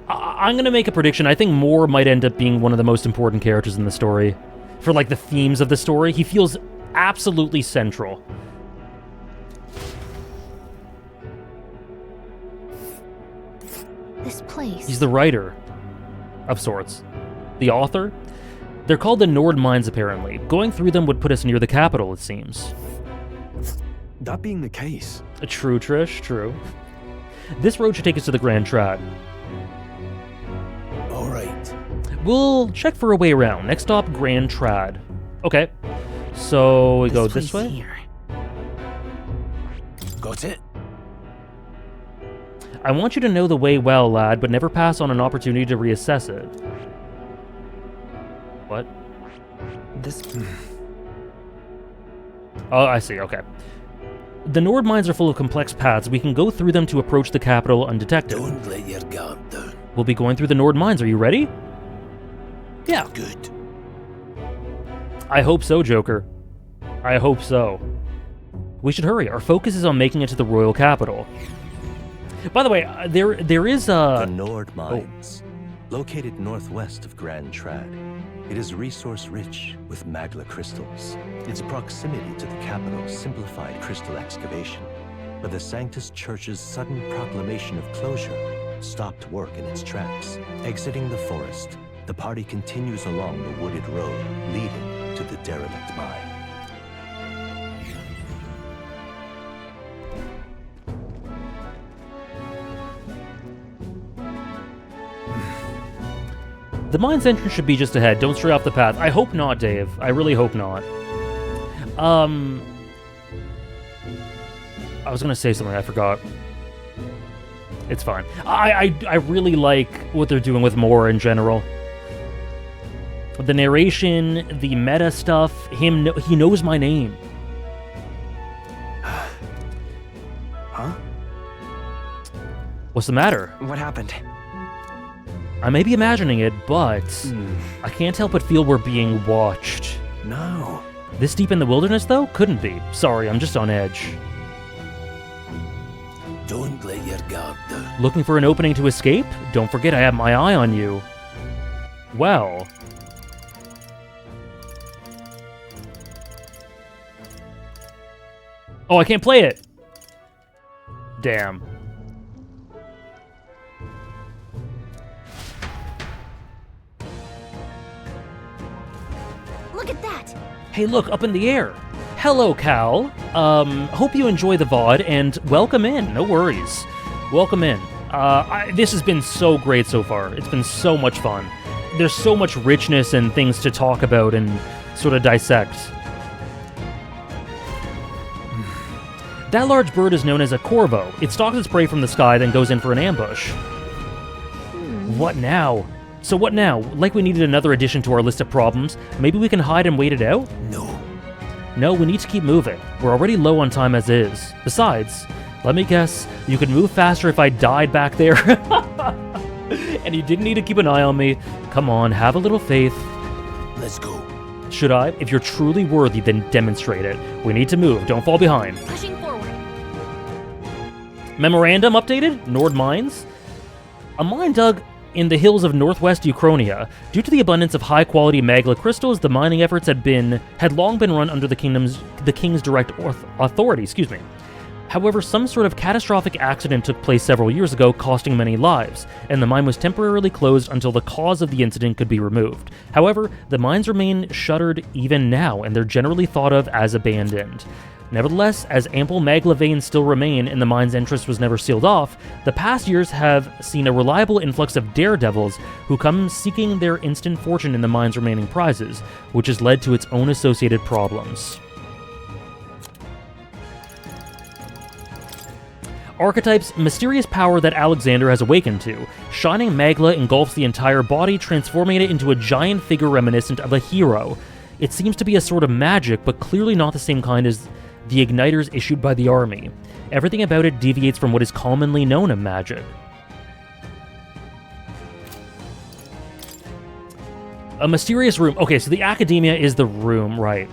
I'm gonna make a prediction. I think Moore might end up being one of the most important characters in the story. For like the themes of the story, he feels absolutely central. This place. He's the writer, of sorts. The author? They're called the Nord Mines, apparently. Going through them would put us near the capital, it seems. That being the case. True, Trish, true. This road should take us to the Grand Trad. All right. We'll check for a way around. Next stop, Grand Trad. Okay. So we go this way? Here. Got it? I want you to know the way well, lad, but never pass on an opportunity to reassess it. What? This... Oh, I see, okay. The Nord Mines are full of complex paths. We can go through them to approach the capital undetected. Don't let your guard down. We'll be going through the Nord Mines. Are you ready? Yeah. Good. I hope so, Joker. I hope so. We should hurry. Our focus is on making it to the royal capital. By the way, there is The Nord Mines, located northwest of Grand Trad. It is resource-rich with magla crystals. Its proximity to the capital simplified crystal excavation, but the Sanctus Church's sudden proclamation of closure stopped work in its tracks. Exiting the forest, the party continues along the wooded road leading to the derelict mine. The mine's entrance should be just ahead. Don't stray off the path. I hope not, Dave. I really hope not. I was gonna say something, I forgot. It's fine. I really like what they're doing with Moore in general. The narration, the meta stuff, he knows my name. Huh? What's the matter? What happened? I may be imagining it, but I can't help but feel we're being watched. No. This deep in the wilderness, though? Couldn't be. Sorry, I'm just on edge. Don't let your guard down. Looking for an opening to escape? Don't forget I have my eye on you. Well... Oh, I can't play it! Damn. Look at that! Hey, look, up in the air. Hello, Cal. Hope you enjoy the VOD, and welcome in. No worries. Welcome in. This has been so great so far. It's been so much fun. There's so much richness and things to talk about and sort of dissect. That large bird is known as a corvo. It stalks its prey from the sky, then goes in for an ambush. What now? So what now? Like we needed another addition to our list of problems. Maybe we can hide and wait it out? No, we need to keep moving. We're already low on time as is. Besides, let me guess, you could move faster if I died back there. And you didn't need to keep an eye on me. Come on, have a little faith. Let's go. Should I? If you're truly worthy, then demonstrate it. We need to move. Don't fall behind. Pushing forward. Memorandum updated? Nord Mines? A mine dug in the hills of northwest Ukrainia. Due to the abundance of high-quality magma crystals, the mining efforts had long been run under the king's direct authority. However, some sort of catastrophic accident took place several years ago, costing many lives, and the mine was temporarily closed until the cause of the incident could be removed. However, the mines remain shuttered even now, and they're generally thought of as abandoned. Nevertheless, as ample magma veins still remain and the mine's entrance was never sealed off, the past years have seen a reliable influx of daredevils who come seeking their instant fortune in the mine's remaining prizes, which has led to its own associated problems. Archetypes, mysterious power that Alexander has awakened to. Shining magma engulfs the entire body, transforming it into a giant figure reminiscent of a hero. It seems to be a sort of magic, but clearly not the same kind as the igniters issued by the army. Everything about it deviates from what is commonly known as magic. A mysterious room. Okay, so the Academia is the room, right.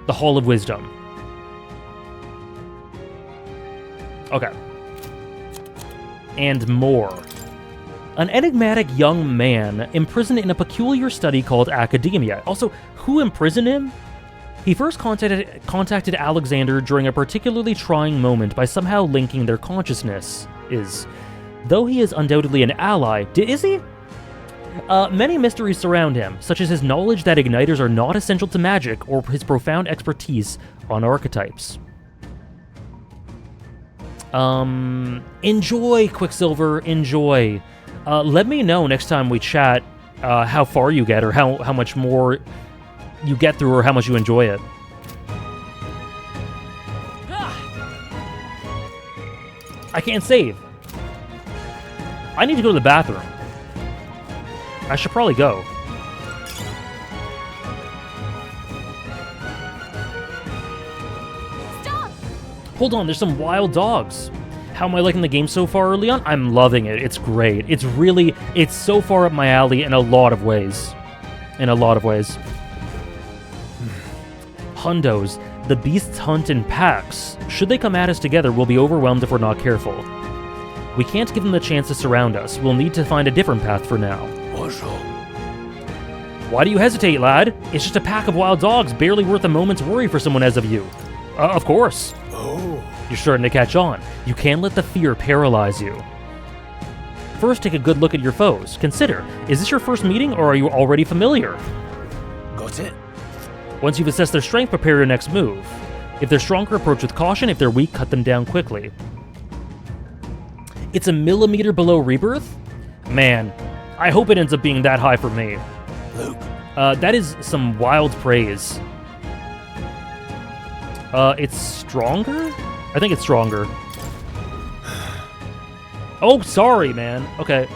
The Hall of Wisdom. Okay. And more. An enigmatic young man imprisoned in a peculiar study called Academia. Also, who imprisoned him? He first contacted Alexander during a particularly trying moment by somehow linking their consciousnesses. Though he is undoubtedly an ally, is he? Many mysteries surround him, such as his knowledge that igniters are not essential to magic or his profound expertise on archetypes. Enjoy, Quicksilver, enjoy. Let me know next time we chat how far you get or how much more you get through or how much you enjoy it. I can't save. I need to go to the bathroom. I should probably go. Stop! Hold on, there's some wild dogs. How am I liking the game so far early on? I'm loving it. It's great. It's so far up my alley in a lot of ways. Hundos. The beasts hunt in packs. Should they come at us together, we'll be overwhelmed if we're not careful. We can't give them the chance to surround us. We'll need to find a different path for now. Why do you hesitate, lad? It's just a pack of wild dogs, barely worth a moment's worry for someone as of you. Of course. Oh. You're starting to catch on. You can't let the fear paralyze you. First, take a good look at your foes. Consider, is this your first meeting or are you already familiar? Got it. Once you've assessed their strength, prepare your next move. If they're stronger, approach with caution. If they're weak, cut them down quickly. It's a millimeter below Rebirth? Man, I hope it ends up being that high for me. Luke. That is some wild praise. It's stronger? I think it's stronger. Oh, sorry, man. Okay.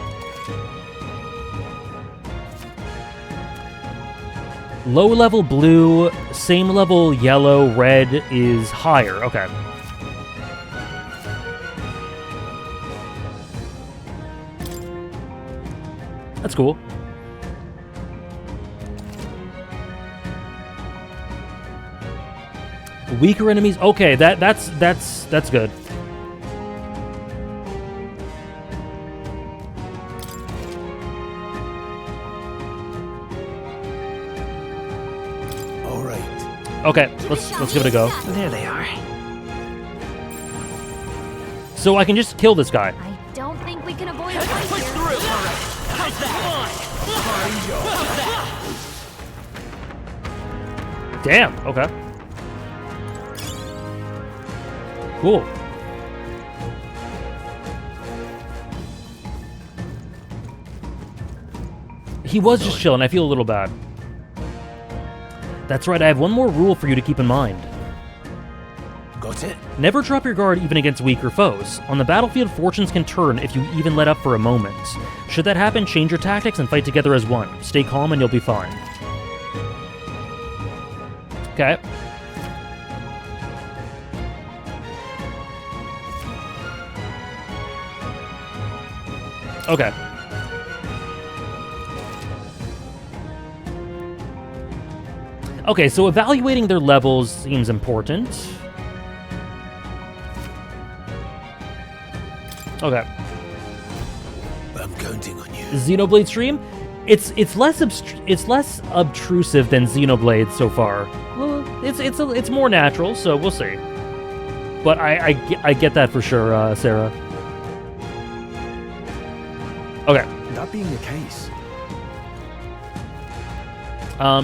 Low level blue, same level yellow, red is higher. Okay. That's cool. Weaker enemies. Okay, that's good. All right. Okay, let's give it a go. There they are. So I can just kill this guy. I don't think we can avoid a fight here. How's that? Damn, okay. Cool. He was just chilling. I feel a little bad. That's right, I have one more rule for you to keep in mind. Got it? Never drop your guard even against weaker foes. On the battlefield, fortunes can turn if you even let up for a moment. Should that happen, change your tactics and fight together as one. Stay calm and you'll be fine. Okay. Okay. Okay, so evaluating their levels seems important. Okay. I'm counting on you. Xenoblade stream, it's less obtrusive than Xenoblade so far. Well, it's more natural, so we'll see. But I get that for sure, Sarah. Okay. That being the case.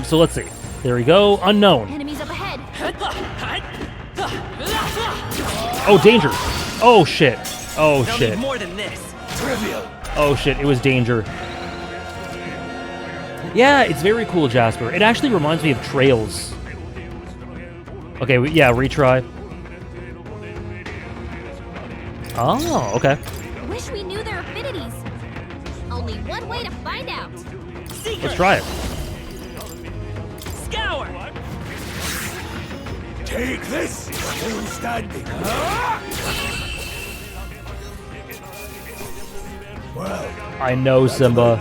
So let's see. There we go. Unknown. Enemies up ahead. Oh, danger. Oh shit. Oh They'll shit. need more than this. Trivial. Oh shit, it was danger. Yeah, it's very cool, Jasper. It actually reminds me of Trails. Okay, yeah, retry. Oh, okay. Wish we knew their affinities. Only one way to find out. Let's try it. Scour. Take this. Still standing. Well, I know, Simba.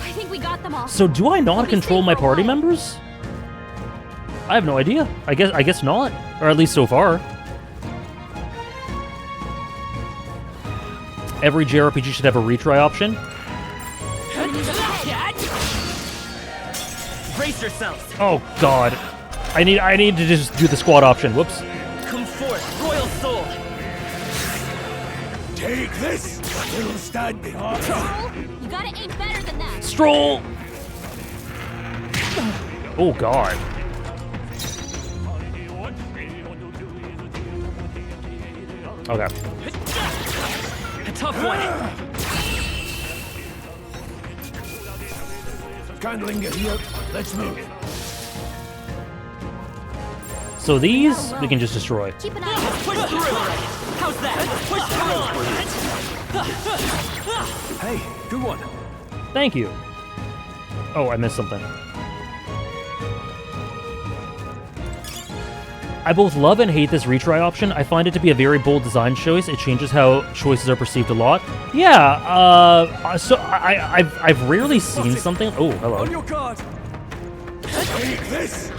I think we got them all. So do I not control my party members? I have no idea. I guess not. Or at least so far. Every JRPG should have a retry option. Brace yourselves. Oh god. I need to just do the squad option. Whoops. Come forth, royal soul. Take this. Still standing. You gotta aim better than that. Stroll. Oh god. Okay. A tough one. Can't linger here. Let's move. So these we can just destroy. Keep an eye out. Push through. How's that? Push through. Hey, good one. Thank you. Oh, I missed something. I both love and hate this retry option. I find it to be a very bold design choice. It changes how choices are perceived a lot. Yeah, so I've rarely seen something. Oh, hello. On your guard. Take this.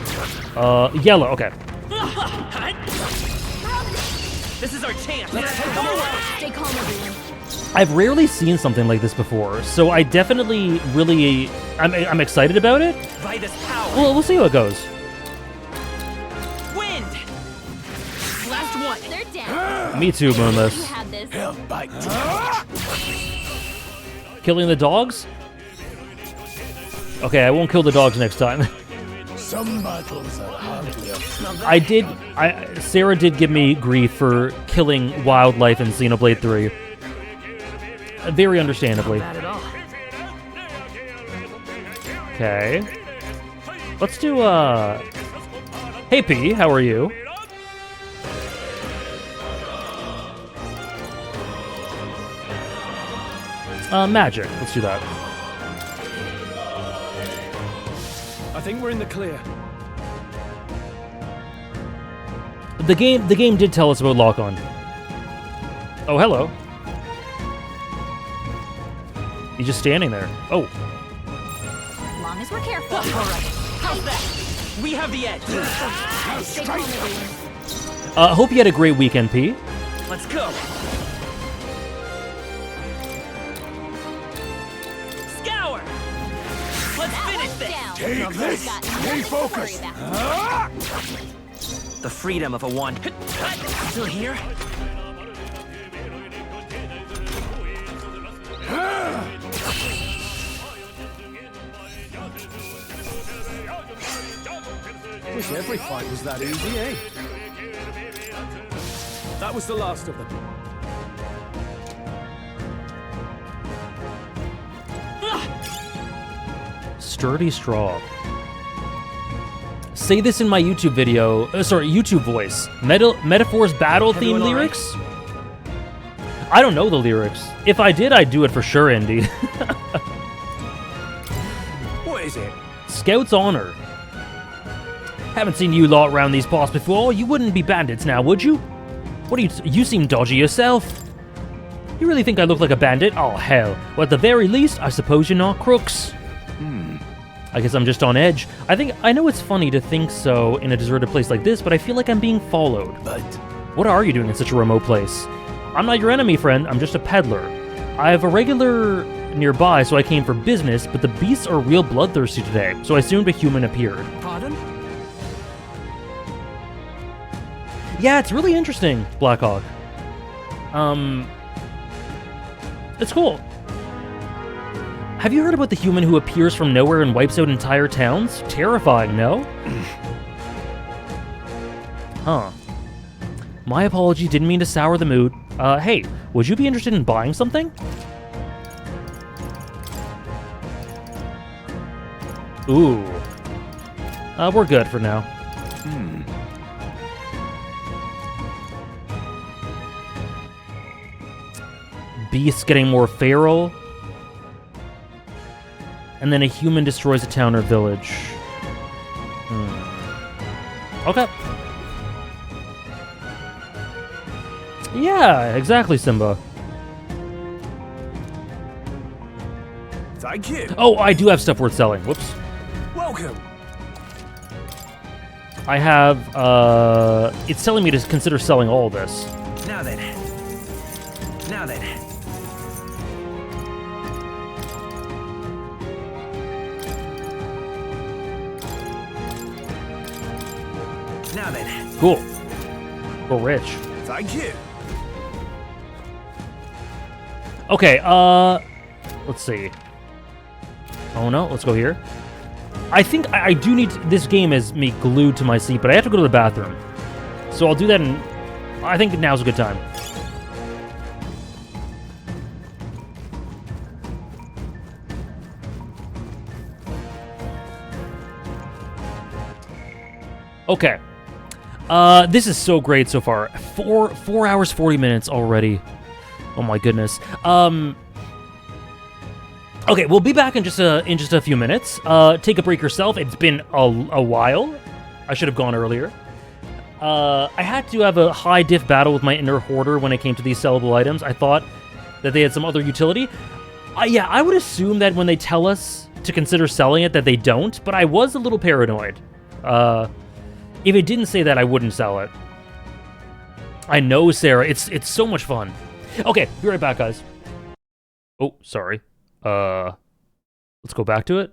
Yellow. Okay. This is our chance. Stay calm, everyone. I've rarely seen something like this before, so I definitely really I'm excited about it. By this power. Well, we'll see how it goes. Wind. Last one. They're dead. Me too, Moonless. You had this. Killing the dogs? Okay, I won't kill the dogs next time. Some battles are hardly Sarah did give me grief for killing wildlife in Xenoblade 3. Very understandably. Not bad at all. Okay. Let's do, Hey P, how are you? Magic. Let's do that. I think we're in the clear. The game did tell us about lock-on. Oh, hello. He's just standing there. Oh. Long as we're careful. All right. How's that? We have the edge. Stay calm, everyone. Hope you had a great weekend, P. Let's go. Scour. Let's finish this. Take this. Stay focused. The freedom of a wand. Still here? Wish every fight was that easy, eh? That was the last of them. Sturdy straw. Say this in my YouTube video. YouTube voice. Metaphors battle theme lyrics? I don't know the lyrics. If I did, I'd do it for sure, Indy. What is it? Scout's honor. Haven't seen you lot around these parts before. You wouldn't be bandits now, would you? What do you seem dodgy yourself. You really think I look like a bandit? Oh, hell. Well, at the very least, I suppose you're not crooks. I guess I'm just on edge. I know it's funny to think so in a deserted place like this, but I feel like I'm being followed. But what are you doing in such a remote place? I'm not your enemy, friend. I'm just a peddler. I have a regular nearby, so I came for business, but the beasts are real bloodthirsty today, so I assumed a human appeared. Pardon? Yeah, it's really interesting, Blackhawk. It's cool. Have you heard about the human who appears from nowhere and wipes out entire towns? Terrifying, no? Huh. My apology, didn't mean to sour the mood. Hey, would you be interested in buying something? Ooh. We're good for now. Beasts getting more feral. And then a human destroys a town or village. Okay. Yeah, exactly, Simba. Thank you. Oh, I do have stuff worth selling. Whoops. Welcome. I have, it's telling me to consider selling all this. Now then. Now then. Now then. Cool. We're rich. Thank you. Okay, let's see. Oh no, let's go here. I think I do need to, this game is me glued to my seat, but I have to go to the bathroom. So I'll do that and I think now's a good time. Okay. This is so great so far. 4 hours, 40 minutes already. Oh my goodness. Okay, we'll be back in just a few minutes. Take a break yourself. It's been a while. I should have gone earlier. I had to have a high diff battle with my inner hoarder when it came to these sellable items. I thought that they had some other utility. Yeah, I would assume that when they tell us to consider selling it that they don't, but I was a little paranoid. If it didn't say that, I wouldn't sell it. I know, Sarah. It's so much fun. Okay, be right back, guys. Oh, sorry. Let's go back to it.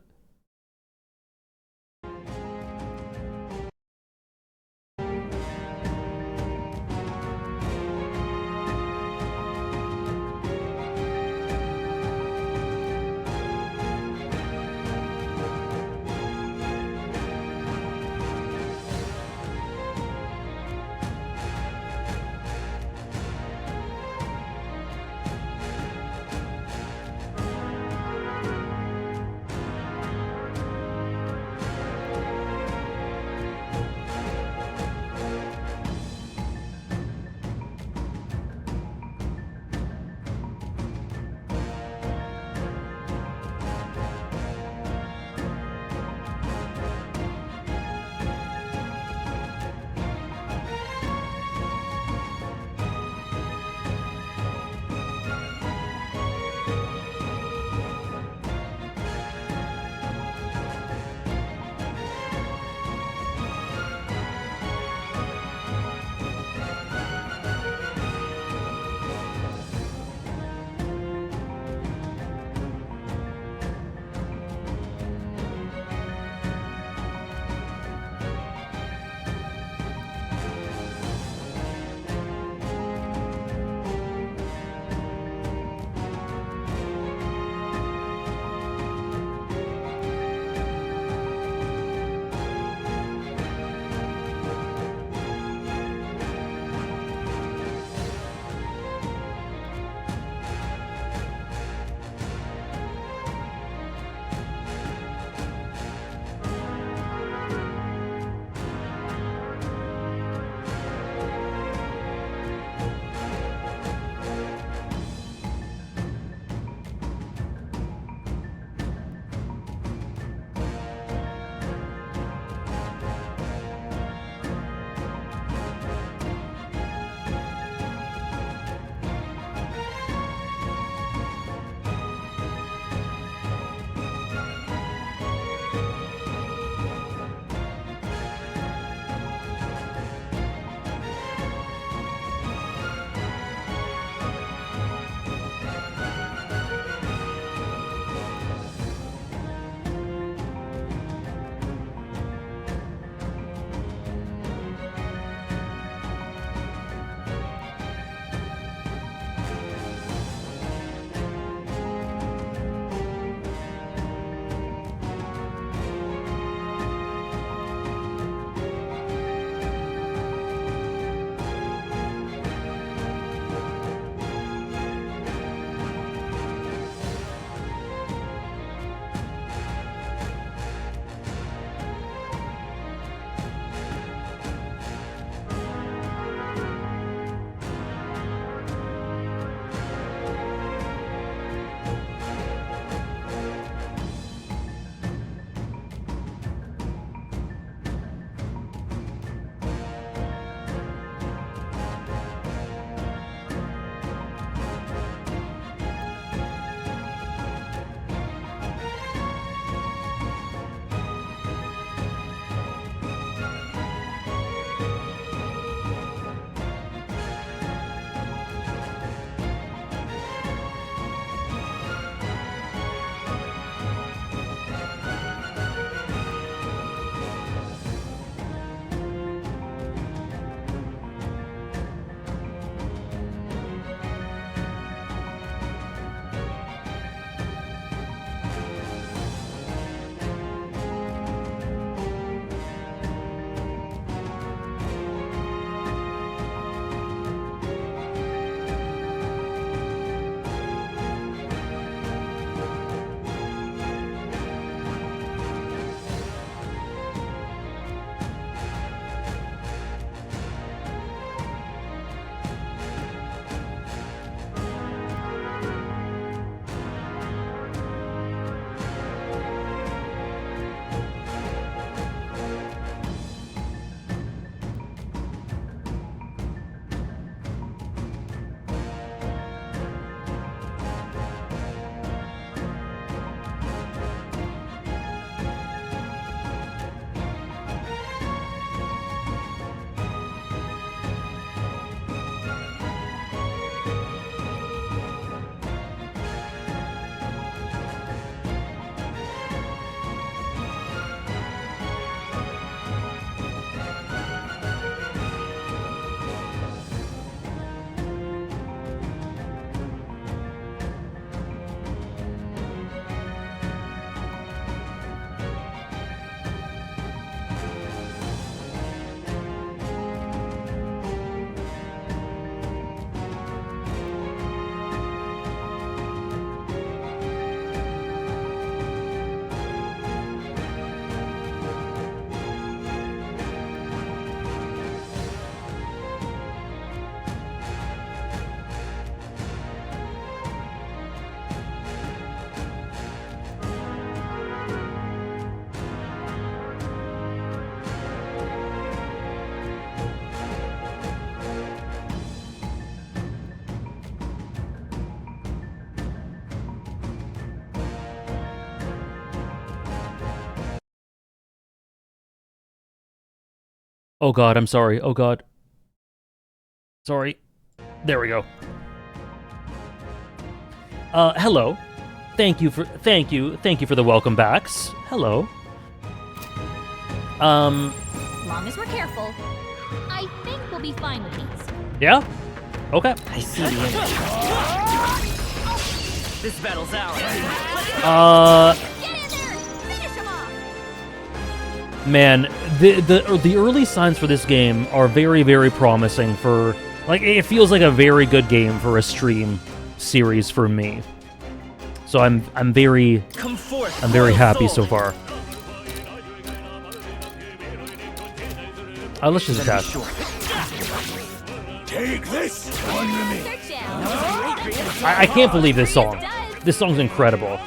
Oh god, I'm sorry. Oh god. Sorry. There we go. Hello. Thank you for the welcome backs. Hello. Long as we're careful, I think we'll be fine with these. Yeah? Okay. I see the image. This battle's ours. Get in there! Finish him off! Man, the early signs for this game are very, very promising for, like, it feels like a very good game for a stream series for me. So I'm very happy so far. Let's just chat. Take this! I can't believe this song. This song's incredible.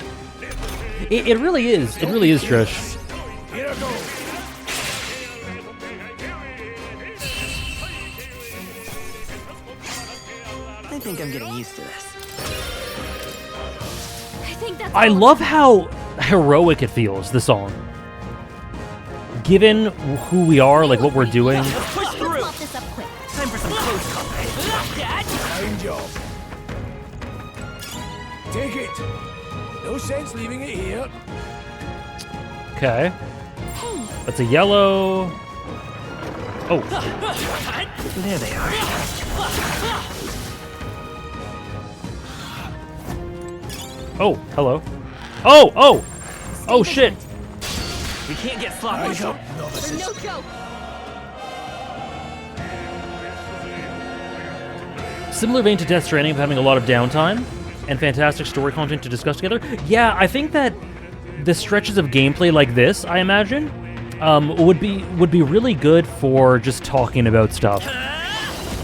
It really is. It really is, Trish. Here I go. I think I'm getting used to this. I love how heroic it feels, the song. Given who we are, like what we're doing. Push through. Time for some close combat. Fine job. Take it. No sense leaving it here. Okay. That's a yellow. Oh. There they are. Oh, hello. Oh, oh! Oh, shit! We can't get sloppy. They're no joke. Similar vein to Death Stranding of having a lot of downtime and fantastic story content to discuss together. Yeah, I think that the stretches of gameplay like this, I imagine, would be really good for just talking about stuff.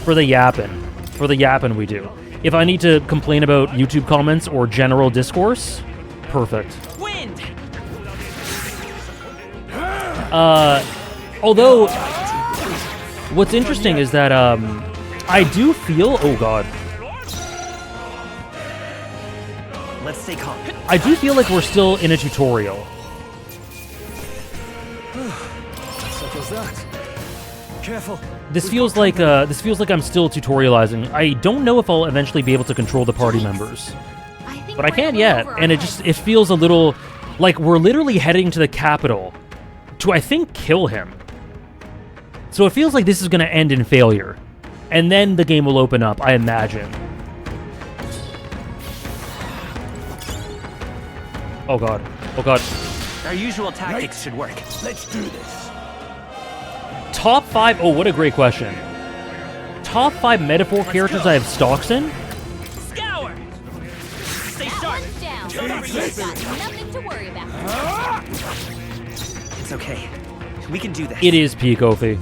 For the yapping we do. If I need to complain about YouTube comments or general discourse, perfect. Wind. Although, what's interesting is that I do feel. Oh God. Let's stay calm. I do feel like we're still in a tutorial. Settles that. Careful. This feels like I'm still tutorializing. I don't know if I'll eventually be able to control the party members, but I can't yet, and it feels a little like we're literally heading to the capital to, I think, kill him. So it feels like this is going to end in failure, and then the game will open up, I imagine. Oh god. Oh god. Our usual tactics should work. Let's do this. Top 5. Oh, what a great question. Top 5 metaphor characters I have stocks in? Scour. Stay sharp. Down. Nothing to worry about. It's okay. We can do this. It is peak Ophi.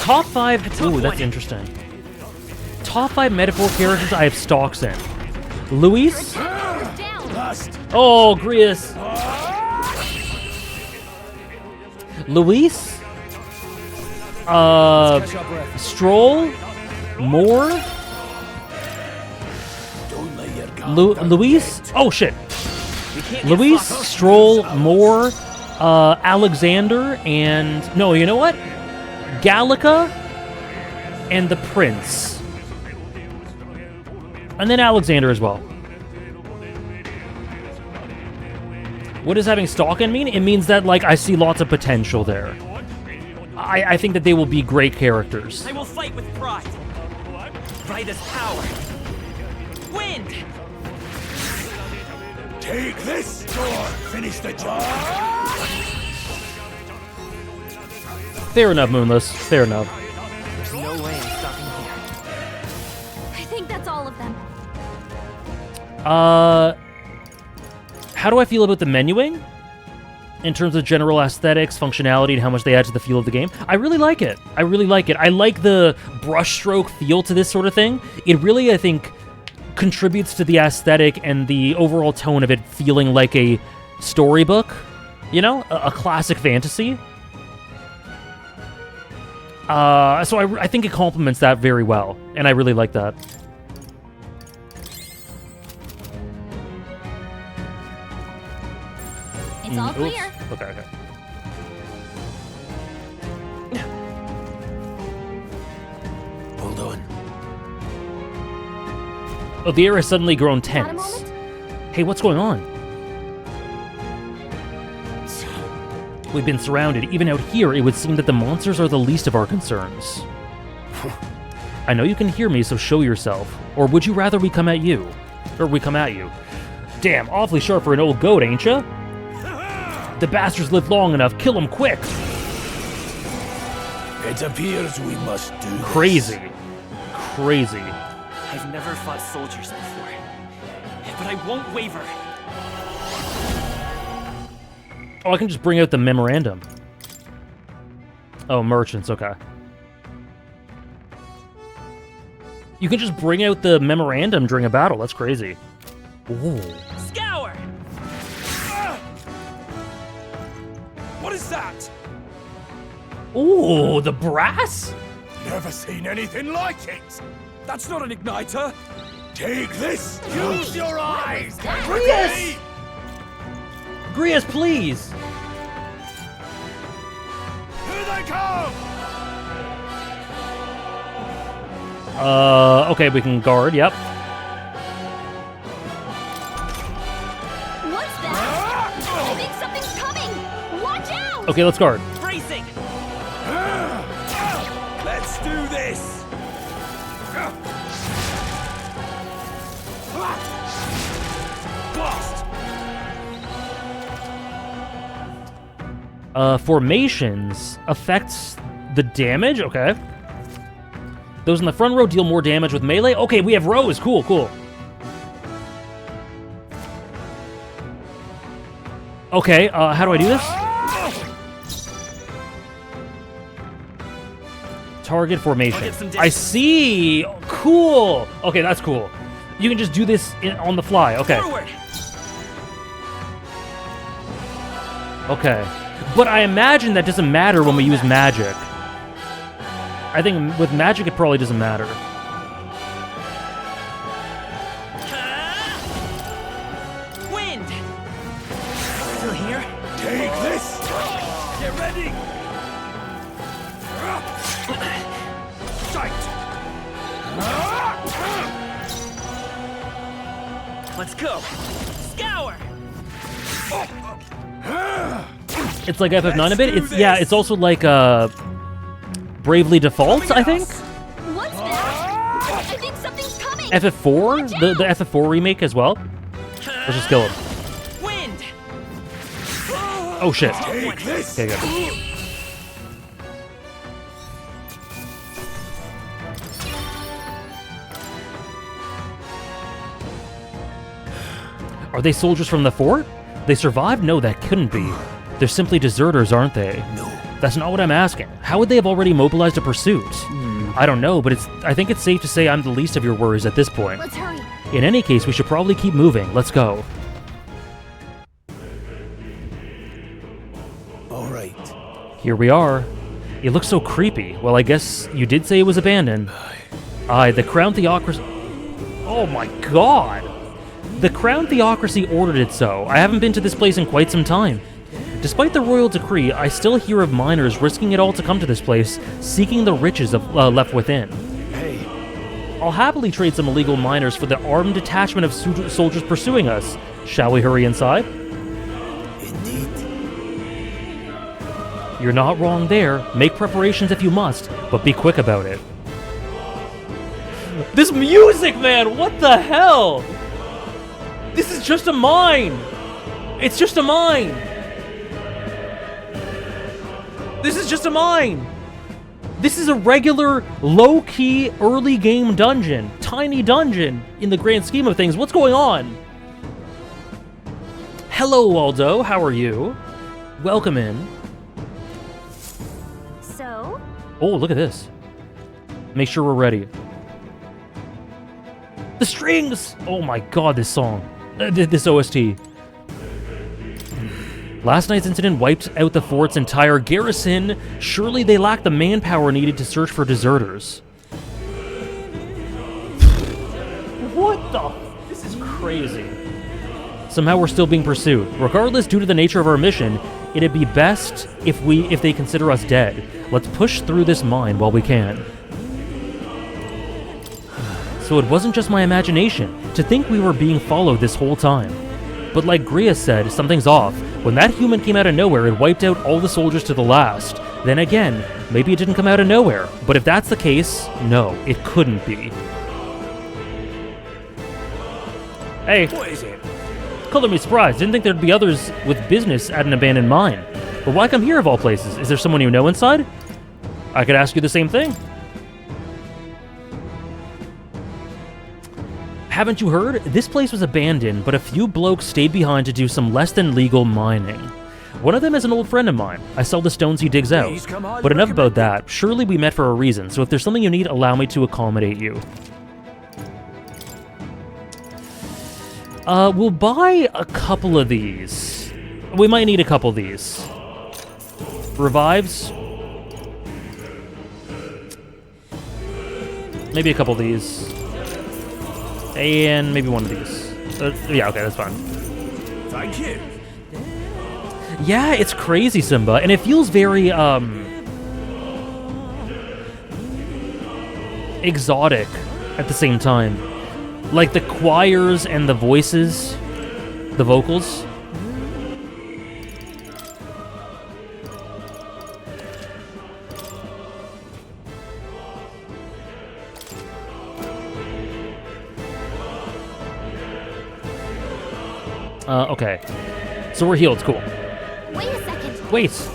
Top 5. Ooh, that's interesting. Top 5 metaphor characters I have stocks in. Luis. Oh, Grius. Luis. Stroll. Moore. Luis. Oh shit. Luis, Stroll, Moore, Alexander, and no, you know what? Gallica and the Prince. And then Alexander as well. What does having Stalkin mean? It means that, like, I see lots of potential there. I think that they will be great characters. I will fight with pride. By this power. Wind! Take this door. Finish the job. Fair enough, Moonless. Fair enough. There's no way I'm stopping here. I think that's all of them. How do I feel about the menuing? In terms of general aesthetics, functionality, and how much they add to the feel of the game? I really like it. I really like it. I like the brushstroke feel to this sort of thing. It really, I think, contributes to the aesthetic and the overall tone of it feeling like a storybook. You know? A classic fantasy. So I think it complements that very well, and I really like that. It's all clear. Okay. Oh, the air has suddenly grown tense. Hey, what's going on? We've been surrounded. Even out here, it would seem that the monsters are the least of our concerns. I know you can hear me, so show yourself. Or would you rather we come at you? Or we come at you? Damn, awfully sharp for an old goat, ain't ya? The bastards live long enough. Kill them quick. It appears we must do this. Crazy. Crazy. I've never fought soldiers before, but I won't waver. Oh, I can just bring out the memorandum. Oh, merchants, okay. You can just bring out the memorandum during a battle. That's crazy. Ooh. Scour! What is that? Ooh, the brass? Never seen anything like it. That's not an igniter. Take this. Use your eyes. Grius! Grius, please! Here they come! Okay, we can guard, yep. What's that? I think something's coming! Watch out! Okay, let's guard. Bracing! Let's do this! Formations affects the damage? Okay. Those in the front row deal more damage with melee? Okay, we have rows. Cool, cool. Okay, how do I do this? Target formation. I see! Cool! Okay, that's cool. You can just do this on the fly. Okay. Forward. Okay. But I imagine that doesn't matter when we use magic. I think with magic it probably doesn't matter. Wind! Still here? Take this! Get ready! Sight! Let's go! Scour! It's like FF9 a bit. It's yeah, it's also like Bravely Default, I think? What's that? I think something's coming! FF4? The FF4 remake as well? Let's just kill him. Wind! Oh shit. Take this! Okay, good. Are they soldiers from the fort? They survived? No, that couldn't be. They're simply deserters, aren't they? No. That's not what I'm asking. How would they have already mobilized a pursuit? I don't know, but I think it's safe to say I'm the least of your worries at this point. Let's hurry. In any case, we should probably keep moving. Let's go. All right. Here we are. It looks so creepy. Well, I guess you did say it was abandoned. Aye, the Crown Theocracy... Oh my god! The Crown Theocracy ordered it so. I haven't been to this place in quite some time. Despite the royal decree, I still hear of miners risking it all to come to this place, seeking the riches left within. Hey. I'll happily trade some illegal miners for the armed detachment of soldiers pursuing us. Shall we hurry inside? Indeed. You're not wrong there. Make preparations if you must, but be quick about it. This music, man! What the hell? This is just a mine! It's just a mine! This is just a mine! This is a regular, low-key, early game dungeon. Tiny dungeon, in the grand scheme of things. What's going on? Hello, Waldo. How are you? Welcome in. So? Oh, look at this. Make sure we're ready. The strings! Oh my god, this song. This OST. Last night's incident wiped out the fort's entire garrison. Surely they lack the manpower needed to search for deserters. What the? This is crazy. Somehow we're still being pursued. Regardless, due to the nature of our mission, it'd be best if they consider us dead. Let's push through this mine while we can. So it wasn't just my imagination. To think we were being followed this whole time. But like Grius said, something's off. When that human came out of nowhere, it wiped out all the soldiers to the last. Then again, maybe it didn't come out of nowhere. But if that's the case, no, it couldn't be. Hey. What is it? Color me surprised. Didn't think there'd be others with business at an abandoned mine. But why come here of all places? Is there someone you know inside? I could ask you the same thing. Haven't you heard? This place was abandoned, but a few blokes stayed behind to do some less than legal mining. One of them is an old friend of mine. I sell the stones he digs out. But enough about that. Surely we met for a reason, so if there's something you need, allow me to accommodate you. We'll buy a couple of these. We might need a couple of these. Revives. Maybe a couple of these. And maybe one of these. Yeah, okay, that's fine. Thank you. Yeah, it's crazy, Simba, and it feels very, exotic at the same time. Like the choirs and the voices, the vocals. Okay. So we're healed, cool. Wait a second. Wait!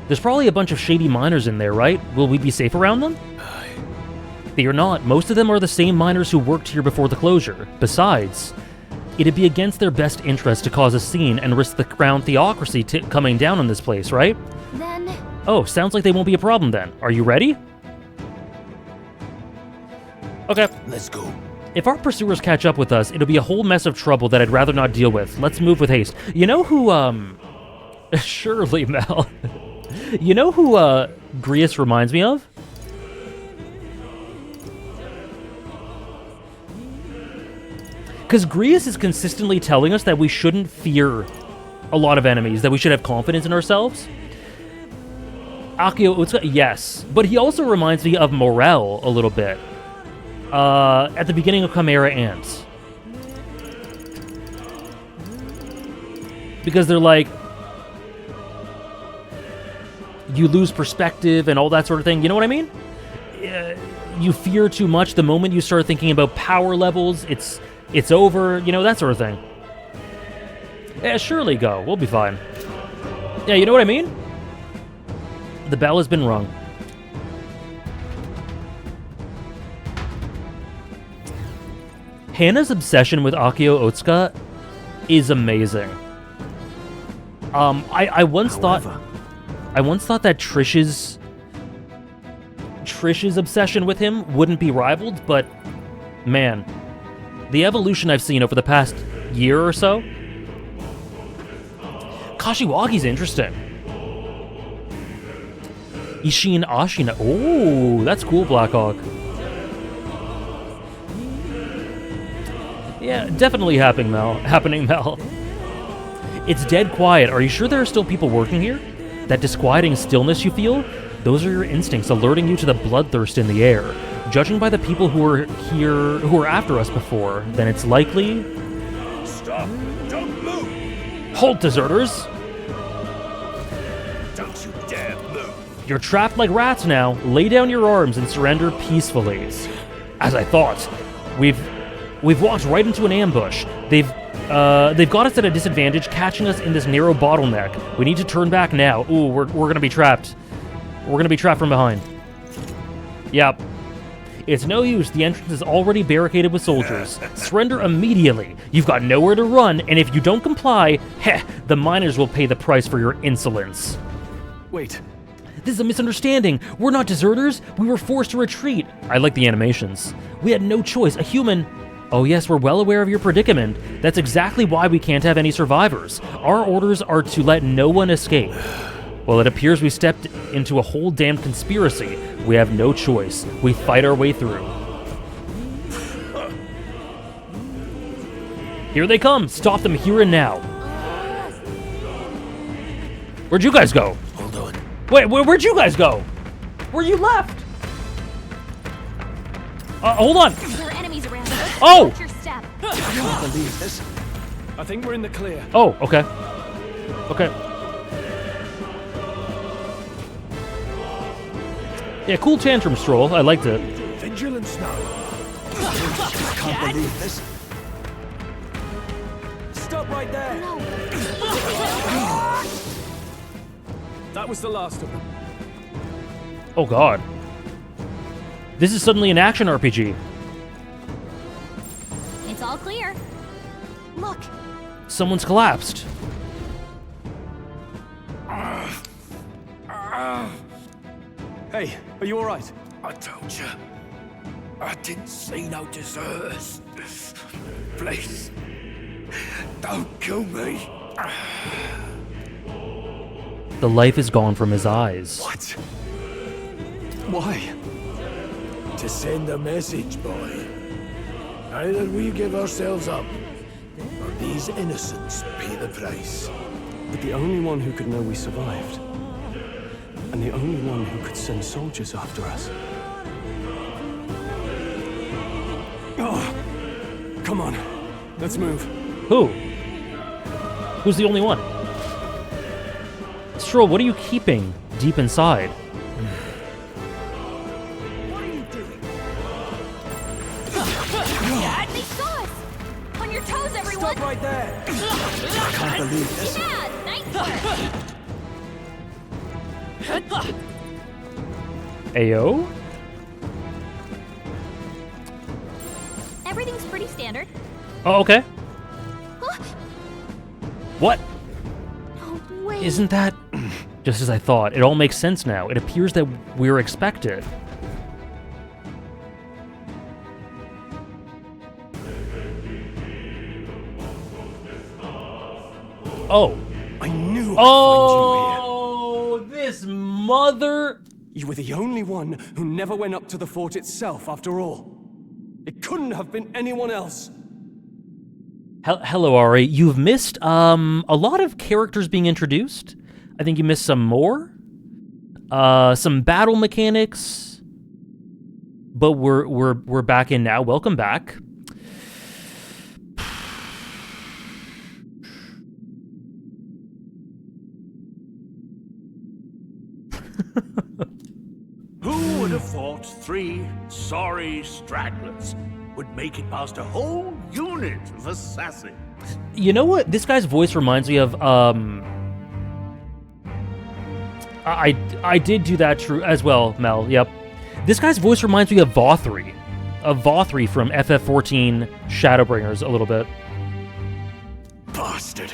There's probably a bunch of shady miners in there, right? Will we be safe around them? Fear not, most of them are the same miners who worked here before the closure. Besides, it'd be against their best interest to cause a scene and risk the crown theocracy coming down on this place, right? Then... Oh, sounds like they won't be a problem then. Are you ready? Okay. Let's go. If our pursuers catch up with us, it'll be a whole mess of trouble that I'd rather not deal with. Let's move with haste. You know who, Surely, Mel. You know who, Grius reminds me of? Because Grius is consistently telling us that we shouldn't fear a lot of enemies, that we should have confidence in ourselves. Akio Utsuka, yes. But he also reminds me of Morel a little bit. At the beginning of Chimera Ants. Because they're like, you lose perspective and all that sort of thing. You know what I mean? You fear too much. The moment you start thinking about power levels, it's over. You know, that sort of thing. Yeah, surely go. We'll be fine. Yeah, you know what I mean? The bell has been rung. Hannah's obsession with Akio Otsuka is amazing. I once thought that Trish's obsession with him wouldn't be rivaled, but man, the evolution I've seen over the past year or so. Kashiwagi's interesting. Ishin Ashina. Oh, that's cool, Blackhawk. Yeah, definitely happening, Mel. It's dead quiet. Are you sure there are still people working here? That disquieting stillness you feel? Those are your instincts alerting you to the bloodthirst in the air. Judging by the people who were here, who were after us before, then it's likely... Stop! Don't move! Halt, deserters! Don't you dare move! You're trapped like rats now. Lay down your arms and surrender peacefully. As I thought, we've walked right into an ambush. They've got us at a disadvantage, catching us in this narrow bottleneck. We need to turn back now. Ooh, we're gonna be trapped. We're gonna be trapped from behind. Yep. It's no use. The entrance is already barricaded with soldiers. Surrender immediately. You've got nowhere to run, and if you don't comply, the miners will pay the price for your insolence. Wait. This is a misunderstanding. We're not deserters. We were forced to retreat. I like the animations. We had no choice. A human... Oh yes, we're well aware of your predicament. That's exactly why we can't have any survivors. Our orders are to let no one escape. Well, it appears we stepped into a whole damn conspiracy. We have no choice. We fight our way through. Here they come. Stop them here and now. Where'd you guys go? Hold on. Wait, where'd you guys go? Where you left? Hold on. There are enemies around. Oh! Watch your step. I can't believe this. I think we're in the clear. Oh, okay. Okay. Yeah, cool tantrum stroll. I liked it. Vigilance now. I can't believe this. Stop right there. That was the last of them. Oh god. This is suddenly an action RPG. It's all clear. Look. Someone's collapsed. Hey, are you alright? I told you. I didn't see no deserters. Please. Don't kill me. The life is gone from his eyes. What? Why? To send a message, boy. Either we give ourselves up, or these innocents pay the price. But the only one who could know we survived, and the only one who could send soldiers after us. Oh, come on, let's move. Who? Who's the only one? Stroll, what are you keeping deep inside? What are you doing? Dad, they saw us! On your toes, everyone! Stop right there! I can't believe this. Dad, nice work! Ayo? Everything's pretty standard. Oh, okay. What? Oh, wait. Isn't that just as I thought? It all makes sense now. It appears that we're expected. Oh. I knew I'd Oh, this mother... You were the only one who never went up to the fort itself, after all. It couldn't have been anyone else. Hello, Ari. You've missed a lot of characters being introduced. I think you missed some more. Some battle mechanics. But we're back in now. Welcome back. Who would have thought 3 sorry stragglers would make it past a whole unit of assassins? You know what? This guy's voice reminds me of, I did do that true as well, Mel, yep. This guy's voice reminds me of Vothri. Of Vothri from FF14 Shadowbringers a little bit. Bastard.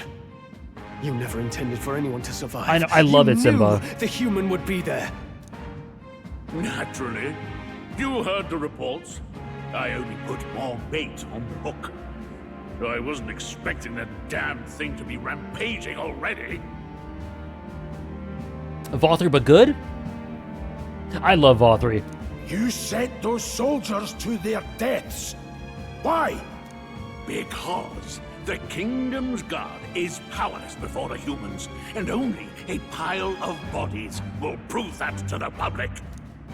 You never intended for anyone to survive. I know, I love it, You Simba. knew the human would be there. Naturally. You heard the reports. I only put more bait on the hook. I wasn't expecting that damn thing to be rampaging already. Vothri, but good? I love Vothri. You sent those soldiers to their deaths. Why? Because the Kingdom's Guard is powerless before the humans, and only a pile of bodies will prove that to the public.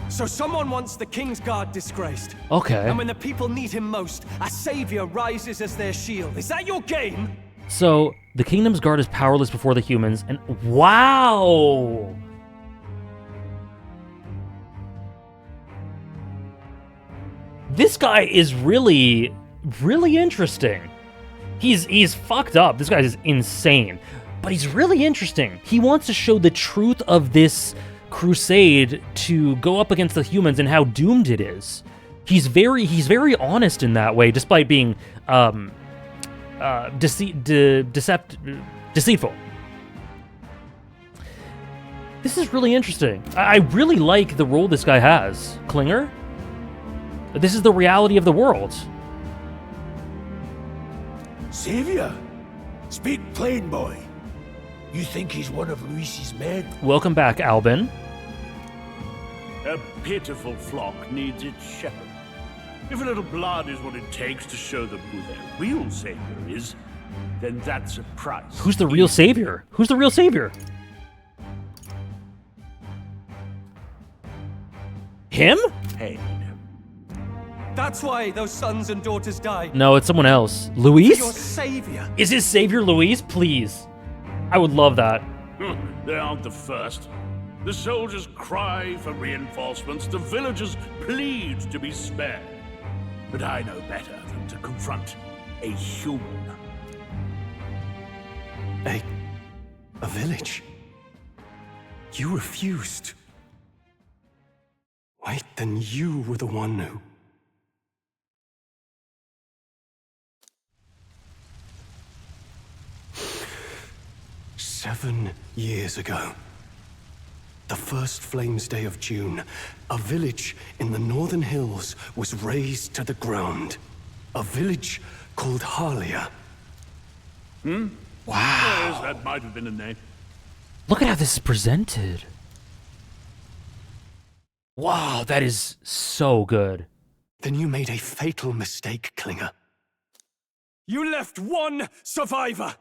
So someone wants the King's Guard disgraced. Okay. And when the people need him most, a savior rises as their shield. Is that your game? So, the Kingdom's Guard is powerless before the humans, and wow! This guy is really, really interesting. He's fucked up. This guy is insane. But he's really interesting. He wants to show the truth of this crusade to go up against the humans and how doomed it is. He's very honest in that way, despite being deceitful. This is really interesting. I really like the role this guy has. Klinger? This is the reality of the world. Savior? Speak plain, boy. You think he's one of Luis's men? Welcome back, Albin. A pitiful flock needs its shepherd. If a little blood is what it takes to show them who their real savior is, then that's a price. Who's the real savior? Who's the real savior? Him? Paid. That's why those sons and daughters died. No, it's someone else. Your Luis? savior. Is his savior Luis? Please. I would love that. They aren't the first. The soldiers cry for reinforcements, the villagers plead to be spared. But I know better than to confront a human. A village? You refused. Wait, then you were the one who... 7 years ago, the first Flames Day of June, a village in the northern hills was razed to the ground. A village called Harlia. Wow. Yes, that might have been a name. Look at how this is presented. Wow, that is so good. Then you made a fatal mistake, Klinger. You left one survivor.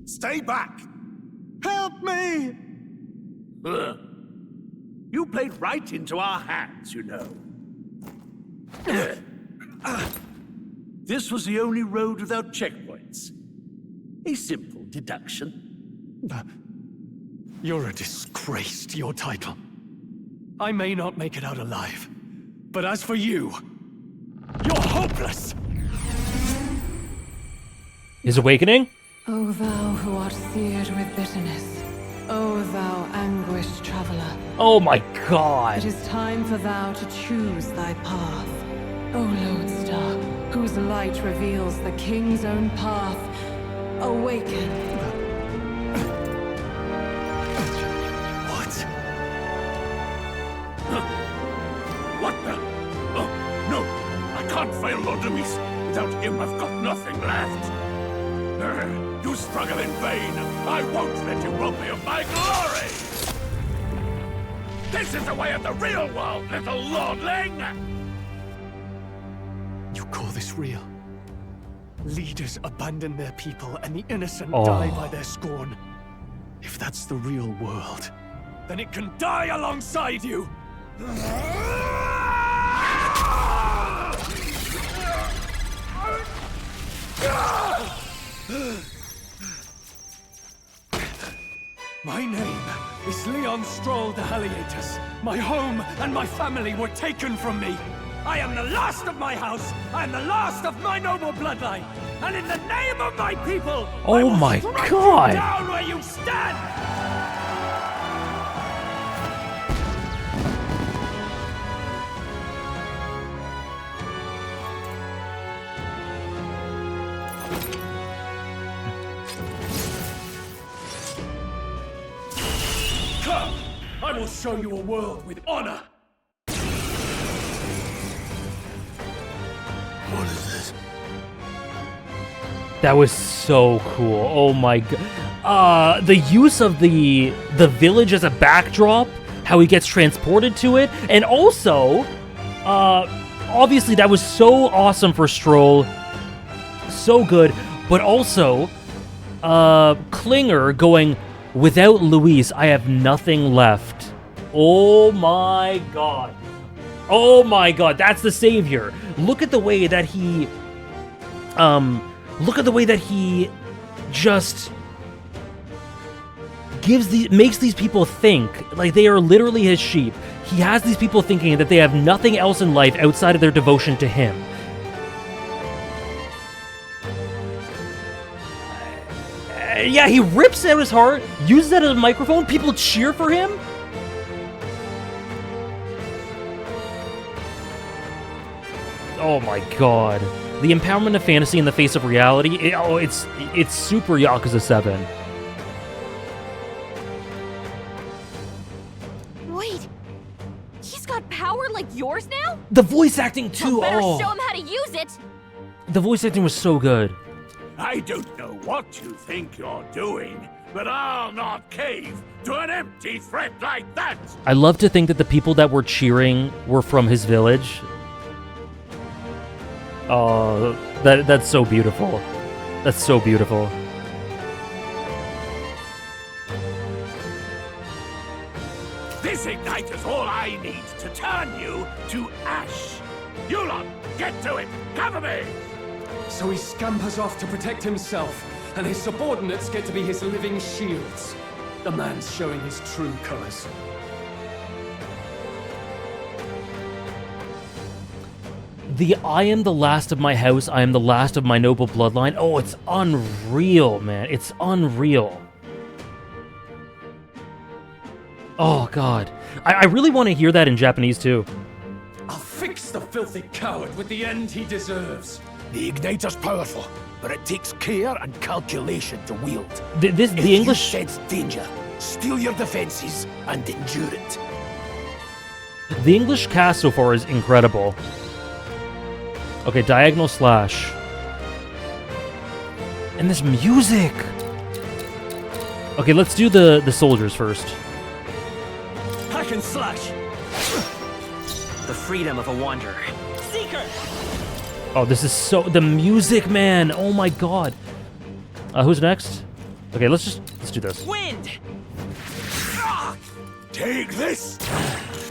Stay back! Help me! You played right into our hands, you know. This was the only road without checkpoints. A simple deduction. You're a disgrace to your title. I may not make it out alive, but as for you, you're hopeless! His awakening? O thou who art seared with bitterness, O thou anguished traveler. Oh my god. It is time for thou to choose thy path. O lodestar, whose light reveals the king's own path, awaken. What the? Oh, no! I can't fail Lord Luis. Without him, I've got nothing left. You struggle in vain. I won't let you rob me of my glory! This is the way of the real world, little lordling! You call this real? Leaders abandon their people and the innocent Oh. die by their scorn. If that's the real world, Then it can die alongside you! My name is Leon Stroll de Halietus. My home and my family were taken from me. I am the last of my house. I am the last of my noble bloodline. And in the name of my people, I Oh will my strike God. you down where you stand! Come! I will show you a world with honor! what is this? That was so cool. Oh my god. The use of the village as a backdrop, how he gets transported to it, and also, obviously that was so awesome for Stroll. So good, but also, Klinger going, without Luis, I have nothing left. Oh my god. Oh my god, that's the savior. Look at the way that he, just makes these people think like they are literally his sheep. He has these people thinking that they have nothing else in life outside of their devotion to him. Yeah, he rips out his heart, uses that as a microphone, people cheer for him. Oh my god. The empowerment of fantasy in the face of reality, it's super Yakuza 7. Wait, he's got power like yours now? The voice acting too, Better oh. show him how to use it. The voice acting was so good. I don't know what you think you're doing, but I'll not cave to an empty threat like that! I love to think that the people that were cheering were from his village. Oh, that's so beautiful. That's so beautiful. This Igniter's all I need to turn you to ash. You lot, get to it! Cover me! So he scampers off to protect himself, and his subordinates get to be his living shields. The man's showing his true colors. The I am the last of my house, I am the last of my noble bloodline. Oh, it's unreal, man. It's unreal. Oh, God. I really want to hear that in Japanese, too. I'll fix the filthy coward with the end he deserves. The Igniter's powerful, but it takes care and calculation to wield. The English... If you sense danger, steel your defenses and endure it. The English cast so far is incredible. Okay, diagonal slash. And this music! Okay, let's do the soldiers first. Hack and slash! The freedom of a wanderer. Seeker! Oh, this is so... The music, man! Oh my god. Who's next? Okay, let's do this. Wind! Take this!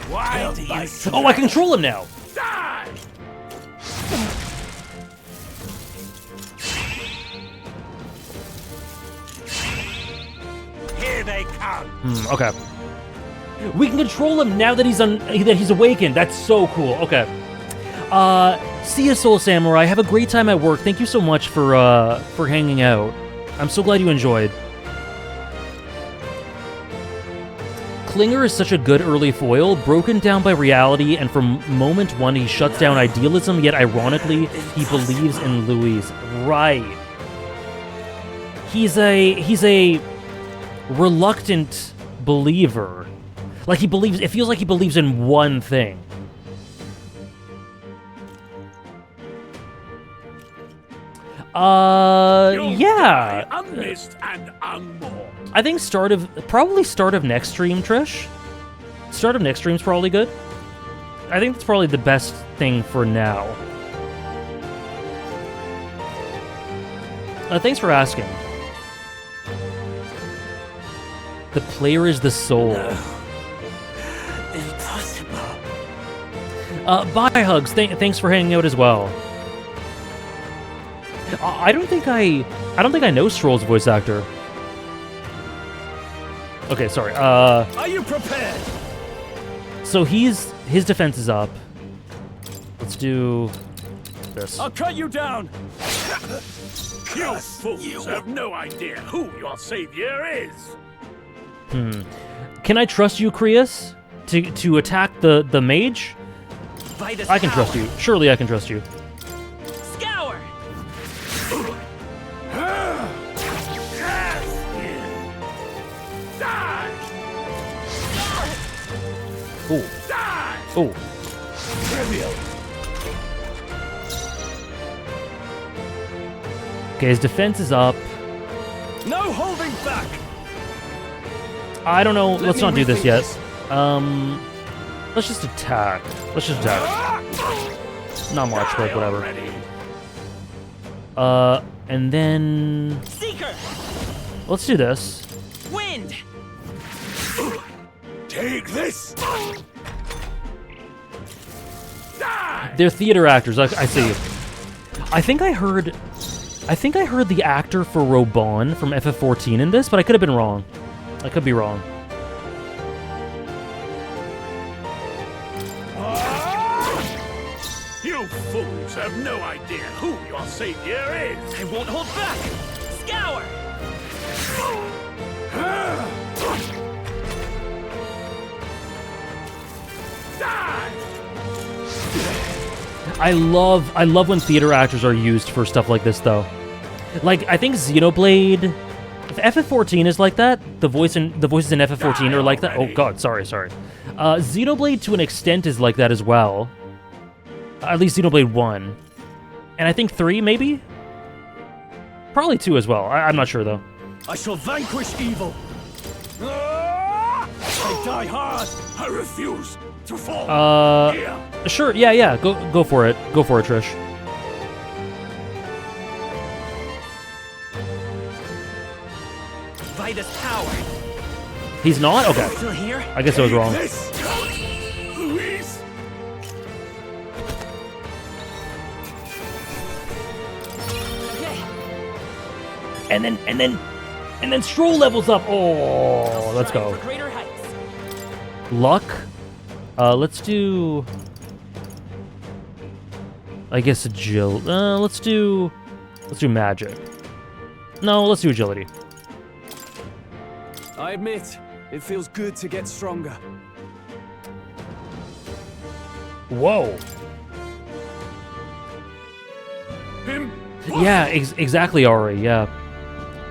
Why do you... Oh, I control him now! Die! Here they come! Okay. We can control him now that he's awakened. That's so cool. Okay. See ya, Soul Samurai. Have a great time at work. Thank you so much for hanging out. I'm so glad you enjoyed. Klinger is such a good early foil, broken down by reality, and from moment one he shuts down idealism, yet ironically, he believes in Louise. Right. He's a reluctant believer. Like it feels like he believes in one thing. Yeah. Unmissed and unmourned. I think probably start of next stream, Trish. Start of next stream's probably good. I think that's probably the best thing for now. Thanks for asking. The player is the soul. Impossible. Bye, Hugs. Thanks for hanging out as well. I don't think I know Stroll's voice actor. Okay, sorry. Are you prepared? So his defense is up. Let's do this. I'll cut you down. You fools have no idea who your savior is. Can I trust you, Krius, to attack the mage? I can trust you. Surely I can trust you. Scour. Die. Oh. Die. Oh. Trivial. Okay, his defense is up. No holding back. I don't know. Let's not do this yet. Let's just attack. Not much, but whatever. And then Seeker. let's do this. Wind. Take this. They're theater actors. I see. I think I heard the actor for Robon from FF14 in this, but I could have been wrong. I could be wrong. You fools have no idea who your savior is. I won't hold back. Scour. I love when theater actors are used for stuff like this, though. Like, I think Xenoblade, if FF14 is like that, the voices in FF14 are like that. Oh god, sorry. Xenoblade to an extent is like that as well. At least Xenoblade 1. And I think 3, maybe? Probably 2 as well. I'm not sure, though. I shall vanquish evil. I die hard. I refuse to fall. Here. Sure, yeah. Go for it. Go for it, Trish. Vitus power. He's not? Okay. Still here? I guess I was wrong. And then Stroll levels up. Oh, let's go. Luck. Let's do... I guess agility. Let's do magic. No, let's do agility. I admit, it feels good to get stronger. Whoa. Yeah, exactly, Ari. Yeah.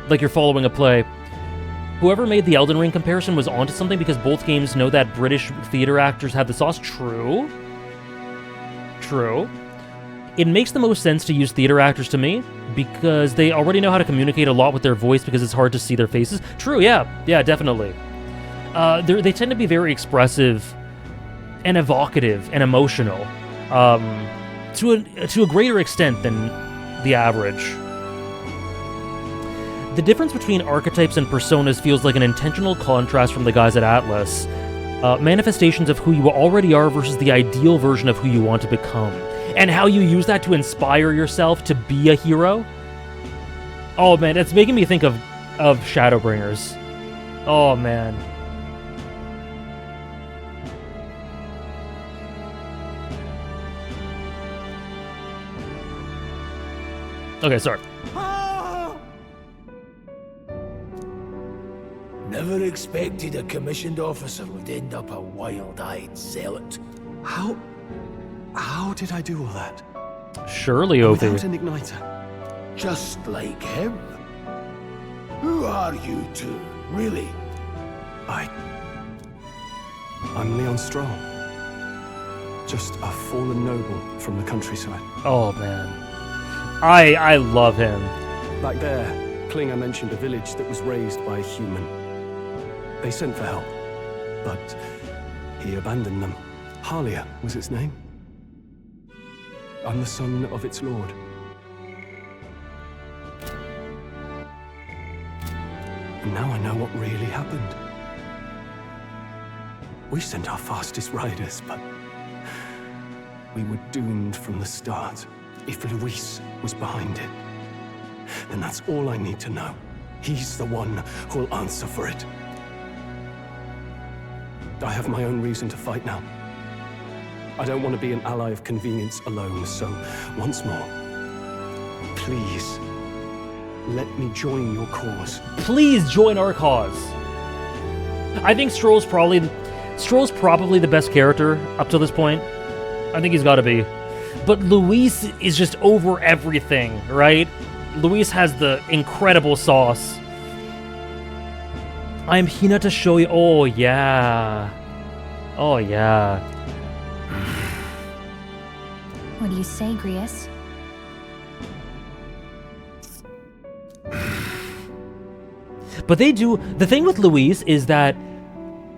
Like you're following a play. Whoever made the Elden Ring comparison was onto something because both games know that British theater actors have the sauce. True. True. It makes the most sense to use theater actors to me because they already know how to communicate a lot with their voice because it's hard to see their faces. True, yeah. Yeah, definitely. They tend to be very expressive and evocative and emotional to a greater extent than the average. The difference between archetypes and personas feels like an intentional contrast from the guys at Atlas. Manifestations of who you already are versus the ideal version of who you want to become. And how you use that to inspire yourself to be a hero. Oh man, it's making me think of Shadowbringers. Oh man. Okay, sorry. Never expected a commissioned officer would end up a wild-eyed zealot. How did I do all that? Surely, Ovi. Without an igniter. Just like him. Who are you two, really? I'm Leon Stroll. Just a fallen noble from the countryside. Oh man. I love him. Back there, Klinger mentioned a village that was raised by a human. They sent for help, but he abandoned them. Halia was its name. I'm the son of its lord. And now I know what really happened. We sent our fastest riders, but we were doomed from the start. If Luis was behind it, then that's all I need to know. He's the one who'll answer for it. I have my own reason to fight now. I don't want to be an ally of convenience alone, so once more, please, let me join your cause. Please join our cause. I think Stroll's probably the best character up to this point. I think he's got to be. But Luis is just over everything, right? Luis has the incredible sauce. I am Hinata Shoei. Oh, yeah. Oh, yeah. What do you say, Grius? But they do... The thing with Luis is that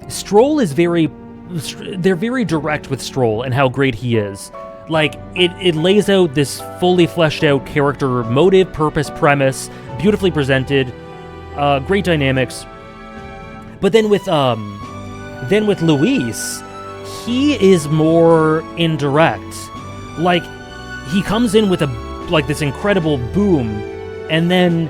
Stroll is they're very direct with Stroll and how great he is. Like, it lays out this fully fleshed out character, motive, purpose, premise, beautifully presented, great dynamics. But then with Luis, he is more indirect. Like, he comes in with this incredible boom, and then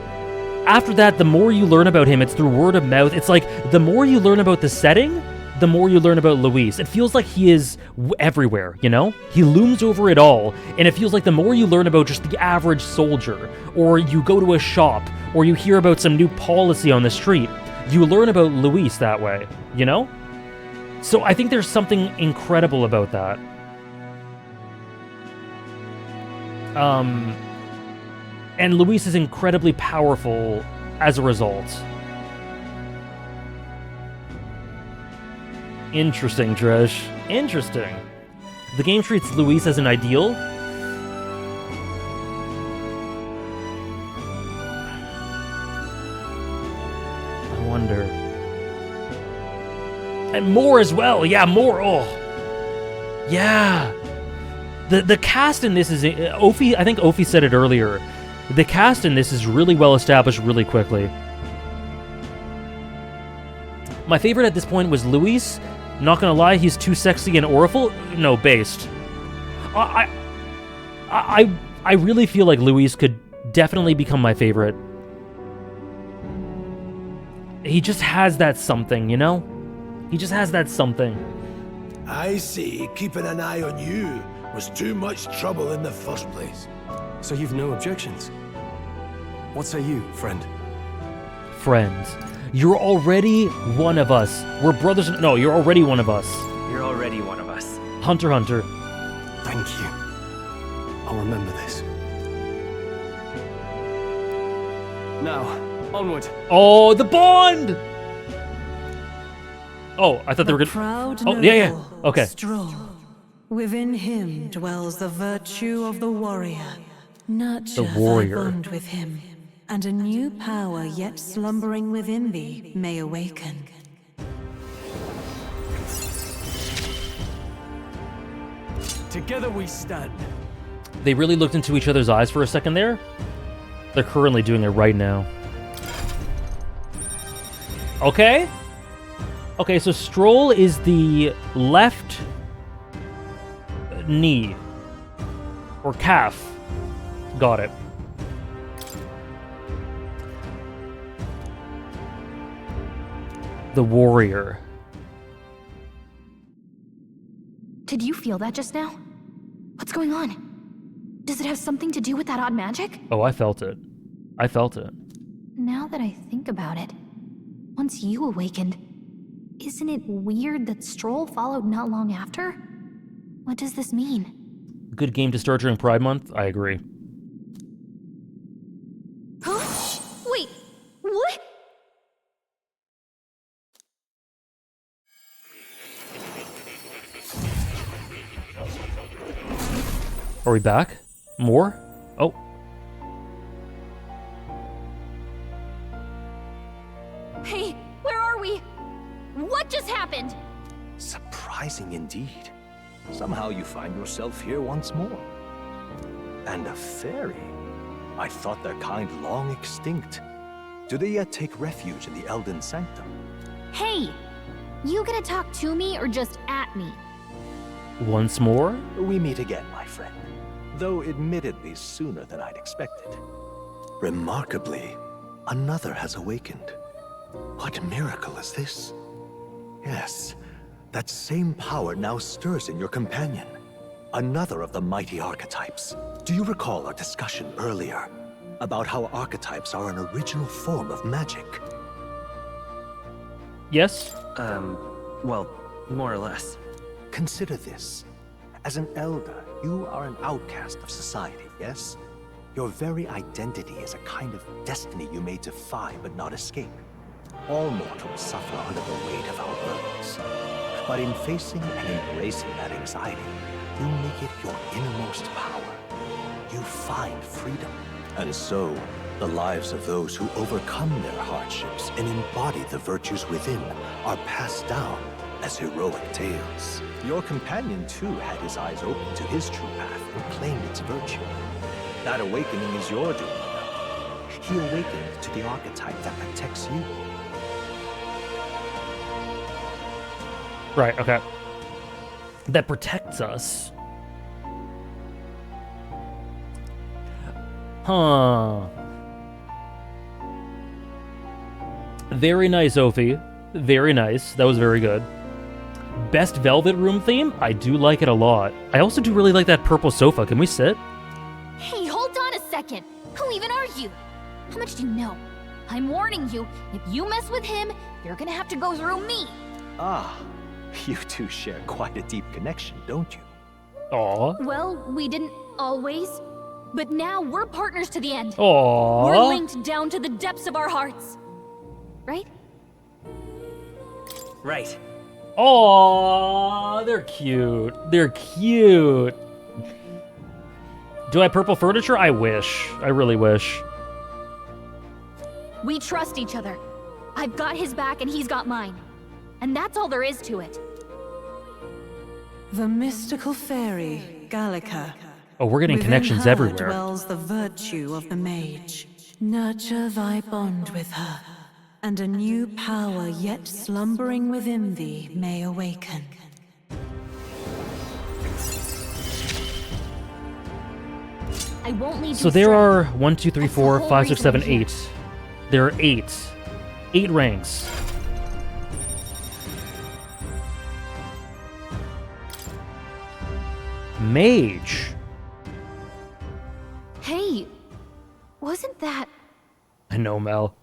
after that, the more you learn about him, it's through word of mouth. It's like, the more you learn about the setting, the more you learn about Luis. It feels like he is everywhere, you know? He looms over it all, and it feels like the more you learn about just the average soldier, or you go to a shop, or you hear about some new policy on the street, you learn about Luis that way, you know? So I think there's something incredible about that. And Luis is incredibly powerful as a result. Interesting, Dresh. Interesting. The game treats Luis as an ideal. I wonder. And more as well. Yeah, more. Oh. Yeah. The cast in this is... Ophi, I think Ophi said it earlier. The cast in this is really well established really quickly. My favorite at this point was Luis. Not gonna lie, he's too sexy and auriful. No, based. I really feel like Luis could definitely become my favorite. He just has that something, you know? He just has that something. I see keeping an eye on you was too much trouble in the first place. So you've no objections? What say you, friend? Friends. You're already one of us. We're brothers. No, you're already one of us. You're already one of us. Hunter, Hunter. Thank you. I'll remember this. Now, onward. Oh, the bond! Oh, I thought they were gonna... Proud oh, yeah. Okay. Stroll. Within him dwells the virtue of the warrior. Nurture The warrior. thy bond with him, and a new power yet slumbering within thee may awaken. Together we stand. They really looked into each other's eyes for a second there. They're currently doing it right now. Okay. Okay, so Stroll is the left knee. Or calf. Got it. The warrior. Did you feel that just now? What's going on? Does it have something to do with that odd magic? Oh, I felt it. I felt it. Now that I think about it, once you awakened, isn't it weird that Stroll followed not long after? What does this mean? Good game to start during Pride Month? I agree. Huh? Wait, what? Are we back? More? Oh. Hey, where are we? What just happened? Surprising indeed. Somehow you find yourself here once more. And a fairy? I thought their kind long extinct. Do they yet take refuge in the Elden Sanctum? Hey, you gonna talk to me or just at me? Once more? We meet again, my friend. Though admittedly sooner than I'd expected. Remarkably, another has awakened. What miracle is this? Yes, that same power now stirs in your companion. Another of the mighty archetypes. Do you recall our discussion earlier about how archetypes are an original form of magic? Yes? Well, more or less. Consider this. As an elder, you are an outcast of society, yes? Your very identity is a kind of destiny you may defy but not escape. All mortals suffer under the weight of our burdens. But in facing and embracing that anxiety, you make it your innermost power. You find freedom. And so, the lives of those who overcome their hardships and embody the virtues within are passed down as heroic tales. Your companion, too, had his eyes open to his true path and claimed its virtue. That awakening is your doing now. He awakened to the archetype that protects you. Right, okay. That protects us. Huh. Very nice, Ophi. Very nice. That was very good. Best Velvet Room theme? I do like it a lot. I also do really like that purple sofa. Can we sit? Hey, hold on a second. Who even are you? How much do you know? I'm warning you, if you mess with him, you're gonna have to go through me. Ah, you two share quite a deep connection, don't you? Aw. Well, we didn't always, but now we're partners to the end. Aw. We're linked down to the depths of our hearts. Right? Right. Aww, they're cute. They're cute. Do I have purple furniture? I wish. I really wish. We trust each other. I've got his back and he's got mine. And that's all there is to it. The mystical fairy, Gallica. Oh, we're getting connections Within her everywhere. dwells the virtue of the mage. Nurture thy bond with her, and a new power yet slumbering within thee may awaken. I won't lead you So there astray. are 1, 2, 3, That's the 4, whole 5, 6, 7, reason we're 8. There are 8. 8 ranks. Mage. Hey, wasn't that... I know, Mel.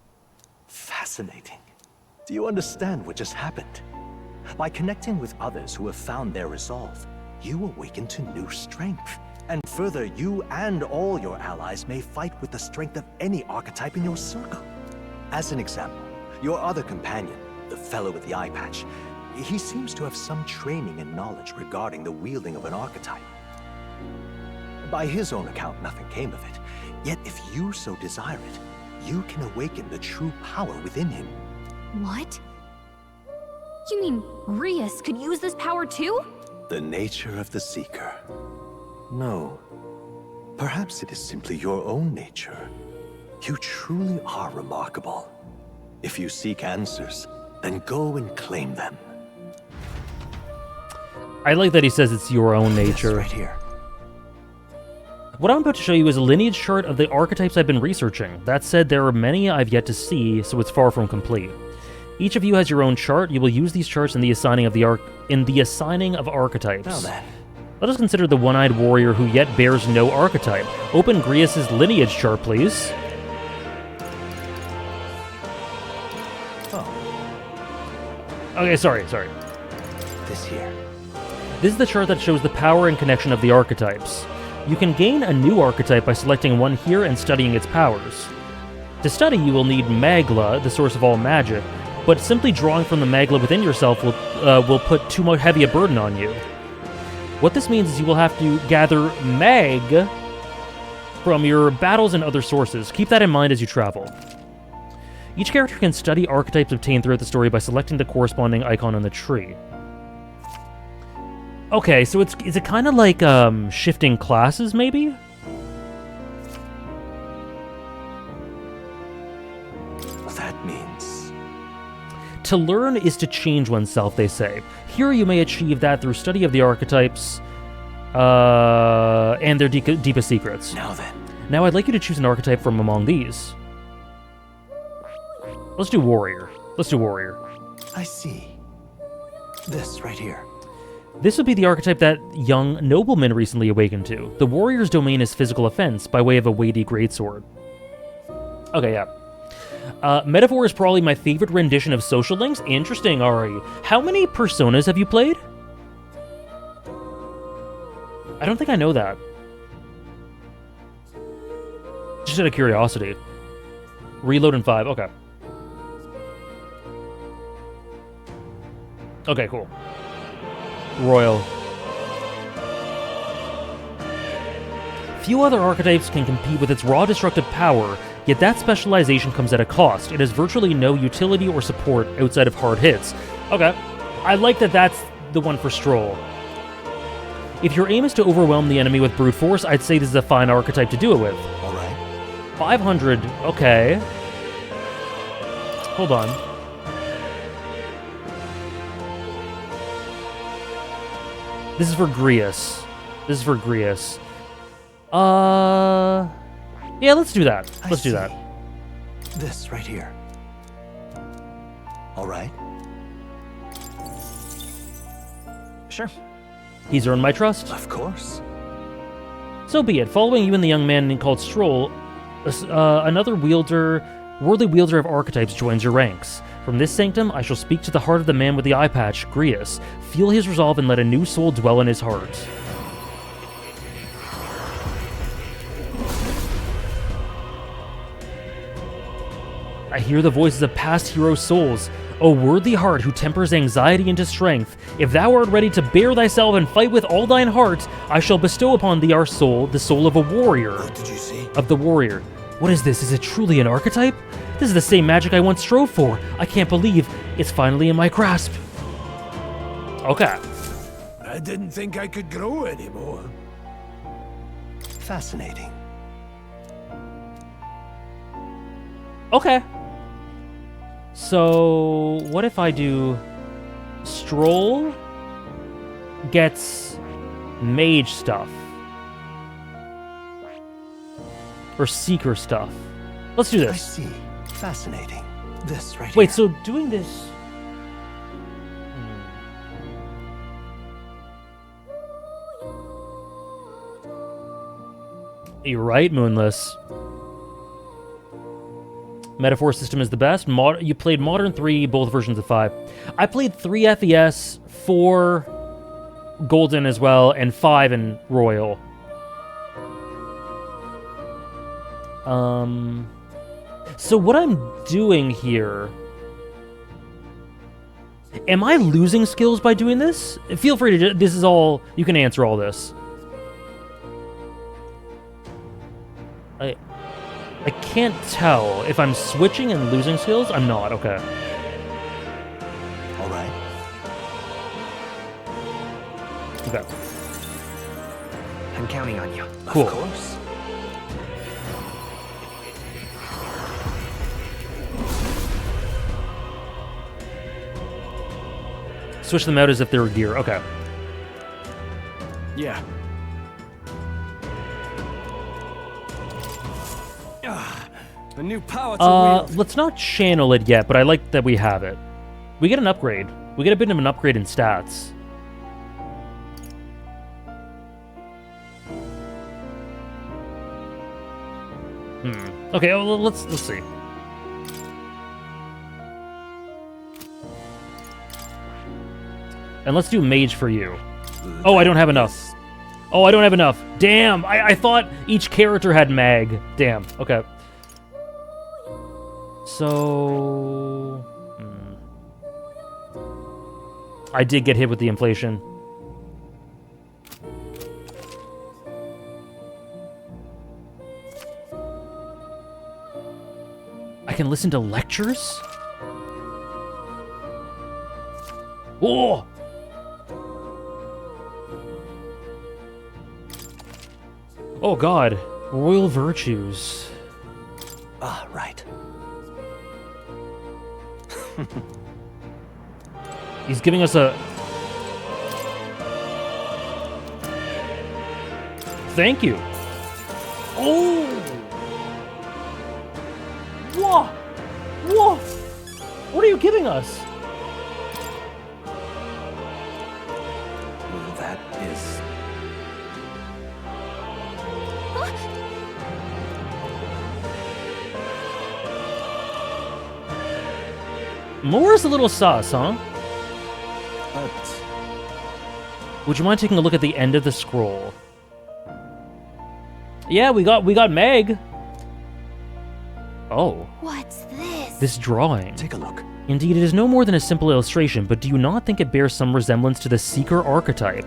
Fascinating. Do you understand what just happened? By connecting with others who have found their resolve, you awaken to new strength. And further, you and all your allies may fight with the strength of any archetype in your circle. As an example, your other companion, the fellow with the eye patch, he seems to have some training and knowledge regarding the wielding of an archetype. By his own account, nothing came of it. Yet if you so desire it, you can awaken the true power within him. What? You mean Rias could use this power too? The nature of the Seeker. No. Perhaps it is simply your own nature. You truly are remarkable. If you seek answers, then go and claim them. I like that he says it's your own nature. Yes, right here. What I'm about to show you is a lineage chart of the archetypes I've been researching. That said, there are many I've yet to see, so it's far from complete. Each of you has your own chart. You will use these charts in the assigning of archetypes. Now then. Let us consider the one-eyed warrior who yet bears no archetype. Open Grius' lineage chart, please. Oh. Okay, sorry. This here. This is the chart that shows the power and connection of the archetypes. You can gain a new archetype by selecting one here and studying its powers. To study, you will need Magla, the source of all magic, but simply drawing from the Magla within yourself will put too much heavy a burden on you. What this means is you will have to gather Mag from your battles and other sources. Keep that in mind as you travel. Each character can study archetypes obtained throughout the story by selecting the corresponding icon on the tree. Okay, so is it kind of like shifting classes, maybe? That means... To learn is to change oneself, they say. Here you may achieve that through study of the archetypes and their deepest secrets. Now then. Now I'd like you to choose an archetype from among these. Let's do warrior. I see. This right here. This would be the archetype that young nobleman recently awakened to. The warrior's domain is physical offense by way of a weighty greatsword. Okay, yeah. Metaphor is probably my favorite rendition of social links. Interesting, Ari. How many personas have you played? I don't think I know that. Just out of curiosity. Reload in 5, okay. Okay, cool. Royal. Few other archetypes can compete with its raw destructive power, yet that specialization comes at a cost. It has virtually no utility or support outside of hard hits. Okay. I like that that's the one for Stroll. If your aim is to overwhelm the enemy with brute force, I'd say this is a fine archetype to do it with. Alright. 500, okay. Hold on. This is for Grius. Yeah, let's do that. Let's do that. This right here. All right. Sure. He's earned my trust. Of course. So be it. Following you and the young man called Stroll, another worldly wielder of archetypes joins your ranks. From this sanctum, I shall speak to the heart of the man with the eye patch, Grius. Feel his resolve and let a new soul dwell in his heart. I hear the voices of past hero souls. O worthy heart who tempers anxiety into strength, if thou art ready to bear thyself and fight with all thine heart, I shall bestow upon thee our soul, the soul of a warrior. What did you say? Of the warrior. What is this? Is it truly an archetype? This is the same magic I once strove for. I can't believe it's finally in my grasp. Okay. I didn't think I could grow anymore. Fascinating. Okay. So, what if I do Stroll gets mage stuff? Or seeker stuff? Let's do this. I see. Fascinating. This right Wait, here. so doing this... You're right, Moonless. Metaphor system is the best. You played Modern 3, both versions of 5. I played 3 FES, 4 Golden as well, and 5 in Royal. So what I'm doing here... Am I losing skills by doing this? Feel free to... This is all... You can answer all this. I can't tell if I'm switching and losing skills. I'm not. Okay. All right. Okay. I'm counting on you. Cool. Of course. Switch them out as if they were gear. Okay. Yeah. A new power to wield. Let's not channel it yet, but I like that we have it. We get an upgrade. We get a bit of an upgrade in stats. Okay, well, let's see. And let's do mage for you. Oh, I don't have enough. Oh, I don't have enough. Damn, I thought each character had mag. Damn, okay. So... I did get hit with the inflation. I can listen to lectures? Oh! Oh god. Royal virtues. Ah, right. He's giving us a... Thank you. Oh! Whoa! Whoa! What are you giving us? That is... More's a little sus, huh? But... Would you mind taking a look at the end of the scroll? Yeah, we got Meg. Oh. What's this? This drawing. Take a look. Indeed, it is no more than a simple illustration, but do you not think it bears some resemblance to the Seeker archetype?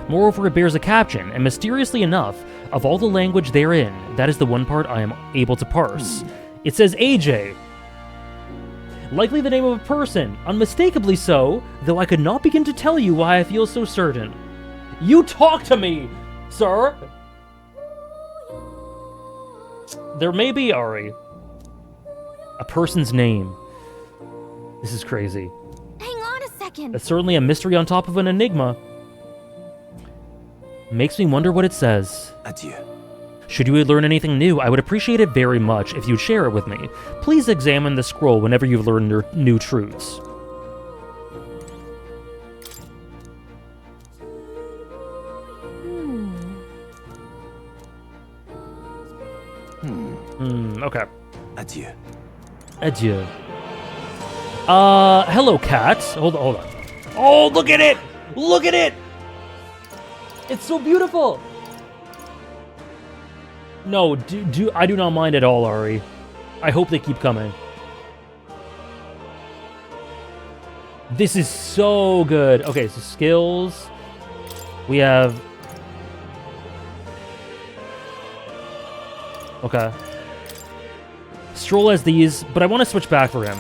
Moreover, it bears a caption, and mysteriously enough, of all the language therein, that is the one part I am able to parse. It says AJ. Likely the name of a person, unmistakably so, though I could not begin to tell you why I feel so certain. You talk to me, sir! There may be, Ari, a person's name. This is crazy. Hang on a second. That's certainly a mystery on top of an enigma. Makes me wonder what it says. Adieu. Should you learn anything new, I would appreciate it very much if you'd share it with me. Please examine the scroll whenever you've learned new truths. Okay. Adieu. Adieu. Hello, cat. Hold on. Oh, look at it! Look at it! It's so beautiful! No, I do not mind at all, Ari. I hope they keep coming. This is so good. Okay, so skills. We have... Okay. Stroll has these, but I want to switch back for him.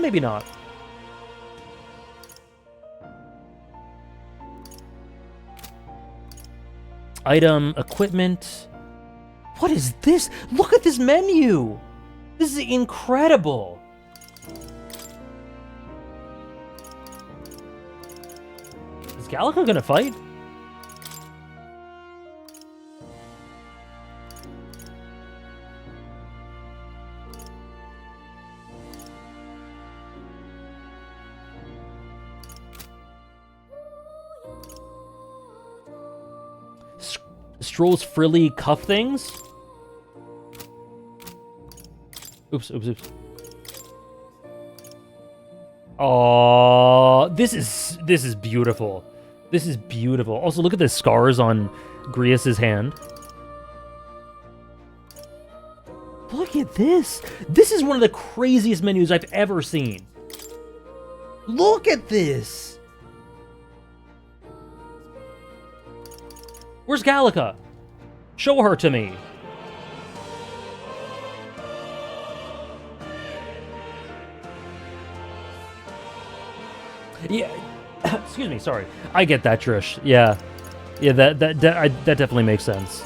Maybe not. Item, equipment. What is this? Look at this menu! This is incredible! Is Gallica gonna fight? Stroll's frilly cuff things. Oops. Oh, this is beautiful. This is beautiful. Also, look at the scars on Grius's hand. Look at this. This is one of the craziest menus I've ever seen. Look at this. Where's Gallica? Show her to me. Yeah, excuse me, sorry. I get that, Trish. Yeah. Yeah, that definitely makes sense.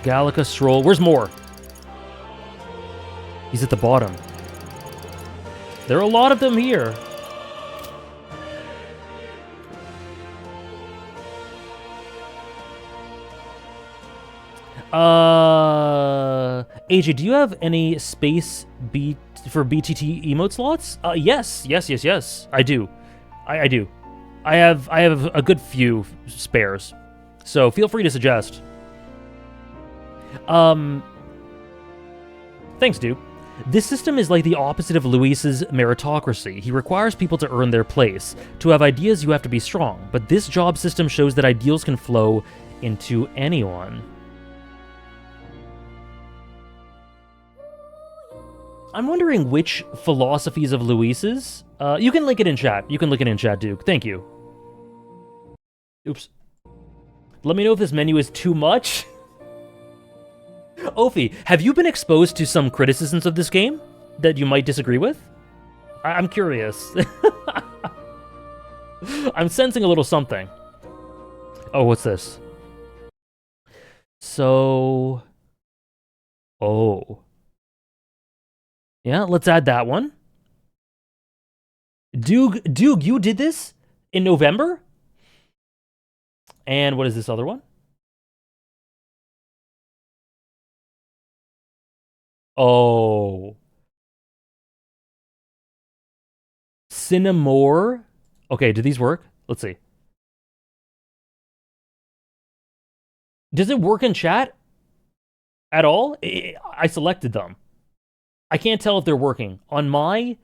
Gallica, Stroll. Where's Moore? He's at the bottom. There are a lot of them here. AJ, do you have any space for BTT emote slots? Yes. I do. I do. I have a good few spares. So feel free to suggest. Thanks, Duke. This system is like the opposite of Luis's meritocracy. He requires people to earn their place. To have ideas, you have to be strong. But this job system shows that ideals can flow into anyone. I'm wondering which philosophies of Luis's. You can link it in chat. You can link it in chat, Duke. Thank you. Oops. Let me know if this menu is too much. Ophi, have you been exposed to some criticisms of this game that you might disagree with? I'm curious. I'm sensing a little something. Oh, what's this? So... Oh. Yeah, let's add that one. Doog, you did this in November? And what is this other one? Oh. Cinnamore. Okay, do these work? Let's see. Does it work in chat? At all? I selected them. I can't tell if they're working. On my...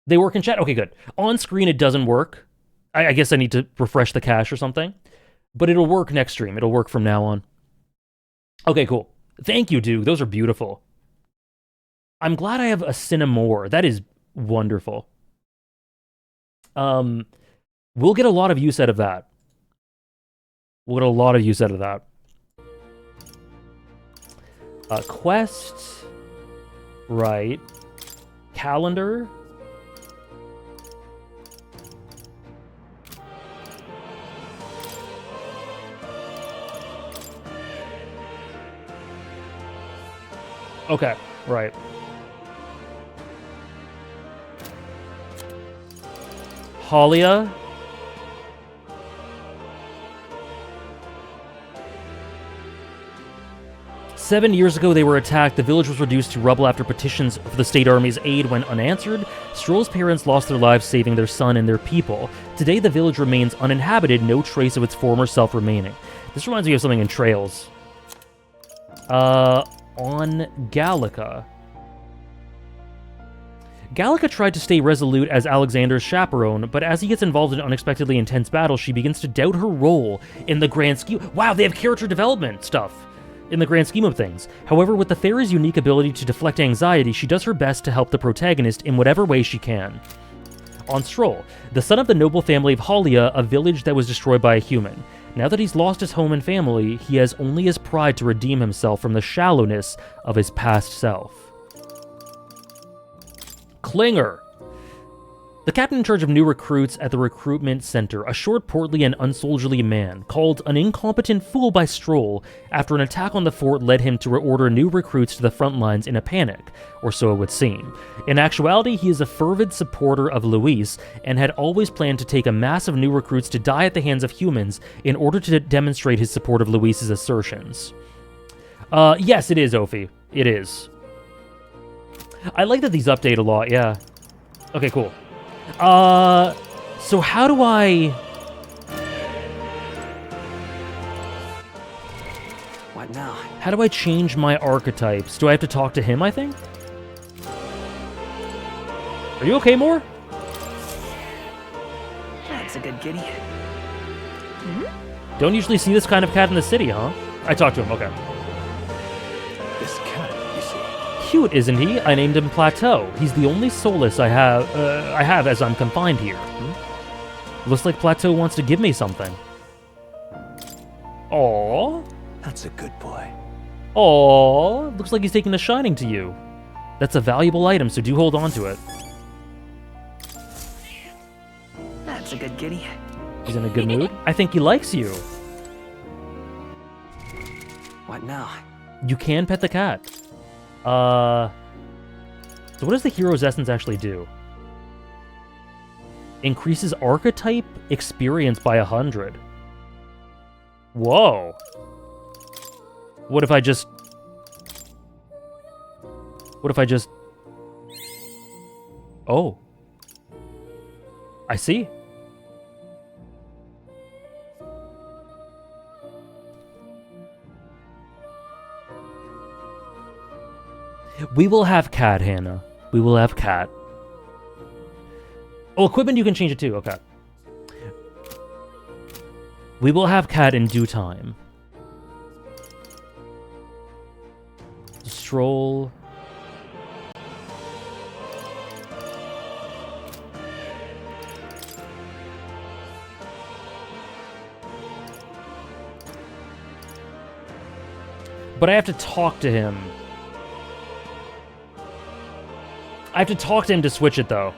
They work in chat? Okay, good. On screen, it doesn't work. I guess I need to refresh the cache or something. But it'll work next stream. It'll work from now on. Okay, cool. Thank you, Duke. Those are beautiful. I'm glad I have a Cinnamore. That is wonderful. We'll get a lot of use out of that. We'll get a lot of use out of that. Quest... Right. Calendar. Okay, right. Halia. Seven years ago, they were attacked. The village was reduced to rubble after petitions for the state army's aid went unanswered. Stroll's parents lost their lives saving their son and their people. Today, the village remains uninhabited, no trace of its former self remaining. This reminds me of something in Trails. On Gallica. Gallica tried to stay resolute as Alexander's chaperone, but as he gets involved in unexpectedly intense battles, she begins to doubt her role in the grand scheme. Wow, they have character development stuff in the grand scheme of things. However, with the fairy's unique ability to deflect anxiety, she does her best to help the protagonist in whatever way she can. On Stroll, the son of the noble family of Halia, a village that was destroyed by a human. Now that he's lost his home and family, he has only his pride to redeem himself from the shallowness of his past self. Klinger. The captain in charge of new recruits at the recruitment center, a short, portly, and unsoldierly man, called an incompetent fool by Stroll after an attack on the fort led him to order new recruits to the front lines in a panic, or so it would seem. In actuality, he is a fervid supporter of Luis, and had always planned to take a mass of new recruits to die at the hands of humans in order to demonstrate his support of Luis's assertions. Yes, it is, Ophi. It is. I like that these update a lot, yeah. Okay, cool. So how do I... What now? How do I change my archetypes? Do I have to talk to him, I think? Are you okay, Moore? That's a good kitty. Don't usually see this kind of cat in the city, huh? I talked to him, okay. This cat, you see. Cute, isn't he? I named him Plateau. He's the only solace I have as I'm confined here. Looks like Plateau wants to give me something. Aww. That's a good boy. Aww. Looks like he's taking a shining to you. That's a valuable item, so do hold on to it. That's a good kitty. He's in a good mood. I think he likes you. What now? You can pet the cat. So what does the hero's essence actually do? Increases archetype experience by 100. Whoa. What if I just... Oh. I see. We will have cat, Hannah. We will have cat. Oh, equipment you can change it too. Okay. We will have cat in due time. Stroll. But I have to talk to him. I have to talk to him to switch it, though.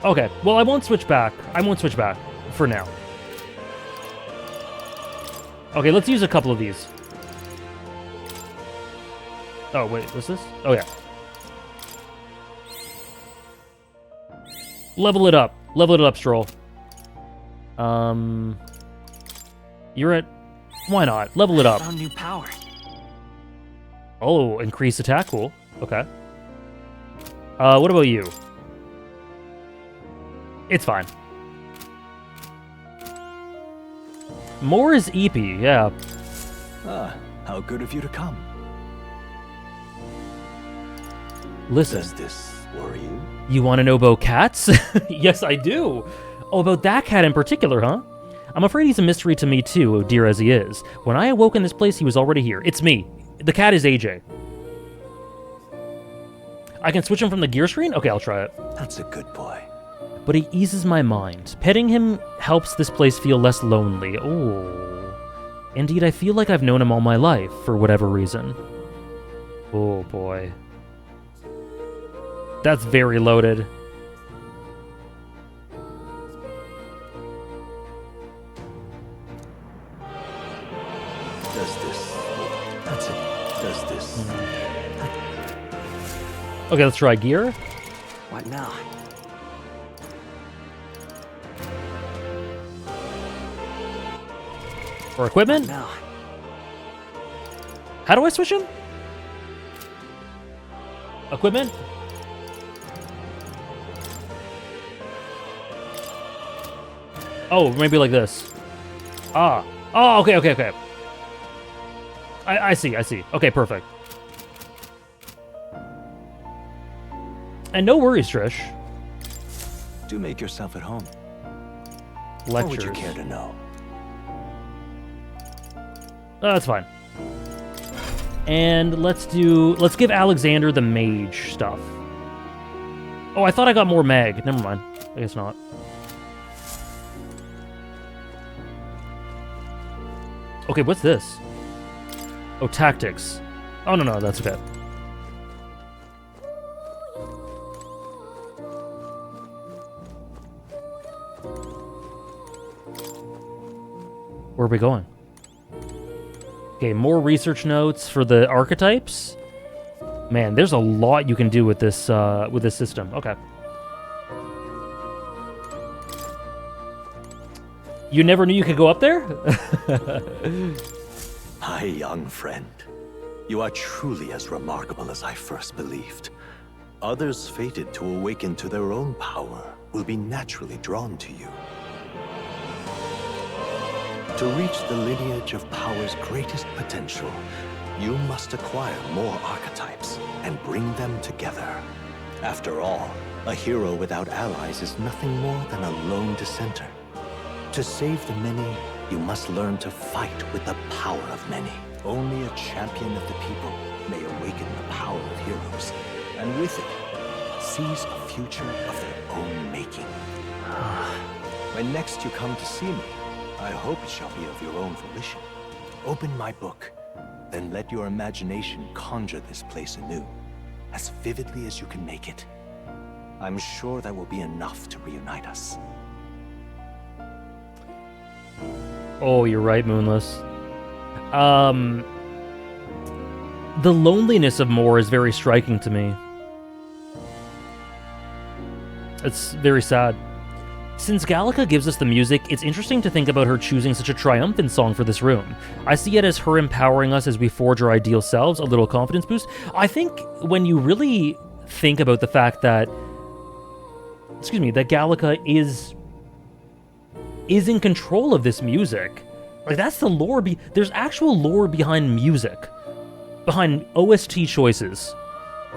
Okay, well, I won't switch back. I won't switch back for now. Okay, let's use a couple of these. Oh, wait, what's this? Oh, yeah. Level it up. Level it up, Stroll. You're at... Why not? Level it up. Found new power. Oh, increased attack, cool. Okay. What about you? It's fine. More is EP, yeah. Ah, how good of you to come. Listen. Does this worry you? You want to know about cats? Yes, I do. Oh, about that cat in particular, huh? I'm afraid he's a mystery to me too, dear as he is. When I awoke in this place, he was already here. It's me. The cat is AJ. I can switch him from the gear screen? Okay, I'll try it. That's a good boy. But he eases my mind. Petting him helps this place feel less lonely. Oh. Indeed, I feel like I've known him all my life, for whatever reason. Oh, boy. That's very loaded. Does this... That's it. Does this... Okay, let's try gear. What now? Or equipment? What now? How do I switch him? Equipment? Oh, maybe like this. Ah. Oh, okay, okay, okay. I see, I see. Okay, perfect. And no worries, Trish. Do make yourself at home. Lectures. Or would you care to know? That's fine. And let's give Alexander the mage stuff. Oh, I thought I got more mag. Never mind. I guess not. Okay, what's this? Oh, tactics. Oh, no, that's okay. Where are we going? Okay, more research notes for the archetypes. Man, there's a lot you can do with this system. Okay. You never knew you could go up there? My young friend, you are truly as remarkable as I first believed. Others fated to awaken to their own power will be naturally drawn to you. To reach the lineage of power's greatest potential, you must acquire more archetypes and bring them together. After all, a hero without allies is nothing more than a lone dissenter. To save the many, you must learn to fight with the power of many. Only a champion of the people may awaken the power of heroes, and with it, seize a future of their own making. When next you come to see me, I hope it shall be of your own volition. Open my book, then let your imagination conjure this place anew, as vividly as you can make it. I'm sure that will be enough to reunite us. Oh, you're right, Moonless. The loneliness of Moore is very striking to me. It's very sad. Since Gallica gives us the music, it's interesting to think about her choosing such a triumphant song for this room. I see it as her empowering us as we forge our ideal selves, a little confidence boost. I think when you really think about the fact that, that Gallica is in control of this music, like that's the lore. There's actual lore behind music, behind OST choices.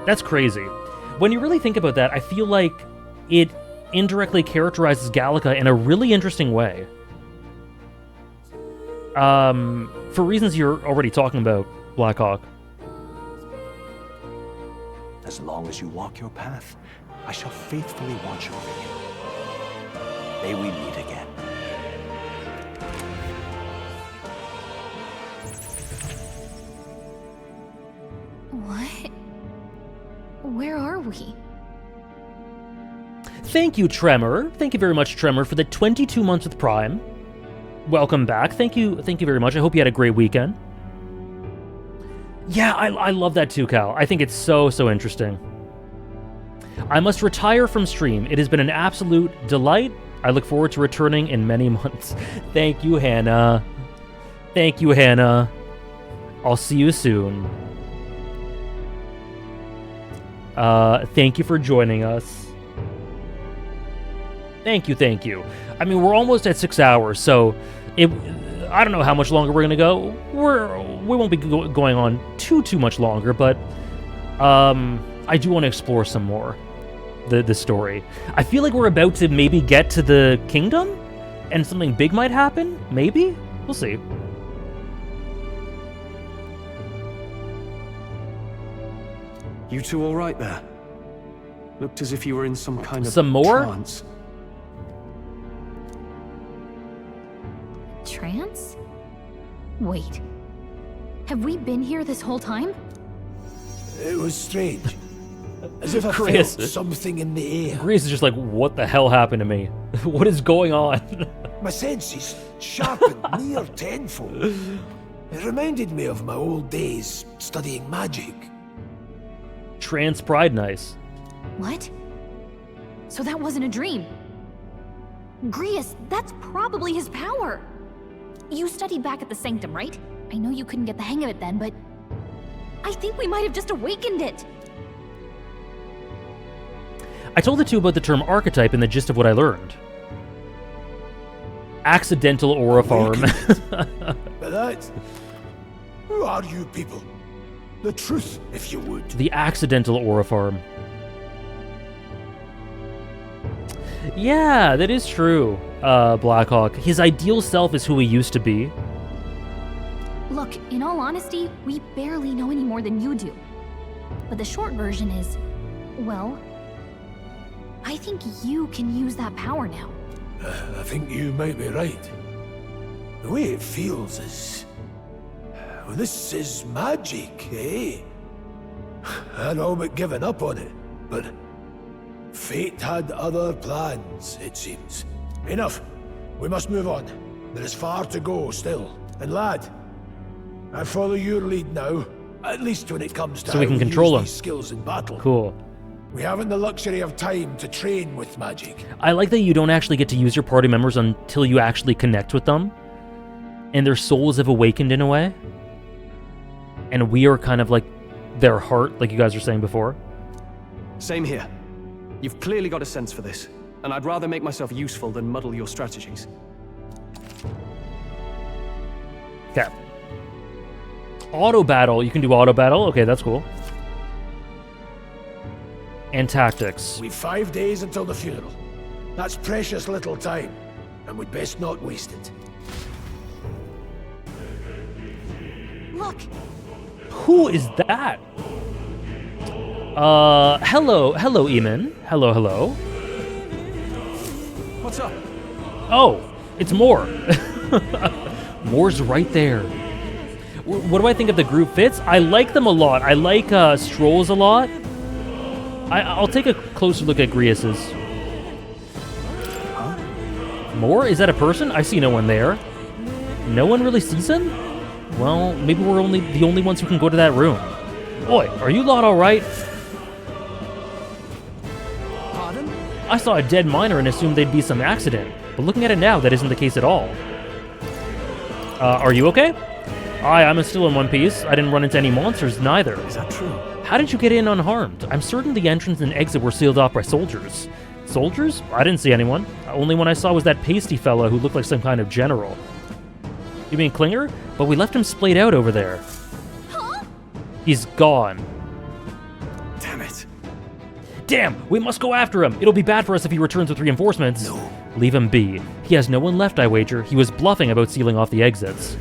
That's crazy. When you really think about that, I feel like it indirectly characterizes Gallica in a really interesting way. For reasons you're already talking about, Blackhawk. As long as you walk your path, I shall faithfully watch over you. May we meet again. What? Where are we? Thank you, Tremor. Thank you very much, Tremor, for the 22 months with Prime. Welcome back. Thank you very much. I hope you had a great weekend. Yeah, I love that too, Cal. I think it's so interesting. I must retire from stream. It has been an absolute delight. I look forward to returning in many months. Thank you, Hannah. Thank you, Hannah. I'll see you soon. Thank you for joining us. Thank you. I mean, we're almost at 6 hours, so I don't know how much longer we're gonna go. We won't be going on too much longer, but I do want to explore some more the story. I feel like we're about to maybe get to the kingdom, and something big might happen. Maybe we'll see. You two all right there? Looked as if you were in some kind of some more trance. Trance? Wait. Have we been here this whole time? It was strange. As if I felt something in the air. Grease is just like, what the hell happened to me? What is going on? My senses sharpened near tenfold. It reminded me of my old days studying magic. Trance pride nice. What? So that wasn't a dream. Grius, that's probably his power. You studied back at the Sanctum, right? I know you couldn't get the hang of it then, but I think we might have just awakened it. I told the two about the term archetype and the gist of what I learned. Accidental aura farm. But that... Who are you people? The truth, if you would. The accidental aura farm. Yeah, that is true, Blackhawk. His ideal self is who he used to be. Look, in all honesty, we barely know any more than you do. But the short version is, well, I think you can use that power now. I think you might be right. The way it feels is... Well, this is magic, eh? I'd all but given up on it, but... Fate had other plans, it seems. Enough. We must move on. There is far to go still. And lad, I follow your lead now. At least when it comes to so we can control him. These skills in battle. Cool. We haven't the luxury of time to train with magic. I like that you don't actually get to use your party members until you actually connect with them. And their souls have awakened in a way. And we are kind of like their heart, like you guys were saying before. Same here. You've clearly got a sense for this, and I'd rather make myself useful than muddle your strategies. Okay. Auto battle. You can do auto battle. Okay, that's cool. And tactics. We've 5 days until the funeral. That's precious little time, and we'd best not waste it. Look! Who is that? Hello, Eamon. Hello. What's up? Oh, it's Moore. Moore's right there. What do I think of the group fits? I like them a lot. I like Stroll's a lot. I'll take a closer look at Grius's. Huh? Moore? Is that a person? I see no one there. No one really sees him? Well, maybe we're the only ones who can go to that room. Oi, are you lot alright? Pardon? I saw a dead miner and assumed they'd be some accident, but looking at it now, that isn't the case at all. Are you okay? I'm still in one piece. I didn't run into any monsters, neither. Is that true? How did you get in unharmed? I'm certain the entrance and exit were sealed off by soldiers. Soldiers? I didn't see anyone. Only one I saw was that pasty fella who looked like some kind of general. You mean Klinger? But we left him splayed out over there. Huh? He's gone. Damn it. Damn, we must go after him. It'll be bad for us if he returns with reinforcements. No. Leave him be. He has no one left, I wager. He was bluffing about sealing off the exits.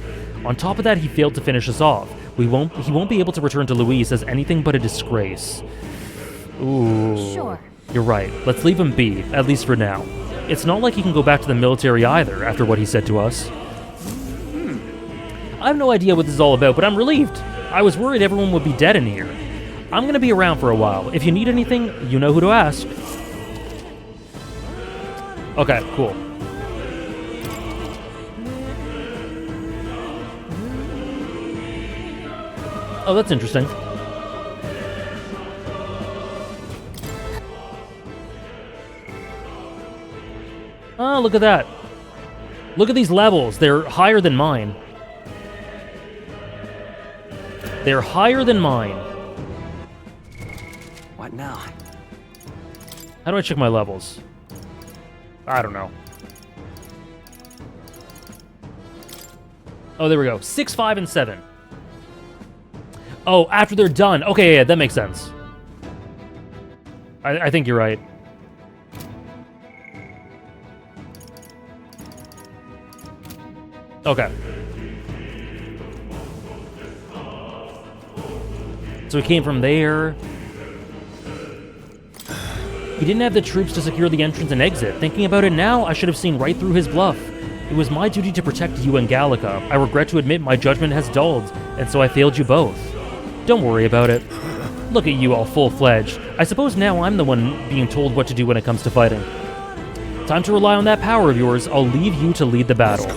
On top of that, he failed to finish us off. He won't be able to return to Louise as anything but a disgrace. Ooh. Sure. You're right. Let's leave him be, at least for now. It's not like he can go back to the military either, after what he said to us. I have no idea what this is all about, but I'm relieved. I was worried everyone would be dead in here. I'm gonna be around for a while. If you need anything, you know who to ask. Okay, cool. Oh, that's interesting. Oh, look at that. Look at these levels. They're higher than mine. They're higher than mine. What now? How do I check my levels? I don't know. Oh, there we go. 6, 5, and 7. Oh, after they're done. Okay, yeah, that makes sense. I think you're right. Okay. So he came from there. He didn't have the troops to secure the entrance and exit. Thinking about it now, I should have seen right through his bluff. It was my duty to protect you and Gallica. I regret to admit my judgment has dulled, and so I failed you both. Don't worry about it. Look at you all full-fledged. I suppose now I'm the one being told what to do when it comes to fighting. Time to rely on that power of yours. I'll leave you to lead the battle.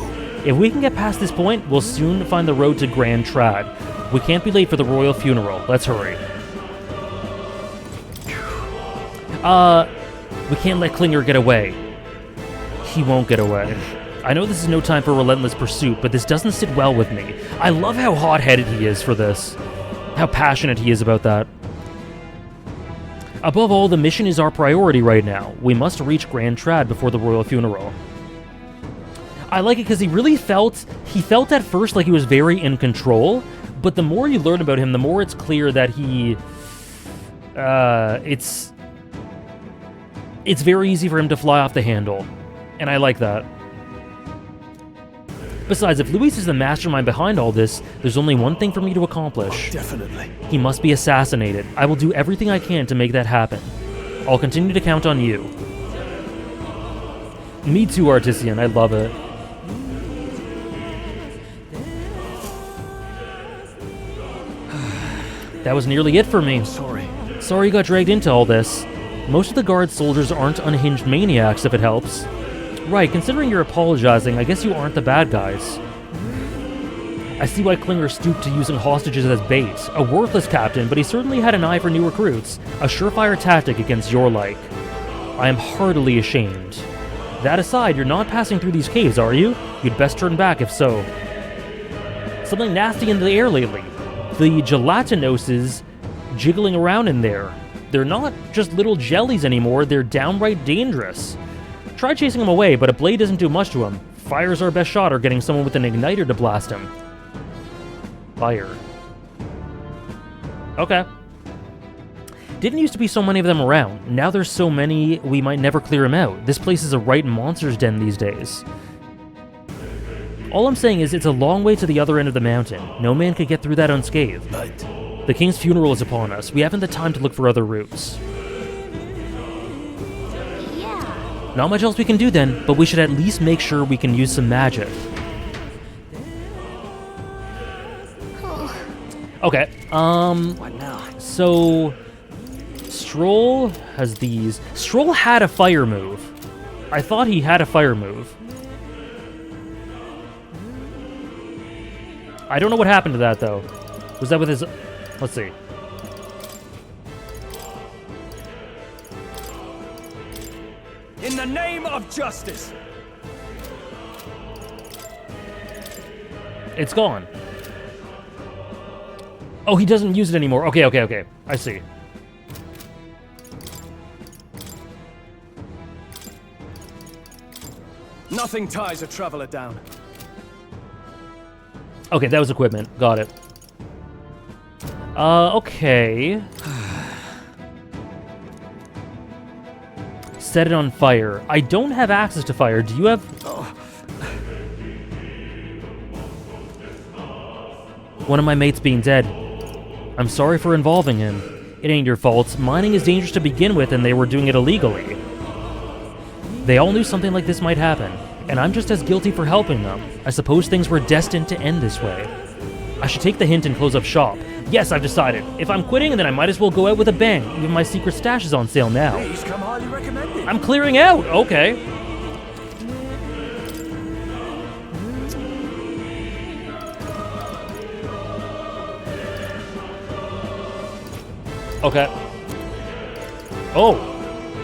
If we can get past this point, we'll soon find the road to Grand Trad. We can't be late for the royal funeral. Let's hurry. We can't let Klinger get away. He won't get away. I know this is no time for relentless pursuit, but this doesn't sit well with me. I love how hot-headed he is for this. How passionate he is about that. Above all, the mission is our priority right now. We must reach Grand Trad before the royal funeral. I like it because he really felt at first like he was very in control, but the more you learn about him, the more it's clear that he, it's very easy for him to fly off the handle, and I like that. Besides, if Luis is the mastermind behind all this, there's only one thing for me to accomplish. Oh, definitely. He must be assassinated. I will do everything I can to make that happen. I'll continue to count on you. Me too, Artisan. I love it. That was nearly it for me. Sorry you got dragged into all this. Most of the guard soldiers aren't unhinged maniacs, if it helps. Right, considering you're apologizing, I guess you aren't the bad guys. I see why Klinger stooped to using hostages as bait. A worthless captain, but he certainly had an eye for new recruits. A surefire tactic against your like. I am heartily ashamed. That aside, you're not passing through these caves, are you? You'd best turn back if so. Something nasty in the air lately. The gelatinoses jiggling around in there. They're not just little jellies anymore, they're downright dangerous. Try chasing him away, but a blade doesn't do much to him. Fire's our best shot or getting someone with an igniter to blast him. Fire. Okay. Didn't used to be so many of them around. Now there's so many, we might never clear them out. This place is a right monster's den these days. All I'm saying is it's a long way to the other end of the mountain. No man could get through that unscathed. The king's funeral is upon us. We haven't the time to look for other routes. Yeah. Not much else we can do then, but we should at least make sure we can use some magic. Okay, What now? so Stroll has these. Stroll had a fire move. I thought he had a fire move. I don't know what happened to that, though. Was that with his... Let's see. In the name of justice! It's gone. Oh, he doesn't use it anymore. Okay, okay, okay. I see. Nothing ties a traveler down. Okay, that was equipment. Got it. Okay. Set it on fire. I don't have access to fire. Do you have... One of my mates being dead. I'm sorry for involving him. It ain't your fault. Mining is dangerous to begin with, and they were doing it illegally. They all knew something like this might happen, and I'm just as guilty for helping them. I suppose things were destined to end this way. I should take the hint and close up shop. Yes, I've decided. If I'm quitting, then I might as well go out with a bang. Even my secret stash is on sale now. Please come highly recommended. I'm clearing out! Okay. Okay. Oh!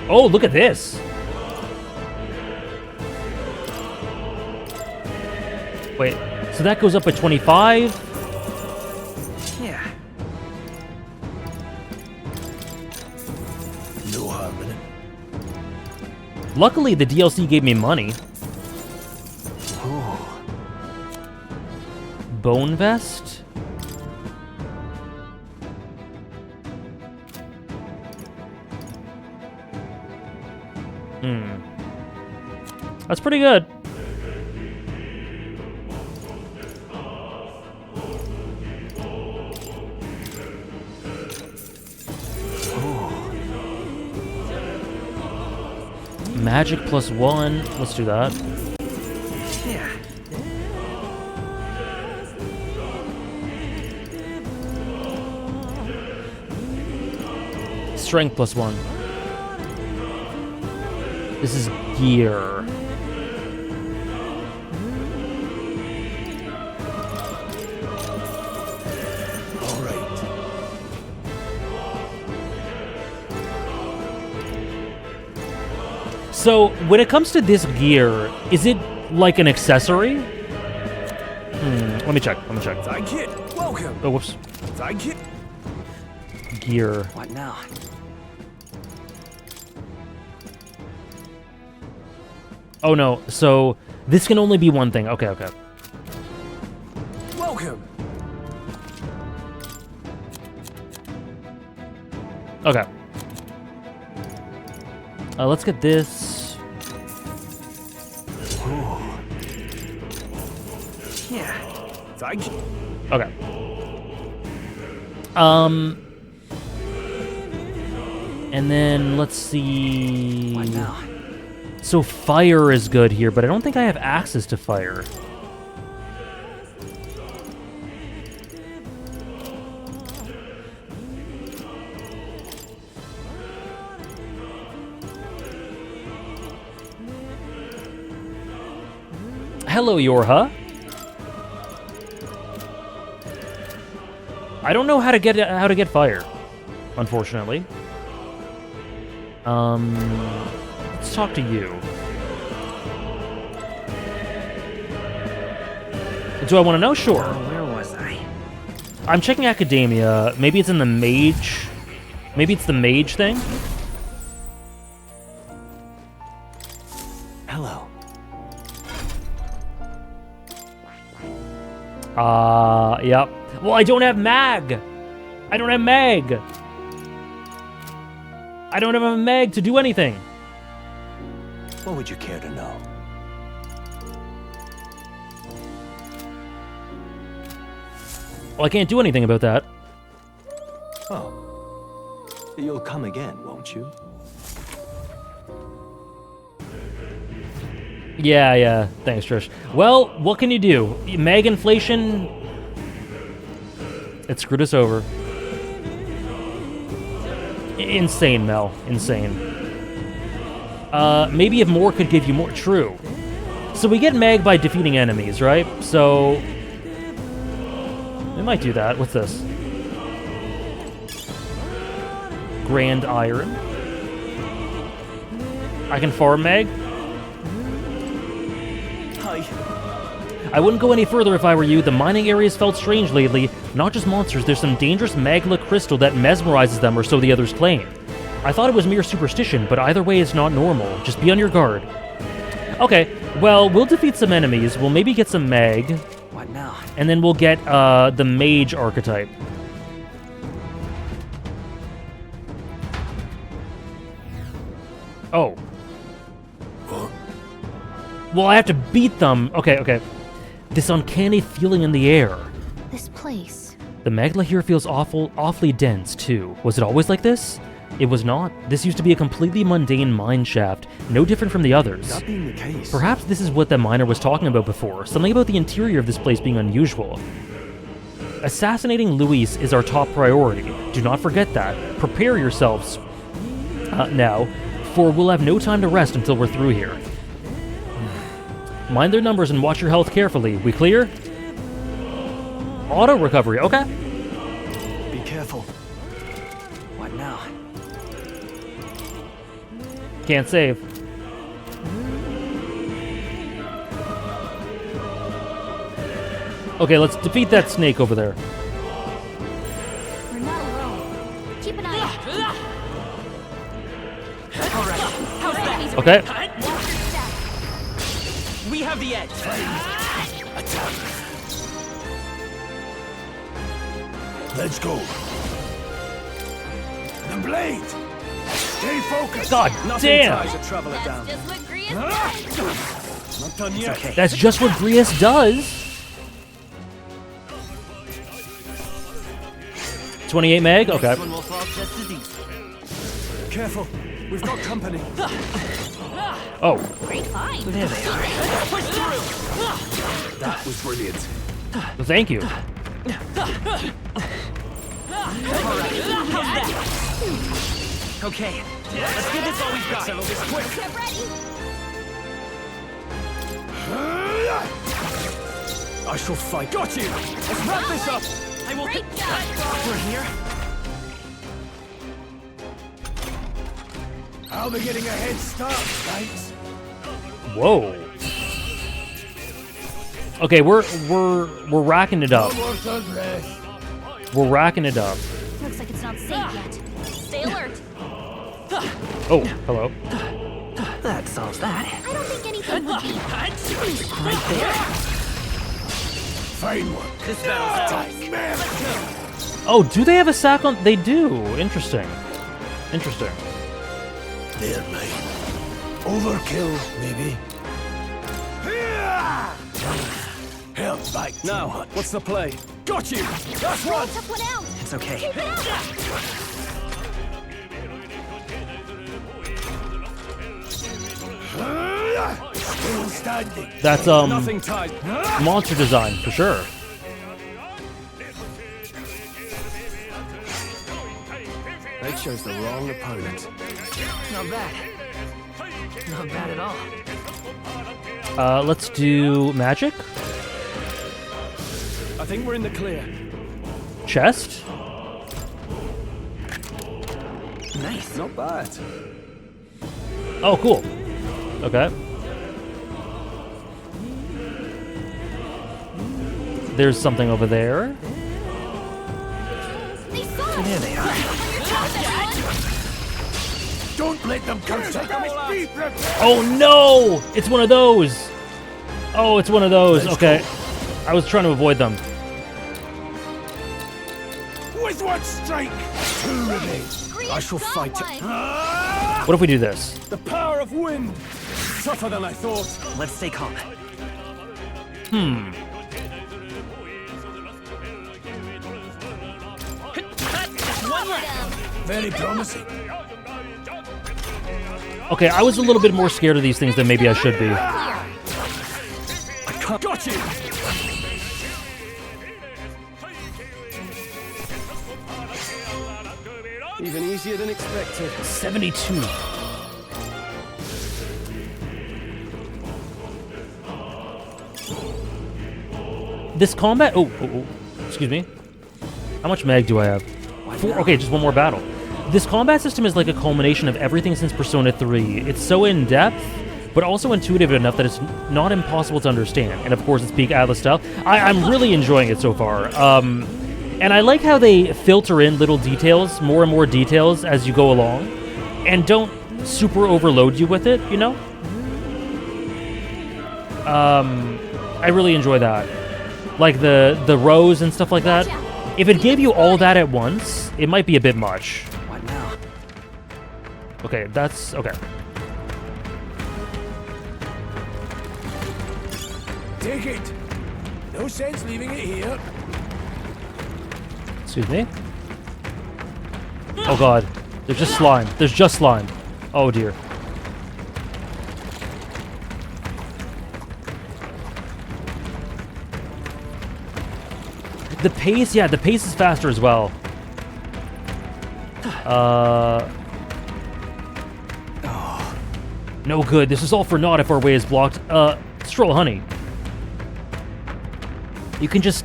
Oh, look at this! Wait, so that goes up by 25? Yeah. No harm in it. Luckily, the DLC gave me money. Oh. Bone vest? That's pretty good. Magic +1. Let's do that. Yeah. Strength +1. This is gear. All right. So, when it comes to this gear, is it like an accessory? Let me check. Thank you. Welcome. Oh, whoops. Thank you. Gear. What now? Oh no, so this can only be one thing. Okay, okay. Welcome. Okay. Let's get this. Yeah. Thank you. Okay. And then let's see. What now? So fire is good here, but I don't think I have access to fire. Hello, Yorha. I don't know how to get fire, unfortunately. Let's talk to you. Do I want to know? Sure. Where was I? I'm checking academia. Maybe it's in the mage. Maybe it's the mage thing. Hello. Yep. Well, I don't have mag. I don't have mag. I don't have a mag to do anything. What would you care to know? Well, I can't do anything about that. Oh. You'll come again, won't you? Yeah. Thanks, Trish. Well, what can you do? Mag inflation... It screwed us over. Insane, Mel. Insane. Maybe if more could give you more... True. So we get mag by defeating enemies, right? So... We might do that. What's this? Grand Iron. I can farm mag? Hi. I wouldn't go any further if I were you. The mining areas felt strange lately. Not just monsters, there's some dangerous magma crystal that mesmerizes them, or so the others claim. I thought it was mere superstition, but either way it's not normal. Just be on your guard. Okay, well, we'll defeat some enemies. We'll maybe get some mag. What now? And then we'll get the mage archetype. Oh. Well, I have to beat them. Okay. This uncanny feeling in the air. This place. The magma here feels awfully dense, too. Was it always like this? It was not. This used to be a completely mundane mine shaft, no different from the others. That being the case... Perhaps this is what the miner was talking about before, something about the interior of this place being unusual. Assassinating Luis is our top priority. Do not forget that. Prepare yourselves now, for we'll have no time to rest until we're through here. Mind their numbers and watch your health carefully. We clear? Auto recovery, okay. Be careful. What now? Can't save. Okay, let's defeat that snake over there. We're not alone. Keep an eye out. All right. How's that? Okay. We have the edge. Attack. Let's go. The blade. Stay focused. God damn. Ties a traveler down. Just what Grius Not done yet. Okay. That's just what Grius does. 28 meg? Okay. This one will fall just as easy. Careful. We've got company. Oh. Great find. There they are. Push through. That was brilliant. Thank you. Okay, let's give this all we've got. Settle this quick. Get ready. I shall fight. Got you. Let's wrap this up. I will. Great job. We're here. I'll be getting a head start, thanks. Whoa. Okay, we're racking it up. No more third rest. We're racking it up. Looks like it's not safe yet. Stay alert. Oh, hello. That solves that. I don't think anything would be Right there. Fine work. This battle's Oh, do they have a sack on? They do. Interesting. Interesting. They're mine. Overkill, maybe. Held back too Now, much. what's the play? Got you. That's one. tough one out. It's okay. Keep it up. Still standing. That's Nothing tied. monster design for sure. They chose the wrong opponent. Not bad. Not bad at all. Let's do magic. I think we're in the clear. Chest. Nice. Not bad. Oh, cool. Okay. There's something over there. There they are. Don't let them come take them. Oh no! It's one of those. Oh, it's one of those. Okay. I was trying to avoid them. With one strike, two remain. I shall fight it. What if we do this? The power of wind. Tougher than I thought. Let's stay calm. Very promising. Okay, I was a little bit more scared of these things than maybe I should be. I can't. Got you. Even easier than expected. 72. This combat... Oh, excuse me. How much mag do I have? 4. Okay, just one more battle. This combat system is like a culmination of everything since Persona 3. It's so in-depth, but also intuitive enough that it's not impossible to understand. And of course, it's peak Atlas style. I'm really enjoying it so far. And I like how they filter in little details, more and more details as you go along, and don't super overload you with it, you know? I really enjoy that. Like the rows and stuff like that. If it gave you all that at once, it might be a bit much. What now? Okay, that's... okay. Take it. No sense leaving it here. Excuse me? Oh god. There's just slime. There's just slime. Oh dear. The pace, yeah, the pace is faster as well. No good. This is all for naught if our way is blocked. Stroll, honey. You can just...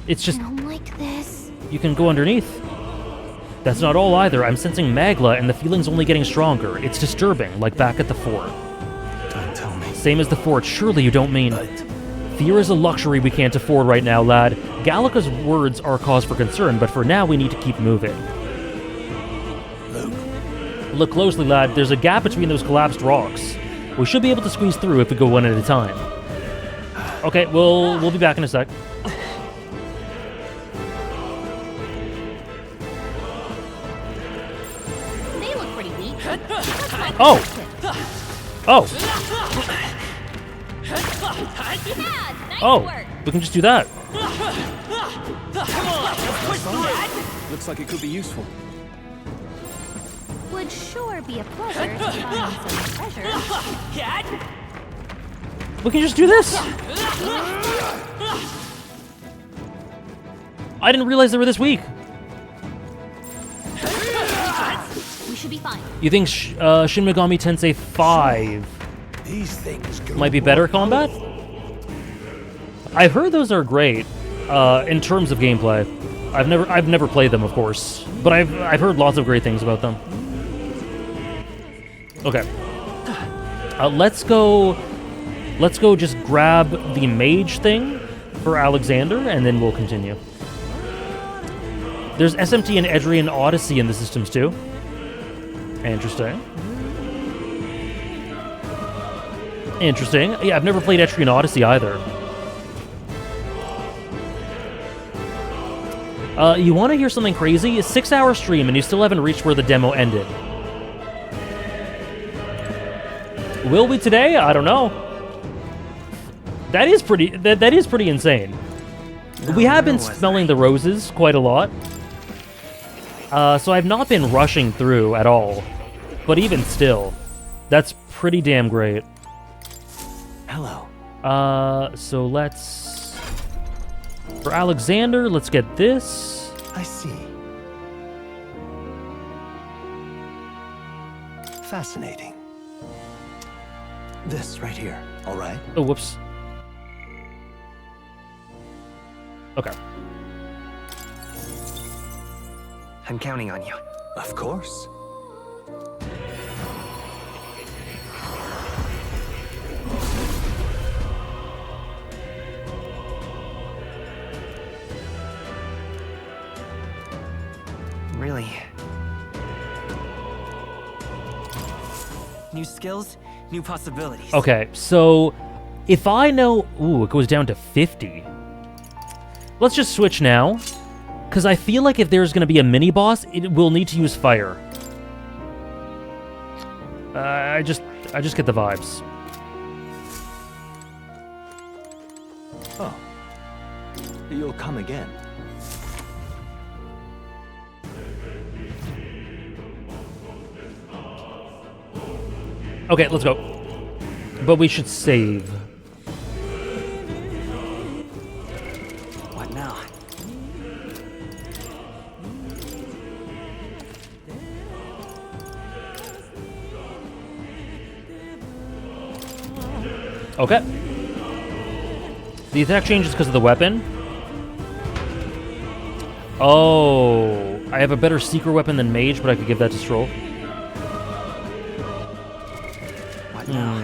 It's just... I don't like this. You can go underneath. That's not all either. I'm sensing magla and the feeling's only getting stronger. It's disturbing, like back at the fort. Don't tell me. Same as the fort. Surely you don't mean... Fear is a luxury we can't afford right now, lad. Gallica's words are cause for concern, but for now we need to keep moving. Look closely, lad. There's a gap between those collapsed rocks. We should be able to squeeze through if we go one at a time. Okay, we'll be back in a sec. They look pretty weak. Oh! Oh! Oh! We can just do that. Looks like it could be useful. Would sure be a pleasure to find some treasure. We can just do this. I didn't realize they were this weak. We should be fine. You think Shin Megami Tensei 5 These things go might be better combat? I've heard those are great in terms of gameplay. I've never played them, of course, but I've heard lots of great things about them. Okay, let's go just grab the mage thing for Alexander, and then we'll continue. There's SMT and Edrian Odyssey in the systems too. Interesting. Interesting. Yeah, I've never played Etrian Odyssey either. You want to hear something crazy? A 6-hour stream and you still haven't reached where the demo ended. Will we today? I don't know. That is pretty insane. We have been smelling the roses quite a lot. So I've not been rushing through at all. But even still, that's pretty damn great. Hello. So let's... For Alexander, let's get this. I see. Fascinating. This right here, all right? Oh, whoops. Okay. I'm counting on you. Of course. Really. New skills, new possibilities. Okay, so If I know... Ooh, it goes down to 50. Let's just switch now. Because I feel like if there's going to be a mini-boss, it will need to use fire. I just get the vibes. Oh. You'll come again. Okay, let's go. But we should save. What now? Okay. The attack changes because of the weapon. Oh, I have a better secret weapon than mage, but I could give that to Stroll. What now?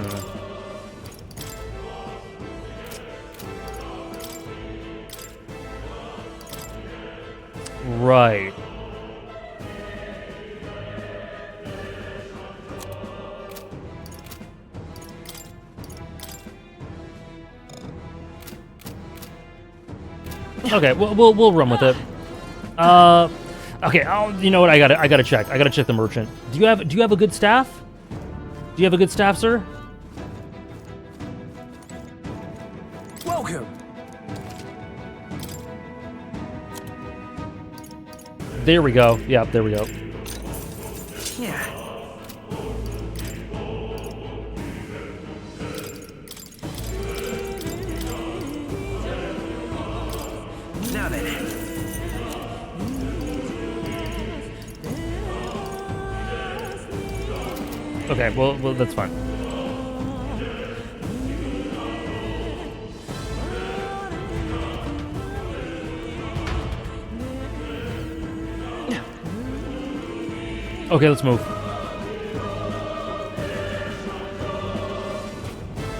Right. Okay, we'll run with it. Okay. You know what? I gotta check. I gotta check the merchant. Do you have a good staff? Do you have a good staff, sir? Welcome. There we go. Yeah, there we go. Yeah. Now then. Okay, well that's fine. Okay, let's move.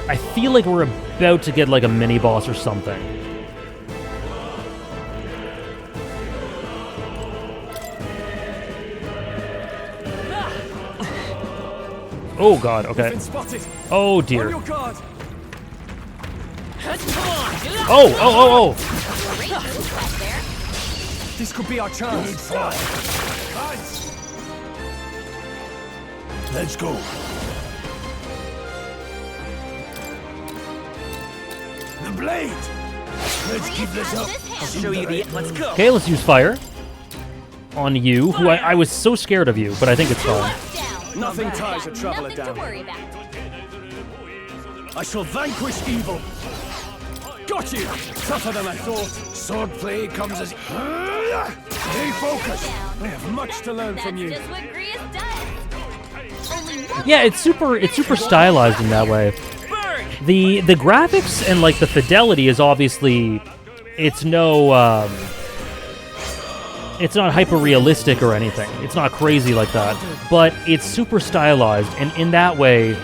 I feel like we're about to get like a mini boss or something. Oh god, okay. Oh dear. Oh. This could be our chance. Let's go. The blade. Let's keep this up. I'll show you the. Let's go. Okay, let's use fire on you, who I was so scared of you, but I think it's fine. Nothing ties a traveler down. I shall vanquish evil. Got you. Tougher than I thought. Swordplay comes as. Stay focused. I have much to learn from you. Yeah, it's super stylized in that way. The graphics and like the fidelity is obviously it's not hyper realistic or anything. It's not crazy like that, but it's super stylized, and in that way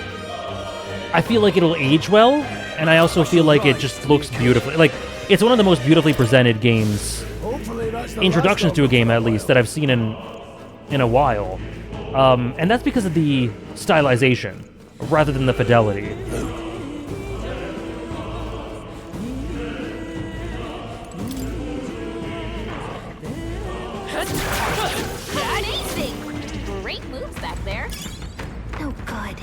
I feel like it'll age well, and I also feel like it just looks beautifully. Like it's one of the most beautifully presented games, introductions to a game at least, that I've seen in a while. And that's because of the stylization rather than the fidelity. Amazing! Great moves back there. No good.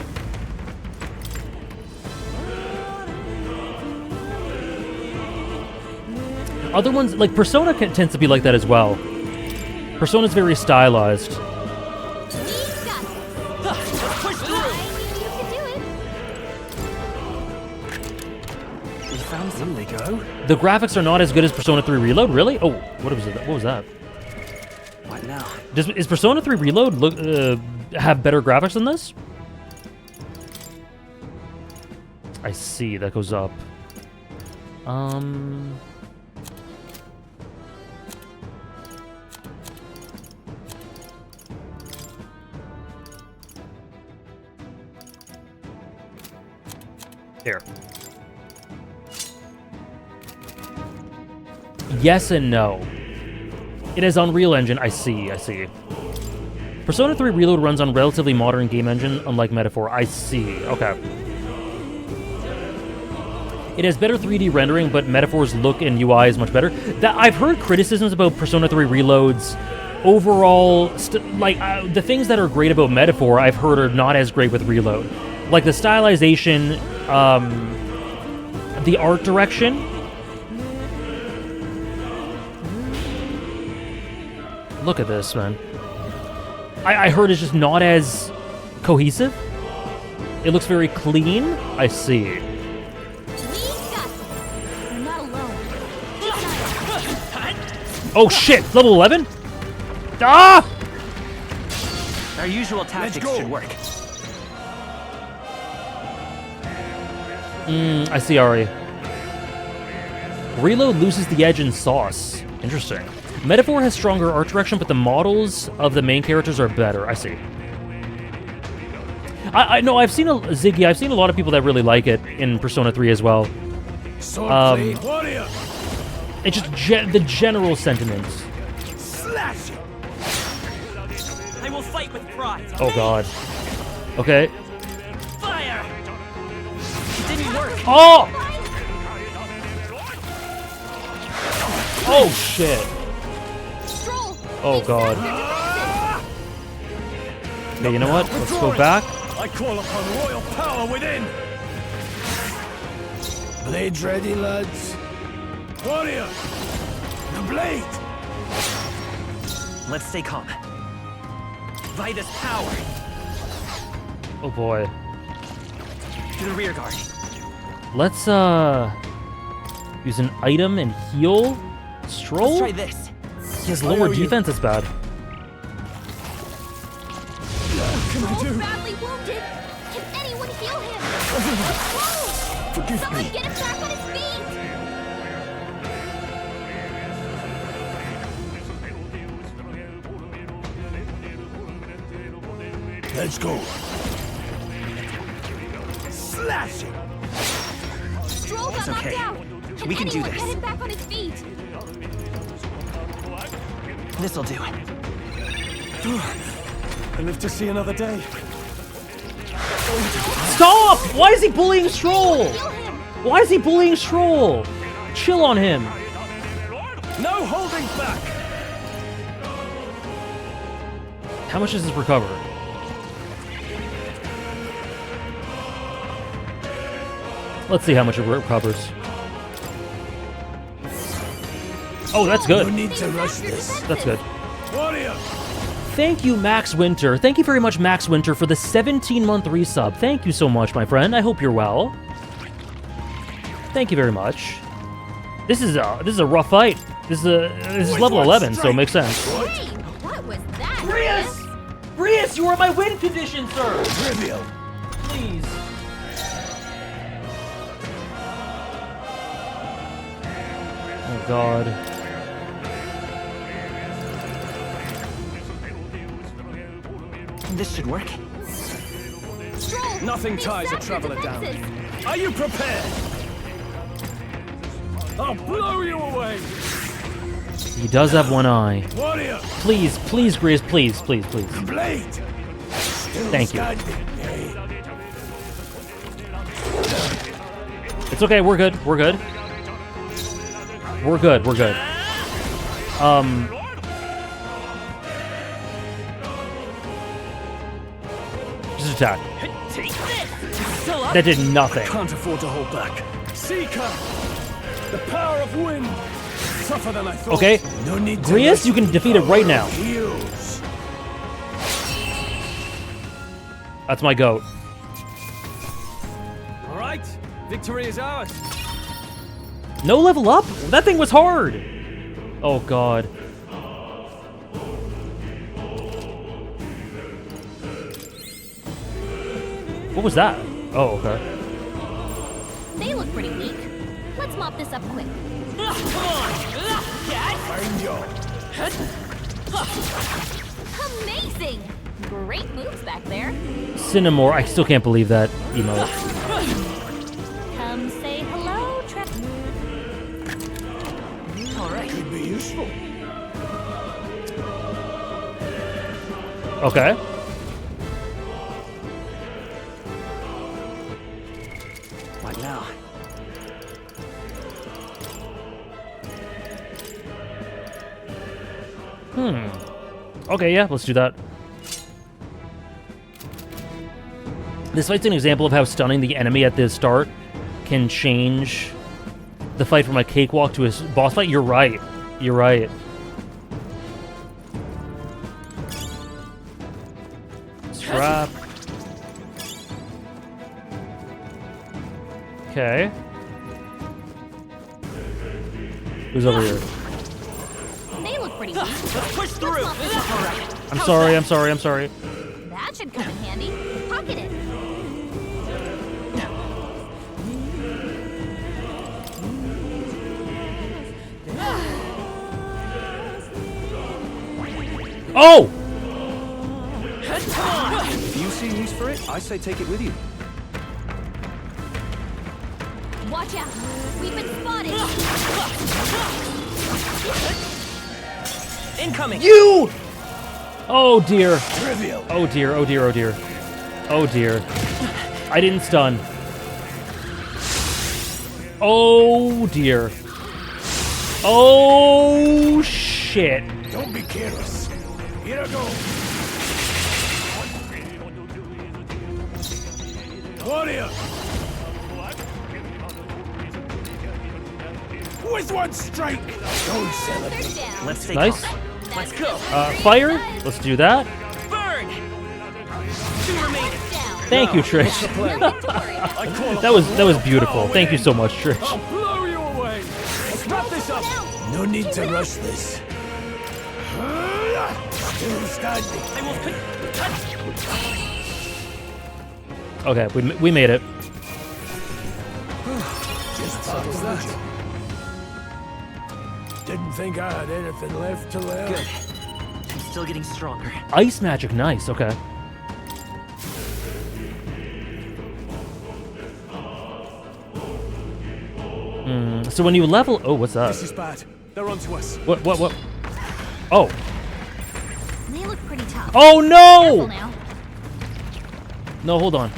Other ones, like Persona tends to be like that as well. Persona's very stylized. The graphics are not as good as Persona 3 Reload, really? Oh, what was that? What now? Is Persona 3 Reload have better graphics than this? I see, that goes up. Here. Yes and no. It is Unreal Engine, I see. Persona 3 Reload runs on relatively modern game engine, unlike Metaphor. I see, okay. It has better 3D rendering, but Metaphor's look and UI is much better. That I've heard criticisms about Persona 3 Reload's overall, the things that are great about Metaphor, I've heard are not as great with Reload. Like the stylization, the art direction. Look at this, man. I heard it's just not as cohesive. It looks very clean. I see. You're not alone. Oh shit! Level 11? Ah! Our usual tactics should work. I see, Ari. Reload loses the edge in Sauce. Interesting. Metaphor has stronger art direction, but the models of the main characters are better. I see. I know, I've seen Ziggy, I've seen a lot of people that really like it in Persona 3 as well. It's just the general sentiment. Slash it. I will fight with pride. Oh god. Okay. Fire. It didn't work. Oh! Oh shit. Oh god. Okay, you know what? Let's go back. I call upon royal power within. Blades ready, lads. Warrior, the blade. Let's stay calm. Vitus power. Oh boy. To the rear guard. Let's use an item and heal. Stroll? Let's try this. He has lower defense, that's bad. What can I do? Badly wounded. Can anyone heal him? Forgive Someone me. get him back on his feet. Let's go. Slash it. Stroll got It's okay. knocked out. We can do anyone this. Get him back on his feet. This'll do. I live to see another day. Stop! Why is he bullying Stroll? Why is he bullying Stroll? Chill on him. No holding back. How much does this recover? Let's see how much it recovers. Oh, that's good. No need to rush this. That's good. Warrior. Thank you, Max Winter. Thank you very much, Max Winter, for the 17-month resub. Thank you so much, my friend. I hope you're well. Thank you very much. This is a rough fight. This is level 11, so it makes sense. Hey, what was that? Rias, you are my win condition, sir. Trivial. Please. Oh God. This should work. Stroll, Nothing ties a traveler down. Are you prepared? I'll blow you away. He does have one eye. Warrior. Please, please, Rias, please, please, please. Blade. Thank you. It's okay, we're good, we're good. We're good, we're good. Just attack. That did nothing. Can't afford to hold back. Seeker. The power of wind. Tougher than I thought. Okay. No need to Grius, you can defeat it right now. Heals. That's my goat. All right. Victory is ours. No level up? That thing was hard. Oh God. What was that? Oh, okay. They look pretty weak. Let's mop this up quick. Amazing! Great moves back there. Cinnamore, I still can't believe that emote. Come say hello, All right. Could be useful. Okay. What now? Okay, yeah, let's do that. This fight's an example of how stunning the enemy at the start can change the fight from a cakewalk to a boss fight. You're right. You're right. Strap. Okay. Who's over here? They look pretty weak. Let's push through. I'm sorry, I'm sorry, I'm sorry. That should come in handy. Pocket it. Oh! If you see use for it, I say take it with you. Watch out. We've been spotted. Incoming. You! Oh dear. Trivial. Oh dear, oh dear, oh dear. Oh dear. I didn't stun. Oh dear. Oh shit. Don't be careless. Here I go. Warrior. With one strike. Don't celebrate. Let's stay Nice. calm. Let's go. Fire. Let's do that. Burn. 2 remaining. Thank you, Trish. that was beautiful. Thank you so much, Trish. I'll blow you away. Let's wrap this up. No need to rush this. Still standing. I will pick. Okay, we made it. Just how was that? Didn't think I had anything left to learn. Good. I'm still getting stronger. Ice magic, nice. Okay. So when you level, oh, what's that? This is bad. They're onto us. What? Oh. They look pretty tough. Oh no! Careful now. No, hold on.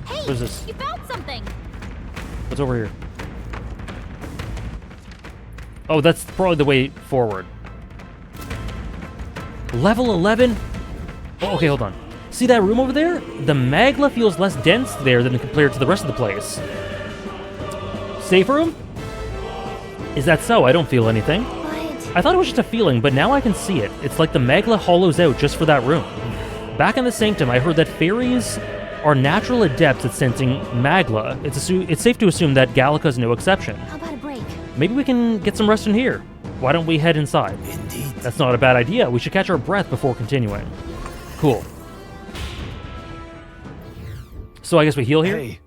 Hey, What is this? you found something. What's over here? Oh, that's probably the way forward. Level 11? Oh, okay, hold on. See that room over there? The magla feels less dense there than compared to the rest of the place. Safe room? Is that so? I don't feel anything. I thought it was just a feeling, but now I can see it. It's like the magla hollows out just for that room. Back in the Sanctum, I heard that fairies are natural adepts at sensing magla. It's safe to assume that Gallica's no exception. How about a break? Maybe we can get some rest in here. Why don't we head inside? Indeed. That's not a bad idea. We should catch our breath before continuing. Cool. So I guess we heal here? Hey.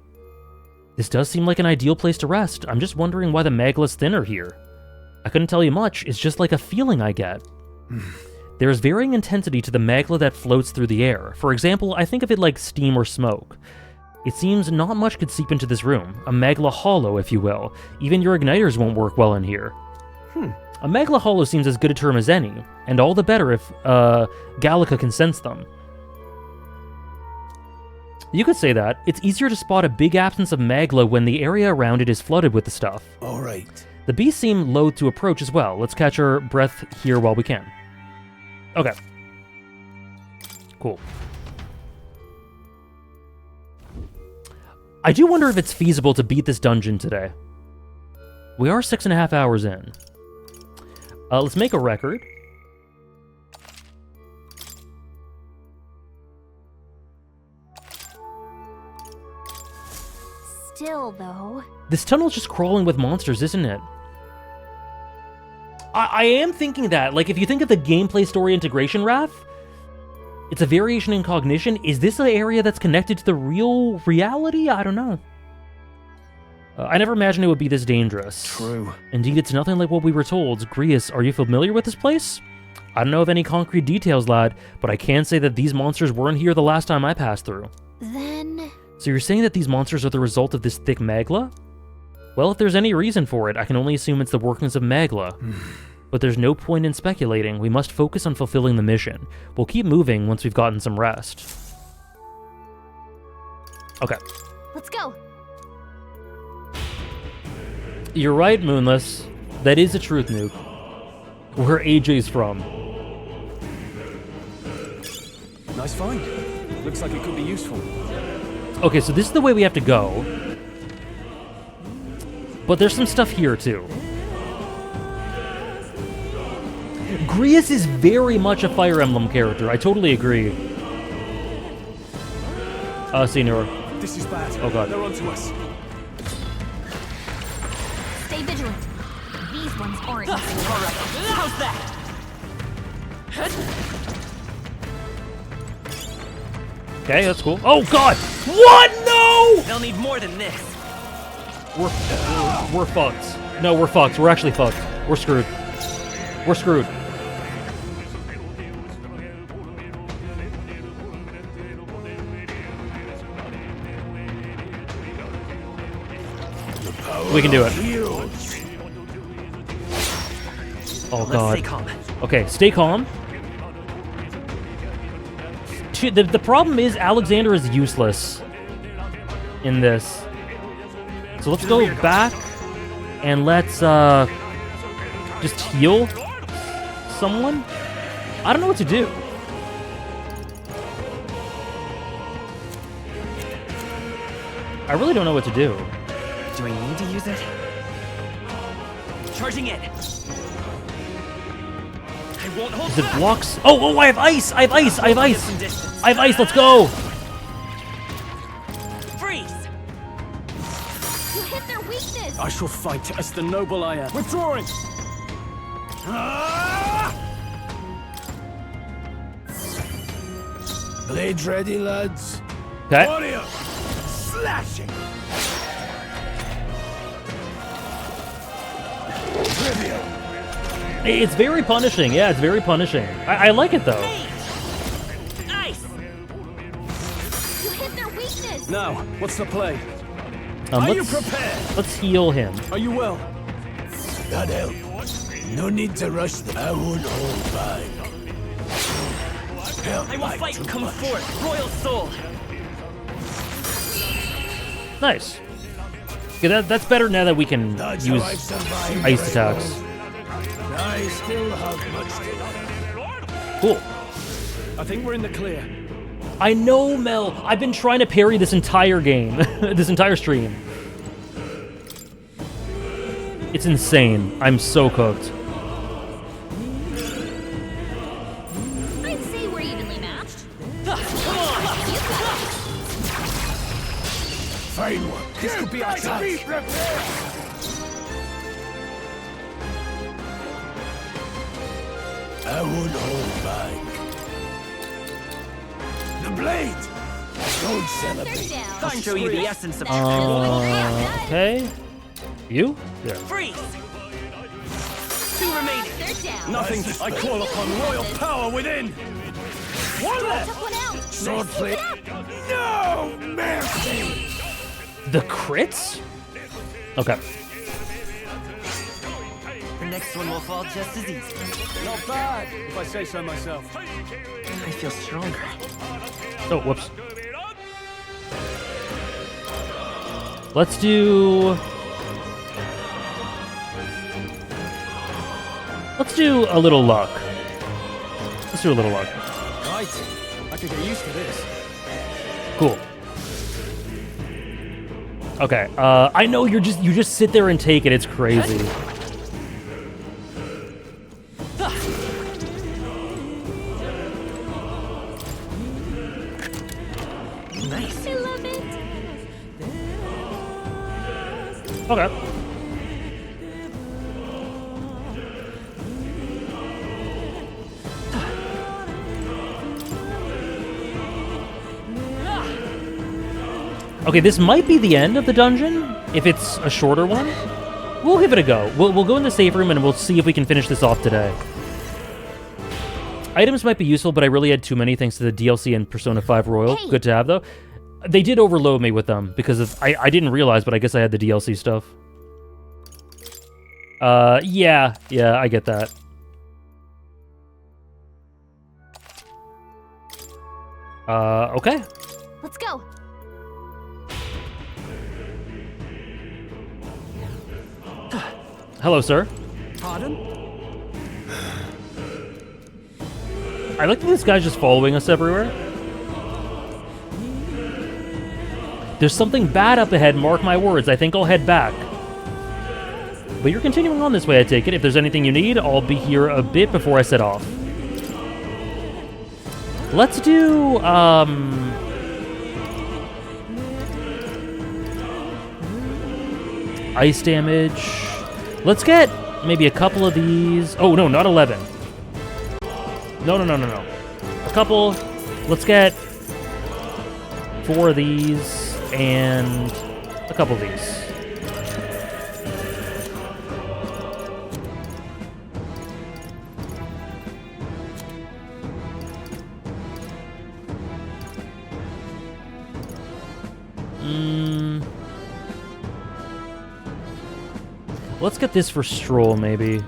This does seem like an ideal place to rest. I'm just wondering why the magla's thinner here. I couldn't tell you much. It's just like a feeling I get. There's varying intensity to the magla that floats through the air. For example, I think of it like steam or smoke. It seems not much could seep into this room. A magla hollow, if you will. Even your igniters won't work well in here. A magla hollow seems as good a term as any, and all the better if Gallica can sense them. You could say that. It's easier to spot a big absence of magla when the area around it is flooded with the stuff. All right. The beasts seem loath to approach as well. Let's catch our breath here while we can. Okay. Cool. I do wonder if it's feasible to beat this dungeon today. We are 6.5 hours in. Let's make a record. Still, though. This tunnel's just crawling with monsters, isn't it? I am thinking that. Like, if you think of the gameplay story integration, Raph, it's a variation in cognition. Is this an area that's connected to the real reality? I don't know. I never imagined it would be this dangerous. True. Indeed, it's nothing like what we were told. Grius, are you familiar with this place? I don't know of any concrete details, lad, but I can say that these monsters weren't here the last time I passed through. Then... So you're saying that these monsters are the result of this thick magla? Well, if there's any reason for it, I can only assume it's the workings of magla. But there's no point in speculating. We must focus on fulfilling the mission. We'll keep moving once we've gotten some rest. Okay. Let's go. You're right, Moonless. That is the truth, Nuke. where AJ's from. Nice find. Looks like it could be useful. Okay, so this is the way we have to go. But there's some stuff here, too. Grius is very much a Fire Emblem character. I totally agree. Senior. This is bad. Oh, God. They're onto us. Stay vigilant. These ones aren't. All right. How's that? Okay, that's cool. Oh, God! What? No! They'll need more than this. We're fucked. No, we're fucked. We're actually fucked. We're screwed. We're screwed. We can do it. Oh, God. Let's stay calm. Okay, stay calm. The problem is Alexander is useless in this. So let's go back and let's just heal someone. I don't know what to do. I really don't know what to do. Do I need to use it? Charging in. I won't hold Is it back. blocks? Oh, I have ice! I have ice! I have ice! I have ice, let's go! Freeze! You hit their weakness! I shall fight as the noble I am. Withdrawing! Blades ready, lads. Okay. Warrior! Slashing! Trivial! It's very punishing, yeah, it's very punishing. I like it, though. Ice! You hit their weakness! Now, what's the play? Are you Let's, prepared? let's heal him. Are you well? That help. No need to rush them. I won't hold back. Help I will my fight and come trooper. forth, royal soul. Nice. Okay, that's better now that we can That's use how I've survived ice my attacks. world. I still have much to learn. Cool. I think we're in the clear. I know, Mel. I've been trying to parry this entire game, this entire stream. It's insane. I'm so cooked. I'd say we're evenly matched. Fine work. This could be our chance. Be prepared. I won't hold back. The blade! Don't celebrate. I'll show you the essence of Okay. You? Yeah. Freeze! Two remaining. Nothing. I call upon royal power within. One left! Took one out! Sword plate. No mercy! The crits? Okay. The next one will fall just as easy. Not bad, if I say so myself. I feel stronger. Oh, whoops. Let's do... Let's do a little luck. Let's do a little luck. Right. I could get used to this. Cool. Okay. I know you just sit there and take it. It's crazy. Nice. I love it. Okay. Okay, this might be the end of the dungeon, if it's a shorter one. We'll give it a go. We'll go in the save room and we'll see if we can finish this off today. Items might be useful, but I really had too many thanks to the DLC and Persona 5 Royal. Hey. Good to have, though. They did overload me with them, because I didn't realize, but I guess I had the DLC stuff. Yeah, I get that. Okay. Let's go. Hello, sir. Pardon? I like that this guy's just following us everywhere. There's something bad up ahead, mark my words. I think I'll head back. But you're continuing on this way, I take it. If there's anything you need, I'll be here a bit before I set off. Let's do, ice damage. Let's get maybe a couple of these. Oh, no, not 11. No. A couple. Let's get 4 of these and a couple of these. Let's get this for Stroll, maybe.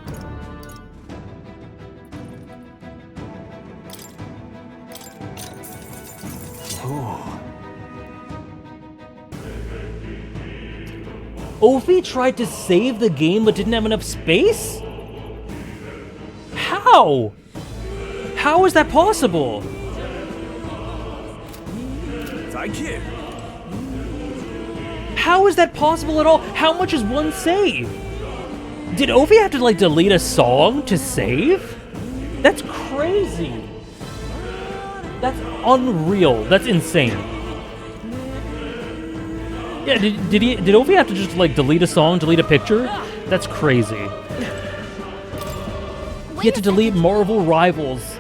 Ophi tried to save the game but didn't have enough space? How? How is that possible? Thank you. How is that possible at all? How much is one save? Did Ophi have to, like, delete a song to save? That's crazy. That's unreal. That's insane. Yeah, did Ophi have to just, like, delete a song, delete a picture? That's crazy. He had to delete Marvel Rivals.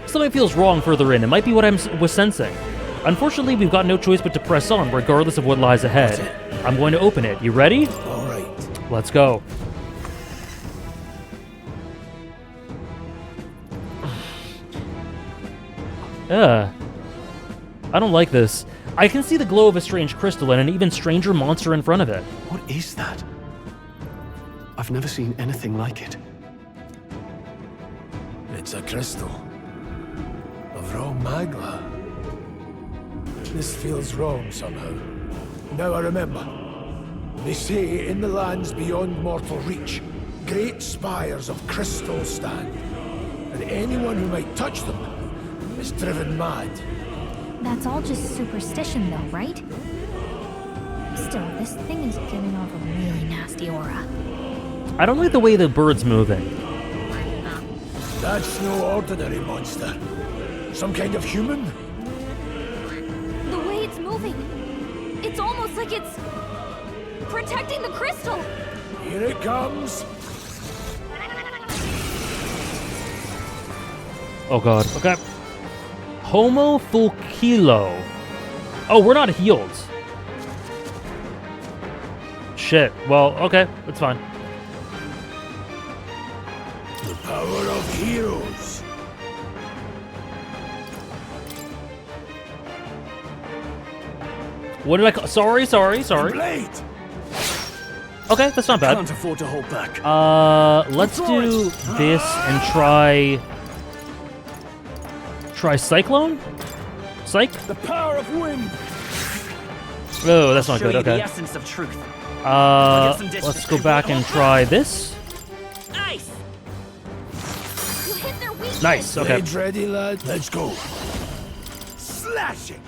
Something feels wrong further in. It might be what I was sensing. Unfortunately, we've got no choice but to press on, regardless of what lies ahead. I'm going to open it. You ready? All right. Let's go. I don't like this. I can see the glow of a strange crystal and an even stranger monster in front of it. What is that? I've never seen anything like it. It's a crystal of raw magma. This feels wrong somehow. Now I remember. They say in the lands beyond mortal reach, great spires of crystal stand, and anyone who might touch them is driven mad. That's all just superstition though, right? Still, this thing is giving off a really nasty aura. I don't like the way the bird's moving. That's no ordinary monster. Some kind of human? The way it's moving, it's almost like it's protecting the crystal. Here it comes. Oh god, okay. Homo Fulkilo. Oh, we're not healed. Shit. Well, okay, it's fine. The power of heroes. What did I call? Sorry. Blade. Okay, that's not bad. Can't afford to hold back. Let's do this and try Cyclone? Psych? The power of wind. Oh, that's not Show good. you Okay. the essence of truth. Let's go back and try this. Nice. You hit their weakness. Nice. Okay. Blades ready, lad. Let's go. Slashing.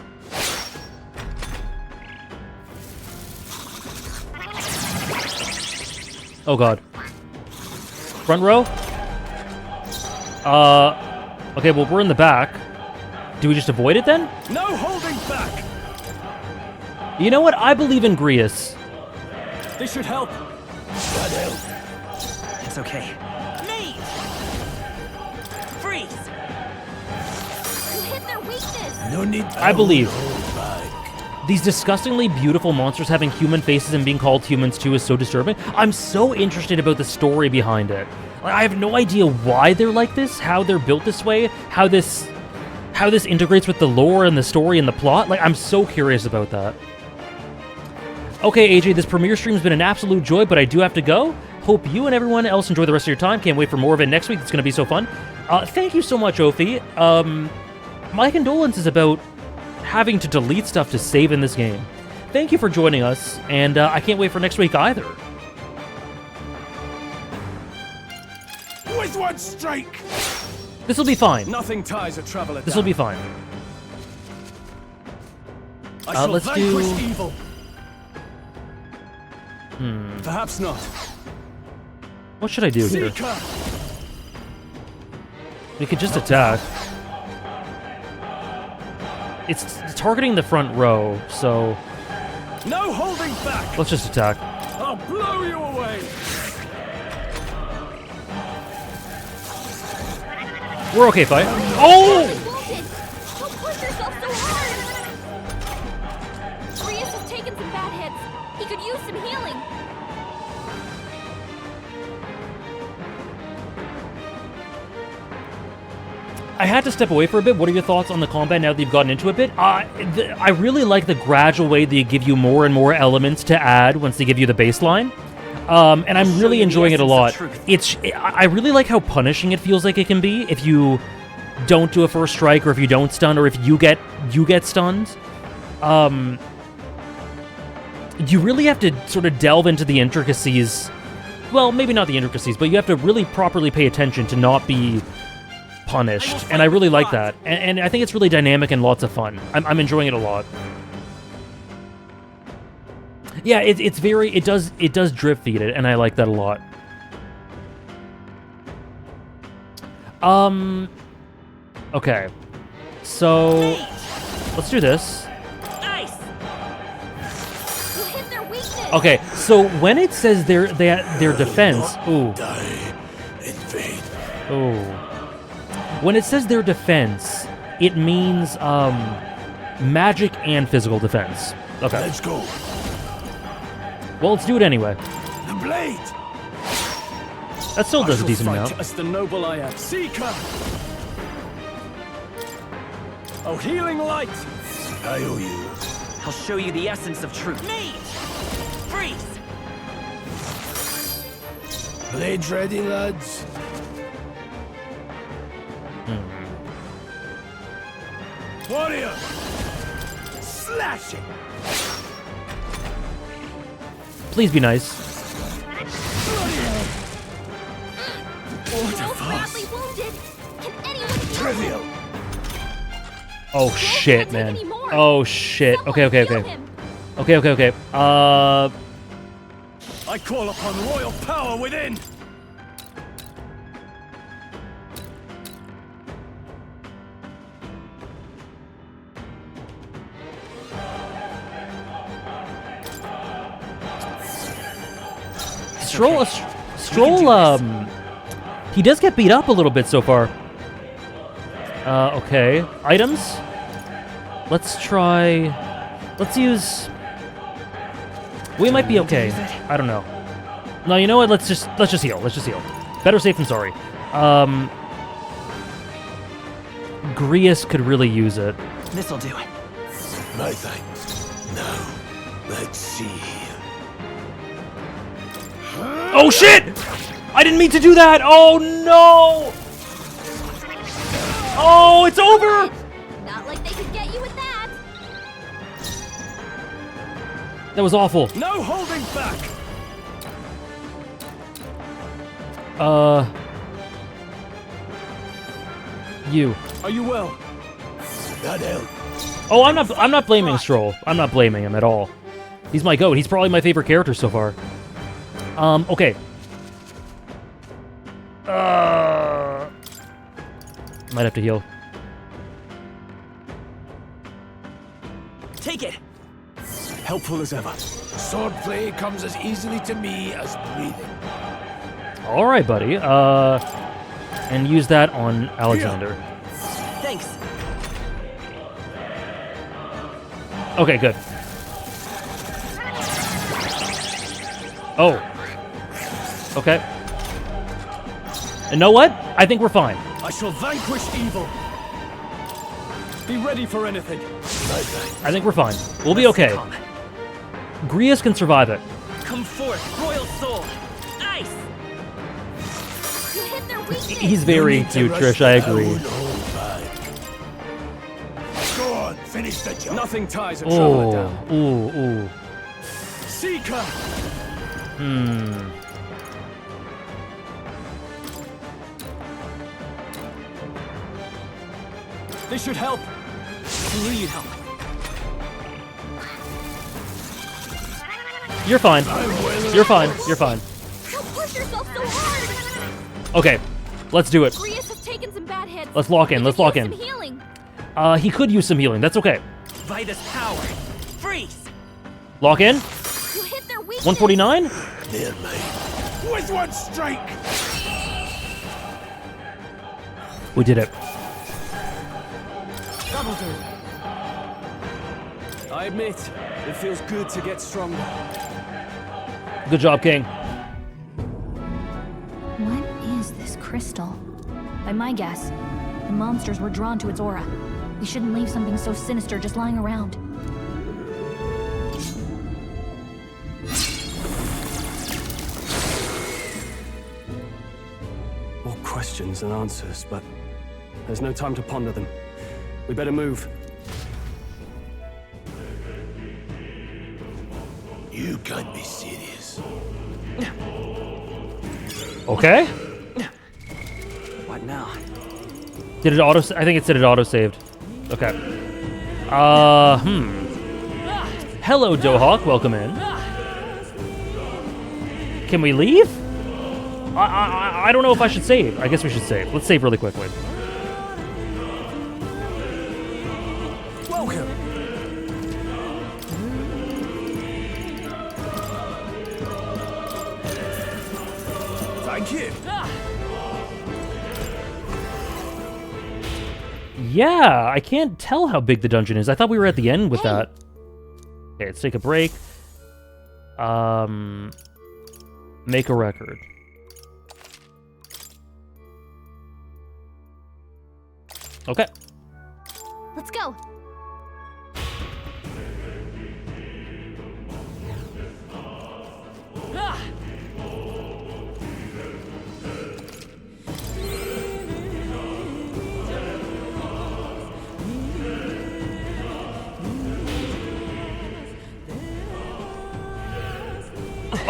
Oh god. Front row? Okay, well, we're in the back. Do we just avoid it then? No holding back. You know what? I believe in Grius. This should help. That help. It's okay. Me! Freeze! You hit their weakness. No need. I believe. Hold back. These disgustingly beautiful monsters having human faces and being called humans too is so disturbing. I'm so interested about the story behind it. I have no idea why they're like this, how they're built this way, how this integrates with the lore and the story and the plot. Like, I'm so curious about that. Okay, AJ, this premiere stream's been an absolute joy, but I do have to go. Hope you and everyone else enjoy the rest of your time. Can't wait for more of it next week. It's going to be so fun. Thank you so much, Ophi. My condolences about having to delete stuff to save in this game. Thank you for joining us, and I can't wait for next week either. With one strike. This will be fine. Nothing ties a traveler This will be fine. Let's do... evil. Perhaps not. What should I do here? Seeker. We could just attack. It's targeting the front row, so... No holding back. Let's just attack. I'll blow you away. We're okay, fight. Oh! Don't push yourself so hard! Rias has taken some bad hits. He could use some healing. I had to step away for a bit. What are your thoughts on the combat now that you've gotten into it a bit? I really like the gradual way they give you more and more elements to add once they give you the baseline. And I'm really enjoying it a lot. I really like how punishing it feels like it can be if you don't do a first strike, or if you don't stun, or if you get stunned. You really have to sort of delve into the intricacies. Well, maybe not the intricacies, but you have to really properly pay attention to not be punished, and I really like that, and I think it's really dynamic and lots of fun. I'm enjoying it a lot. Yeah, it does drip feed it, and I like that a lot. Okay, so let's do this. Nice. You hit their weakness. Okay, so when it says their defense, ooh. When it says their defense, it means magic and physical defense. Okay. Let's go. Well, let's do it anyway. The blade. That still does a decent amount. As the noble I am. Seeker. Oh, healing light. I owe you. I'll show you the essence of truth. Mage! Freeze! Blades ready, lads. Warrior! Slash it! Please be nice. Badly wounded. Can anyone heal Trivial. Oh shit, man. Oh shit. Okay. I call upon royal power within. Stroll, he does get beat up a little bit so far. Okay. Items? Let's use... We might be okay. I don't know. No, you know what? Let's just heal. Better safe than sorry. Grius could really use it. This'll do it. My thanks. Now, let's see. Oh shit! I didn't mean to do that! Oh no! Oh, it's over! Not like they could get you with that. That was awful. No holding back. You. Are you well? That helped. Oh, I'm not blaming Stroll. I'm not blaming him at all. He's my goat. He's probably my favorite character so far. Okay. Might have to heal. Take it. Helpful as ever. Swordplay comes as easily to me as breathing. All right, buddy. And use that on Alexander. Thanks. Okay, good. Oh. Okay. And know what? I think we're fine. I shall vanquish evil. Be ready for anything. I think we're fine. We'll be okay. Grius can survive it. Come forth, royal soul. Ice. You hit their weakness. He's very cute, Trish. I agree. Go on, finish the job. Nothing ties a traveler down. Ooh. Seeker. This should help. I knew you'd help. You're fine. You're fine. You're fine. Don't push yourself so hard. Okay, let's do it. Grius has taken some bad hits. Let's lock in. Let's lock in. Some healing. He could use some healing. That's okay. Vitus power. Freeze. Lock in. You hit their weakness. 149. Near me. With one strike. We did it. Double do. I admit, it feels good to get stronger. Good job, King. What is this crystal? By my guess, the monsters were drawn to its aura. We shouldn't leave something so sinister just lying around. More questions than answers, but there's no time to ponder them. We better move. You can't be serious. Okay. What now? Did it auto? I think it said it auto saved. Okay. Hello, Dohawk. Welcome in. Can we leave? I don't know if I should save. I guess we should save. Let's save really quickly. Welcome. Thank you. Yeah, I can't tell how big the dungeon is. I thought we were at the end with that. Okay, let's take a break. Make a record. Okay. Let's go.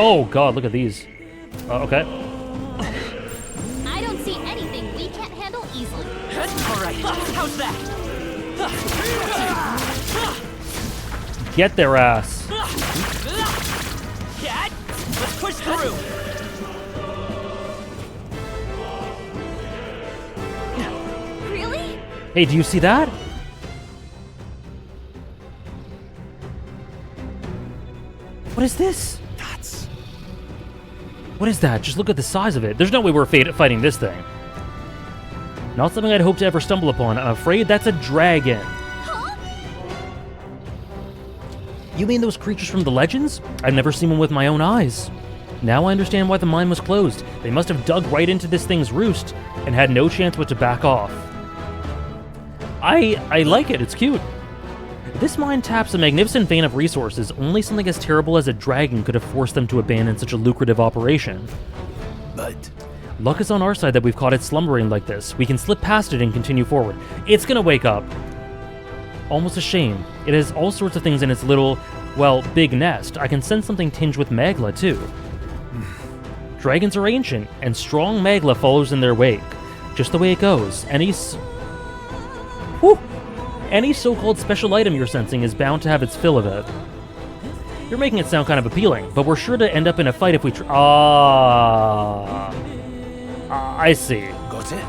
Oh god, look at these. Okay. I don't see anything we can't handle easily. All right. How's that? Get their ass. Cat, let's push through. Really? Hey, do you see that? What is this? What is that? Just look at the size of it. There's no way we're fighting this thing. Not something I'd hope to ever stumble upon. I'm afraid that's a dragon. Huh? You mean those creatures from the legends? I've never seen one with my own eyes. Now I understand why the mine was closed. They must have dug right into this thing's roost and had no chance but to back off. I like it. It's cute. This mine taps a magnificent vein of resources. Only something as terrible as a dragon could have forced them to abandon such a lucrative operation. But luck is on our side that we've caught it slumbering like this. We can slip past it and continue forward. It's gonna wake up. Almost a shame. It has all sorts of things in its little, well, big nest. I can sense something tinged with magla, too. Dragons are ancient, and strong magla follows in their wake. Just the way it goes. Any so-called special item you're sensing is bound to have its fill of it. You're making it sound kind of appealing, but we're sure to end up in a fight if we I see. Got it?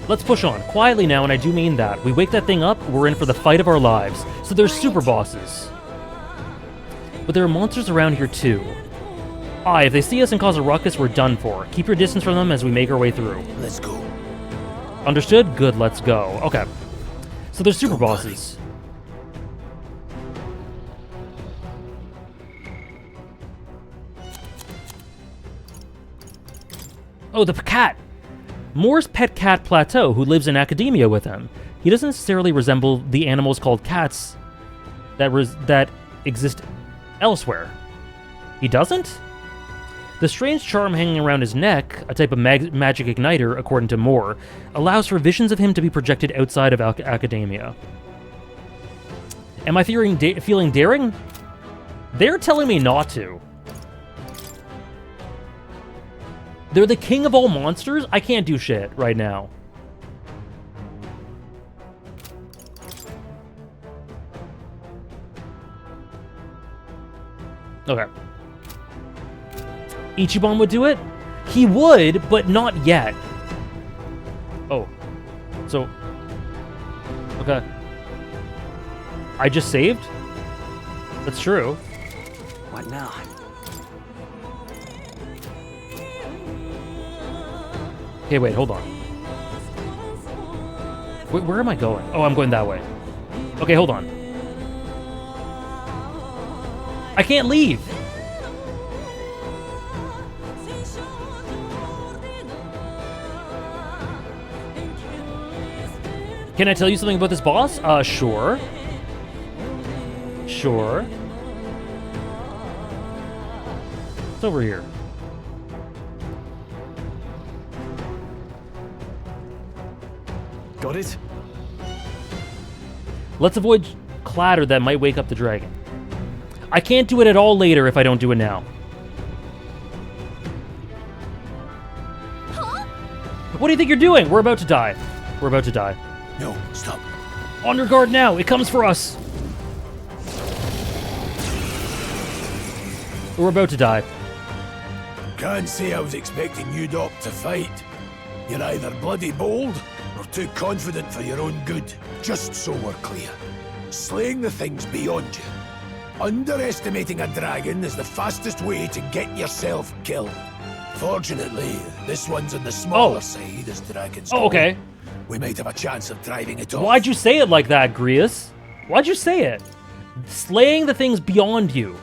Let's push on, quietly now, and I do mean that. We wake that thing up, we're in for the fight of our lives. So there's super bosses. But there are monsters around here too. If they see us and cause a ruckus, we're done for. Keep your distance from them as we make our way through. Let's go. Understood? Good, let's go. Okay. So there's super bosses. Oh, the cat! Moore's pet cat Plateau, who lives in academia with him. He doesn't necessarily resemble the animals called cats that exist elsewhere. He doesn't? The strange charm hanging around his neck, a type of magic igniter, according to Moore, allows for visions of him to be projected outside of academia. Am I feeling daring? They're telling me not to. They're the king of all monsters? I can't do shit right now. Okay. Ichiban would do it? He would, but not yet. Oh. So... Okay. I just saved? That's true. What now? Okay, wait, hold on. Wait, where am I going? Oh, I'm going that way. Okay, hold on. I can't leave. Can I tell you something about this boss? Sure. Sure. It's over here. Got it? Let's avoid clatter that might wake up the dragon. I can't do it at all later if I don't do it now. Huh? What do you think you're doing? We're about to die. We're about to die. No, stop. On your guard now. It comes for us. We're about to die. Can't say I was expecting you, Doc, to fight. You're either bloody bold or too confident for your own good. Just so we're clear. Slaying the things beyond you. Underestimating a dragon is the fastest way to get yourself killed. Fortunately, this one's on the smaller side as dragons go. Oh, okay. We might have a chance of driving it off. Why'd you say it like that, Grius? Why'd you say it? Slaying the things beyond you.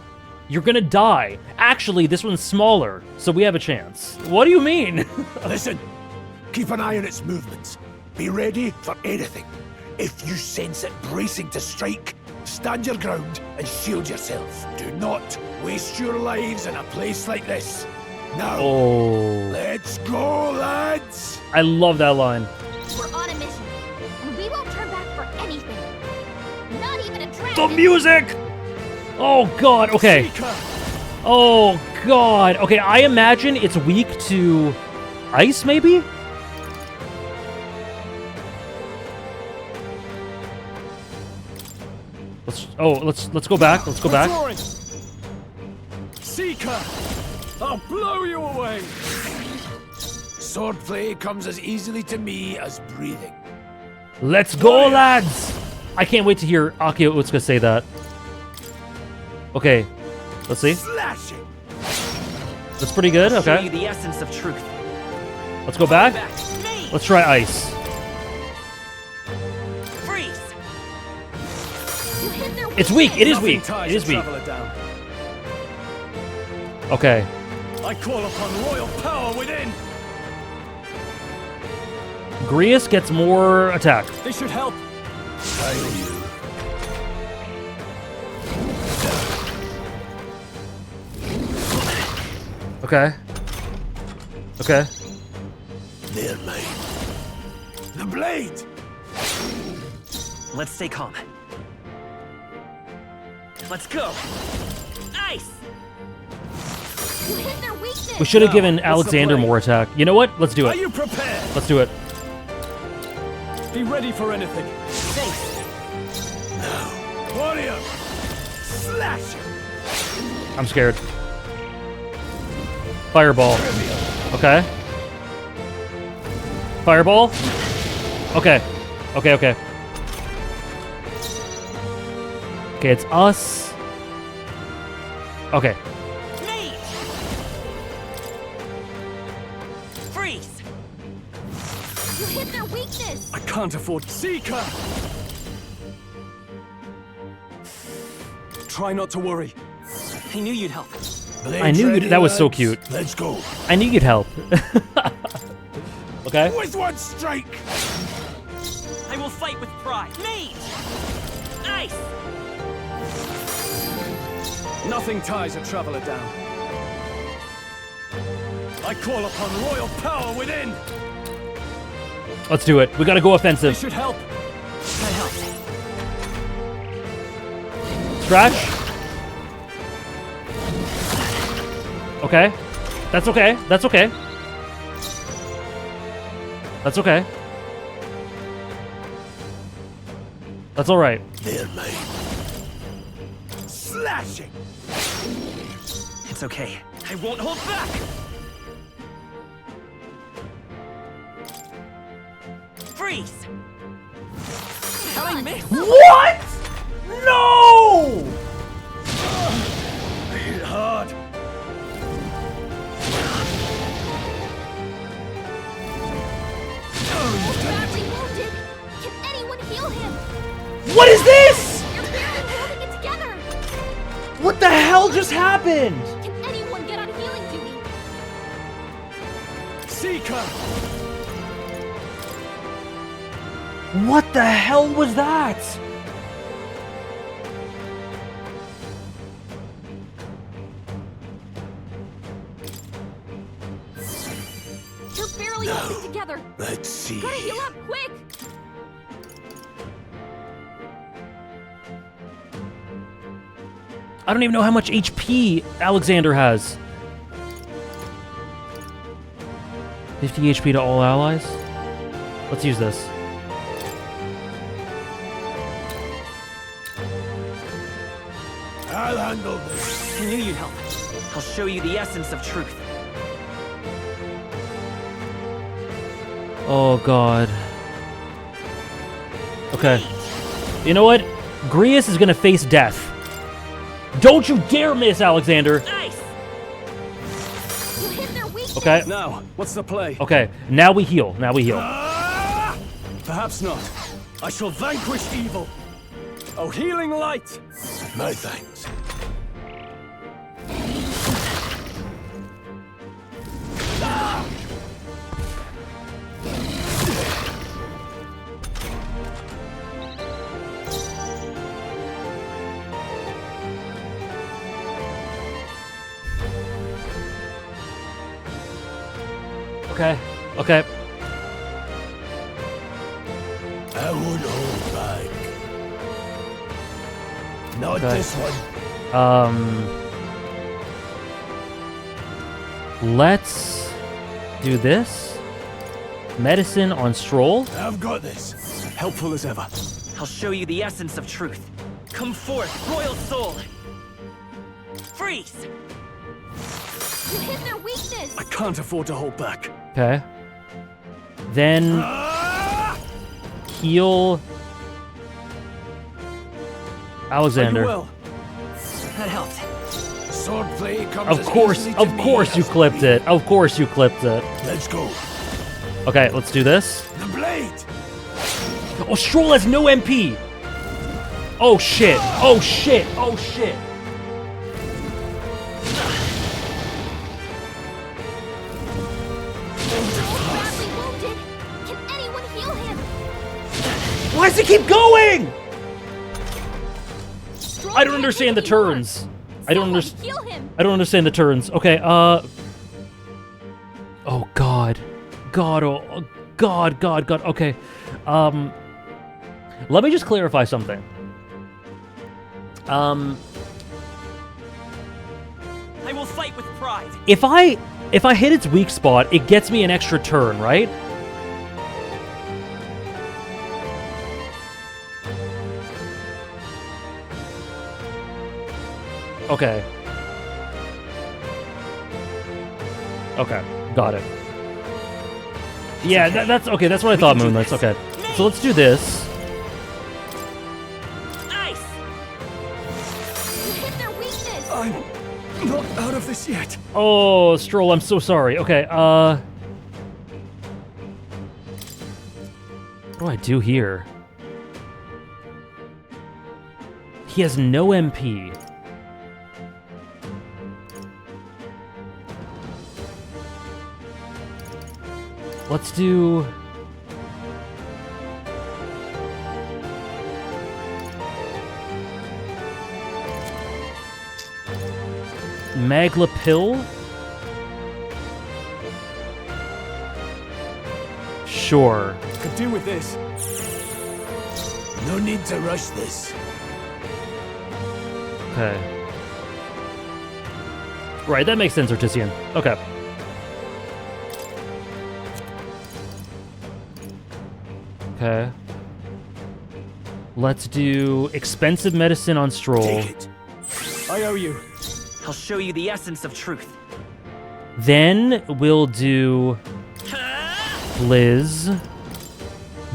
You're gonna die. Actually, this one's smaller, so we have a chance. What do you mean? Listen, keep an eye on its movements. Be ready for anything. If you sense it bracing to strike, stand your ground and shield yourself. Do not waste your lives in a place like this. Now, let's go, lads! I love that line. We're on a mission, and we won't turn back for anything. Not even a dragon. The music! Oh god, okay. Oh god. Okay, I imagine it's weak to ice, maybe? Let's go back. Let's go back. Seeker! I'll blow you away! Swordplay comes as easily to me as breathing. Let's go, lads! I can't wait to hear Akio Utsuka say that. Okay, let's see. Slashing. That's pretty good. I'll show Okay. you the essence of truth. Let's go back. Let's try ice. Freeze! It's weak. It is weak. It is weak. Okay. I call upon royal power within. Grius gets more attack. This should help. Okay. Okay. There, mate. The blade! Let's stay calm. Let's go. Ice! You hit their weakness. We should have given Alexander more attack. You know what? Let's do it. Are you prepared? Let's do it. Be ready for anything. Safe. Warrior! Slash! I'm scared. Fireball. Okay. Fireball. Okay. Okay, okay. Okay, it's us. Okay. Freeze! You hit their weakness. I can't afford Seeker! Try not to worry. I knew you'd help. I knew you'd. That was so cute. Let's go. I knew you'd help. Okay. With one strike! I will fight with pride. Mate! Ice! Nothing ties a traveler down. I call upon royal power within. Let's do it. We gotta go offensive. This should help. That helps. Scratch. Okay. That's okay. That's okay. That's okay. That's alright. There, mate. slashing! It's okay. I won't hold back! Freeze! Coming, miss! What? No! I hit hard. Badly wounded. Can anyone heal him? What is this? You're barely holding it together. What the hell just happened? Can anyone get on healing duty? Seeker! What the hell was that? You're barely holding together. Let's see. Gotta heal up quick. I don't even know how much HP Alexander has. 50 HP to all allies? Let's use this. I'll handle this. I knew you'd help. I'll show you the essence of truth. Oh god. Okay. You know what? Grius is gonna face death. Don't you dare miss, Alexander! Nice. You hit their weakness. Okay. Now, what's the play? Okay, now we heal. Now we heal. Perhaps not. I shall vanquish evil. Oh, healing light! My thanks. Okay. Okay. I won't hold back. Not Okay. this one. Let's do this. Medicine on Stroll. I've got this. Helpful as ever. I'll show you the essence of truth. Come forth, royal soul! Freeze! You hit their weakness. I can't afford to hold back. Okay. Then heal Alexander. That helped. Swordplay comes Of course you clipped it. Of course you clipped it. Let's go. Okay, let's do this. The blade. Oh, Stroll has no MP. Oh shit. Oh shit. Oh shit. Badly wounded. Can anyone heal him? Why does he keep going? Stroll I don't can't understand the take anymore. turns. I don't Someone understand. heal him. I don't understand the turns. Okay, Oh god. God, oh god, god, god. Okay. Let me just clarify something. I will fight with pride. If I hit its weak spot, it gets me an extra turn, right? Okay. Okay, got it. Yeah, that's okay. That's what I thought, Moonlights. Okay, so let's do this. Nice. You hit their weakness. I'm not out of this yet. Oh, Stroll, I'm so sorry. Okay, what do I do here? He has no MP. Let's do... Magla Pill? Sure. Could do with this. No need to rush this. Okay. Right, that makes sense, Artisian. Okay. Okay. Let's do expensive medicine on Stroll. Take it. I owe you. I'll show you the essence of truth. Then we'll do Liz.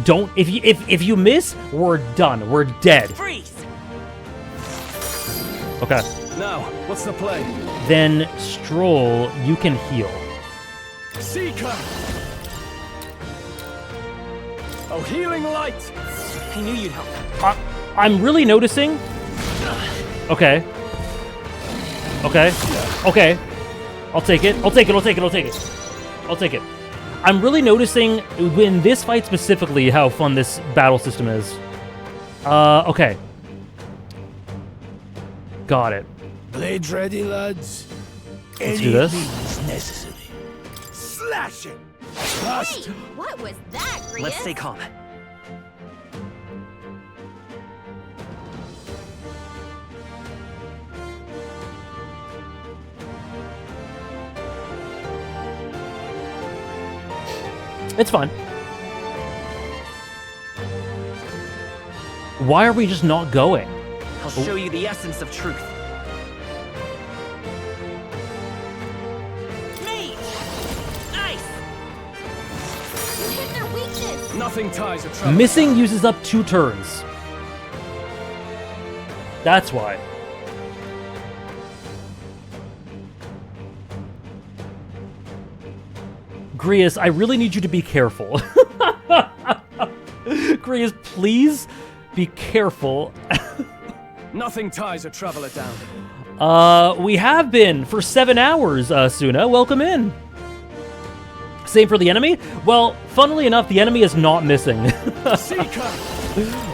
Don't if you miss, we're done. We're dead. Freeze. Okay. Now, what's the play? Then Stroll, you can heal. Seeker! Oh, healing light! I knew you'd help. I'm really noticing. Okay. Okay. Okay. I'll take it. I'll take it. I'll take it. I'll take it. I'll take it. I'm really noticing in this fight specifically how fun this battle system is. Okay. Got it. Blades ready, lads. Let's do this. Means necessary. Slash it. Blast. What was that, Grius? Let's stay calm. It's fine. Why are we just not going? I'll show you the essence of truth. Mage! Ice! You hit their weakness! Nothing ties a traveler. Missing uses up 2 turns. That's why. Grius, I really need you to be careful. Grius, please be careful. Nothing ties a traveler down. We have been for 7 hours, Suna. Welcome in. Same for the enemy? Well, funnily enough, the enemy is not missing.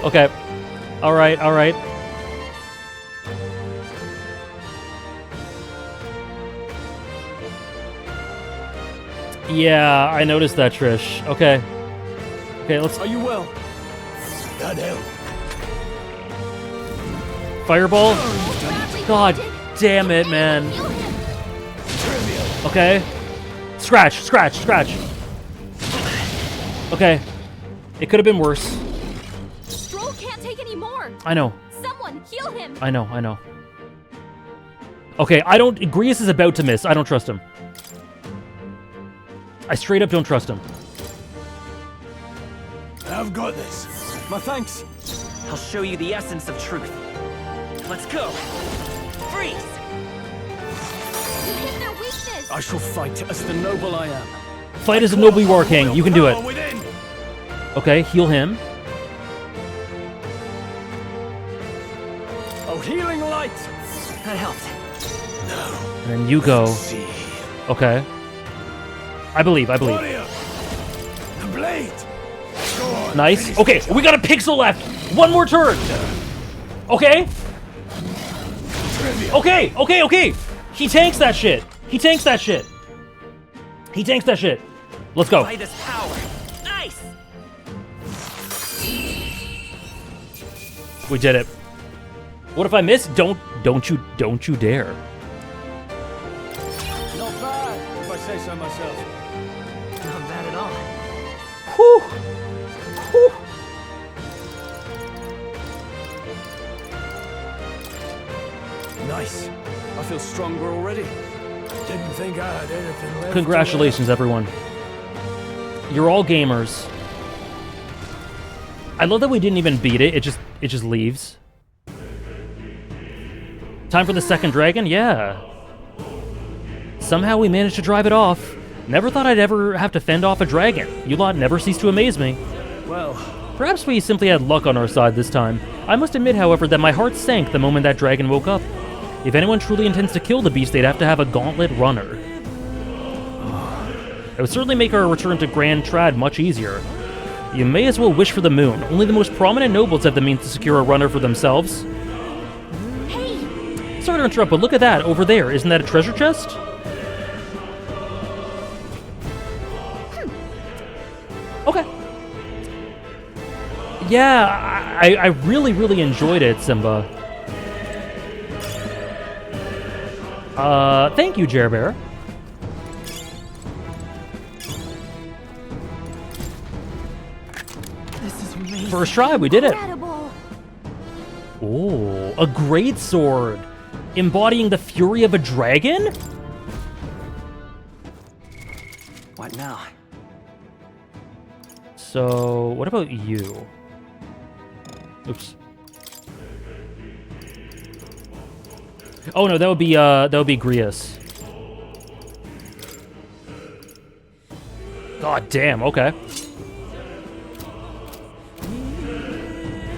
Okay. All right. Yeah, I noticed that, Trish. Okay. Okay, let's... Are you well? That help. Fireball? God damn it, man. Okay. Scratch. Okay. It could have been worse. Stroll can't take any more. I know. Someone heal him. I know. Okay, Grius is about to miss. I don't trust him. I straight up don't trust him. I've got this. My thanks. I'll show you the essence of truth. Let's go. Freeze! You hit their weakness. I shall fight as the noble I am. Fight as a noble you are, King. You can do it. Okay, heal him. Oh, healing light. That helped. And then you go. Okay. I believe. The blade. Nice. Okay, we got a pixel left. 1 more turn. Okay. Okay. He tanks that shit. Let's go. By this power. Nice. We did it. What if I miss? Don't you dare. Not bad, if I say so myself. Not bad at all. Whew. Nice. I feel stronger already. Didn't think I had anything left. Congratulations, everyone. You're all gamers. I love that we didn't even beat it. It just leaves. Time for the second dragon? Yeah. Somehow we managed to drive it off. Never thought I'd ever have to fend off a dragon. You lot never cease to amaze me. Well, perhaps we simply had luck on our side this time. I must admit, however, that my heart sank the moment that dragon woke up. If anyone truly intends to kill the beast, they'd have to have a gauntlet runner. It would certainly make our return to Grand Trad much easier. You may as well wish for the moon. Only the most prominent nobles have the means to secure a runner for themselves. Hey! Sorry to interrupt, but look at that over there. Isn't that a treasure chest? Okay. Yeah, I really enjoyed it, Simba. Thank you, Jerbear. This is amazing. First try, we did it. Incredible. Oh, a great sword. Embodying the fury of a dragon? What now? So, what about you? Oops. Oh no, that would be Grius. God damn, okay.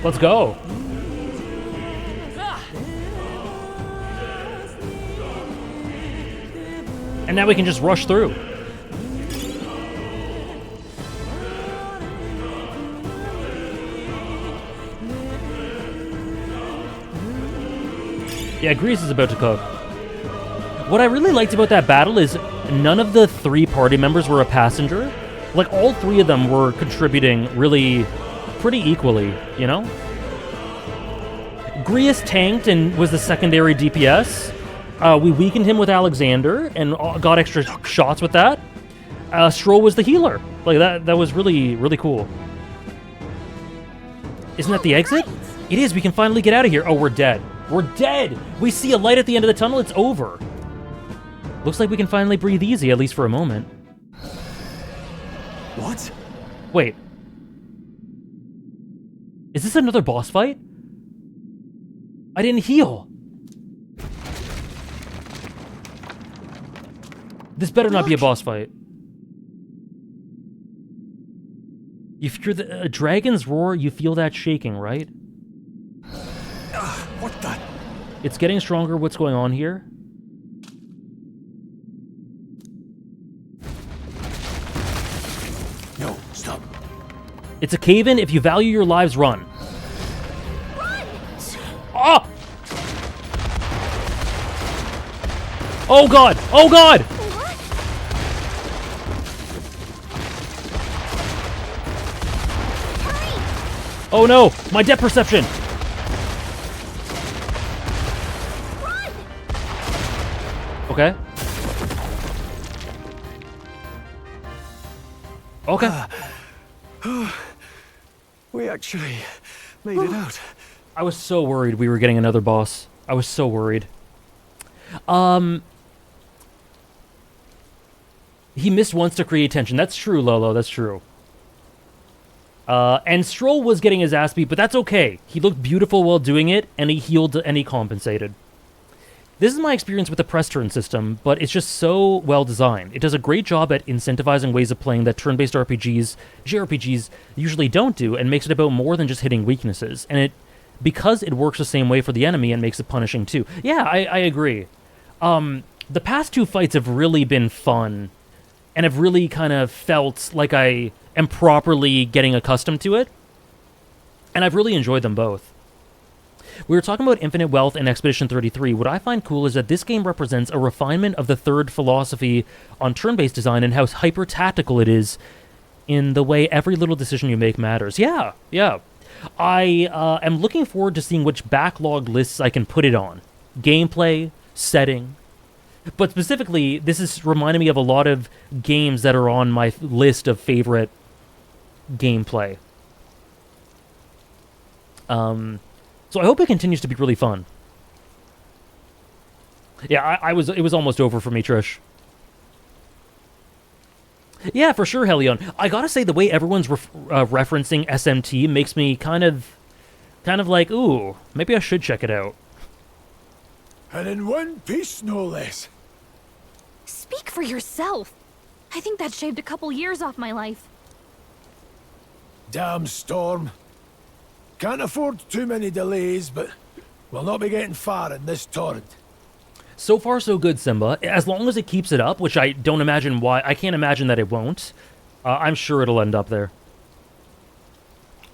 Let's go. And now we can just rush through. Yeah, Grease is about to cook. What I really liked about that battle is none of the 3 party members were a passenger. Like, all 3 of them were contributing really pretty equally, you know? Grius tanked and was the secondary DPS. We weakened him with Alexander and got extra shots with that. Stroll was the healer. Like, that was really, really cool. Isn't that the exit? It is. We can finally get out of here. Oh, we're dead. We're dead! We see a light at the end of the tunnel. It's over. Looks like we can finally breathe easy, at least for a moment. What? Wait. Is this another boss fight? I didn't heal. This better not be a boss fight. If you're a dragon's roar, you feel that shaking, right? What the? It's getting stronger. What's going on here? No, stop. It's a cave-in. If you value your lives, run. Run! Oh! Oh god! Oh god! Oh no! My depth perception! Okay. Okay. We actually made it out. I was so worried we were getting another boss. I was so worried. He missed once to create tension. That's true, Lolo. That's true. And Stroll was getting his ass beat, but that's okay. He looked beautiful while doing it, and he healed and he compensated. This is my experience with the press turn system, but it's just so well designed. It does a great job at incentivizing ways of playing that turn-based RPGs, JRPGs, usually don't do, and makes it about more than just hitting weaknesses. And because it works the same way for the enemy and makes it punishing too. Yeah, I agree. The past 2 fights have really been fun, and have really kind of felt like I am properly getting accustomed to it. And I've really enjoyed them both. We were talking about Infinite Wealth and Expedition 33. What I find cool is that this game represents a refinement of the third philosophy on turn-based design and how hyper-tactical it is in the way every little decision you make matters. Yeah. I am looking forward to seeing which backlog lists I can put it on. Gameplay, setting. But specifically, this is reminding me of a lot of games that are on my list of favorite gameplay. So I hope it continues to be really fun. Yeah, it was almost over for me, Trish. Yeah, for sure, Helion. I gotta say, the way everyone's referencing SMT makes me kind of like, ooh, maybe I should check it out. And in one piece, no less. Speak for yourself. I think that shaved a couple years off my life. Damn storm. Can't afford too many delays, but we'll not be getting far in this torrent. So far, so good, Simba. As long as it keeps it up, which I don't imagine why. I can't imagine that it won't. I'm sure it'll end up there.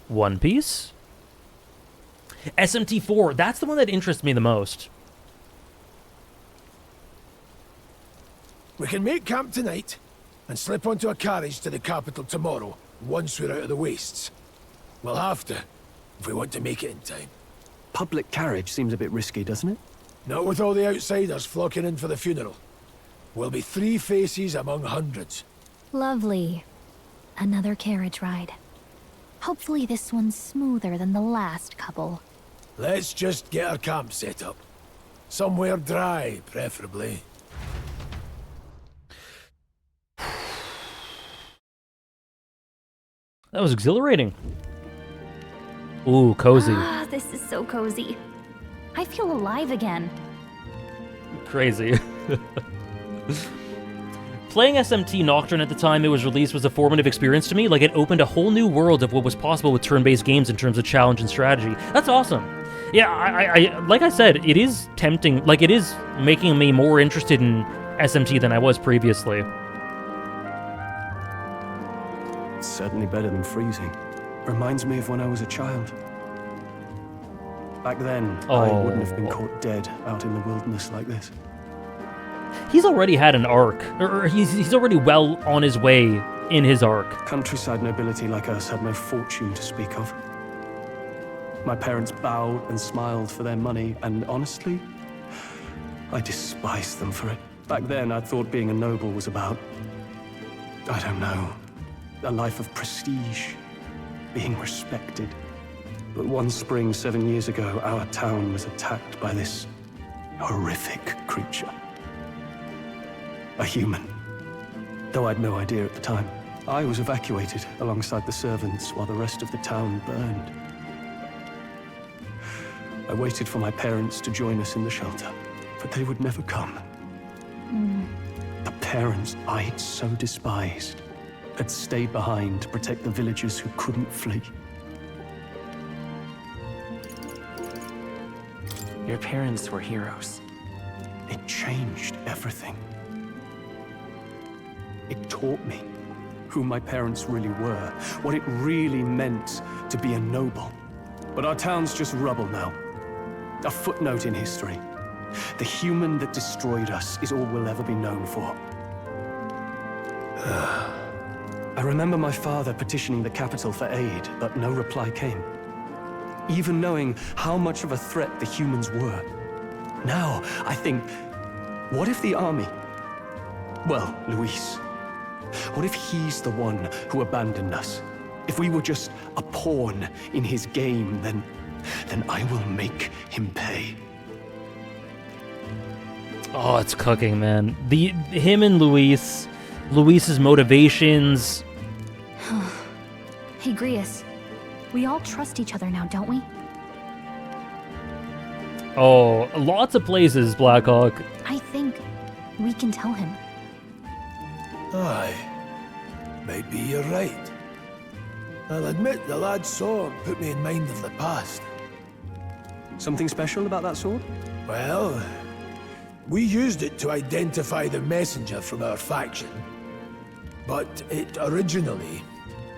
One Piece? SMT4, that's the one that interests me the most. We can make camp tonight and slip onto a carriage to the capital tomorrow, once we're out of the wastes. We'll have to, if we want to make it in time. Public carriage seems a bit risky, doesn't it? Not with all the outsiders flocking in for the funeral. We'll be 3 faces among hundreds. Lovely. Another carriage ride. Hopefully this one's smoother than the last couple. Let's just get our camp set up. Somewhere dry, preferably. That was exhilarating. Ooh, cozy. Ah, this is so cozy. I feel alive again. Crazy. Playing SMT Nocturne at the time it was released was a formative experience to me. Like, it opened a whole new world of what was possible with turn-based games in terms of challenge and strategy. That's awesome. Yeah, I like I said, it is tempting. Like, it is making me more interested in SMT than I was previously. It's certainly better than freezing. Reminds me of when I was a child. Back then, I wouldn't have been caught dead out in the wilderness like this. He's already had an arc, or he's already well on his way in his arc. Countryside nobility like us had no fortune to speak of. My parents bowed and smiled for their money, and honestly, I despised them for it. Back then, I thought being a noble was about, I don't know, a life of prestige, being respected. But one spring 7 years ago, our town was attacked by this horrific creature. A human, though I'd no idea at the time. I was evacuated alongside the servants while the rest of the town burned. I waited for my parents to join us in the shelter, but they would never come. The parents I'd so despised had stayed behind to protect the villagers who couldn't flee. Your parents were heroes. It changed everything. It taught me who my parents really were, what it really meant to be a noble. But our town's just rubble now. A footnote in history. The human that destroyed us is all we'll ever be known for. I remember my father petitioning the capital for aid, but no reply came. Even knowing how much of a threat the humans were. Now, I think, what if the army? Well, Luis. What if he's the one who abandoned us? If we were just a pawn in his game, then I will make him pay. Oh, it's cooking, man. Him and Luis's motivations. Hey, Grius. We all trust each other now, don't we? Oh, lots of places, Blackhawk. I think we can tell him. Aye. Maybe you're right. I'll admit the lad's sword put me in mind of the past. Something special about that sword? Well, we used it to identify the messenger from our faction. But it originally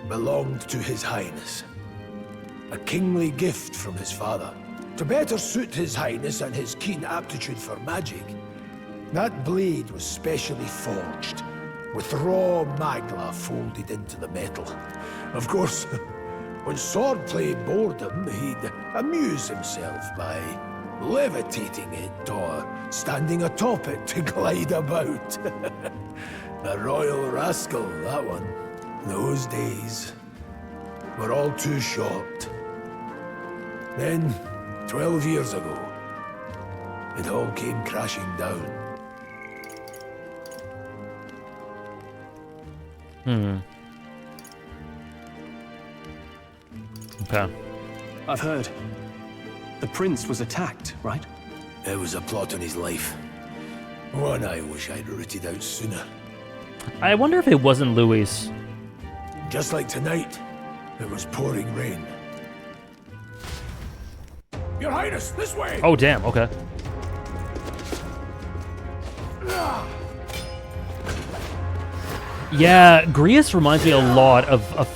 belonged to His Highness. A kingly gift from his father. To better suit His Highness and his keen aptitude for magic, that blade was specially forged, with raw magla folded into the metal. Of course, when swordplay bored him, he'd amuse himself by levitating it or standing atop it to glide about. A royal rascal, that one. Those days were all too short. Then, 12 years ago, it all came crashing down. Okay. I've heard. The prince was attacked, right? It was a plot on his life. One I wish I'd rooted out sooner. I wonder if it wasn't Luis. Just like tonight, it was pouring rain. Your Highness, this way! Oh, damn, okay. Yeah, Grius reminds me a lot of a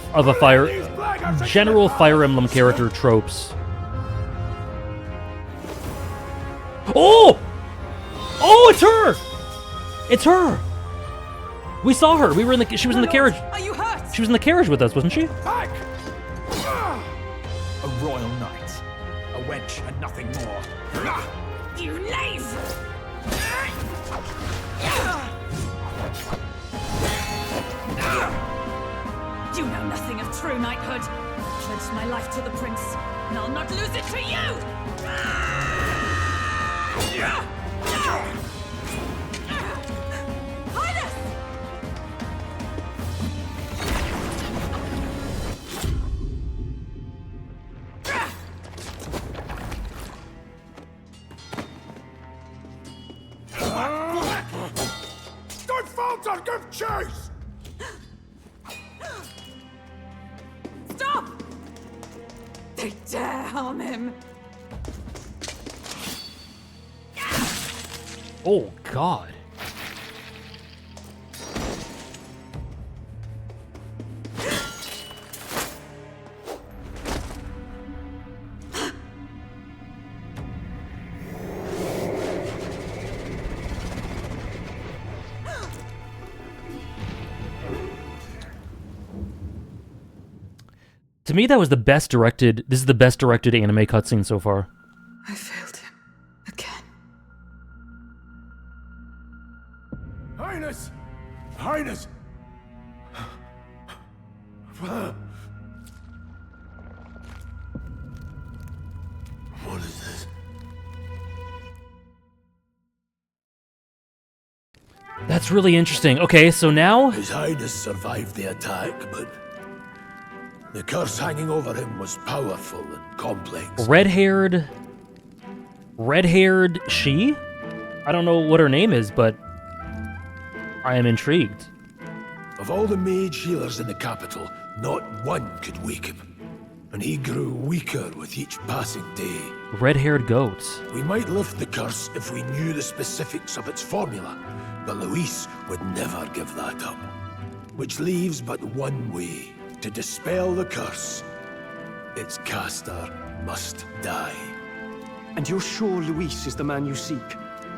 general Fire Emblem character tropes. Oh! Oh, it's her! It's her! We saw her. She was in the carriage. Are you hurt? She was in the carriage with us, wasn't she? Back! A royal knight. A wench and nothing more. You knave! You know nothing of true knighthood. I pledged my life to the prince, and I'll not lose it to you! Don't falter, give chase! Stop! They dare harm him. Oh, God. To me, that was the best directed... This is the best directed anime cutscene so far. I failed him. Again. Highness! Highness! What is this? That's really interesting. Okay, so now... His Highness survived the attack, but the curse hanging over him was powerful and complex. Red-haired she? I don't know what her name is, but I am intrigued. Of all the mage healers in the capital, not one could wake him. And he grew weaker with each passing day. Red-haired goats. We might lift the curse if we knew the specifics of its formula, but Luis would never give that up. Which leaves but one way to dispel the curse. Its caster must die. And you're sure Luis is the man you seek?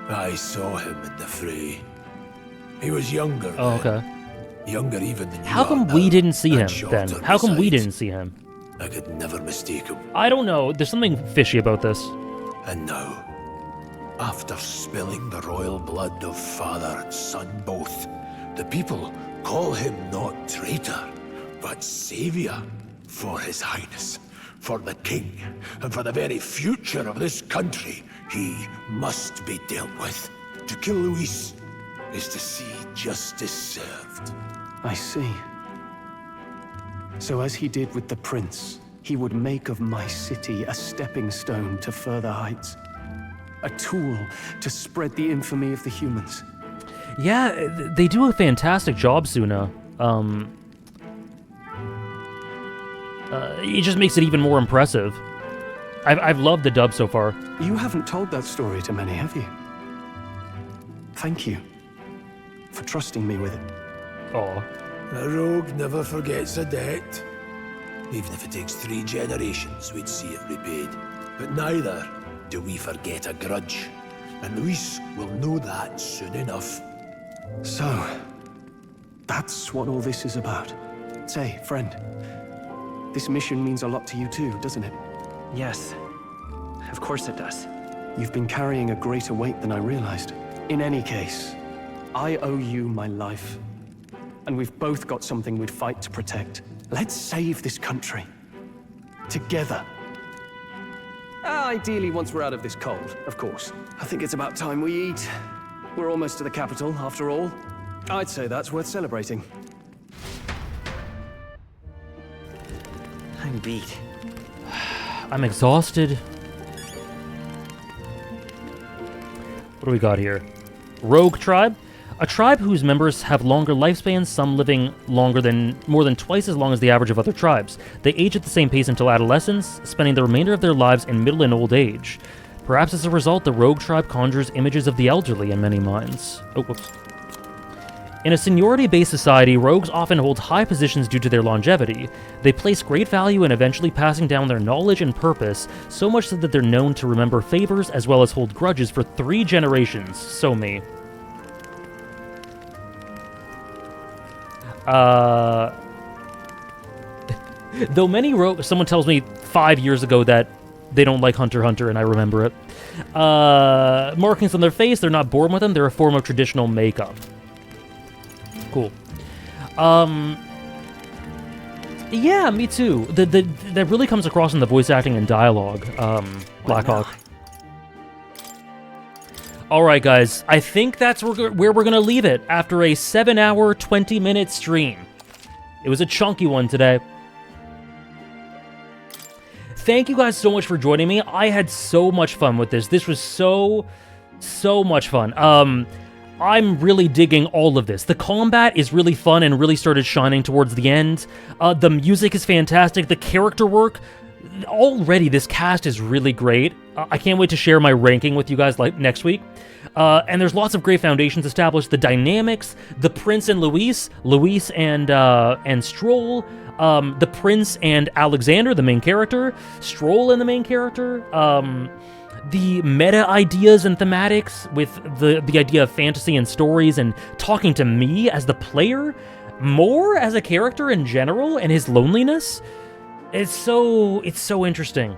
I saw him in the fray. He was younger Oh, then. okay. Younger even than you How come are we now, didn't see and him, then? shorter How come we besides. didn't see him? I could never mistake him. I don't know. There's something fishy about this. And now, after spilling the royal blood of father and son both, the people call him not traitor, but savior for his highness, for the king, and for the very future of this country. He must be dealt with. To kill Luis is to see justice served. I see. So as he did with the prince, he would make of my city a stepping stone to further heights. A tool to spread the infamy of the humans. Yeah, they do a fantastic job, Suna. It just makes it even more impressive. I've loved the dub so far. You haven't told that story to many, have you? Thank you for trusting me with it. Aw. A rogue never forgets a debt. Even if it takes 3 generations, we'd see it repaid. But neither do we forget a grudge. And Luis will know that soon enough. So, that's what all this is about. Say, friend, this mission means a lot to you too, doesn't it? Yes. Of course it does. You've been carrying a greater weight than I realized. In any case, I owe you my life. And we've both got something we'd fight to protect. Let's save this country. Together. Ideally, once we're out of this cold, of course. I think it's about time we eat. We're almost to the capital, after all. I'd say that's worth celebrating. I'm beat. I'm exhausted. What do we got here? Rogue tribe? A tribe whose members have longer lifespans, some living more than twice as long as the average of other tribes. They age at the same pace until adolescence, spending the remainder of their lives in middle and old age. Perhaps as a result, the rogue tribe conjures images of the elderly in many minds. Oh, whoops. In a seniority-based society, rogues often hold high positions due to their longevity. They place great value in eventually passing down their knowledge and purpose, so much so that they're known to remember favors as well as hold grudges for 3 generations. So me. Though many someone tells me 5 years ago that they don't like Hunter x Hunter, and I remember it. Markings on their face, they're not born with them, they're a form of traditional makeup. Cool. Yeah, me too. That really comes across in the voice acting and dialogue, Blackhawk. All right, guys. I think that's where we're going to leave it after a 7-hour, 20-minute stream. It was a chunky one today. Thank you guys so much for joining me. I had so much fun with this. This was so much fun. I'm really digging all of this. The combat is really fun and really started shining towards the end. The music is fantastic. The character work, already this cast is really great. I can't wait to share my ranking with you guys like next week. And there's lots of great foundations established. The dynamics, the Prince and Luis and Stroll, the Prince and Alexander, the main character, Stroll and the main character, the meta ideas and thematics with the idea of fantasy and stories and talking to me as the player more as a character in general and his loneliness. It's so interesting.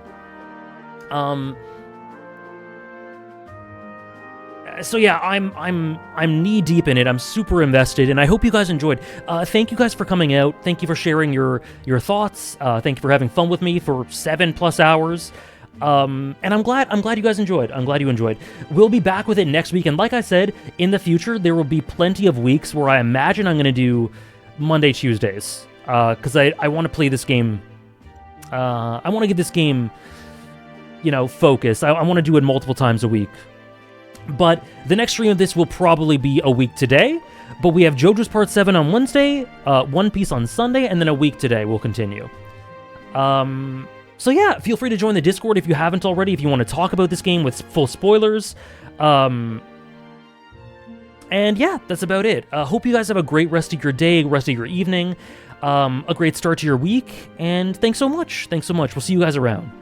So yeah, I'm knee deep in it. I'm super invested, and I hope you guys enjoyed. Thank you guys for coming out. Thank you for sharing your thoughts. Thank you for having fun with me for 7+ hours. And I'm glad you guys enjoyed. I'm glad you enjoyed. We'll be back with it next week, and like I said, in the future there will be plenty of weeks where I imagine I'm going to do Monday, Tuesdays, because I want to play this game. I want to get this game, focus. I want to do it multiple times a week. But the next stream of this will probably be a week today. But we have JoJo's Part 7 on Wednesday, One Piece on Sunday, and then a week today we'll continue. So yeah, feel free to join the Discord if you haven't already, if you want to talk about this game with full spoilers. And yeah, that's about it. Hope you guys have a great rest of your day, rest of your evening, a great start to your week, and thanks so much. Thanks so much. We'll see you guys around.